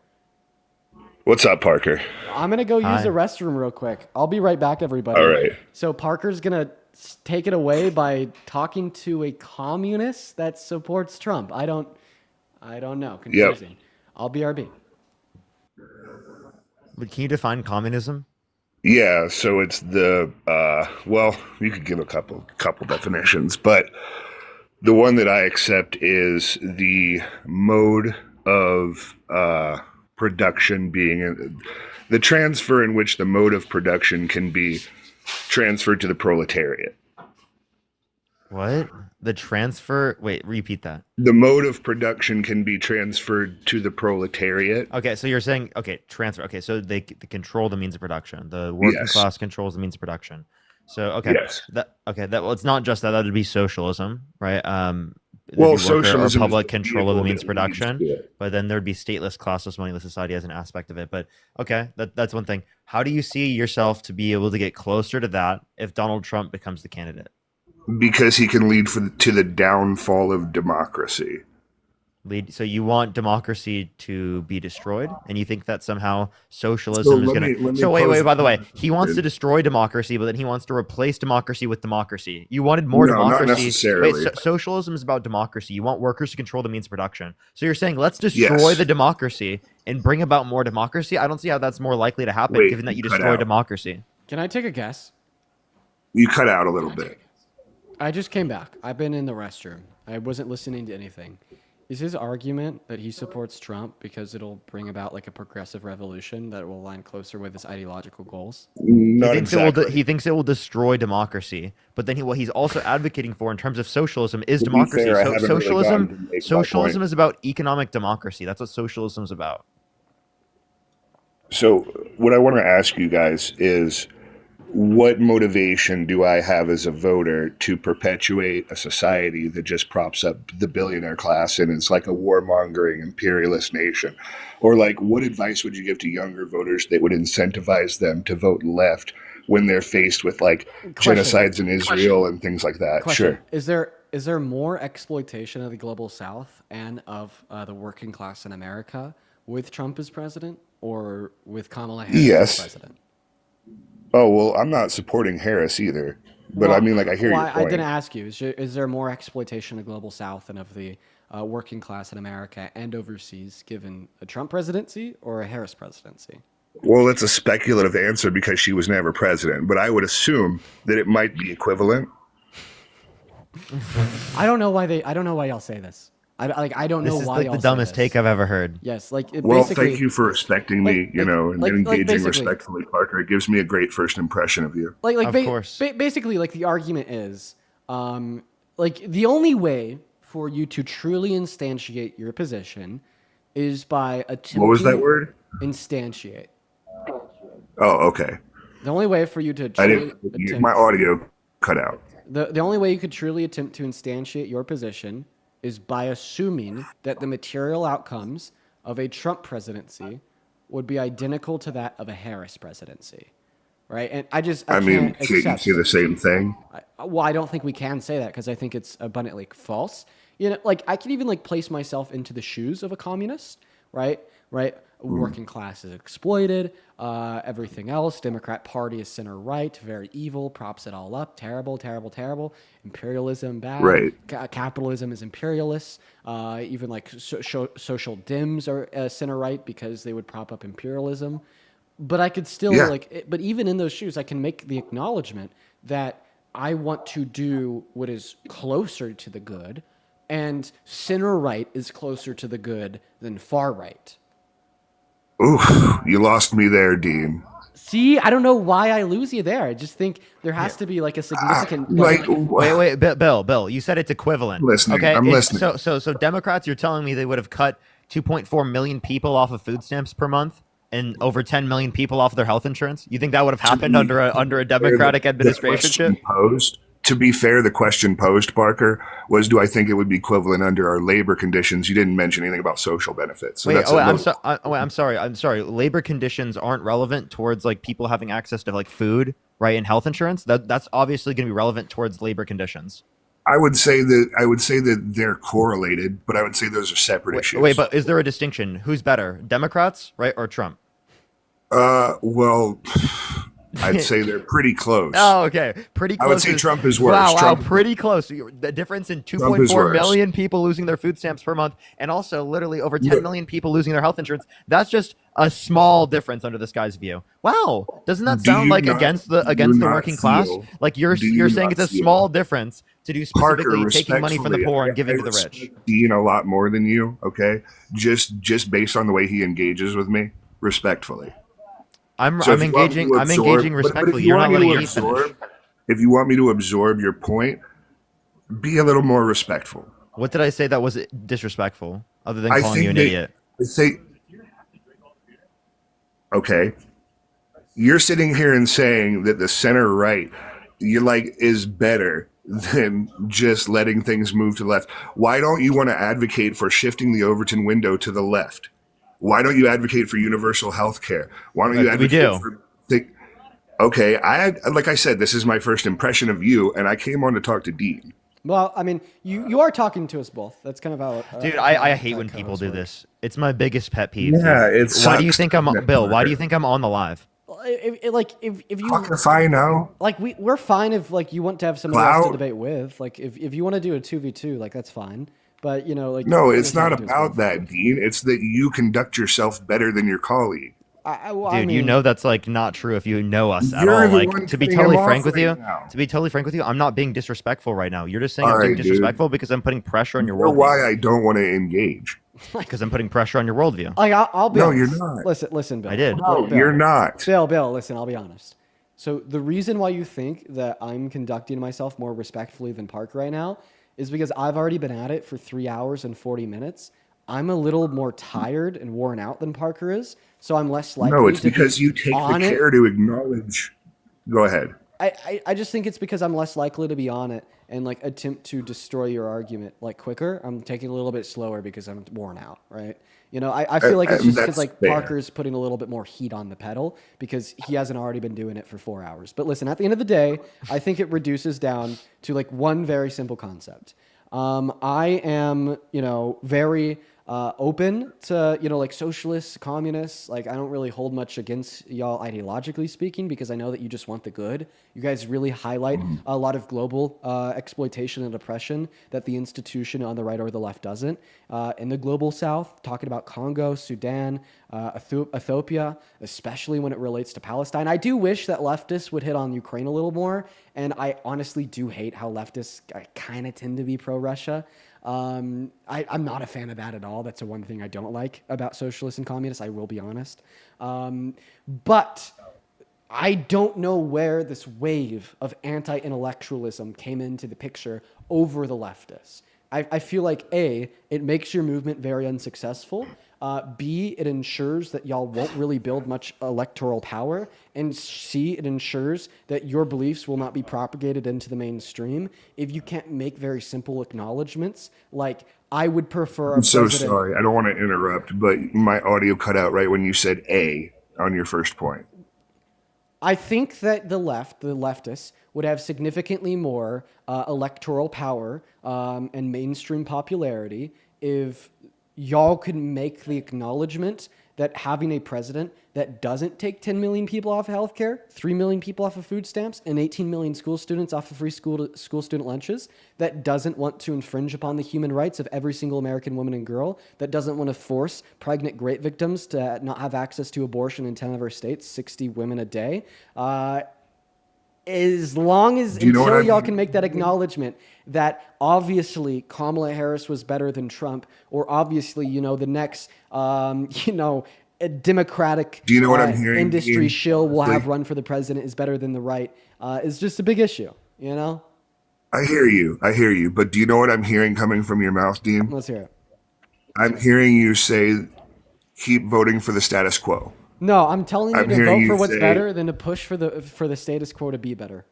What's up, Parker? I'm gonna go use Hi. the restroom real quick. I'll be right back, everybody. All right. So Parker's gonna take it away by talking to a communist that supports Trump. I don't know. Confusing. I'll BRB. But can you define communism? Yeah, so it's the well, you could give a couple definitions, but the one that I accept is the mode of production being the transfer in which the mode of production can be transferred to the proletariat. What? The transfer? Wait, repeat that. The mode of production can be transferred to the proletariat. Okay, so you're saying transfer. Okay, so they control the means of production. The working class controls the means of production. So well, it's not just that. That would be socialism, right? Well, socialism or public control of the means of production, but then there'd be stateless, classless, moneyless society as an aspect of it. But okay, that's one thing. How do you see yourself to be able to get closer to that if Donald Trump becomes the candidate? Because he can lead to the downfall of democracy. So you want democracy to be destroyed, and you think that somehow socialism is going to... So wait, by the way, he wants to destroy democracy, but then he wants to replace democracy with democracy. You wanted more democracy. Not necessarily. Wait, socialism is about democracy. You want workers to control the means of production. So you're saying, let's destroy the democracy and bring about more democracy? I don't see how that's more likely to happen, given that you destroy democracy. Can I take a guess? You cut out a little bit. I just came back. I've been in the restroom. I wasn't listening to anything. Is his argument that he supports Trump because it'll bring about like a progressive revolution that will align closer with his ideological goals? Not exactly. He thinks it will destroy democracy, but then what he's also advocating for in terms of socialism is democracy. Fair, Socialism is about economic democracy. That's what socialism is about. So what I want to ask you guys is, what motivation do I have as a voter to perpetuate a society that just props up the billionaire class and it's like a warmongering imperialist nation? Or like, what advice would you give to younger voters that would incentivize them to vote left when they're faced with like genocides in Israel and things like that? Question. Sure. Is there more exploitation of the global South and of the working class in America with Trump as president or with Kamala Harris as president? Oh, well, I'm not supporting Harris either, but I mean, like, I hear your point. I didn't ask you. Is there more exploitation of global South and of the working class in America and overseas given a Trump presidency or a Harris presidency? Well, that's a speculative answer because she was never president, but I would assume that it might be equivalent. I don't know why y'all say this. I don't know why. This is like the dumbest take I've ever heard. Yes, well, thank you for respecting me, and engaging respectfully, Parker. It gives me a great first impression of you. Of course. Basically, like the argument is, like the only way for you to truly instantiate your position is by attempting. What was that word? Instantiate. Oh, okay. The only way for you to my audio cut out. The only way you could truly attempt to instantiate your position is by assuming that the material outcomes of a Trump presidency would be identical to that of a Harris presidency, right? And I mean, can you see the same thing? I don't think we can say that because I think it's abundantly false. You know, like I can even like place myself into the shoes of a communist, right? Working class is exploited. Everything else, Democrat Party is center right, very evil, props it all up, terrible. Imperialism bad. Right. Capitalism is imperialist. Even like social Dems are center right because they would prop up imperialism. But I could still but even in those shoes, I can make the acknowledgement that I want to do what is closer to the good, and center right is closer to the good than far right. Oof, you lost me there, Dean. See, I don't know why I lose you there. I just think there has to be like a significant. Wait, Bill, you said it's equivalent. I'm listening. So Democrats, you're telling me they would have cut 2.4 million people off of food stamps per month and over 10 million people off of their health insurance? You think that would have happened under a Democratic administration? To be fair, the question posed, Parker, was, do I think it would be equivalent under our labor conditions? You didn't mention anything about social benefits. So I'm sorry. Labor conditions aren't relevant towards like people having access to like food, right, and health insurance. That's obviously going to be relevant towards labor conditions. I would say that they're correlated, but I would say those are separate issues. Wait, but is there a distinction? Who's better, Democrats, right, or Trump? Well, I'd say they're pretty close. Oh, okay. Pretty close. I would say Trump is worse. Wow, pretty close. The difference in 2.4 million people losing their food stamps per month and also literally over 10 million people losing their health insurance. That's just a small difference under this guy's view. Wow. Doesn't that sound like against the working class? Like you're saying it's a small difference to do specifically Parker, taking money from the poor and giving to the rich. Dean a lot more than you, okay? Just based on the way he engages with me, respectfully. I'm engaging respectfully. You're not letting me finish. If you want me to absorb your point, be a little more respectful. What did I say that was disrespectful, other than I calling think you an that, idiot? Okay, you're sitting here and saying that the center right, you like, is better than just letting things move to the left. Why don't you want to advocate for shifting the Overton window to the left? Why don't you advocate for universal health care? Why don't you advocate for okay, like I said, this is my first impression of you, and I came on to talk to Dean. Well, I mean, you are talking to us both. That's kind of how. Dude, I hate when people do this. It's my biggest pet peeve. Yeah, dude. it Why do you sucks, think I'm doesn't it, Bill? Why do Parker? you think I'm on the live? If you If I know, like we're fine if like you want to have somebody else to Clout. debate with. Like if you want to do a 2v2, like that's fine. But you know, like no, we're it's not talking to us about both. that, Dean. It's that you conduct yourself better than your colleague. Dude, you know that's like not true if you know us at You're all. the Like one to be cutting totally him frank off with you, right now. I'm not being disrespectful right now. You're just saying All I'm being right, dude. disrespectful because I'm putting pressure on your You know worldview. why I don't want to engage? Because I'm putting pressure on your worldview. Like I'll be No, honest. you're not. Listen, Bill. I did. No, Bill, you're not. Bill, listen, I'll be honest. So the reason why you think that I'm conducting myself more respectfully than Parker right now is because I've already been at it for 3 hours and 40 minutes. I'm a little more tired and worn out than Parker is, so I'm less likely No, it's to because be you take the on it. care to acknowledge. Go ahead. I just think it's because I'm less likely to be on it and like attempt to destroy your argument like quicker. I'm taking a little bit slower because I'm worn out, right? You know, I feel like it's just because That's like fair. Parker's putting a little bit more heat on the pedal because he hasn't already been doing it for 4 hours. But listen, at the end of the day, I think it reduces down to like one very simple concept. I am, you know, very open to, you know, like socialists, communists. Like I don't really hold much against y'all ideologically speaking because I know that you just want the good. You guys really highlight a lot of global exploitation and oppression that the institution on the right or the left doesn't. In the global south, talking about Congo, Sudan, Ethiopia, especially when it relates to Palestine. I do wish that leftists would hit on Ukraine a little more. And I honestly do hate how leftists kind of tend to be pro-Russia. I'm not a fan of that at all. That's the one thing I don't like about socialists and communists, I will be honest. But I don't know where this wave of anti-intellectualism came into the picture over the leftists. I feel like A, it makes your movement very unsuccessful. B, it ensures that y'all won't really build much electoral power. And C, it ensures that your beliefs will not be propagated into the mainstream if you can't make very simple acknowledgments like, I would prefer a I'm so president. sorry. I don't want to interrupt, but my audio cut out right when you said A on your first point. I think that the leftists, would have significantly more electoral power and mainstream popularity if y'all could make the acknowledgement that having a president that doesn't take 10 million people off of healthcare, 3 million people off of food stamps, and 18 million school students off of free school student lunches, that doesn't want to infringe upon the human rights of every single American woman and girl, that doesn't want to force pregnant rape victims to not have access to abortion in 10 of our states, 60 women a day. As long as until y'all can make that acknowledgement that obviously Kamala Harris was better than Trump, or obviously, you know, the next, you know, a Democratic Do you know what I'm hearing, industry Dean? shill will have Like- run for the president is better than the right, is just a big issue, you know? I hear you. But do you know what I'm hearing coming from your mouth, Dean? Let's hear it. I'm hearing you say, keep voting for the status quo. No, I'm telling you I'm to hearing vote you for what's say- better than to push for the status quo to be better.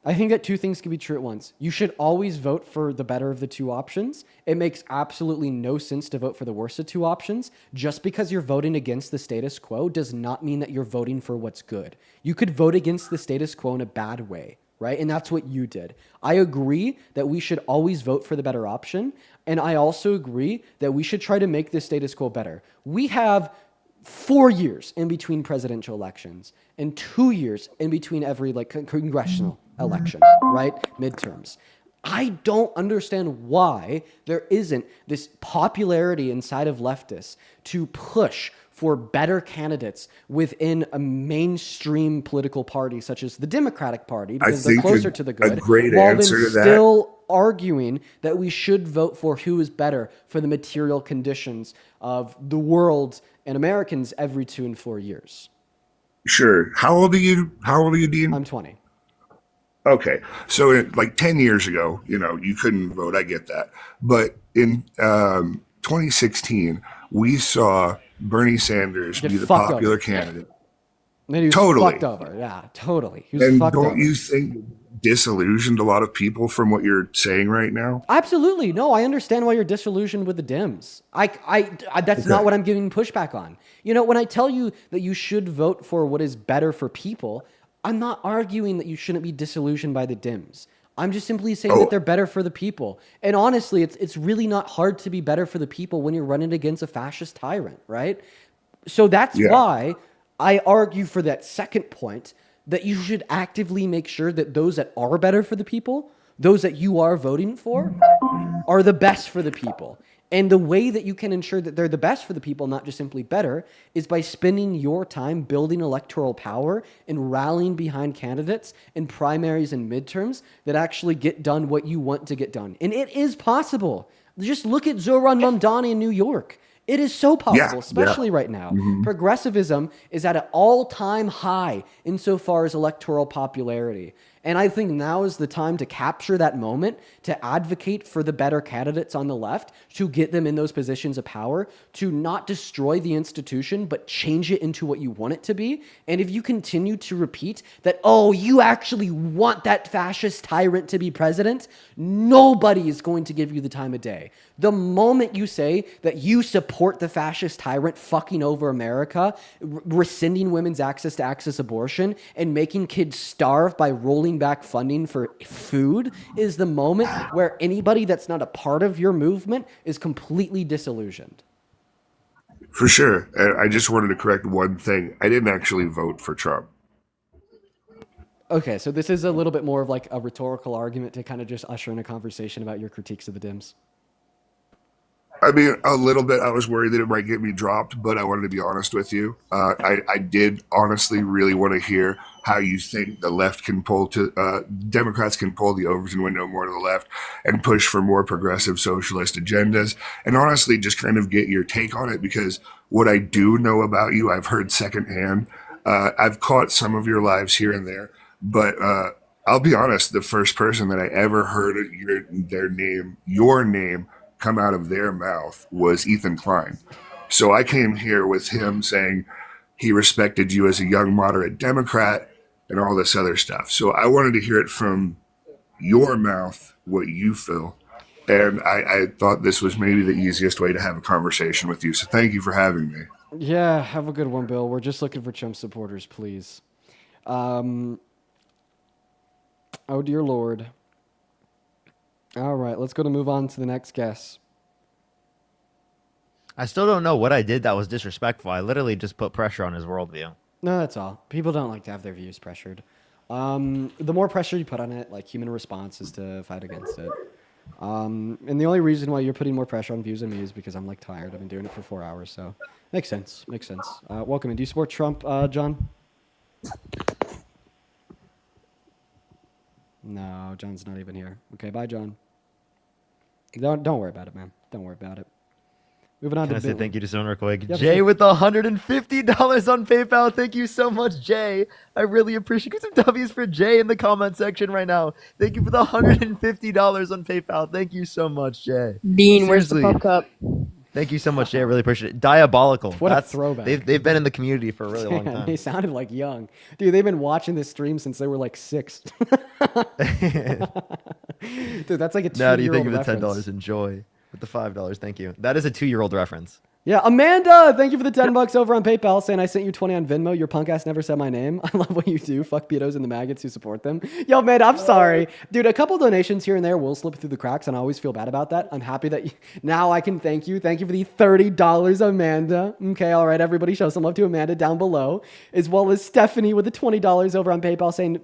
I think that two things can be true at once. You should always vote for the better of the two options. It makes absolutely no sense to vote for the worst of two options. Just because you're voting against the status quo does not mean that you're voting for what's good. You could vote against the status quo in a bad way, right? And that's what you did. I agree that we should always vote for the better option. And I also agree that we should try to make the status quo better. We have 4 years in between presidential elections and 2 years in between every congressional election, right? Midterms. I don't understand why there isn't this popularity inside of leftists to push for better candidates within a mainstream political party such as the Democratic Party because they're think closer a- to the a good, great while then answer to that- still arguing that we should vote for who is better for the material conditions of the world and Americans every 2 and 4 years. Sure. How old are you, Dean? I'm 20. Okay, so like 10 years ago, you couldn't vote. I get that. But in 2016, we saw Bernie Sanders Get be the fucked popular over. candidate. And he was Totally. fucked over. Yeah, totally. He was And fucked don't over. you think disillusioned a lot of people from what you're saying right now? Absolutely. No, I understand why you're disillusioned with the Dems. That's not what I'm giving pushback on. When I tell you that you should vote for what is better for people, I'm not arguing that you shouldn't be disillusioned by the Dems. I'm just simply saying that they're better for the people. And honestly, it's really not hard to be better for the people when you're running against a fascist tyrant, right? So that's why I argue for that second point, that you should actively make sure that those that are better for the people, those that you are voting for, are the best for the people. And the way that you can ensure that they're the best for the people, not just simply better, is by spending your time building electoral power and rallying behind candidates in primaries and midterms that actually get done what you want to get done. And it is possible. Just look at Zoran Mamdani in New York. It is so possible, especially right now. Progressivism is at an all-time high insofar as electoral popularity. And I think now is the time to capture that moment, to advocate for the better candidates on the left, to get them in those positions of power, to not destroy the institution, but change it into what you want it to be. And if you continue to repeat that, oh, you actually want that fascist tyrant to be president, nobody is going to give you the time of day. The moment you say that you support the fascist tyrant fucking over America, rescinding women's access to access abortion, and making kids starve by rolling back funding for food, is the moment where anybody that's not a part of your movement is completely disillusioned. For sure. And I just wanted to correct one thing. I didn't actually vote for Trump. Okay, so this is a little bit more of like a rhetorical argument to kind of just usher in a conversation about your critiques of the Dems. I mean, a little bit. I was worried that it might get me dropped, but I wanted to be honest with you. I did honestly really want to hear how you think the left can Democrats can pull the Overton window more to the left and push for more progressive socialist agendas. And honestly, just kind of get your take on it, because what I do know about you, I've heard secondhand. I've caught some of your lives here and there, but I'll be honest, the first person that I ever heard your name come out of their mouth was Ethan Klein. So I came here with him saying he respected you as a young moderate Democrat and all this other stuff. So I wanted to hear it from your mouth, what you feel. And I thought this was maybe the easiest way to have a conversation with you. So thank you for having me. Yeah, have a good one, Bill. We're just looking for Trump supporters, please. Oh, dear Lord. All right, let's go to move on to the next guest. I still don't know what I did that was disrespectful. I literally just put pressure on his worldview. No, that's all. People don't like to have their views pressured. The more pressure you put on it, like human response is to fight against it. And the only reason why you're putting more pressure on views on me is because I'm like tired. I've been doing it for 4 hours, so makes sense. Makes sense. Welcome in. Do you support Trump, John? No, John's not even here. Okay, bye, John. Don't worry about it, man. Don't worry about it. Moving on Can to I say Bill. thank you to someone real quick? Yeah, Jay sure. with $150 on PayPal. Thank you so much, Jay. I really appreciate it. Get some W's for Jay in the comment section right now. Thank you for the $150 on PayPal. Thank you so much, Jay. Dean, where's the Seriously. pub cup? Thank you so much, Jay. I really appreciate it. Diabolical. What a throwback. They've been in the community for a really long Man, time. they sounded like young. Dude, they've been watching this stream since they were like 6. Dude, that's like a 2-year-old Now, do you think of the reference. $10? Enjoy. With the $5, thank you. That is a 2-year-old reference. Yeah, Amanda, thank you for the $10 over on PayPal, saying I sent you 20 on Venmo. Your punk ass never said my name. I love what you do. Fuck pedos and the maggots who support them. Yo, man, I'm sorry. Dude, a couple donations here and there will slip through the cracks, and I always feel bad about that. I'm happy that now I can thank you. Thank you for the $30, Amanda. Okay, all right, everybody, show some love to Amanda down below, as well as Stephanie with the $20 over on PayPal, saying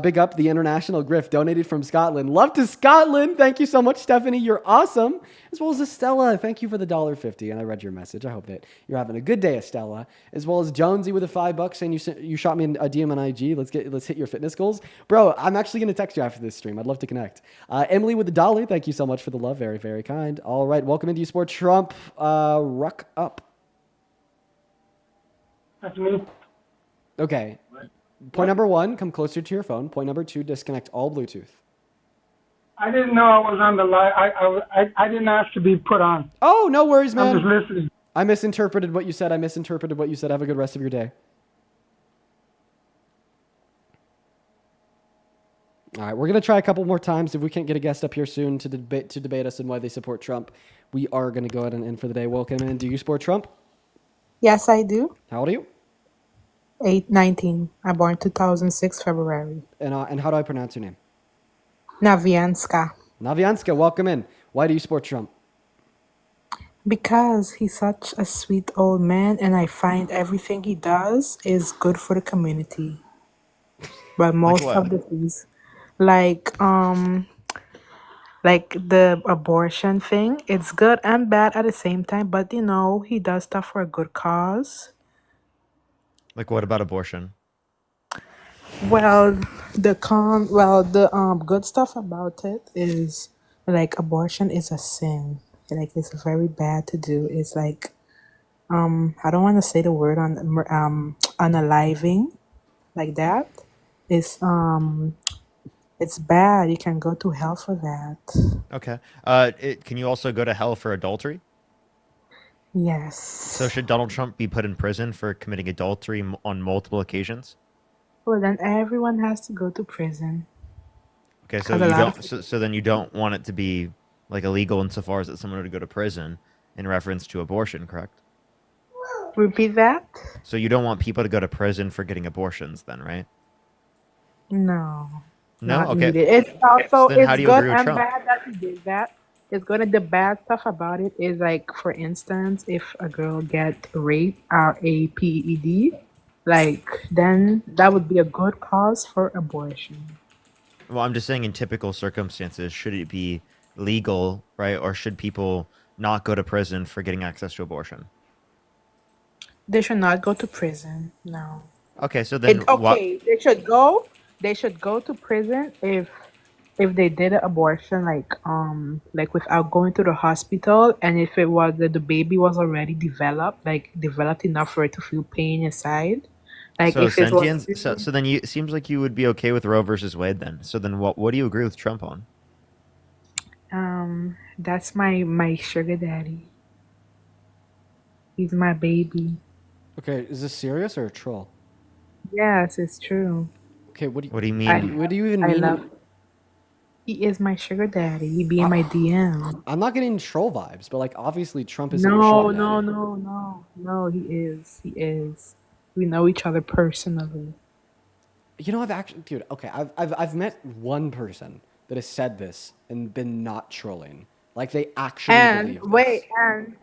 big up the international grift donated from Scotland. Love to Scotland. Thank you so much, Stephanie. You're awesome. As well as Estella, thank you for the $1.50. And I read your message. I hope that you're having a good day, Estella. As well as Jonesy with the $5 saying you shot me a DM on IG. Let's hit your fitness goals, bro. I'm actually gonna text you after this stream. I'd love to connect. Emily with the $1. Thank you so much for the love. Very, very kind. All right, welcome into Sport Trump. Ruck up. That's me. Okay. Point number 1, come closer to your phone. Point number 2, disconnect all Bluetooth. I didn't know I was on the live. I didn't ask to be put on. Oh, no worries, man. I'm just listening. I misinterpreted what you said. Have a good rest of your day. All right, we're going to try a couple more times. If we can't get a guest up here soon to debate us and why they support Trump, we are going to go ahead and end for the day. Welcome in. Do you support Trump? Yes, I do. How old are you? 19. I born 2006 February. And how do I pronounce your name? Navianska. Navianska, welcome in. Why do you support Trump? Because he's such a sweet old man, and I find everything he does is good for the community. But most of the things, like the abortion thing, it's good and bad at the same time. But he does stuff for a good cause. Like what about abortion? Well, the good stuff about it is like abortion is a sin. Like it's very bad to do. It's like I don't want to say the word on unaliving like that. It's bad. You can go to hell for that. Okay. Can you also go to hell for adultery? Yes. So should Donald Trump be put in prison for committing adultery on multiple occasions? Well, then everyone has to go to prison. Okay, so you don't. So then you don't want it to be like illegal insofar as that someone would go to prison in reference to abortion, correct? Repeat that. So you don't want people to go to prison for getting abortions, then, right? No. No. Okay. Needed. It's also then how do it's you good agree with and Trump? bad that he did that. It's good. And the bad stuff about it is like, for instance, if a girl get raped or a PED, like then that would be a good cause for abortion. Well, I'm just saying in typical circumstances, should it be legal, right? Or should people not go to prison for getting access to abortion? They should not go to prison. No. Okay, so then They should go to prison if they did an abortion like without going to the hospital, and if it was that the baby was already developed enough for it to feel pain inside. Like so if it was sentience. So then it seems like you would be okay with Roe versus Wade then. So then what do you agree with Trump on? That's my sugar daddy. He's my baby. Okay, is this serious or a troll? Yes, it's true. Okay, what do you mean? What do you even mean? He is my sugar daddy. He be in my DM. I'm not getting troll vibes, but like obviously Trump is your sugar daddy. No. He is. We know each other personally. You know, I've actually, dude. Okay, I've met one person that has said this and been not trolling. Like they actually believe this.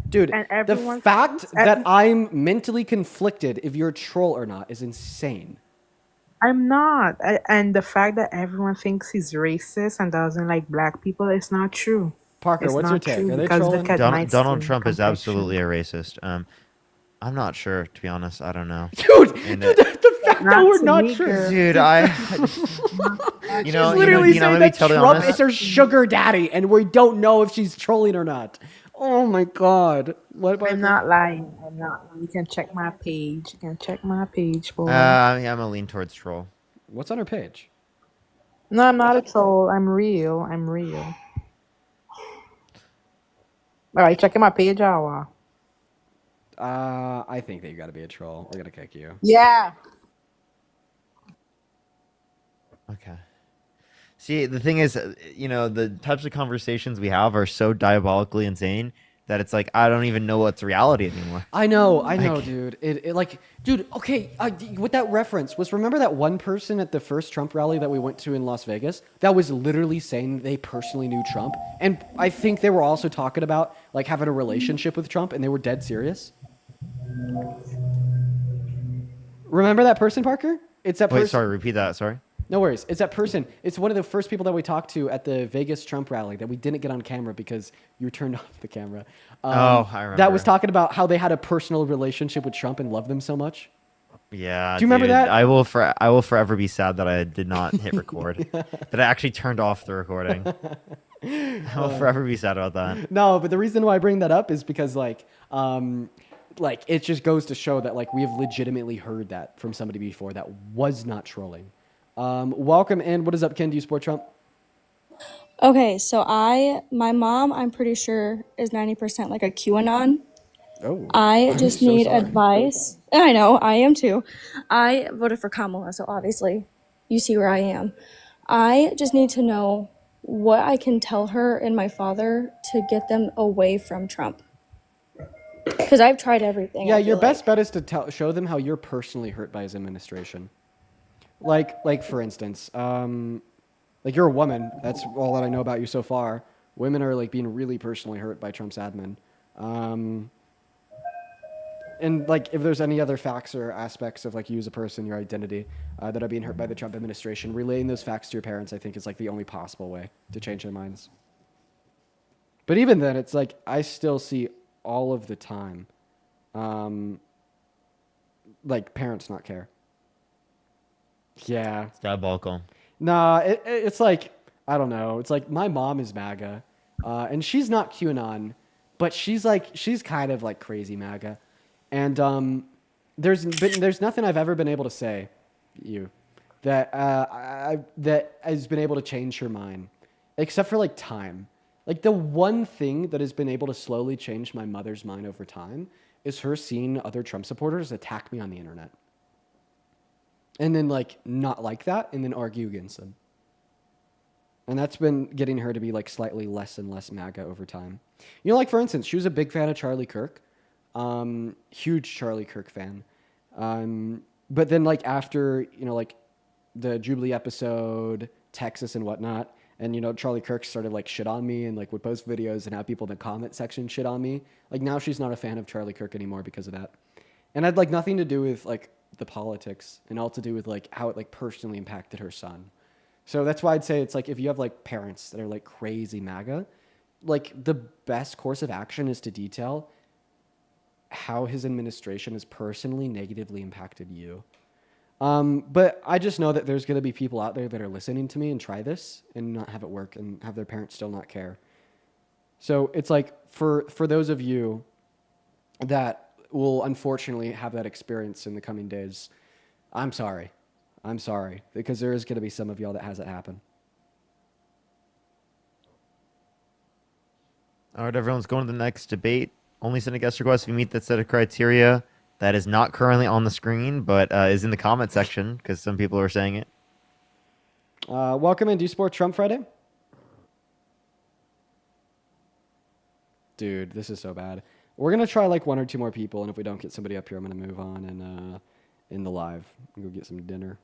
Dude, and the fact that I'm mentally conflicted if you're a troll or not is insane. I'm not. And the fact that everyone thinks he's racist and doesn't like black people is not true. Parker, what's your take? Are they trolling? Donald Trump is absolutely a racist. I'm not sure, to be honest. I don't know. Dude, the fact that we're not sure. Dude, she's literally saying that Trump is her sugar daddy, and we don't know if she's trolling or not. Oh my god. I'm not lying. You can check my page. Boy. I'm gonna lean towards troll. What's on her page? No, I'm not a troll. I'm real. Alright, checking my page out. I think that you gotta be a troll. We're gonna kick you. Yeah. Okay. See, the thing is, the types of conversations we have are so diabolically insane that it's like, I don't even know what's reality anymore. I know, dude. Okay, with that reference, remember that one person at the first Trump rally that we went to in Las Vegas that was literally saying they personally knew Trump? And I think they were also talking about, like, having a relationship with Trump, and they were dead serious. Remember that person, Parker? It's that person. Wait, sorry, repeat that, sorry. No worries. It's that person. It's one of the first people that we talked to at the Vegas Trump rally that we didn't get on camera because you turned off the camera. I remember. That was talking about how they had a personal relationship with Trump and loved him so much. Yeah. Do you remember that? I will forever be sad that I did not hit record. That I actually turned off the recording. I will forever be sad about that. No, but the reason why I bring that up is because, like, like, it just goes to show that, like, we have legitimately heard that from somebody before that was not trolling. Welcome in. What is up, Ken? Do you support Trump? Okay, so my mom, I'm pretty sure, is 90% like a QAnon. Oh, I I'm just so need sorry. advice. I know, I am too. I voted for Kamala, so obviously you see where I am. I just need to know what I can tell her and my father to get them away from Trump. Because I've tried everything. Yeah, I your feel best bet is to show them how you're personally hurt by his administration. Like for instance, like you're a woman. That's all that I know about you so far. Women are like being really personally hurt by Trump's admin. And like if there's any other facts or aspects of like you as a person, your identity that are being hurt by the Trump administration, relaying those facts to your parents, I think is like the only possible way to change their minds. But even then, it's like I still see all of the time, like parents not care. Yeah. It's diabolical. Nah, it's like, I don't know. It's like my mom is MAGA, and she's not QAnon, but she's kind of like crazy MAGA. And there's nothing I've ever been able to say, that that has been able to change her mind, except for like time. Like the one thing that has been able to slowly change my mother's mind over time is her seeing other Trump supporters attack me on the internet. And then like not like that and then argue against them. And that's been getting her to be like slightly less and less MAGA over time. You know, like for instance, she was a big fan of Charlie Kirk. Huge Charlie Kirk fan. But then like after, you know, like the Jubilee episode, Texas and whatnot, and you know, Charlie Kirk started like shit on me and like would post videos and have people in the comment section shit on me. Like now she's not a fan of Charlie Kirk anymore because of that. And it had like nothing to do with like the politics and all to do with like how it like personally impacted her son. So that's why I'd say it's like if you have like parents that are like crazy MAGA, like the best course of action is to detail how his administration has personally negatively impacted you. But I just know that there's going to be people out there that are listening to me and try this and not have it work and have their parents still not care. So it's like for those of you that will unfortunately have that experience in the coming days, I'm sorry. I'm sorry, because there is going to be some of y'all that has it happen. All right, everyone's going to the next debate. Only send a guest request if you meet that set of criteria that is not currently on the screen, but is in the comment section because some people are saying it. Welcome in. Do you support Trump Friday? Dude, this is so bad. We're going to try like one or two more people, and if we don't get somebody up here, I'm going to move on and in the live and go get some dinner.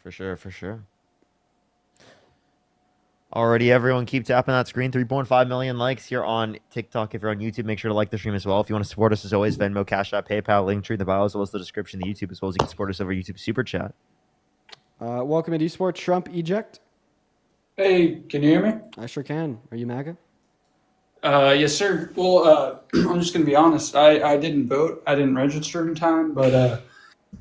For sure, for sure. Already, everyone, keep tapping that screen. 3.5 million likes here on TikTok. If you're on YouTube, make sure to like the stream as well. If you want to support us, as always, Venmo, Cash App, PayPal, Linktree in the bio, as well as the description of the YouTube, as well as you can support us over YouTube Super Chat. Welcome in. Do you support Trump eject? Hey, can you hear me? I sure can. Are you MAGA? Yes, sir. Well, I'm just gonna be honest. I didn't vote. I didn't register in time, but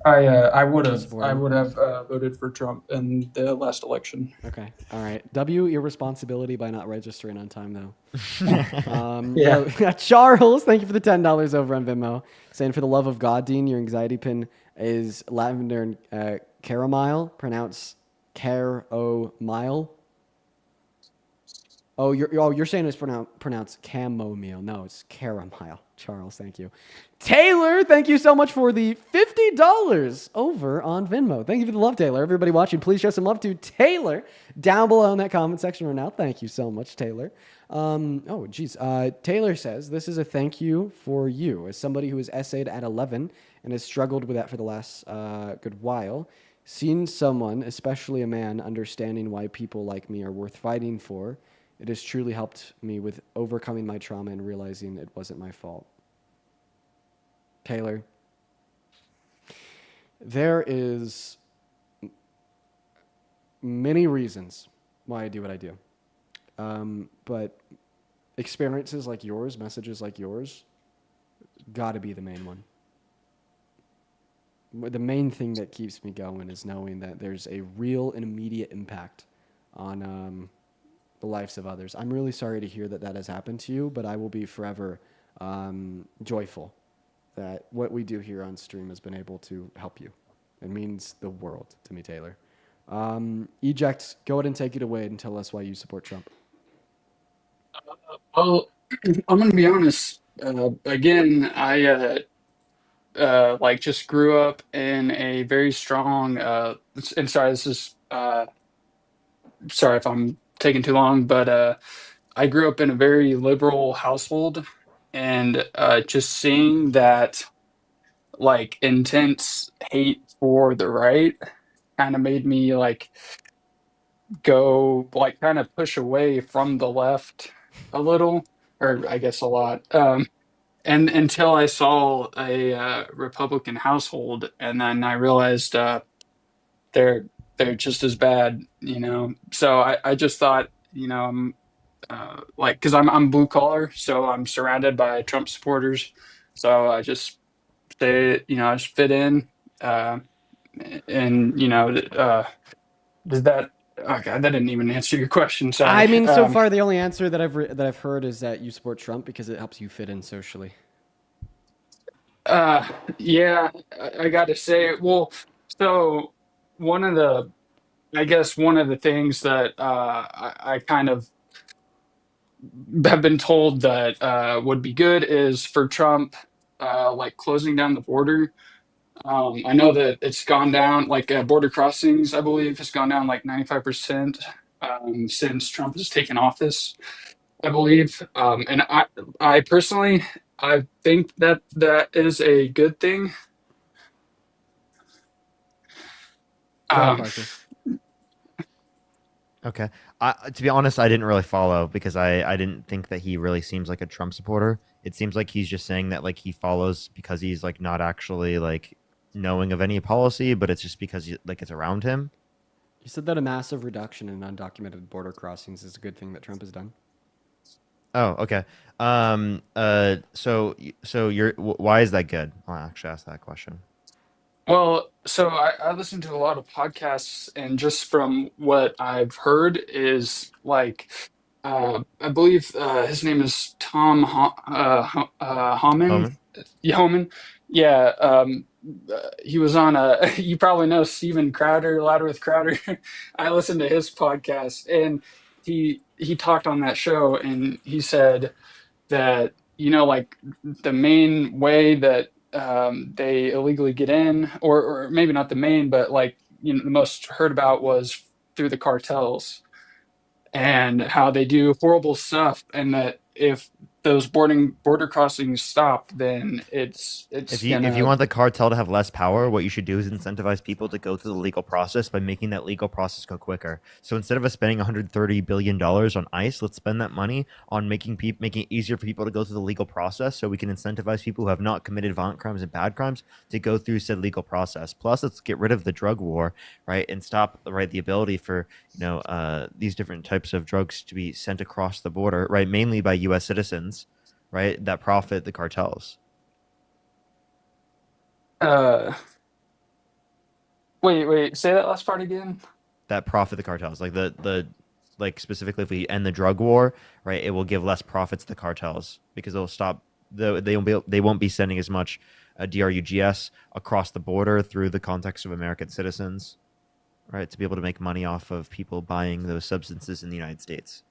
I would have voted for Trump in the last election. Okay. All right. W, your responsibility by not registering on time, though. Yeah. Charles, thank you for the $10 over on Venmo. Saying, for the love of God, Dean, your anxiety pin is lavender and caramel. Pronounce care-o-mile. Oh, you're saying it's pronounced chamomile. No, it's caramel. Charles, thank you. Taylor, thank you so much for the $50 over on Venmo. Thank you for the love, Taylor. Everybody watching, please show some love to Taylor down below in that comment section right now. Thank you so much, Taylor. Taylor says, this is a thank you for you. As somebody who has essayed at 11 and has struggled with that for the last good while, seeing someone, especially a man, understanding why people like me are worth fighting for, it has truly helped me with overcoming my trauma and realizing it wasn't my fault. Taylor, there is many reasons why I do what I do. But experiences like yours, messages like yours, got to be the main one. The main thing that keeps me going is knowing that there's a real and immediate impact on the lives of others. I'm really sorry to hear that that has happened to you, but I will be forever joyful that what we do here on stream has been able to help you. It means the world to me, Taylor. Eject, go ahead and take it away and tell us why you support Trump. Well, I'm gonna be honest. Again, I like just grew up in a very strong. And sorry, this is sorry if I'm taking too long, but I grew up in a very liberal household, and just seeing that like intense hate for the right kind of made me like go like kind of push away from the left a little, or I guess a lot. And until I saw a Republican household, and then I realized they're they're just as bad, you know. So I just thought, you know, I'm like, because I'm blue collar, so I'm surrounded by Trump supporters. So I just say, you know, I just fit in, uh, and you know, does that? Oh God, that didn't even answer your question. Sorry. I mean, so far the only answer that I've heard is that you support Trump because it helps you fit in socially. Yeah, I got to say, well, so one of the, I guess one of the things that I kind of have been told that would be good is for Trump, like closing down the border. I know that it's gone down, like border crossings, I believe, has gone down like 95% since Trump has taken office, I believe. And I personally, I think that that is a good thing. Go ahead, Parker. Okay. To be honest, I didn't really follow because I didn't think that he really seems like a Trump supporter. It seems like he's just saying that like he follows because he's like not actually like knowing of any policy, but it's just because like it's around him. You said that a massive reduction in undocumented border crossings is a good thing that Trump has done. Oh, okay. So why is that good? I'll actually ask that question. Well, so I listen to a lot of podcasts, and just from what I've heard is like, I believe his name is Tom Homan. Homan? Yeah, Homan. Yeah, he was on a. You probably know Steven Crowder, Louder with Crowder. I listened to his podcast, and he talked on that show, and he said that, you know, like the main way that they illegally get in, or maybe not the main, but like, you know, the most heard about was through the cartels, and how they do horrible stuff, and that if those border crossings stop, then it's If you gonna. want the cartel to have less power, what you should do is incentivize people to go through the legal process by making that legal process go quicker. So instead of us spending $130 billion on ICE, let's spend that money on making it easier for people to go through the legal process, so we can incentivize people who have not committed violent crimes and bad crimes to go through said legal process. Plus, let's get rid of the drug war, right, and stop the ability for these different types of drugs to be sent across the border, right, mainly by U.S. citizens, right, that profit the cartels. Wait, say that last part again. That profit the cartels, like the like specifically if we end the drug war, right, it will give less profits to the cartels because they'll stop. They won't be sending as much DRUGS across the border through the context of American citizens, right, to be able to make money off of people buying those substances in the United States.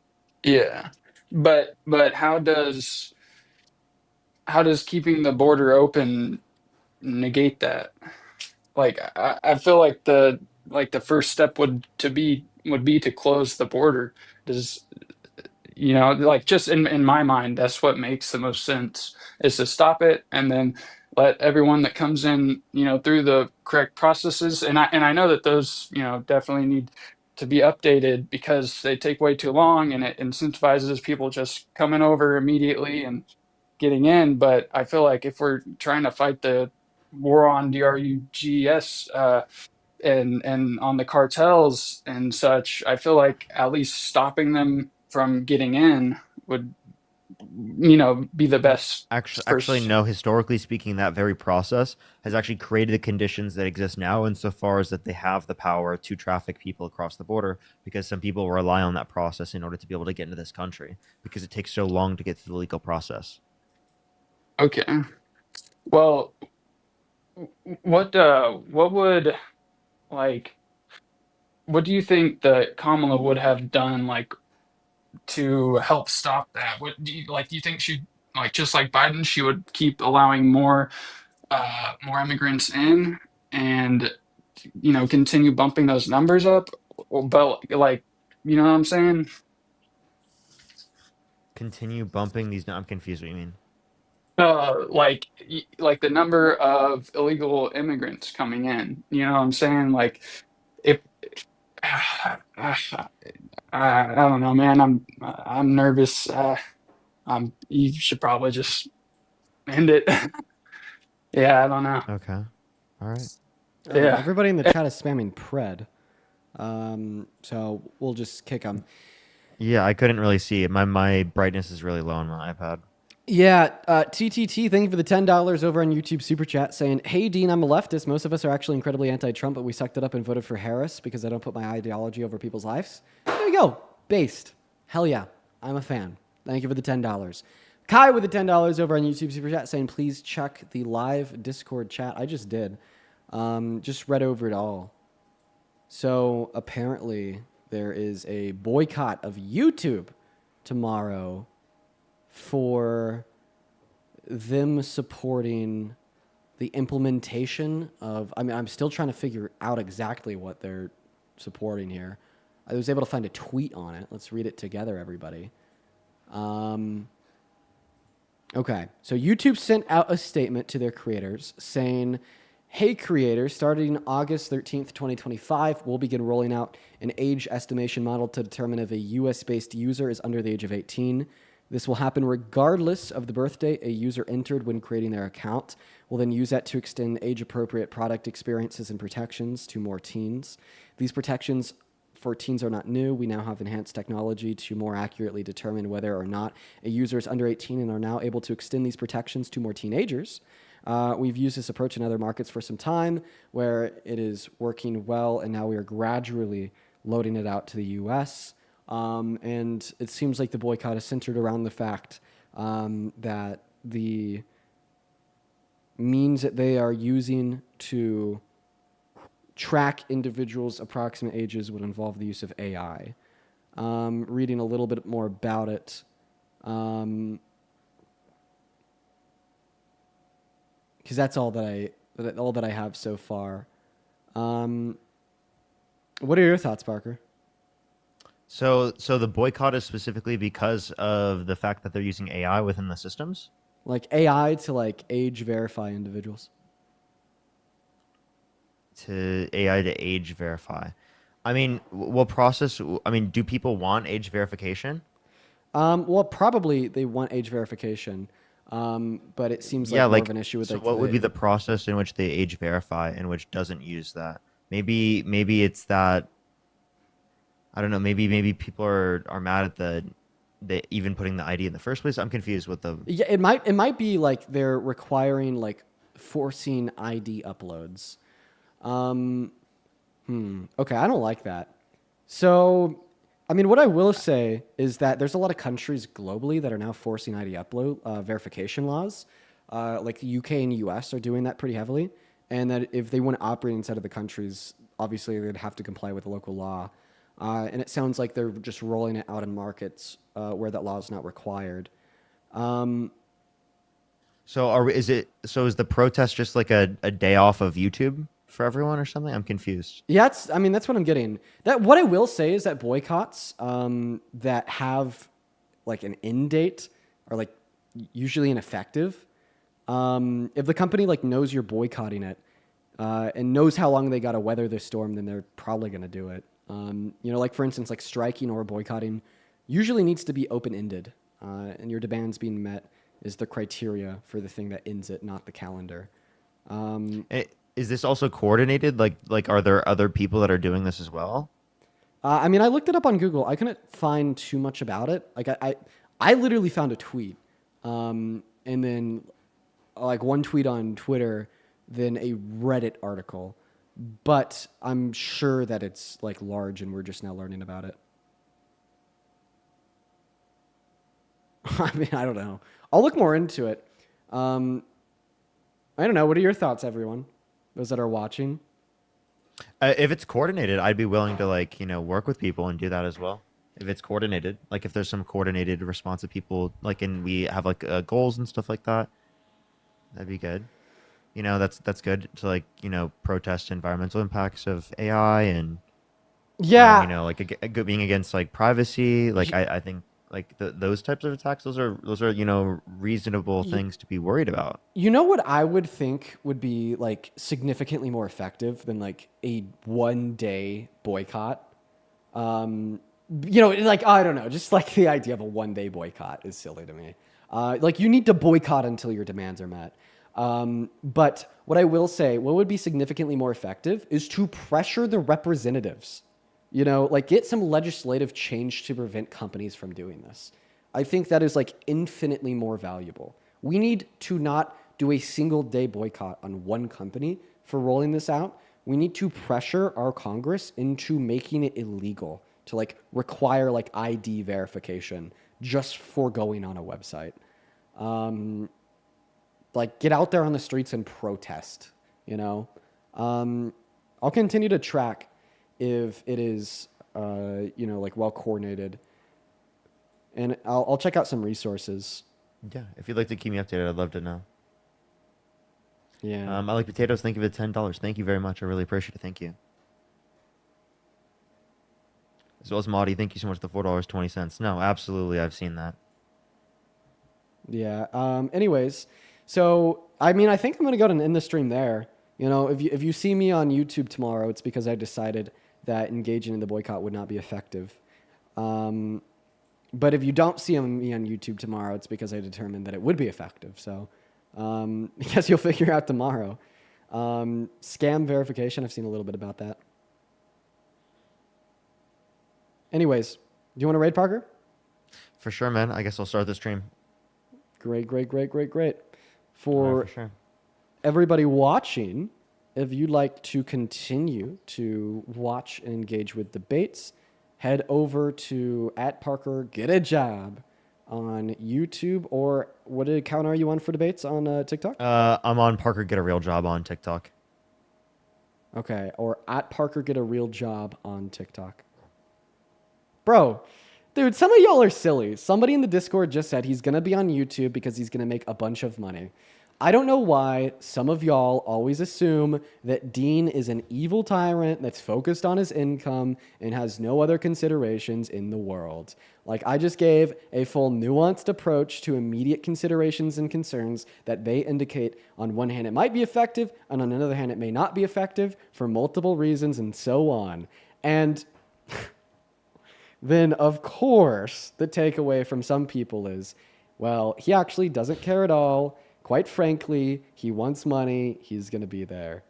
Yeah, but how does keeping the border open negate that? Like I feel like the first step would be to close the border. Does, you know, like just in my mind, that's what makes the most sense, is to stop it and then let everyone that comes in, you know, through the correct processes. And I know that those, you know, definitely need to be updated because they take way too long, and it incentivizes people just coming over immediately and getting in. But I feel like if we're trying to fight the war on DRUGS, and on the cartels and such, I feel like at least stopping them from getting in would, you know, be the best. Actually, no. Historically speaking, that very process has actually created the conditions that exist now, insofar as that they have the power to traffic people across the border, because some people rely on that process in order to be able to get into this country because it takes so long to get through the legal process. Okay. Well, what would like what do you think that Kamala would have done like to help stop that? What do you like? Do you think she like just like Biden, she would keep allowing more immigrants in and continue bumping those numbers up? But like you know what I'm saying? Continue bumping these. No, I'm confused. What you mean? Like the number of illegal immigrants coming in. You know what I'm saying? Like if I don't know, man. I'm nervous. You should probably just end it. Yeah, I don't know. Okay. All right. Yeah. Everybody in the chat is spamming pred. So we'll just kick them. Yeah, I couldn't really see it. My brightness is really low on my iPad. Yeah, TTT, thank you for the $10 over on YouTube Super Chat saying, hey, Dean, I'm a leftist. Most of us are actually incredibly anti-Trump, but we sucked it up and voted for Harris because I don't put my ideology over people's lives. There you go. Based. Hell yeah. I'm a fan. Thank you for the $10. Kai with the $10 over on YouTube Super Chat saying, please check the live Discord chat. I just did. Just read over it all. So apparently there is a boycott of YouTube tomorrow for them supporting the implementation of, I mean, I'm still trying to figure out exactly what they're supporting here. I was able to find a tweet on it. Let's read it together, everybody. Okay, so YouTube sent out a statement to their creators saying, hey creators, starting August 13th, 2025, we'll begin rolling out an age estimation model to determine if a US-based user is under the age of 18. This will happen regardless of the birth date a user entered when creating their account. We'll then use that to extend age-appropriate product experiences and protections to more teens. These protections for teens are not new. We now have enhanced technology to more accurately determine whether or not a user is under 18 and are now able to extend these protections to more teenagers. We've used this approach in other markets for some time where it is working well, and now we are gradually loading it out to the US. And it seems like the boycott is centered around the fact that the means that they are using to track individuals' approximate ages would involve the use of AI. Reading a little bit more about it. Because that's all that I have so far. What are your thoughts, Parker? So the boycott is specifically because of the fact that they're using AI within the systems? Like AI to like age verify individuals. To AI to age verify. I mean, do people want age verification? Well, probably they want age verification, but it seems like more of an issue with so like what would be the process in which they age verify and which doesn't use that? Maybe it's that, I don't know, maybe people are mad at the even putting the ID in the first place. I'm confused with the Yeah, it might be like they're requiring like forcing ID uploads. Okay, I don't like that. So, I mean, what I will say is that there's a lot of countries globally that are now forcing ID upload verification laws. Like the UK and US are doing that pretty heavily. And that if they want to operate inside of the countries, obviously they'd have to comply with the local law. And it sounds like they're just rolling it out in markets where that law is not required. So is the protest just like a day off of YouTube for everyone or something? I'm confused. Yeah, that's what I'm getting. What I will say is that boycotts that have like an end date are like usually ineffective. If the company like knows you're boycotting it and knows how long they got to weather this storm, then they're probably going to do it. Like for instance, like striking or boycotting usually needs to be open-ended, and your demands being met is the criteria for the thing that ends it, not the calendar. Is this also coordinated? Like, are there other people that are doing this as well? I mean, I looked it up on Google. I couldn't find too much about it. Like, I literally found a tweet, and then like one tweet on Twitter, then a Reddit article. But I'm sure that it's like large, and we're just now learning about it. I mean, I don't know. I'll look more into it. I don't know. What are your thoughts, everyone? Those that are watching. If it's coordinated, I'd be willing to like work with people and do that as well. If it's coordinated, like if there's some coordinated response of people, like and we have like goals and stuff like that, that'd be good. That's good to like protest environmental impacts of AI and Yeah. like being against like privacy. Like I think like those types of attacks, those are reasonable things to be worried about. You know what I would think would be like significantly more effective than like a 1-day boycott? Like, I don't know, just like the idea of a 1-day boycott is silly to me. Like you need to boycott until your demands are met. But what I will say, what would be significantly more effective is to pressure the representatives, like get some legislative change to prevent companies from doing this. I think that is like infinitely more valuable. We need to not do a single day boycott on one company for rolling this out. We need to pressure our Congress into making it illegal to like require like ID verification just for going on a website. Like get out there on the streets and protest, I'll continue to track if it is, like well coordinated, and I'll check out some resources. Yeah, if you'd like to keep me updated, I'd love to know. Yeah. I like potatoes. Thank you for the $10. Thank you very much. I really appreciate it. Thank you. As well as Maudie, thank you so much for the $4.20. No, absolutely, I've seen that. Yeah. Anyways, so I mean, I think I'm gonna go and end the stream there. If you see me on YouTube tomorrow, it's because I decided that engaging in the boycott would not be effective. But if you don't see me on YouTube tomorrow, it's because I determined that it would be effective. So I guess you'll figure out tomorrow. Scam verification, I've seen a little bit about that. Anyways, do you want to raid, Parker? For sure, man. I guess I'll start the stream. Great. For sure. Everybody watching, if you'd like to continue to watch and engage with debates, head over to @ParkerGetAJob on YouTube, or what account are you on for debates on TikTok? I'm on Parker Get a Real Job on TikTok. Okay, or @ParkerGetARealJob on TikTok. Bro, dude, some of y'all are silly. Somebody in the Discord just said he's gonna be on YouTube because he's gonna make a bunch of money. I don't know why some of y'all always assume that Dean is an evil tyrant that's focused on his income and has no other considerations in the world. Like, I just gave a full nuanced approach to immediate considerations and concerns that they indicate on one hand it might be effective, and on another hand it may not be effective for multiple reasons and so on. And then, of course, the takeaway from some people is, well, he actually doesn't care at all. Quite frankly, he wants money. He's going to be there.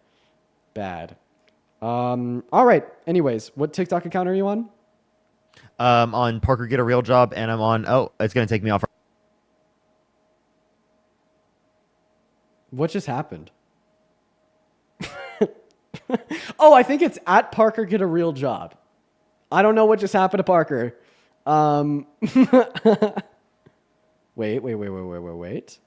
Bad. All right. Anyways, what TikTok account are you on? On Parker Get a Real Job, and I'm on... Oh, it's going to take me off. What just happened? Oh, I think it's @Parker Get a Real Job. I don't know what just happened to Parker. Wait.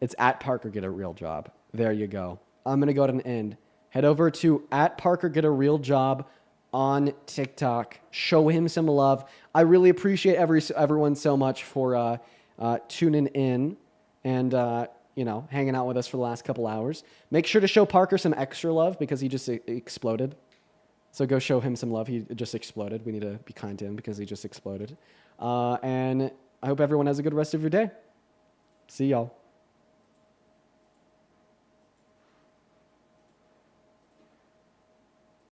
It's @Parker Get a Real Job. There you go. I'm going to go ahead and end. Head over to @Parker Get a Real Job on TikTok. Show him some love. I really appreciate everyone so much for tuning in and hanging out with us for the last couple hours. Make sure to show Parker some extra love because he just exploded. So go show him some love. He just exploded. We need to be kind to him because he just exploded. And I hope everyone has a good rest of your day. See y'all.